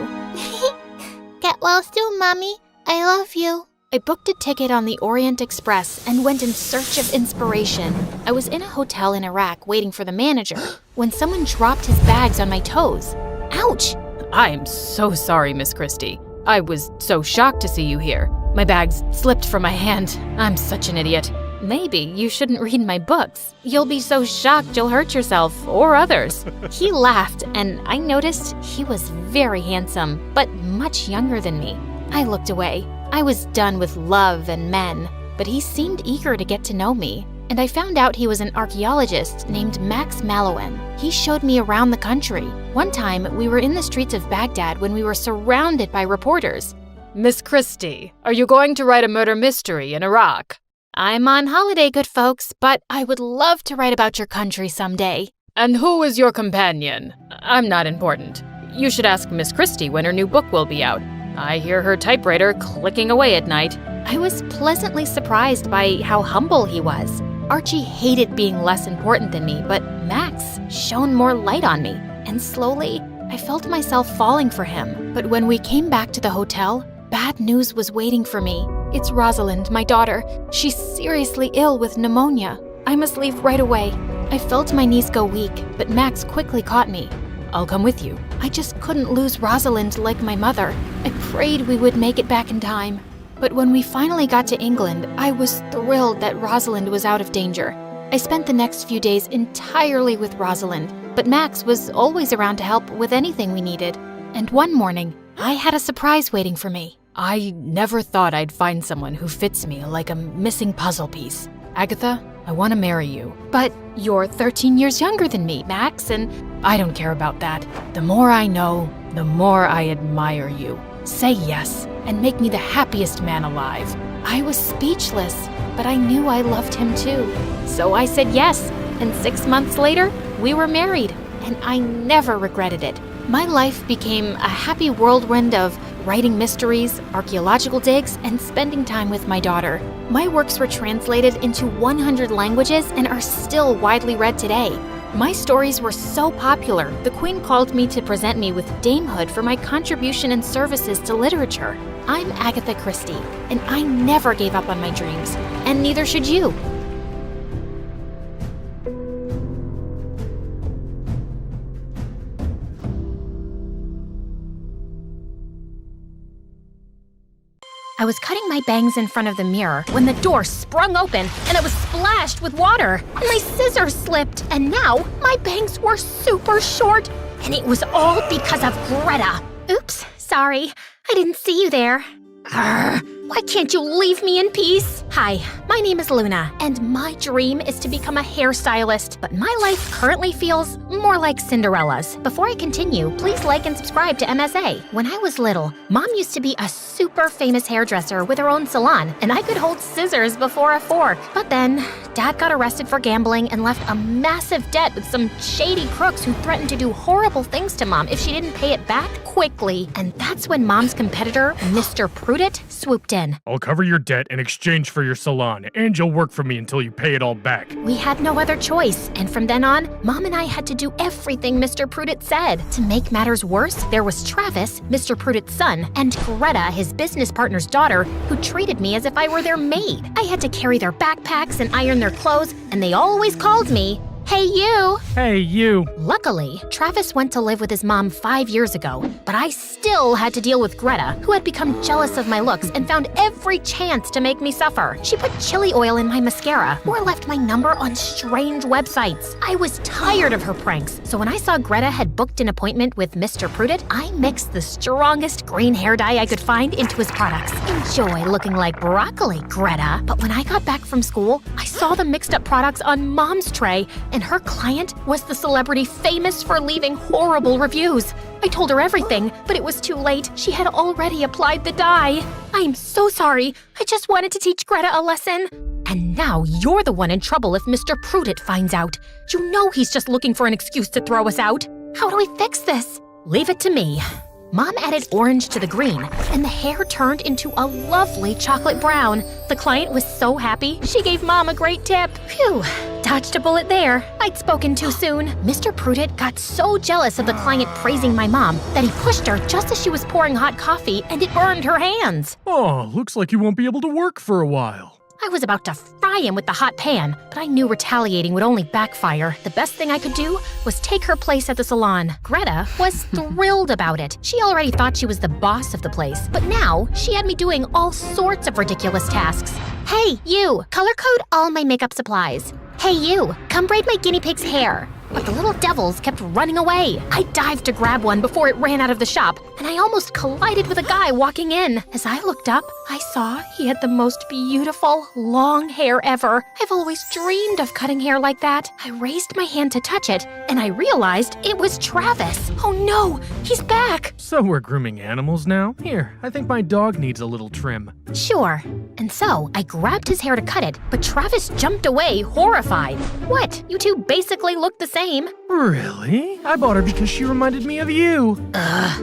Get well soon, Mommy. I love you. I booked a ticket on the Orient Express and went in search of inspiration. I was in a hotel in Iraq waiting for the manager when someone dropped his bags on my toes. Ouch! I am so sorry, Miss Christie. I was so shocked to see you here. My bags slipped from my hand. I'm such an idiot. Maybe you shouldn't read my books. You'll be so shocked you'll hurt yourself or others. He laughed, and I noticed he was very handsome, but much younger than me. I looked away. I was done with love and men, but he seemed eager to get to know me. And I found out he was an archaeologist named Max Mallowan. He showed me around the country. One time, we were in the streets of Baghdad when we were surrounded by reporters. Miss Christie, are you going to write a murder mystery in Iraq? I'm on holiday, good folks, but I would love to write about your country someday. And who is your companion? I'm not important. You should ask Miss Christie when her new book will be out. I hear her typewriter clicking away at night. I was pleasantly surprised by how humble he was. Archie hated being less important than me, but Max shone more light on me. And slowly, I felt myself falling for him. But when we came back to the hotel, bad news was waiting for me. It's Rosalind, my daughter. She's seriously ill with pneumonia. I must leave right away. I felt my knees go weak, but Max quickly caught me. I'll come with you. I just couldn't lose Rosalind like my mother. I prayed we would make it back in time. But when we finally got to England, I was thrilled that Rosalind was out of danger. I spent the next few days entirely with Rosalind, but Max was always around to help with anything we needed. And one morning, I had a surprise waiting for me. I never thought I'd find someone who fits me like a missing puzzle piece. Agatha, I want to marry you. But you're 13 years younger than me, Max, and I don't care about that. The more I know, the more I admire you. Say yes, and make me the happiest man alive. I was speechless, but I knew I loved him too. So I said yes, and 6 months later, we were married, and I never regretted it. My life became a happy whirlwind of writing mysteries, archaeological digs, and spending time with my daughter. My works were translated into 100 languages and are still widely read today. My stories were so popular, the Queen called me to present me with damehood for my contribution and services to literature. I'm Agatha Christie, and I never gave up on my dreams, and neither should you. I was cutting my bangs in front of the mirror when the door sprung open and I was splashed with water. My scissors slipped, and now my bangs were super short. And it was all because of Greta. Oops, sorry. I didn't see you there. Arrgh, why can't you leave me in peace? Hi, my name is Luna, and my dream is to become a hairstylist, but my life currently feels more like Cinderella's. Before I continue, please like and subscribe to MSA. When I was little, Mom used to be a super famous hairdresser with her own salon, and I could hold scissors before a fork. But then, Dad got arrested for gambling and left a massive debt with some shady crooks who threatened to do horrible things to Mom if she didn't pay it back quickly. And that's when Mom's competitor, Mr. Prudent, swooped in. I'll cover your debt in exchange for your salon, and you'll work for me until you pay it all back. We had no other choice, and from then on, Mom and I had to do everything Mr. Prudent said. To make matters worse, there was Travis, Mr. Prudent's son, and Greta, his business partner's daughter, who treated me as if I were their maid. I had to carry their backpacks and iron their clothes, and they always called me, "Hey, you!" Hey, you! Luckily, Travis went to live with his mom 5 years ago, but I still had to deal with Greta, who had become jealous of my looks and found every chance to make me suffer. She put chili oil in my mascara or left my number on strange websites. I was tired of her pranks, so when I saw Greta had booked an appointment with Mr. Prudent, I mixed the strongest green hair dye I could find into his products. Enjoy looking like broccoli, Greta. But when I got back from school, I saw the mixed up products on Mom's tray, and her client was the celebrity famous for leaving horrible reviews. I told her everything, but it was too late. She had already applied the dye. I'm so sorry. I just wanted to teach Greta a lesson. And now you're the one in trouble if Mr. Prudent finds out. You know he's just looking for an excuse to throw us out. How do we fix this? Leave it to me. Mom added orange to the green, and the hair turned into a lovely chocolate brown. The client was so happy, she gave Mom a great tip. Phew, dodged a bullet there. I'd spoken too soon. Mr. Prudent got so jealous of the client praising my mom that he pushed her just as she was pouring hot coffee, and it burned her hands. Oh, looks like you won't be able to work for a while. I was about to fry him with the hot pan, but I knew retaliating would only backfire. The best thing I could do was take her place at the salon. Greta was thrilled about it. She already thought she was the boss of the place, but now she had me doing all sorts of ridiculous tasks. Hey, you, color code all my makeup supplies. Hey, you, come braid my guinea pig's hair. But the little devils kept running away. I dived to grab one before it ran out of the shop, and I almost collided with a guy walking in. As I looked up, I saw he had the most beautiful, long hair ever. I've always dreamed of cutting hair like that. I raised my hand to touch it, and I realized it was Travis. Oh no, he's back. So we're grooming animals now? Here, I think my dog needs a little trim. Sure. And so I grabbed his hair to cut it, but Travis jumped away, horrified. What? You two basically look the same. Really? I bought her because she reminded me of you.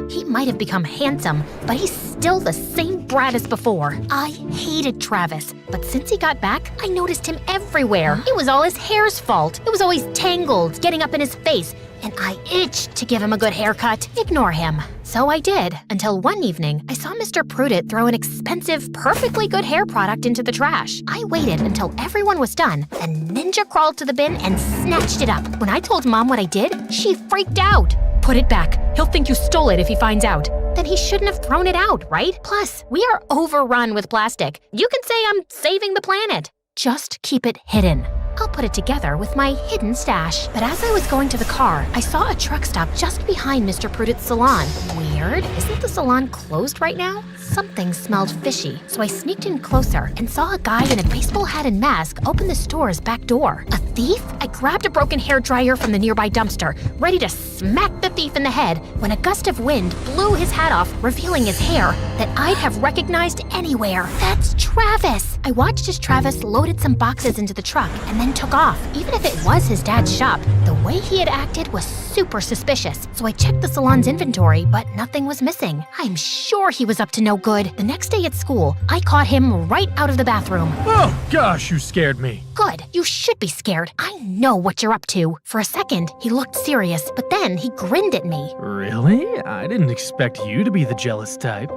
He might have become handsome, but he's still the same brat as before. I hated Travis, but since he got back, I noticed him everywhere. It was all his hair's fault. It was always tangled, getting up in his face, and I itched to give him a good haircut. Ignore him. So I did, until one evening, I saw Mr. Prudit throw an expensive, perfectly good hair product into the trash. I waited until everyone was done, and ninja crawled to the bin and snatched it up. When I told Mom what I did, she freaked out. Put it back. He'll think you stole it if he finds out. Then he shouldn't have thrown it out, right? Plus, we are overrun with plastic. You can say I'm saving the planet. Just keep it hidden. I'll put it together with my hidden stash. But as I was going to the car, I saw a truck stop just behind Mr. Prudit's salon. Weird. Isn't the salon closed right now? Something smelled fishy, so I sneaked in closer and saw a guy in a baseball hat and mask open the store's back door. A thief? I grabbed a broken hairdryer from the nearby dumpster, ready to smack the thief in the head when a gust of wind blew his hat off, revealing his hair that I'd have recognized anywhere. That's Travis! I watched as Travis loaded some boxes into the truck and then took off. Even if it was his dad's shop, the way he had acted was super suspicious. So I checked the salon's inventory, but nothing was missing. I'm sure he was up to no good. The next day at school, I caught him right out of the bathroom. Oh gosh, you scared me. Good. You should be scared. I know what you're up to. For a second, he looked serious, but then he grinned at me. Really? I didn't expect you to be the jealous type.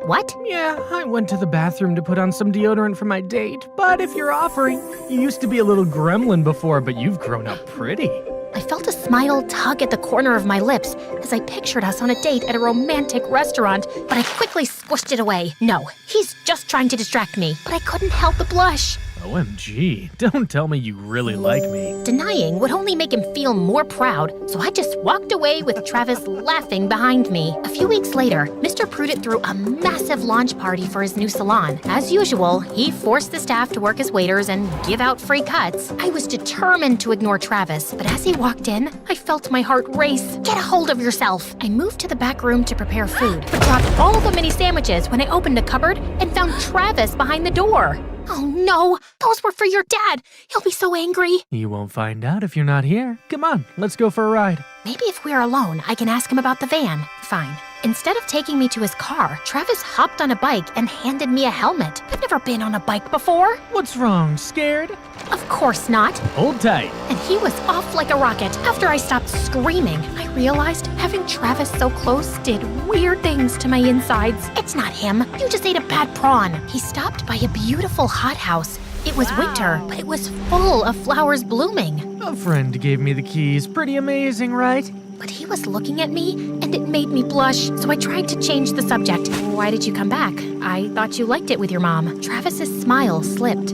What? Yeah, I went to the bathroom to put on some deodorant for my date, but if you're offering, you used to be a little gremlin before, but you've grown up pretty. I felt a smile tug at the corner of my lips as I pictured us on a date at a romantic restaurant, but I quickly squished it away. No, he's just trying to distract me, but I couldn't help but blush. OMG, don't tell me you really like me. Denying would only make him feel more proud, so I just walked away with Travis laughing behind me. A few weeks later, Mr. Prudit threw a massive launch party for his new salon. As usual, he forced the staff to work as waiters and give out free cuts. I was determined to ignore Travis, but as he walked in, I felt my heart race. Get a hold of yourself! I moved to the back room to prepare food, but dropped all the mini sandwiches when I opened a cupboard and found Travis behind the door. Oh no, those were for your dad. He'll be so angry. You won't find out if you're not here. Come on, let's go for a ride. Maybe if we're alone, I can ask him about the van. Fine. Instead of taking me to his car, Travis hopped on a bike and handed me a helmet. I've never been on a bike before. What's wrong, scared? Of course not. Hold tight. And he was off like a rocket. After I stopped screaming, I realized having Travis so close did weird things to my insides. It's not him. You just ate a bad prawn. He stopped by a beautiful hothouse. It was winter, but it was full of flowers blooming. A friend gave me the keys. Pretty amazing, right? But he was looking at me, and it made me blush, so I tried to change the subject. Why did you come back? I thought you liked it with your mom. Travis's smile slipped.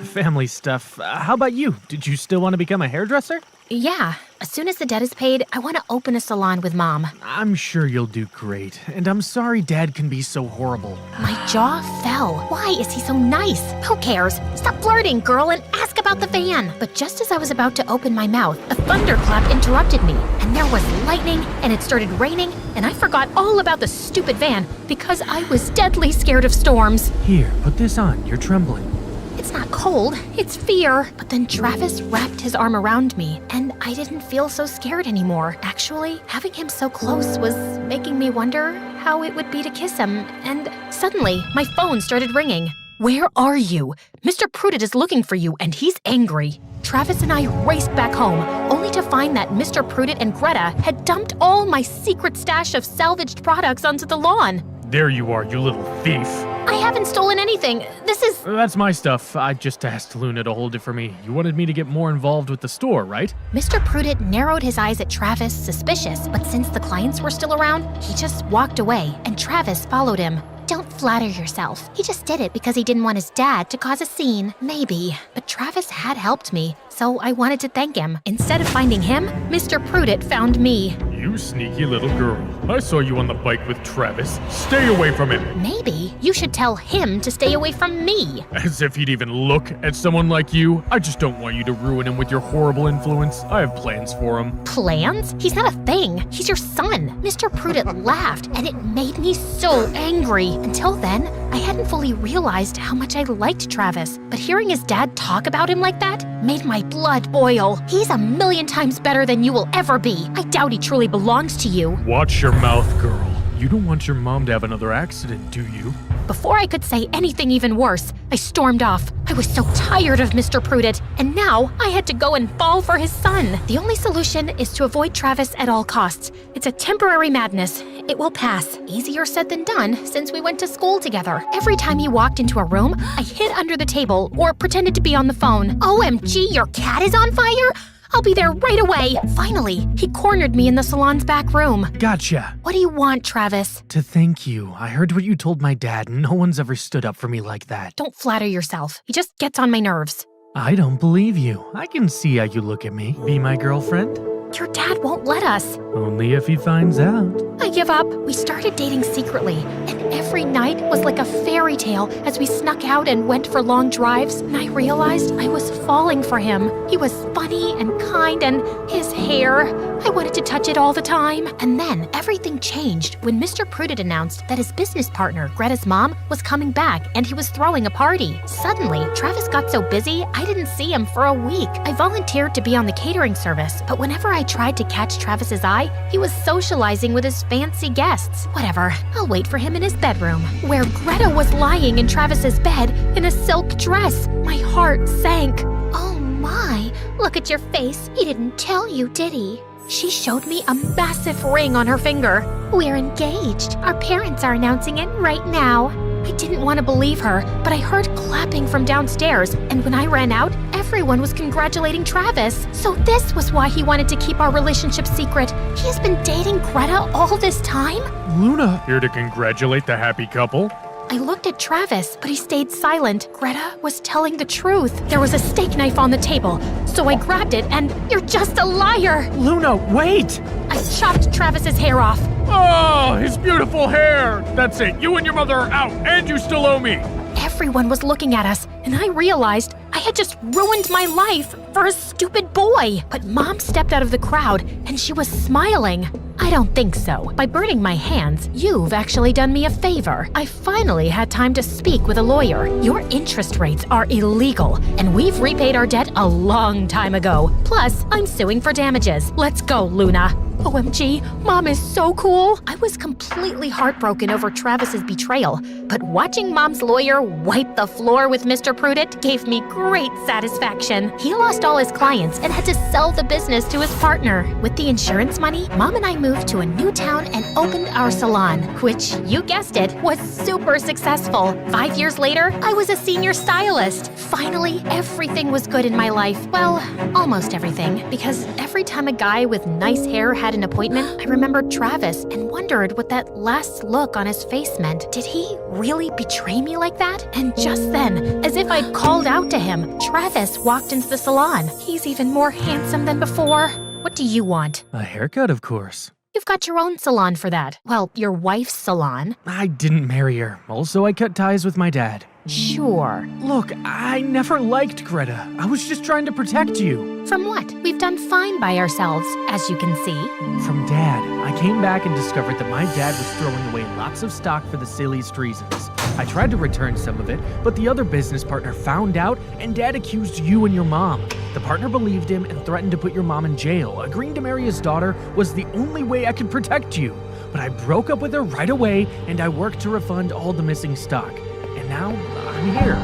Family stuff. How about you? Did you still want to become a hairdresser? Yeah. As soon as the debt is paid, I want to open a salon with Mom. I'm sure you'll do great, and I'm sorry Dad can be so horrible. My jaw fell. Why is he so nice? Who cares? Stop flirting, girl, and ask about the van. But just as I was about to open my mouth, a thunderclap interrupted me, and there was lightning, and it started raining, and I forgot all about the stupid van because I was deadly scared of storms. Here, put this on. You're trembling. It's not cold, it's fear. But then Travis wrapped his arm around me, and I didn't feel so scared anymore. Actually, having him so close was making me wonder how it would be to kiss him. And suddenly, my phone started ringing. Where are you? Mr. Prudit is looking for you, and he's angry. Travis and I raced back home, only to find that Mr. Prudit and Greta had dumped all my secret stash of salvaged products onto the lawn. There you are, you little thief. I haven't stolen anything. This is... That's my stuff. I just asked Luna to hold it for me. You wanted me to get more involved with the store, right? Mr. Prudent narrowed his eyes at Travis, suspicious, but since the clients were still around, he just walked away, and Travis followed him. Don't flatter yourself. He just did it because he didn't want his dad to cause a scene. Maybe. But Travis had helped me, so I wanted to thank him. Instead of finding him, Mr. Prudent found me. You sneaky little girl. I saw you on the bike with Travis. Stay away from him. Maybe you should tell him to stay away from me. As if he'd even look at someone like you. I just don't want you to ruin him with your horrible influence. I have plans for him. Plans? He's not a thing. He's your son. Mr. Prudent laughed, and it made me so angry. Until then, I hadn't fully realized how much I liked Travis. But hearing his dad talk about him like that made my blood boil. He's 1,000,000 times better than you will ever be. I doubt he truly belongs to you. Watch your mouth, girl. You don't want your mom to have another accident, do you? Before I could say anything even worse, I stormed off. I was so tired of Mr. Prudent, and now I had to go and fall for his son. The only solution is to avoid Travis at all costs. It's a temporary madness. It will pass. Easier said than done, since we went to school together. Every time he walked into a room, I hid under the table or pretended to be on the phone. OMG, your cat is on fire? I'll be there right away. Finally, he cornered me in the salon's back room. Gotcha. What do you want, Travis? To thank you. I heard what you told my dad. No one's ever stood up for me like that. Don't flatter yourself. He just gets on my nerves. I don't believe you. I can see how you look at me. Be my girlfriend? Your dad won't let us. Only if he finds out. I give up. We started dating secretly, and every night was like a fairy tale as we snuck out and went for long drives, and I realized I was falling for him. He was funny and kind, and his hair, I wanted to touch it all the time. And then everything changed when Mr. Prudent announced that his business partner, Greta's mom, was coming back and he was throwing a party. Suddenly, Travis got so busy, I didn't see him for a week. I volunteered to be on the catering service, but whenever I tried to catch Travis's eye, he was socializing with his fancy guests. Whatever, I'll wait for him in his bedroom, where Greta was lying in Travis's bed in a silk dress. My heart sank. Oh my, look at your face. He didn't tell you, did he? She showed me a massive ring on her finger. We're engaged. Our parents are announcing it right now. I didn't want to believe her, but I heard clapping from downstairs, and when I ran out, everyone was congratulating Travis. So this was why he wanted to keep our relationship secret. He has been dating Greta all this time? Luna, here to congratulate the happy couple. I looked at Travis, but he stayed silent. Greta was telling the truth. There was a steak knife on the table, so I grabbed it and, you're just a liar! Luna, wait! I chopped Travis's hair off. Oh, his beautiful hair! That's it, you and your mother are out, and you still owe me! Everyone was looking at us, and I realized I had just ruined my life for a stupid boy. But Mom stepped out of the crowd, and she was smiling. I don't think so. By burning my hands, you've actually done me a favor. I finally had time to speak with a lawyer. Your interest rates are illegal, and we've repaid our debt a long time ago. Plus, I'm suing for damages. Let's go, Luna. OMG, Mom is so cool. I was completely heartbroken over Travis's betrayal, but watching Mom's lawyer wipe the floor with Mr. Prudent gave me great satisfaction. He lost all his clients and had to sell the business to his partner. With the insurance money, Mom and I moved to a new town and opened our salon, which, you guessed it, was super successful. 5 years later, I was a senior stylist. Finally, everything was good in my life. Well, almost everything, because every time a guy with nice hair had an appointment, I remembered Travis and wondered what that last look on his face meant. Did he really betray me like that? And just then, as if I'd called out to him, Travis walked into the salon. He's even more handsome than before. What do you want? A haircut, of course. You've got your own salon for that. Well, your wife's salon. I didn't marry her. Also, I cut ties with my dad. Sure. Look, I never liked Greta. I was just trying to protect you. From what? We've done fine by ourselves, as you can see. From Dad. I came back and discovered that my dad was throwing away lots of stock for the silliest reasons. I tried to return some of it, but the other business partner found out, and Dad accused you and your mom. The partner believed him and threatened to put your mom in jail. Agreeing to marry his daughter was the only way I could protect you. But I broke up with her right away, and I worked to refund all the missing stock. And now, I'm here.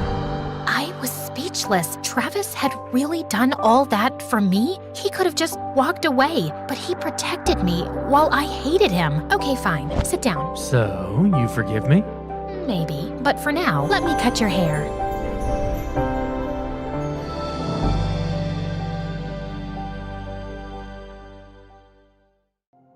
I was speechless. Travis had really done all that for me? He could have just walked away, but he protected me while I hated him. Okay, fine. Sit down. So, you forgive me? Maybe, But for now, let me cut your hair.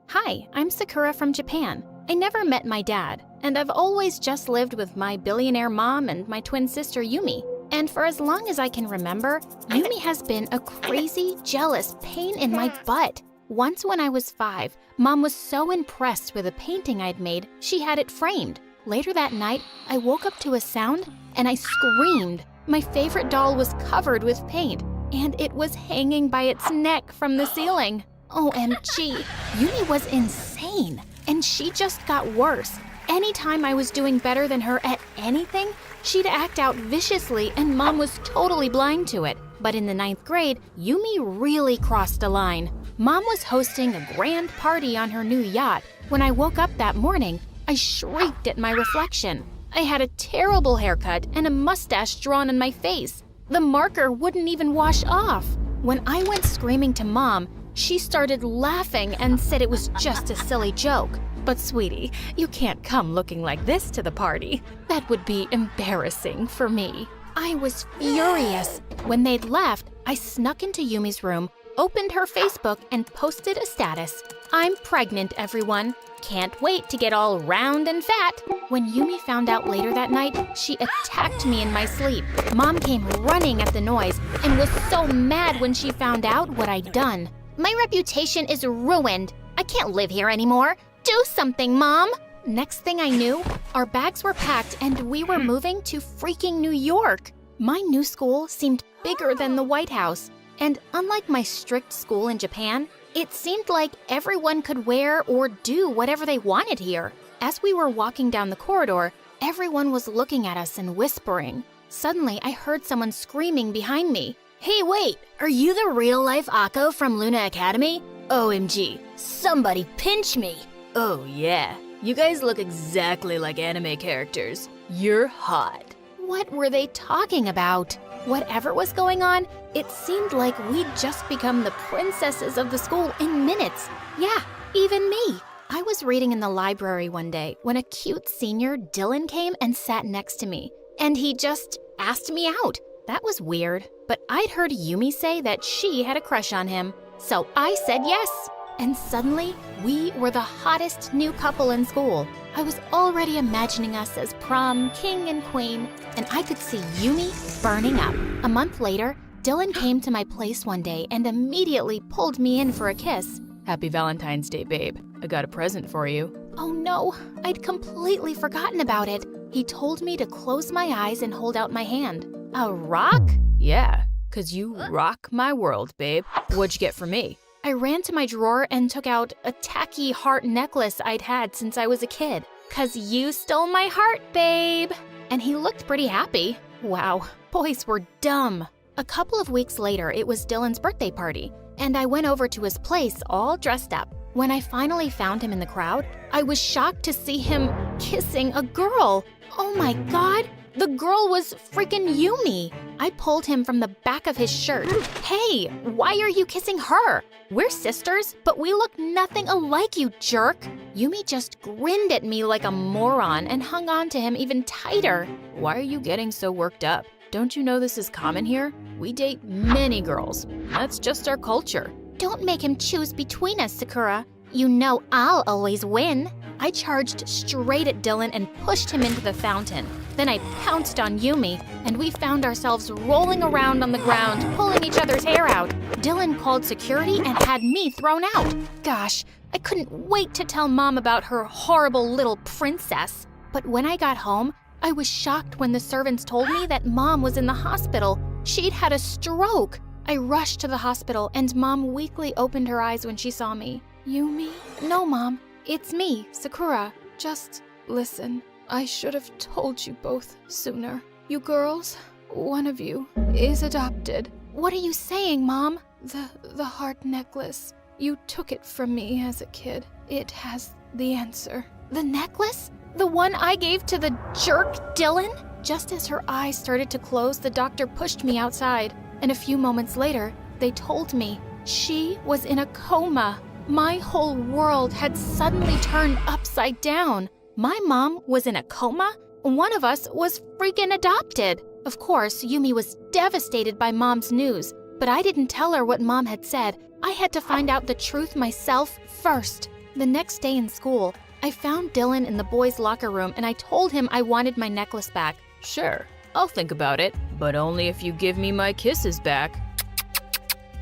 Hi, I'm Sakura from Japan. I never met my dad, and I've always just lived with my billionaire mom and my twin sister Yumi. And for as long as I can remember, Yumi has been a crazy, jealous pain in my butt. Once when I was 5, Mom was so impressed with a painting I'd made, she had it framed. Later that night, I woke up to a sound and I screamed. My favorite doll was covered with paint, and it was hanging by its neck from the ceiling. OMG, Yumi was insane, and she just got worse. Anytime I was doing better than her at anything, she'd act out viciously, and Mom was totally blind to it. But in the 9th grade, Yumi really crossed a line. Mom was hosting a grand party on her new yacht. When I woke up that morning, I shrieked at my reflection. I had a terrible haircut and a mustache drawn on my face. The marker wouldn't even wash off. When I went screaming to Mom, she started laughing and said it was just a silly joke. But sweetie, you can't come looking like this to the party. That would be embarrassing for me. I was furious. When they'd left, I snuck into Yumi's room, opened her Facebook, and posted a status. I'm pregnant, everyone. Can't wait to get all round and fat. When Yumi found out later that night, she attacked me in my sleep. Mom came running at the noise and was so mad when she found out what I'd done. My reputation is ruined. I can't live here anymore. Do something, Mom! Next thing I knew, our bags were packed and we were moving to freaking New York. My new school seemed bigger than the White House, and unlike my strict school in Japan, it seemed like everyone could wear or do whatever they wanted here. As we were walking down the corridor, everyone was looking at us and whispering. Suddenly, I heard someone screaming behind me. Hey, wait! Are you the real-life Akko from Luna Academy? OMG, somebody pinch me! Oh yeah, you guys look exactly like anime characters. You're hot. What were they talking about? Whatever was going on, it seemed like we'd just become the princesses of the school in minutes. Yeah, even me. I was reading in the library one day when a cute senior, Dylan, came and sat next to me. And he just asked me out. That was weird, but I'd heard Yumi say that she had a crush on him. So I said yes. And suddenly, we were the hottest new couple in school. I was already imagining us as prom king and queen, and I could see Yumi burning up. A month later, Dylan came to my place one day and immediately pulled me in for a kiss. Happy Valentine's Day, babe. I got a present for you. Oh no, I'd completely forgotten about it. He told me to close my eyes and hold out my hand. A rock? Yeah, 'cause you rock my world, babe. What'd you get for me? I ran to my drawer and took out a tacky heart necklace I'd had since I was a kid. 'Cause you stole my heart, babe. And he looked pretty happy. Wow, boys were dumb. A couple of weeks later, it was Dylan's birthday party, and I went over to his place all dressed up. When I finally found him in the crowd, I was shocked to see him kissing a girl. Oh my God, the girl was freaking Yumi. I pulled him from the back of his shirt. Hey, why are you kissing her? We're sisters, but we look nothing alike, you jerk. Yumi just grinned at me like a moron and hung on to him even tighter. Why are you getting so worked up? Don't you know this is common here? We date many girls. That's just our culture. Don't make him choose between us, Sakura. You know I'll always win. I charged straight at Dylan and pushed him into the fountain. Then I pounced on Yumi, and we found ourselves rolling around on the ground, pulling each other's hair out. Dylan called security and had me thrown out. Gosh, I couldn't wait to tell Mom about her horrible little princess. But when I got home, I was shocked when the servants told me that Mom was in the hospital. She'd had a stroke. I rushed to the hospital, and Mom weakly opened her eyes when she saw me. Yumi? No, Mom. It's me, Sakura. Just listen. I should have told you both sooner. You girls, one of you is adopted. What are you saying, Mom? The heart necklace. You took it from me as a kid. It has the answer. The necklace? The one I gave to the jerk Dylan? Just as her eyes started to close, the doctor pushed me outside. And a few moments later, they told me she was in a coma. My whole world had suddenly turned upside down. My mom was in a coma? One of us was freaking adopted. Of course, Yumi was devastated by Mom's news, but I didn't tell her what Mom had said. I had to find out the truth myself first. The next day in school, I found Dylan in the boys' locker room and I told him I wanted my necklace back. Sure, I'll think about it, but only if you give me my kisses back.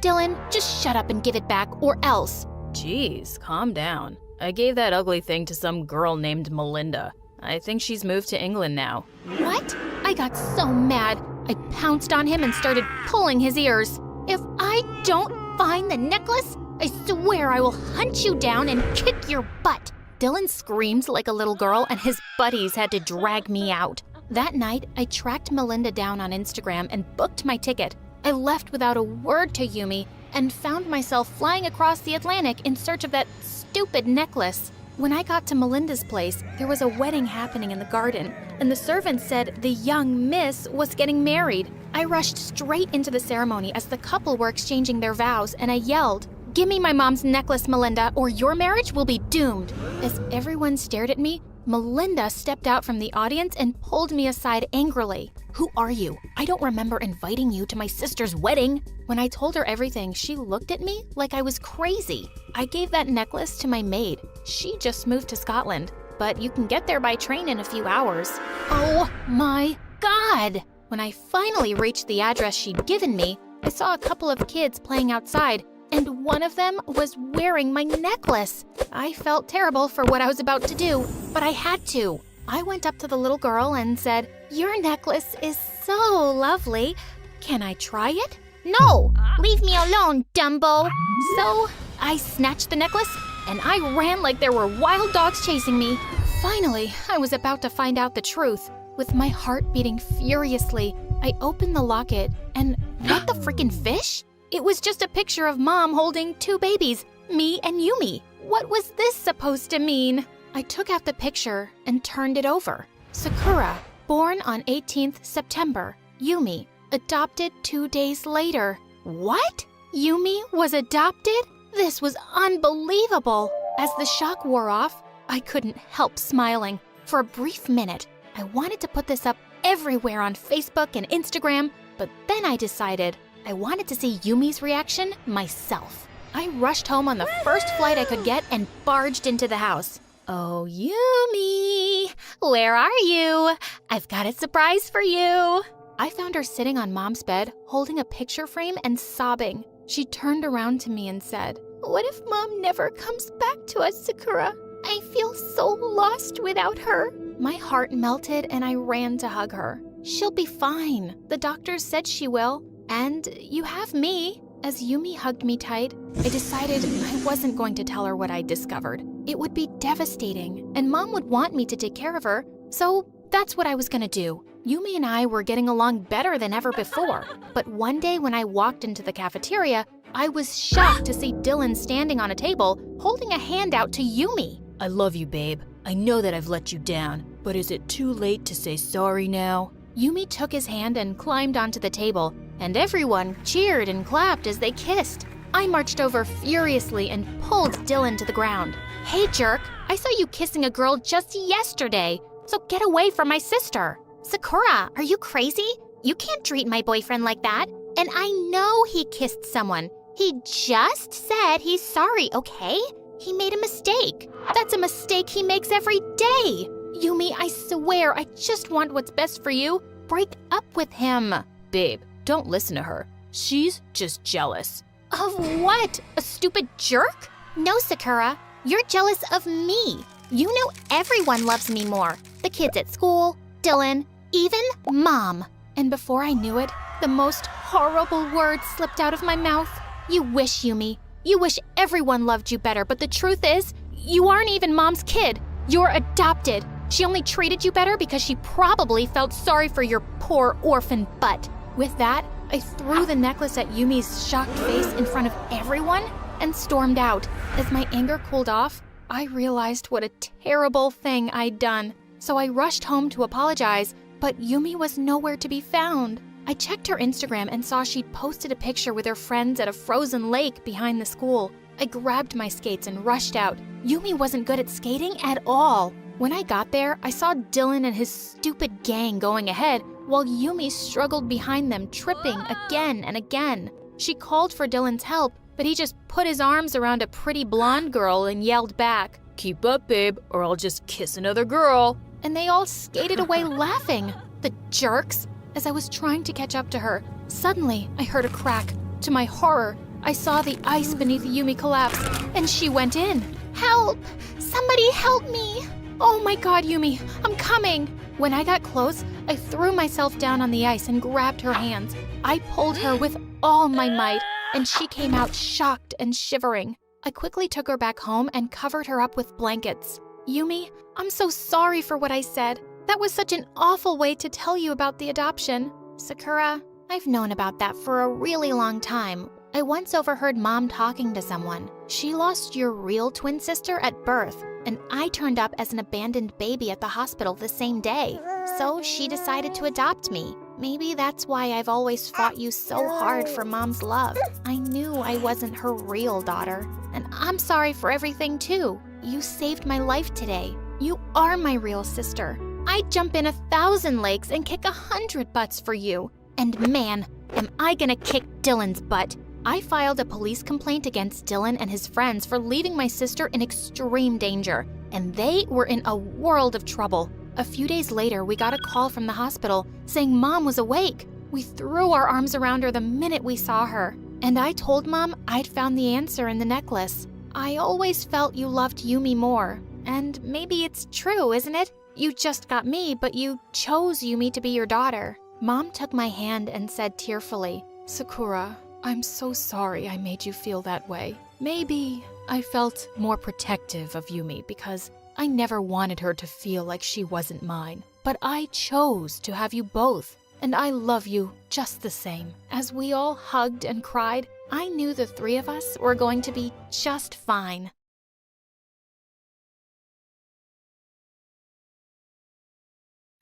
Dylan, just shut up and give it back, or else. Jeez, calm down. I gave that ugly thing to some girl named Melinda. I think she's moved to England now. What? I got so mad. I pounced on him and started pulling his ears. If I don't find the necklace, I swear I will hunt you down and kick your butt. Dylan screamed like a little girl and his buddies had to drag me out. That night, I tracked Melinda down on Instagram and booked my ticket. I left without a word to Yumi and found myself flying across the Atlantic in search of that stupid necklace. When I got to Melinda's place, there was a wedding happening in the garden, and the servant said the young miss was getting married. I rushed straight into the ceremony as the couple were exchanging their vows, and I yelled, "Give me my mom's necklace, Melinda, or your marriage will be doomed." As everyone stared at me, Melinda stepped out from the audience and pulled me aside angrily. "Who are you? I don't remember inviting you to my sister's wedding." When I told her everything, she looked at me like I was crazy. I gave that necklace to my maid. She just moved to Scotland, but you can get there by train in a few hours. Oh my God! When I finally reached the address she'd given me, I saw a couple of kids playing outside, and one of them was wearing my necklace. I felt terrible for what I was about to do, but I had to. I went up to the little girl and said, "Your necklace is so lovely. Can I try it?" "No! Leave me alone, Dumbo!" So I snatched the necklace and I ran like there were wild dogs chasing me. Finally, I was about to find out the truth. With my heart beating furiously, I opened the locket and what the freaking fish? It was just a picture of Mom holding two babies, me and Yumi. What was this supposed to mean? I took out the picture and turned it over. Sakura, born on 18th September. Yumi, adopted 2 days later. What? Yumi was adopted? This was unbelievable. As the shock wore off, I couldn't help smiling. For a brief minute, I wanted to put this up everywhere on Facebook and Instagram, but then I decided I wanted to see Yumi's reaction myself. I rushed home on the first flight I could get and barged into the house. "Oh, Yumi, where are you? I've got a surprise for you." I found her sitting on Mom's bed, holding a picture frame and sobbing. She turned around to me and said, "What if Mom never comes back to us, Sakura? I feel so lost without her." My heart melted and I ran to hug her. "She'll be fine. The doctors said she will. And you have me." As Yumi hugged me tight, I decided I wasn't going to tell her what I discovered. It would be devastating, and Mom would want me to take care of her, so that's what I was gonna do. Yumi and I were getting along better than ever before, but one day when I walked into the cafeteria, I was shocked to see Dylan standing on a table, holding a hand out to Yumi. "I love you, babe. I know that I've let you down, but is it too late to say sorry now?" Yumi took his hand and climbed onto the table, and everyone cheered and clapped as they kissed. I marched over furiously and pulled Dylan to the ground. "Hey, jerk, I saw you kissing a girl just yesterday, so get away from my sister." "Sakura, are you crazy? You can't treat my boyfriend like that. And I know he kissed someone. He just said he's sorry, okay? He made a mistake. That's a mistake he makes every day. Yumi, I swear, I just want what's best for you. Break up with him." "Babe, don't listen to her. She's just jealous." "Of what? A stupid jerk?" "No, Sakura. You're jealous of me. You know everyone loves me more. The kids at school, Dylan, even Mom." And before I knew it, the most horrible words slipped out of my mouth. "You wish, Yumi. You wish everyone loved you better, but the truth is, you aren't even Mom's kid. You're adopted. She only treated you better because she probably felt sorry for your poor orphan butt." With that, I threw the necklace at Yumi's shocked face in front of everyone and stormed out. As my anger cooled off, I realized what a terrible thing I'd done. So I rushed home to apologize, but Yumi was nowhere to be found. I checked her Instagram and saw she'd posted a picture with her friends at a frozen lake behind the school. I grabbed my skates and rushed out. Yumi wasn't good at skating at all. When I got there, I saw Dylan and his stupid gang going ahead while Yumi struggled behind them, tripping again and again. She called for Dylan's help, but he just put his arms around a pretty blonde girl and yelled back, "Keep up, babe, or I'll just kiss another girl." And they all skated away laughing. The jerks! As I was trying to catch up to her, suddenly I heard a crack. To my horror, I saw the ice beneath Yumi collapse, and she went in. Help! Somebody help me! Oh my god, Yumi, I'm coming! When I got close, I threw myself down on the ice and grabbed her hands. I pulled her with all my might, and she came out shocked and shivering. I quickly took her back home and covered her up with blankets. Yumi, I'm so sorry for what I said. That was such an awful way to tell you about the adoption. Sakura, I've known about that for a really long time. I once overheard Mom talking to someone. She lost your real twin sister at birth, and I turned up as an abandoned baby at the hospital the same day. So she decided to adopt me. Maybe that's why I've always fought you so hard for Mom's love. I knew I wasn't her real daughter. And I'm sorry for everything too. You saved my life today. You are my real sister. I'd jump in 1,000 lakes and kick 100 butts for you. And man, am I gonna kick Dylan's butt. I filed a police complaint against Dylan and his friends for leaving my sister in extreme danger, and they were in a world of trouble. A few days later, we got a call from the hospital saying Mom was awake. We threw our arms around her the minute we saw her, and I told Mom I'd found the answer in the necklace. I always felt you loved Yumi more, and maybe it's true, isn't it? You just got me, but you chose Yumi to be your daughter. Mom took my hand and said tearfully, Sakura, I'm so sorry I made you feel that way. Maybe I felt more protective of Yumi because I never wanted her to feel like she wasn't mine. But I chose to have you both, and I love you just the same. As we all hugged and cried, I knew the three of us were going to be just fine.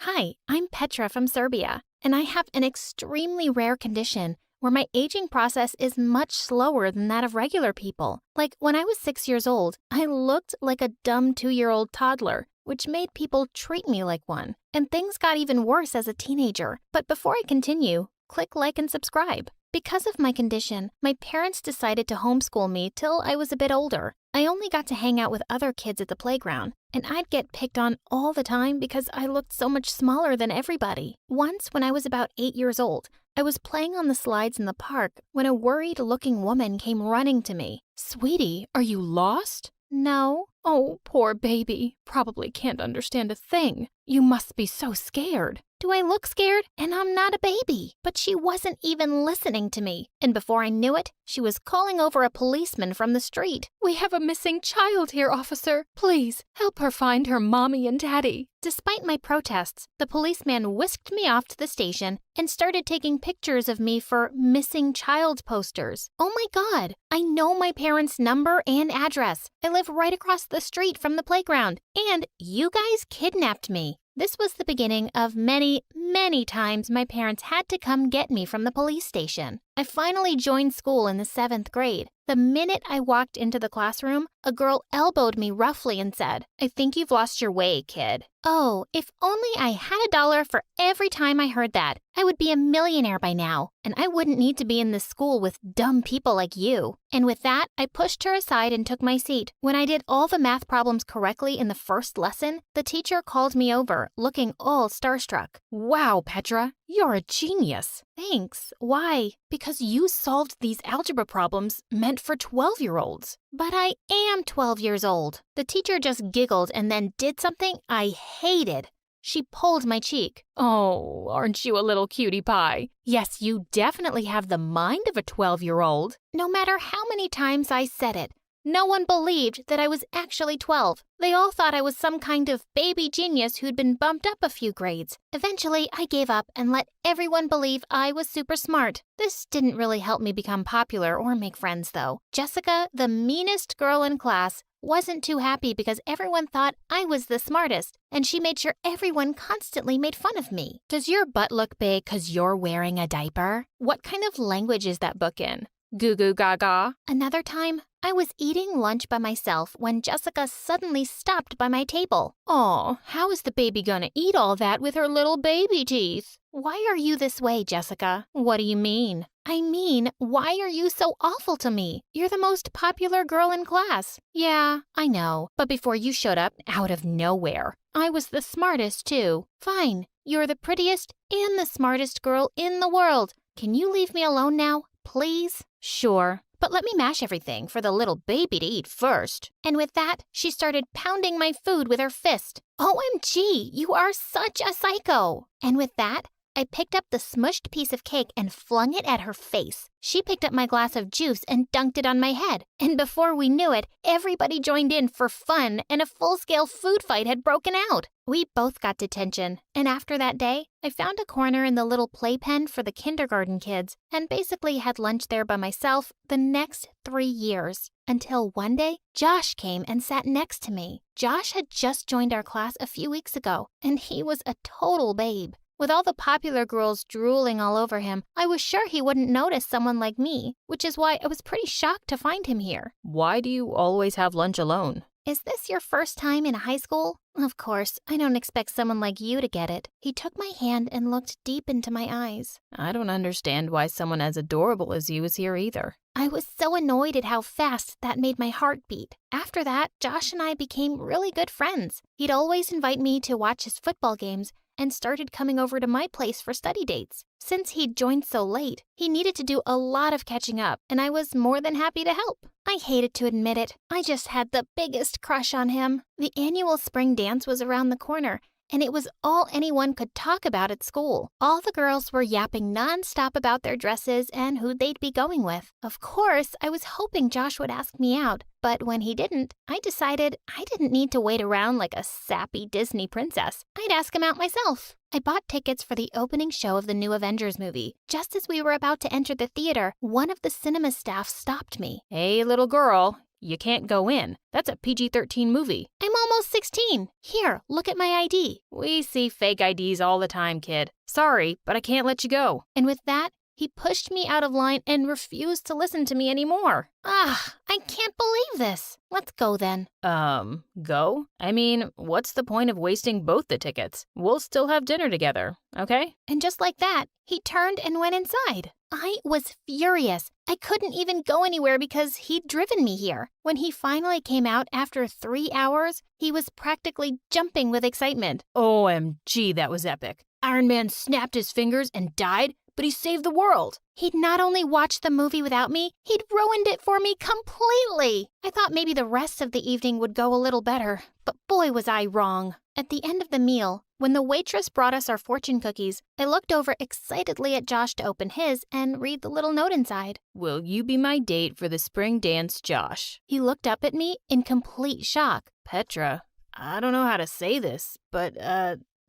Hi, I'm Petra from Serbia, and I have an extremely rare condition where my aging process is much slower than that of regular people. Like when I was 6 years old, I looked like a dumb 2-year-old toddler, which made people treat me like one. And things got even worse as a teenager. But before I continue, click like and subscribe. Because of my condition, my parents decided to homeschool me till I was a bit older. I only got to hang out with other kids at the playground, and I'd get picked on all the time because I looked so much smaller than everybody. Once, when I was about 8 years old, I was playing on the slides in the park when a worried-looking woman came running to me. Sweetie, are you lost? No. Oh, poor baby. Probably can't understand a thing. You must be so scared. Do I look scared? And I'm not a baby. But she wasn't even listening to me. And before I knew it, she was calling over a policeman from the street. We have a missing child here, officer. Please, help her find her mommy and daddy. Despite my protests, the policeman whisked me off to the station and started taking pictures of me for missing child posters. Oh my God, I know my parents' number and address. I live right across the street from the playground, and you guys kidnapped me. This was the beginning of many, many times my parents had to come get me from the police station. I finally joined school in the 7th grade. The minute I walked into the classroom, a girl elbowed me roughly and said, "I think you've lost your way, kid." Oh, if only I had $1 for every time I heard that. I would be a millionaire by now, and I wouldn't need to be in this school with dumb people like you. And with that, I pushed her aside and took my seat. When I did all the math problems correctly in the first lesson, the teacher called me over, looking all starstruck. Wow, Petra, you're a genius. Thanks. Why? Because you solved these algebra problems meant for 12-year-olds. But I am 12 years old. The teacher just giggled and then did something I hated. She pulled my cheek. Oh, aren't you a little cutie pie? Yes, you definitely have the mind of a 12-year-old. No matter how many times I said it, no one believed that I was actually 12. They all thought I was some kind of baby genius who'd been bumped up a few grades. Eventually, I gave up and let everyone believe I was super smart. This didn't really help me become popular or make friends, though. Jessica, the meanest girl in class, wasn't too happy because everyone thought I was the smartest, and she made sure everyone constantly made fun of me. Does your butt look big because you're wearing a diaper? What kind of language is that book in? Goo goo gaga. Another time, I was eating lunch by myself when Jessica suddenly stopped by my table. Aw, how is the baby gonna eat all that with her little baby teeth? Why are you this way, Jessica? What do you mean? I mean, why are you so awful to me? You're the most popular girl in class. Yeah, I know. But before you showed up out of nowhere, I was the smartest too. Fine, you're the prettiest and the smartest girl in the world. Can you leave me alone now, please? Sure. But let me mash everything for the little baby to eat first. And with that, she started pounding my food with her fist. OMG, you are such a psycho. And with that, I picked up the smushed piece of cake and flung it at her face. She picked up my glass of juice and dunked it on my head. And before we knew it, everybody joined in for fun and a full-scale food fight had broken out. We both got detention. And after that day, I found a corner in the little playpen for the kindergarten kids and basically had lunch there by myself the next 3 years. Until one day, Josh came and sat next to me. Josh had just joined our class a few weeks ago, and he was a total babe. With all the popular girls drooling all over him, I was sure he wouldn't notice someone like me, which is why I was pretty shocked to find him here. Why do you always have lunch alone? Is this your first time in high school? Of course, I don't expect someone like you to get it. He took my hand and looked deep into my eyes. I don't understand why someone as adorable as you is here either. I was so annoyed at how fast that made my heart beat. After that, Josh and I became really good friends. He'd always invite me to watch his football games and started coming over to my place for study dates. Since he'd joined so late, he needed to do a lot of catching up, and I was more than happy to help. I hated to admit it. I just had the biggest crush on him. The annual spring dance was around the corner, and it was all anyone could talk about at school. All the girls were yapping nonstop about their dresses and who they'd be going with. Of course, I was hoping Josh would ask me out, but when he didn't, I decided I didn't need to wait around like a sappy Disney princess. I'd ask him out myself. I bought tickets for the opening show of the new Avengers movie. Just as we were about to enter the theater, one of the cinema staff stopped me. Hey, little girl. You can't go in. That's a PG-13 movie. I'm almost 16. Here, look at my ID. We see fake IDs all the time, kid. Sorry, but I can't let you go. And with that, he pushed me out of line and refused to listen to me anymore. I can't believe this. Let's go then. Go? I mean, what's the point of wasting both the tickets? We'll still have dinner together, okay? And just like that, he turned and went inside. I was furious. I couldn't even go anywhere because he'd driven me here. When he finally came out after 3 hours, he was practically jumping with excitement. OMG, that was epic. Iron Man snapped his fingers and died, but he saved the world. He'd not only watched the movie without me, he'd ruined it for me completely. I thought maybe the rest of the evening would go a little better, but boy was I wrong. At the end of the meal, when the waitress brought us our fortune cookies, I looked over excitedly at Josh to open his and read the little note inside. Will you be my date for the spring dance, Josh? He looked up at me in complete shock. Petra, I don't know how to say this, but,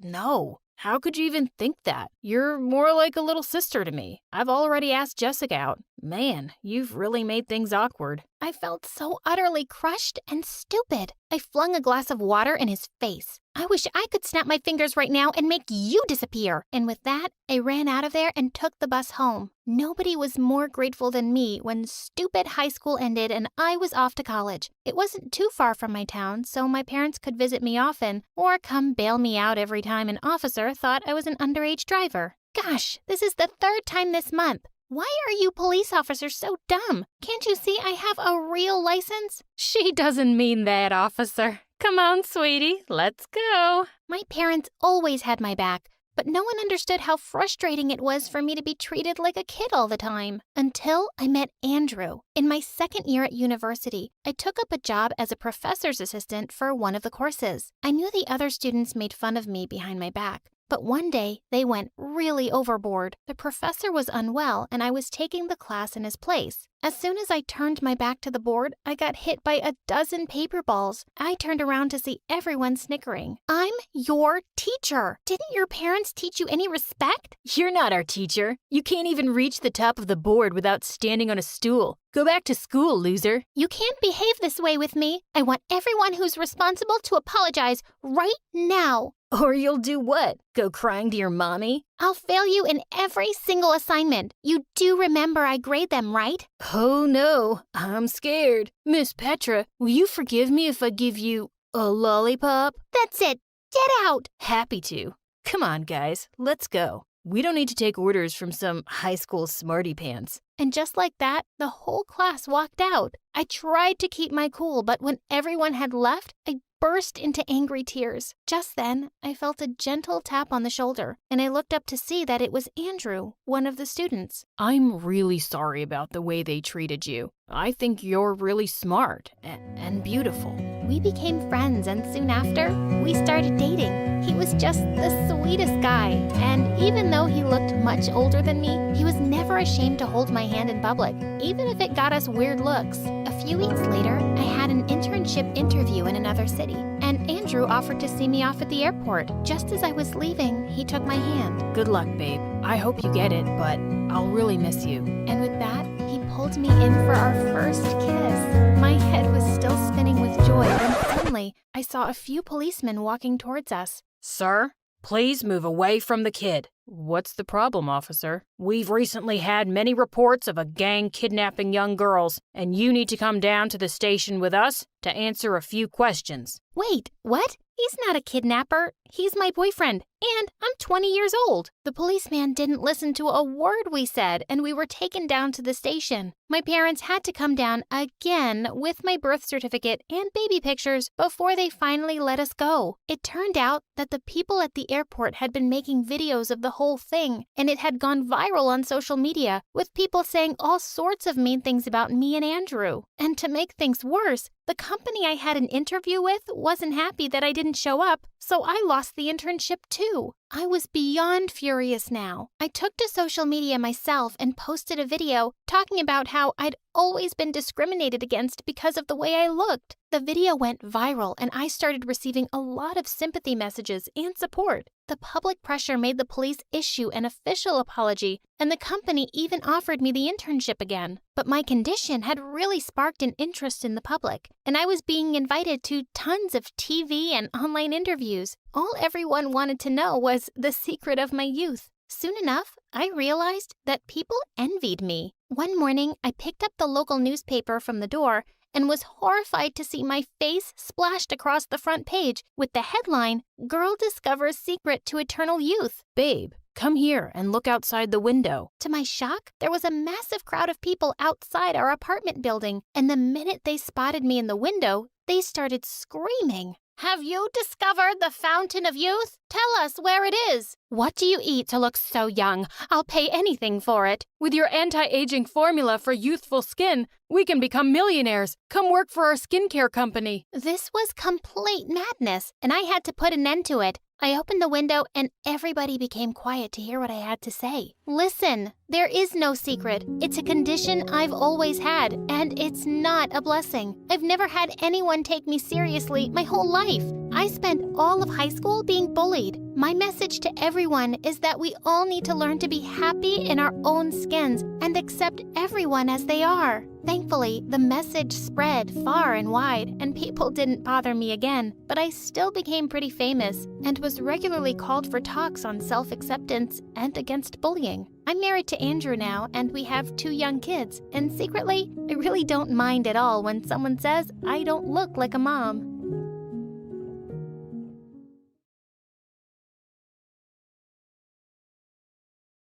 no. How could you even think that? You're more like a little sister to me. I've already asked Jessica out. Man, you've really made things awkward. I felt so utterly crushed and stupid. I flung a glass of water in his face. I wish I could snap my fingers right now and make you disappear. And with that, I ran out of there and took the bus home. Nobody was more grateful than me when stupid high school ended and I was off to college. It wasn't too far from my town, so my parents could visit me often or come bail me out every time an officer thought I was an underage driver. Gosh, this is the 3rd time this month. Why are you police officers so dumb? Can't you see I have a real license? She doesn't mean that, officer. Come on, sweetie, let's go. My parents always had my back, but no one understood how frustrating it was for me to be treated like a kid all the time. Until I met Andrew. In my 2nd year at university, I took up a job as a professor's assistant for one of the courses. I knew the other students made fun of me behind my back. But one day, they went really overboard. The professor was unwell, and I was taking the class in his place. As soon as I turned my back to the board, I got hit by a dozen paper balls. I turned around to see everyone snickering. I'm your teacher. Didn't your parents teach you any respect? You're not our teacher. You can't even reach the top of the board without standing on a stool. Go back to school, loser. You can't behave this way with me. I want everyone who's responsible to apologize right now. Or you'll do what? Go crying to your mommy? I'll fail you in every single assignment. You do remember I grade them, right? Oh no, I'm scared. Miss Petra, will you forgive me if I give you a lollipop? That's it. Get out. Happy to. Come on, guys, let's go. We don't need to take orders from some high school smarty pants. And just like that, the whole class walked out. I tried to keep my cool, but when everyone had left, I burst into angry tears. Just then, I felt a gentle tap on the shoulder, and I looked up to see that it was Andrew, one of the students. I'm really sorry about the way they treated you. I think you're really smart and beautiful. We became friends, and soon after, we started dating. He was just the sweetest guy, and even though he looked much older than me, he was never ashamed to hold my hand in public, even if it got us weird looks. A few weeks later, I had an internship interview in another city, and Andrew offered to see me off at the airport. Just as I was leaving, he took my hand. Good luck, babe. I hope you get it, but I'll really miss you. And with that, he pulled me in for our first kiss. My head was still spinning with joy when suddenly I saw a few policemen walking towards us. Sir, please move away from the kid. What's the problem, officer? We've recently had many reports of a gang kidnapping young girls, and you need to come down to the station with us to answer a few questions. Wait, what? He's not a kidnapper. He's my boyfriend, and I'm 20 years old. The policeman didn't listen to a word we said, and we were taken down to the station. My parents had to come down again with my birth certificate and baby pictures before they finally let us go. It turned out that the people at the airport had been making videos of the whole thing, and it had gone viral on social media, with people saying all sorts of mean things about me and Andrew. And to make things worse, the company I had an interview with wasn't happy that I didn't show up, so I lost the internship too. I was beyond furious now. I took to social media myself and posted a video talking about how I'd always been discriminated against because of the way I looked. The video went viral and I started receiving a lot of sympathy messages and support. The public pressure made the police issue an official apology, and the company even offered me the internship again. But my condition had really sparked an interest in the public, and I was being invited to tons of TV and online interviews. All everyone wanted to know was the secret of my youth. Soon enough, I realized that people envied me. One morning, I picked up the local newspaper from the door and was horrified to see my face splashed across the front page with the headline, "Girl Discovers Secret to Eternal Youth." Babe, come here and look outside the window. To my shock, there was a massive crowd of people outside our apartment building, and the minute they spotted me in the window, they started screaming. "Have you discovered the Fountain of Youth? Tell us where it is." "What do you eat to look so young? I'll pay anything for it." With your anti-aging formula for youthful skin, we can become millionaires. Come work for our skincare company. This was complete madness, and I had to put an end to it. I opened the window and everybody became quiet to hear what I had to say. Listen, there is no secret. It's a condition I've always had, and it's not a blessing. I've never had anyone take me seriously my whole life. I spent all of high school being bullied. My message to everyone is that we all need to learn to be happy in our own skins and accept everyone as they are. Thankfully, the message spread far and wide, and people didn't bother me again, but I still became pretty famous and was regularly called for talks on self-acceptance and against bullying. I'm married to Andrew now, and we have 2 young kids, and secretly, I really don't mind at all when someone says I don't look like a mom.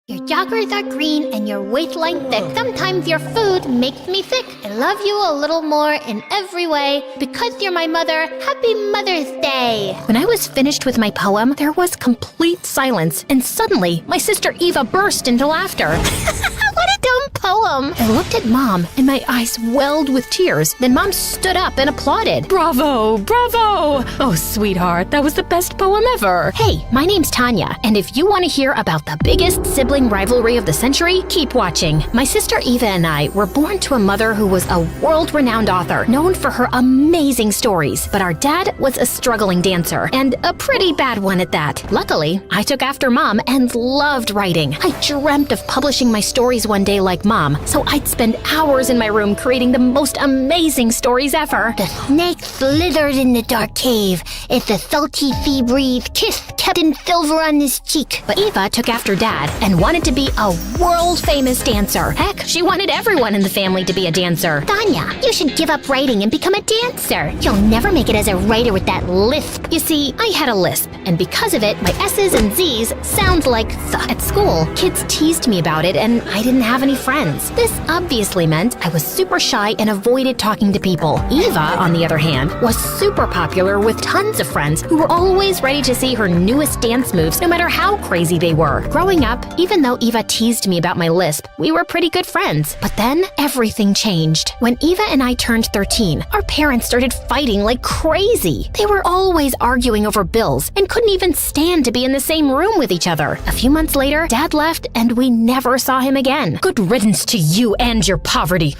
Your joggers are green and your waistline thick. Sometimes your food makes me sick. I love you a little more in every way. Because you're my mother, happy Mother's Day. When I was finished with my poem, there was complete silence, and suddenly my sister Eva burst into laughter. What a dumb poem. I looked at Mom and my eyes welled with tears. Then Mom stood up and applauded. Bravo, bravo. Oh, sweetheart, that was the best poem ever. Hey, my name's Tanya, and if you want to hear about the biggest sibling rivalry of the century, keep watching. My sister Eva and I were born to a mother who was a world-renowned author, known for her amazing stories. But our dad was a struggling dancer, and a pretty bad one at that. Luckily, I took after Mom and loved writing. I dreamt of publishing my stories one day like Mom, so I'd spend hours in my room creating the most amazing stories ever. The snake slithered in the dark cave. As the salty sea breeze kissed Captain Silver on his cheek. But Eva took after Dad and wanted to be a world-famous dancer. Heck, she wanted everyone in the family to be a dancer. Tanya, you should give up writing and become a dancer. You'll never make it as a writer with that lisp. You see, I had a lisp, and because of it, my S's and Z's sound like th. At school, kids teased me about it, and I didn't have any friends. This obviously meant I was super shy and avoided talking to people. Eva, on the other hand, was super popular with tons of friends who were always ready to see her newest dance moves, no matter how crazy they were. Growing up, even though Eva teased me about my lisp, we were pretty good friends. But then, everything changed. When Eva and I turned 13, our parents started fighting like crazy. They were always arguing over bills and couldn't even stand to be in the same room with each other. A few months later, Dad left and we never saw him again. Good riddance to you and your poverty.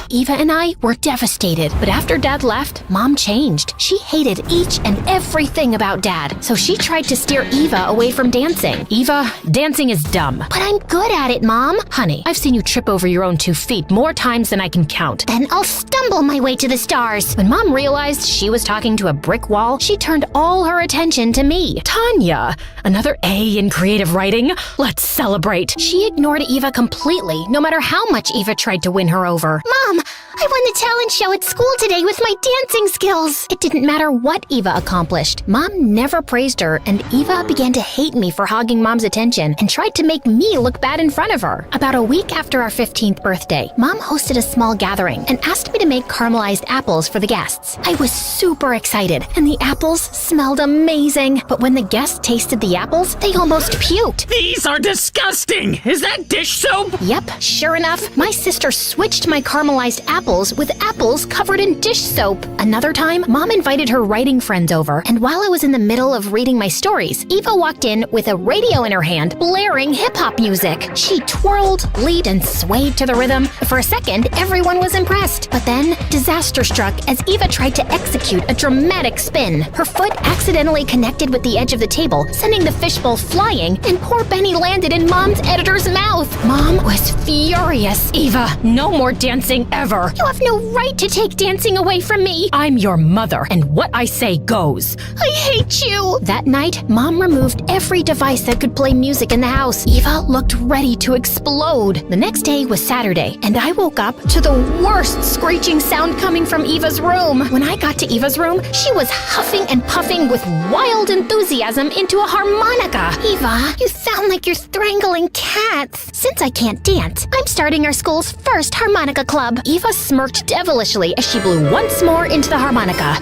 Eva and I were devastated, but after Dad left, Mom changed. She hated each and everything about Dad, so she tried to steer Eva away from dancing. Eva, dancing is dumb. But I'm good at it, Mom. Honey, I've seen you trip over your own 2 feet more times than I can count. Then I'll stumble my way to the stars. When Mom realized she was talking to a brick wall, she turned all her attention to me. Tanya, another A in creative writing? Let's celebrate. She ignored Eva completely, no matter how much Eva tried to win her over. Mom, I won the talent show at school today with my dancing skills. It didn't matter what Eva accomplished. Mom never praised her, and Eva began to hate me for hogging Mom's attention and tried to make me look bad in front of her. About a week after our 15th birthday, Mom hosted a small gathering and asked me to make caramelized apples for the guests. I was super excited, and the apples smelled amazing. But when the guests tasted the apples, they almost puked. These are disgusting! Is that dish soap? Yep, sure enough, my sister switched my caramelized apples with apples covered in dish soap. Another time, Mom invited her writing friends over, and while I was in the middle of reading my stories, Eva walked in with a radio in her hand, blaring hip-hop music. She twirled, leaped, and swayed to the rhythm. For a second, everyone was impressed. But then, disaster struck as Eva tried to execute a dramatic spin. Her foot accidentally connected with the edge of the table, sending the fishbowl flying, and poor Benny landed in Mom's editor's mouth. Mom was furious. Eva, no more dancing ever. You have no right to take dancing away from me. I'm your mother, and what I say goes. I hate you. That night, Mom removed every device that could play music in the house. Eva looked ready to explode. The next day was Saturday, and I woke up to the worst screeching sound coming from Eva's room. When I got to Eva's room, she was huffing and puffing with wild enthusiasm into a harmonica. Eva, you sound like you're strangling cats. Since I can't dance, I'm starting our school's first harmonica club. Eva smirked devilishly as she blew once more into the harmonica.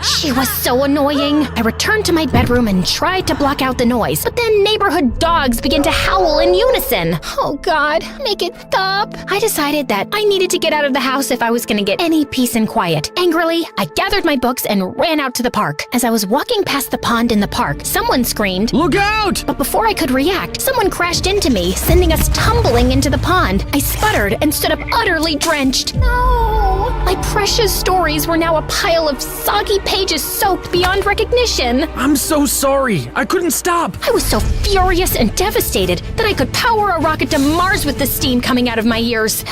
She was so annoying. I returned to my bedroom and tried to block out the noise, but then neighborhood dogs began to howl in unison. Oh God, make it stop. I decided that I needed to get out of the house if I was going to get any peace and quiet. Angrily, I gathered my books and ran out to the park. As I was walking past the pond in the park, someone screamed, "Look out!" But before I could react, someone crashed into me, sending us tumbling into the pond. I sputtered and stood up utterly drenched. No! My precious stories were now a pile of soggy pages soaked beyond recognition. I'm so sorry. I couldn't stop. I was so furious and devastated that I could power a rocket to Mars with the steam coming out of my ears.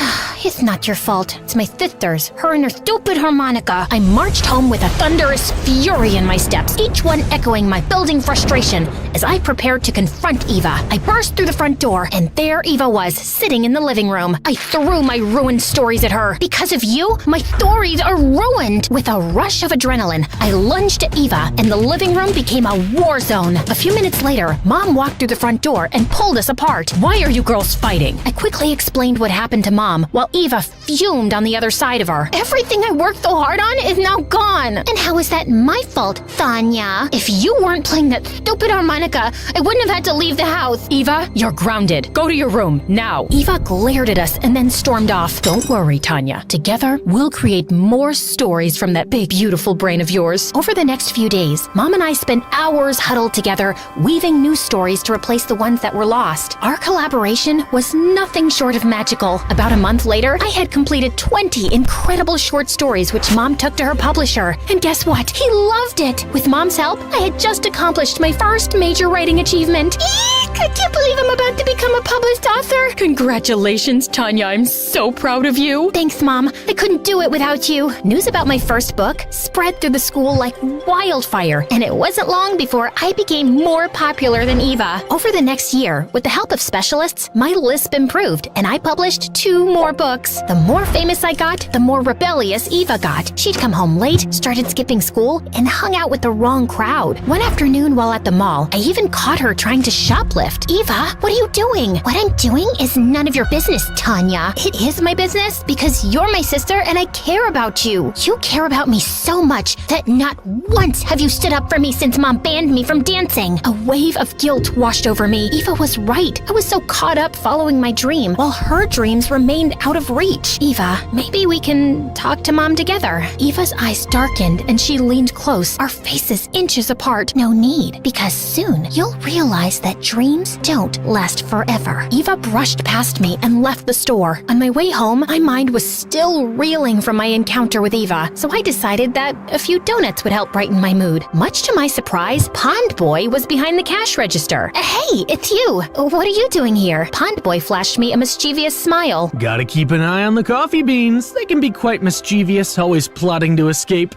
It's not your fault. It's my sister's. Her and her stupid harmonica. I marched home with a thunderous fury in my steps, each one echoing my building frustration as I prepared to confront Eva. I burst through the front door, and there Eva was, sitting in the living room. I threw my ruined stories at her. Because of you, my stories are ruined. With a rush of adrenaline, I lunged at Eva, and the living room became a war zone. A few minutes later, Mom walked through the front door and pulled us apart. Why are you girls fighting? I quickly explained what happened to Mom, while Eva fumed on the other side of her. Everything I worked so hard on is now gone. And how is that my fault, Tanya? If you weren't playing that stupid harmonica, I wouldn't have had to leave the house. Eva, you're grounded. Go to your room, now. Eva glared at us and then stormed off. Don't worry, Tanya. Together, we'll create more stories from that big, beautiful brain of yours. Over the next few days, Mom and I spent hours huddled together, weaving new stories to replace the ones that were lost. Our collaboration was nothing short of magical. About a month later, I had completed 20 incredible short stories which Mom took to her publisher. And guess what? He loved it! With Mom's help, I had just accomplished my first major writing achievement. Eek! I can't believe I'm about to become a published author. Congratulations, Tanya. I'm so proud of you. Thanks, Mom. I couldn't do it without you. News about my first book spread through the school like wildfire, and it wasn't long before I became more popular than Eva. Over the next year, with the help of specialists, my lisp improved, and I published 2 more books. The more famous I got, the more rebellious Eva got. She'd come home late, started skipping school, and hung out with the wrong crowd. One afternoon while at the mall, I even caught her trying to shoplift. Eva, what are you doing? What I'm doing is none of your business, Tanya. It is my business because you're my sister and I care about you. You care about me so much that not once have you stood up for me since Mom banned me from dancing. A wave of guilt washed over me. Eva was right. I was so caught up following my dream while her dreams remained out of reach. Eva, maybe we can talk to Mom together. Eva's eyes darkened and she leaned close, our faces inches apart. No need, because soon you'll realize that dreams don't last forever. Eva brushed past me and left the store. On my way home, my mind was still reeling from my encounter with Eva, so I decided that a few donuts would help brighten my mood. Much to my surprise, Pond Boy was behind the cash register. Hey, it's you. What are you doing here? Pond Boy flashed me a mischievous smile. Gotta keep an eye on the coffee beans. They can be quite mischievous, always plotting to escape.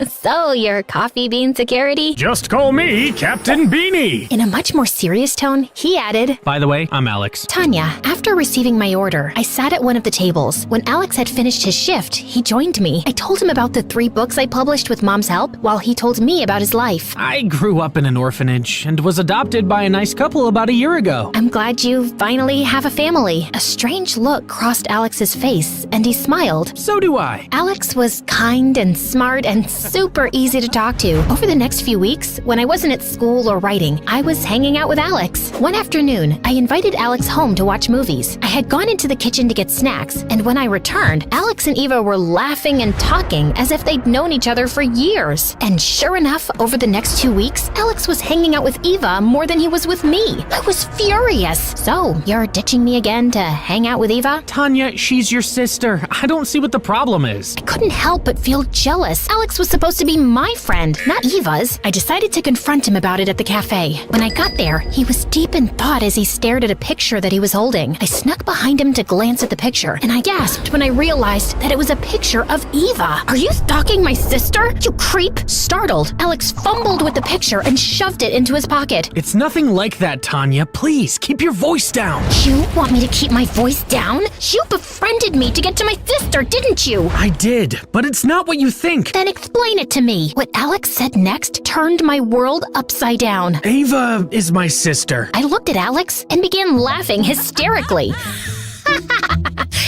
So, your coffee bean security? Just call me Captain Beanie. In a much more serious tone, he added, By the way, I'm Alex. Tanya, after receiving my order, I sat at one of the tables. When Alex had finished his shift, he joined me. I told him about the 3 books I published with Mom's help, while he told me about his life. I grew up in an orphanage and was adopted by a nice couple about a year ago. I'm glad you finally have a family. A strange look crossed Alex's face, and he smiled. So do I. Alex was kind and smart and super easy to talk to. Over the next few weeks, when I wasn't at school or writing, I was hanging out with Alex. One afternoon, I invited Alex home to watch movies. I had gone into the kitchen to get snacks, and when I returned, Alex and Eva were laughing and talking as if they'd known each other for years. And sure enough, over the next 2 weeks, Alex was hanging out with Eva more than he was with me. I was furious. So, you're ditching me again to hang out with Eva? Tanya, she's your sister. I don't see what the problem is. I couldn't help but feel jealous. Alex was supposed to be my friend, not Eva's. I decided to confront him about it at the cafe. When I got there, he was deep in thought as he stared at a picture that he was holding. I snuck behind him to glance at the picture, and I gasped when I realized that it was a picture of Eva. Are you stalking my sister? You creep! Startled, Alex fumbled with the picture and shoved it into his pocket. It's nothing like that, Tanya. Please, keep your voice down. You want me to keep my voice down? You befriended me to get to my sister, didn't you? I did, but it's not what you think. Then explain it to me. What Alex said next turned my world upside down. Ava is my sister. I looked at Alex and began laughing hysterically.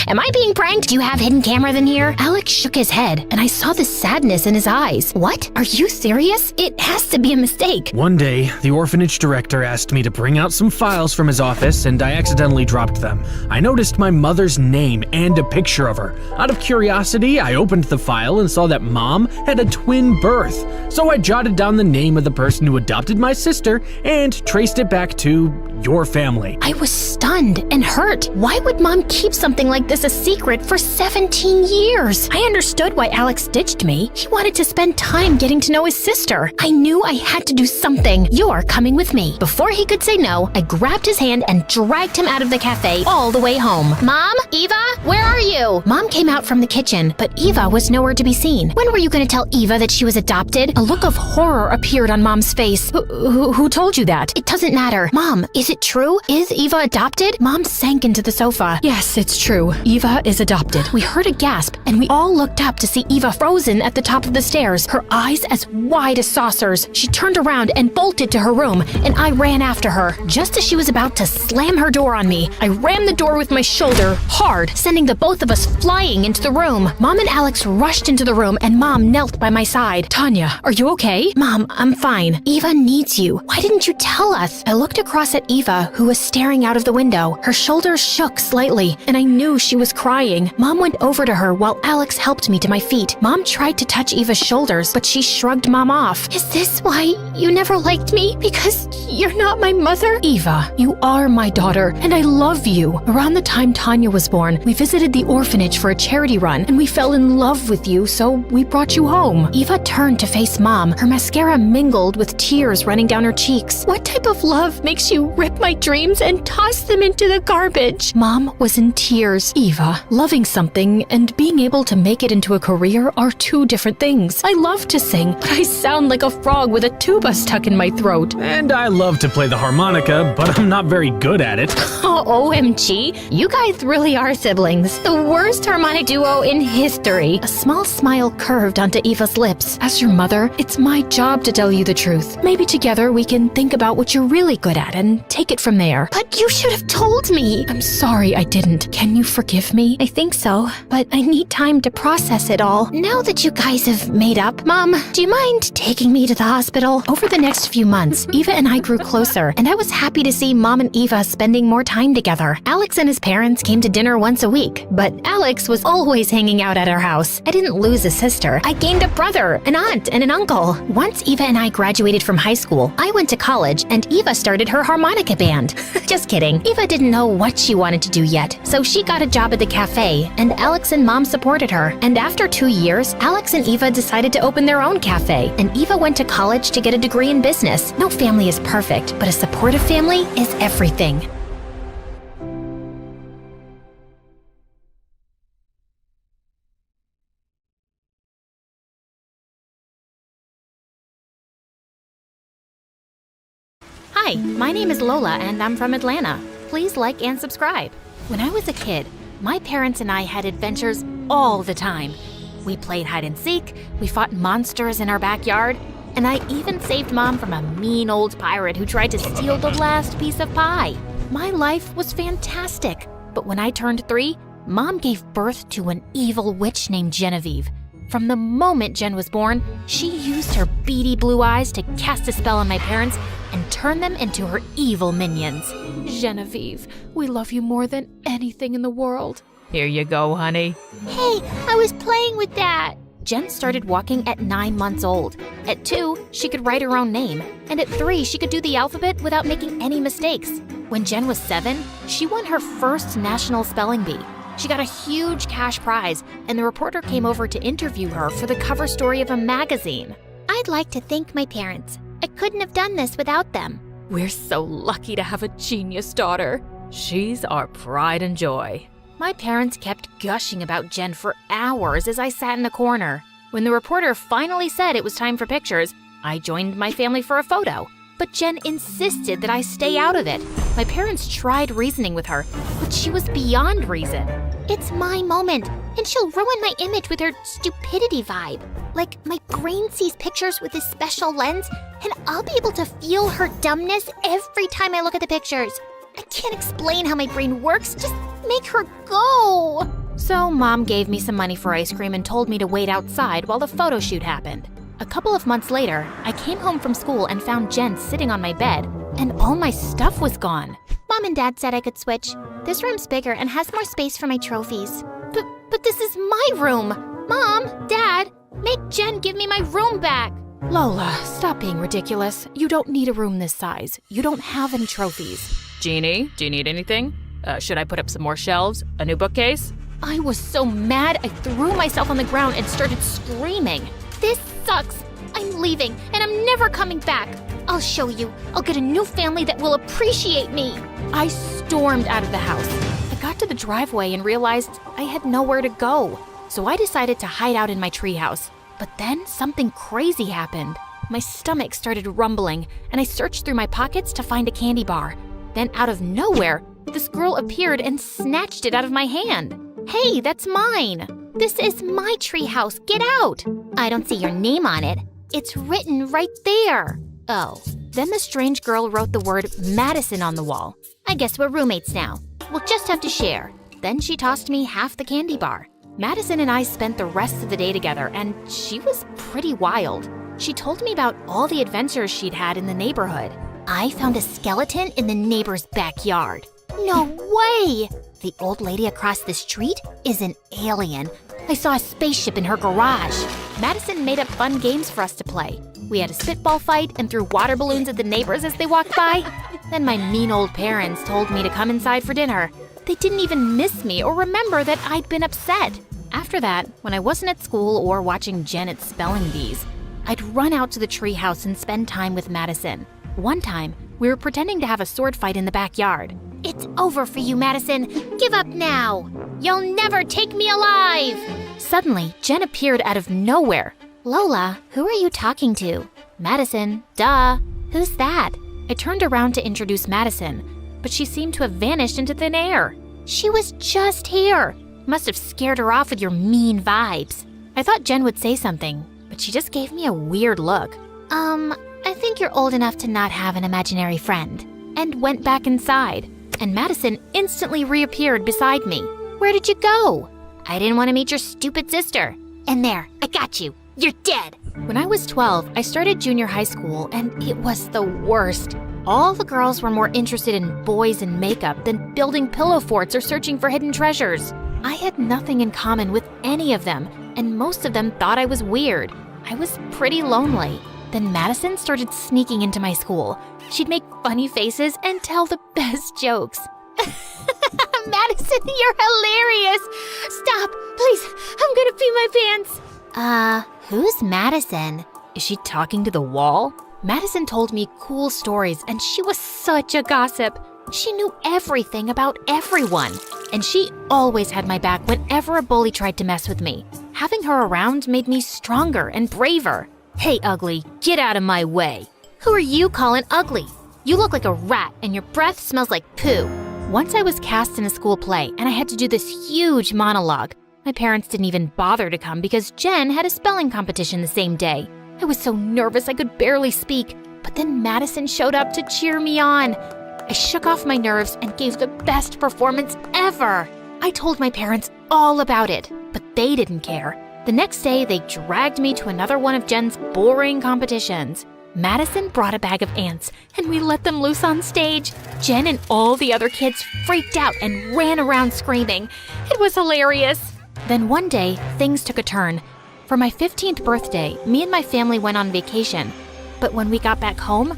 Am I being pranked? Do you have hidden cameras in here? Alex shook his head, and I saw the sadness in his eyes. What? Are you serious? It has to be a mistake. One day, the orphanage director asked me to bring out some files from his office, and I accidentally dropped them. I noticed my mother's name and a picture of her. Out of curiosity, I opened the file and saw that Mom had a twin birth. So I jotted down the name of the person who adopted my sister and traced it back to your family. I was stunned and hurt. Why would Mom keep something like this a secret for 17 years? I understood why Alex ditched me. He wanted to spend time getting to know his sister. I knew I had to do something. You're coming with me. Before he could say no, I grabbed his hand and dragged him out of the cafe all the way home. Mom? Eva? Where are you? Mom came out from the kitchen, but Eva was nowhere to be seen. When were you going to tell Eva that she was adopted? A look of horror appeared on Mom's face. Who told you that? It doesn't matter. Mom, is it true? Is Eva adopted? Mom sank into the sofa. Yes, it's true. Eva is adopted. We heard a gasp, and we all looked up to see Eva frozen at the top of the stairs, her eyes as wide as saucers. She turned around and bolted to her room, and I ran after her. Just as she was about to slam her door on me, I rammed the door with my shoulder hard, sending the both of us flying into the room. Mom and Alex rushed into the room, and Mom knelt by my side. Tanya, are you okay? Mom, I'm fine. Eva needs you. Why didn't you tell us? I looked across at Eva, who was staring out of the window. Her shoulders shook slightly, and I knew she was crying. Mom went over to her while Alex helped me to my feet. Mom tried to touch Eva's shoulders, but she shrugged Mom off. Is this why you never liked me? Because you're not my mother? Eva, you are my daughter, and I love you. Around the time Tanya was born, we visited the orphanage for a charity run, and we fell in love with you, so we brought you home. Eva turned to face Mom, her mascara mingled with tears running down her cheeks. What type of love makes you rip my dreams and toss them into the garbage? Mom was in tears. Eva, loving something and being able to make it into a career are two different things. I love to sing, but I sound like a frog with a tuba stuck in my throat. And I love to play the harmonica, but I'm not very good at it. Oh, OMG, you guys really are siblings. The worst harmonic duo in history. A small smile curved onto Eva's lips. As your mother, it's my job to tell you the truth. Maybe together we can think about what you're really good at and take it from there. But you should have told me. I'm sorry I didn't. Can you forgive me? I think so, but I need time to process it all. Now that you guys have made up, Mom, do you mind taking me to the hospital? Over the next few months, Eva and I grew closer, and I was happy to see Mom and Eva spending more time together. Alex and his parents came to dinner once a week, but Alex was always hanging out at our house. I didn't lose a sister. I gained a brother, an aunt, and an uncle. Once Eva and I graduated from high school, I went to college, and Eva started her harmonica band. Just kidding. Eva didn't know what she wanted to do yet, so she got a job at the cafe, and Alex and Mom supported her. And after 2 years, Alex and Eva decided to open their own cafe, and Eva went to college to get a degree in business. No family is perfect, but a supportive family is everything. Hi, my name is Lola and I'm from Atlanta. Please like and subscribe. When I was a kid, my parents and I had adventures all the time. We played hide and seek, we fought monsters in our backyard, and I even saved Mom from a mean old pirate who tried to steal the last piece of pie. My life was fantastic, but when I turned 3, Mom gave birth to an evil witch named Genevieve. From the moment Jen was born, she used her beady blue eyes to cast a spell on my parents and turn them into her evil minions. Genevieve, we love you more than anything in the world. Here you go, honey. Hey, I was playing with that. Jen started walking at 9 months old. At 2, she could write her own name. And at 3, she could do the alphabet without making any mistakes. When Jen was 7, she won her first national spelling bee. She got a huge cash prize, and the reporter came over to interview her for the cover story of a magazine. I'd like to thank my parents. I couldn't have done this without them. We're so lucky to have a genius daughter. She's our pride and joy. My parents kept gushing about Jen for hours as I sat in the corner. When the reporter finally said it was time for pictures, I joined my family for a photo. But Jen insisted that I stay out of it. My parents tried reasoning with her, but she was beyond reason. It's my moment, and she'll ruin my image with her stupidity vibe. Like, my brain sees pictures with this special lens, and I'll be able to feel her dumbness every time I look at the pictures. I can't explain how my brain works, just make her go. So Mom gave me some money for ice cream and told me to wait outside while the photo shoot happened. A couple of months later, I came home from school and found Jen sitting on my bed, and all my stuff was gone. Mom and Dad said I could switch. This room's bigger and has more space for my trophies. But this is my room! Mom, Dad, make Jen give me my room back! Lola, stop being ridiculous. You don't need a room this size. You don't have any trophies. Jeannie, do you need anything? Should I put up some more shelves? A new bookcase? I was so mad I threw myself on the ground and started screaming. This sucks. I'm leaving and I'm never coming back. I'll show you. I'll get a new family that will appreciate me. I stormed out of the house. I got to the driveway and realized I had nowhere to go. So I decided to hide out in my treehouse. But then something crazy happened. My stomach started rumbling and I searched through my pockets to find a candy bar. Then out of nowhere, this girl appeared and snatched it out of my hand. Hey, that's mine. This is my treehouse. Get out. I don't see your name on it. It's written right there. Oh. Then the strange girl wrote the word Madison on the wall. I guess we're roommates now. We'll just have to share. Then she tossed me half the candy bar. Madison and I spent the rest of the day together, and she was pretty wild. She told me about all the adventures she'd had in the neighborhood. I found a skeleton in the neighbor's backyard. No way! The old lady across the street is an alien. I saw a spaceship in her garage. Madison made up fun games for us to play. We had a spitball fight and threw water balloons at the neighbors as they walked by. Then my mean old parents told me to come inside for dinner. They didn't even miss me or remember that I'd been upset. After that, when I wasn't at school or watching Janet's spelling bees, I'd run out to the treehouse and spend time with Madison. One time, we were pretending to have a sword fight in the backyard. It's over for you, Madison. Give up now. You'll never take me alive. Suddenly, Jen appeared out of nowhere. Lola, who are you talking to? Madison, duh. Who's that? I turned around to introduce Madison, but she seemed to have vanished into thin air. She was just here. Must have scared her off with your mean vibes. I thought Jen would say something, but she just gave me a weird look. I think you're old enough to not have an imaginary friend. And went back inside, and Madison instantly reappeared beside me. Where did you go? I didn't want to meet your stupid sister. And there, I got you. You're dead. When I was 12, I started junior high school, and it was the worst. All the girls were more interested in boys and makeup than building pillow forts or searching for hidden treasures. I had nothing in common with any of them, and most of them thought I was weird. I was pretty lonely. Then Madison started sneaking into my school. She'd make funny faces and tell the best jokes. Madison, you're hilarious. Stop, please. I'm gonna pee my pants. Who's Madison? Is she talking to the wall? Madison told me cool stories, and she was such a gossip. She knew everything about everyone, and she always had my back whenever a bully tried to mess with me. Having her around made me stronger and braver. Hey, ugly, get out of my way. Who are you calling ugly? You look like a rat, and your breath smells like poo. Once I was cast in a school play, and I had to do this huge monologue. My parents didn't even bother to come because Jen had a spelling competition the same day. I was so nervous I could barely speak, but then Madison showed up to cheer me on. I shook off my nerves and gave the best performance ever. I told my parents all about it, but they didn't care. The next day, they dragged me to another one of Jen's boring competitions. Madison brought a bag of ants, and we let them loose on stage. Jen and all the other kids freaked out and ran around screaming. It was hilarious. Then one day, things took a turn. For my 15th birthday, me and my family went on vacation. But when we got back home,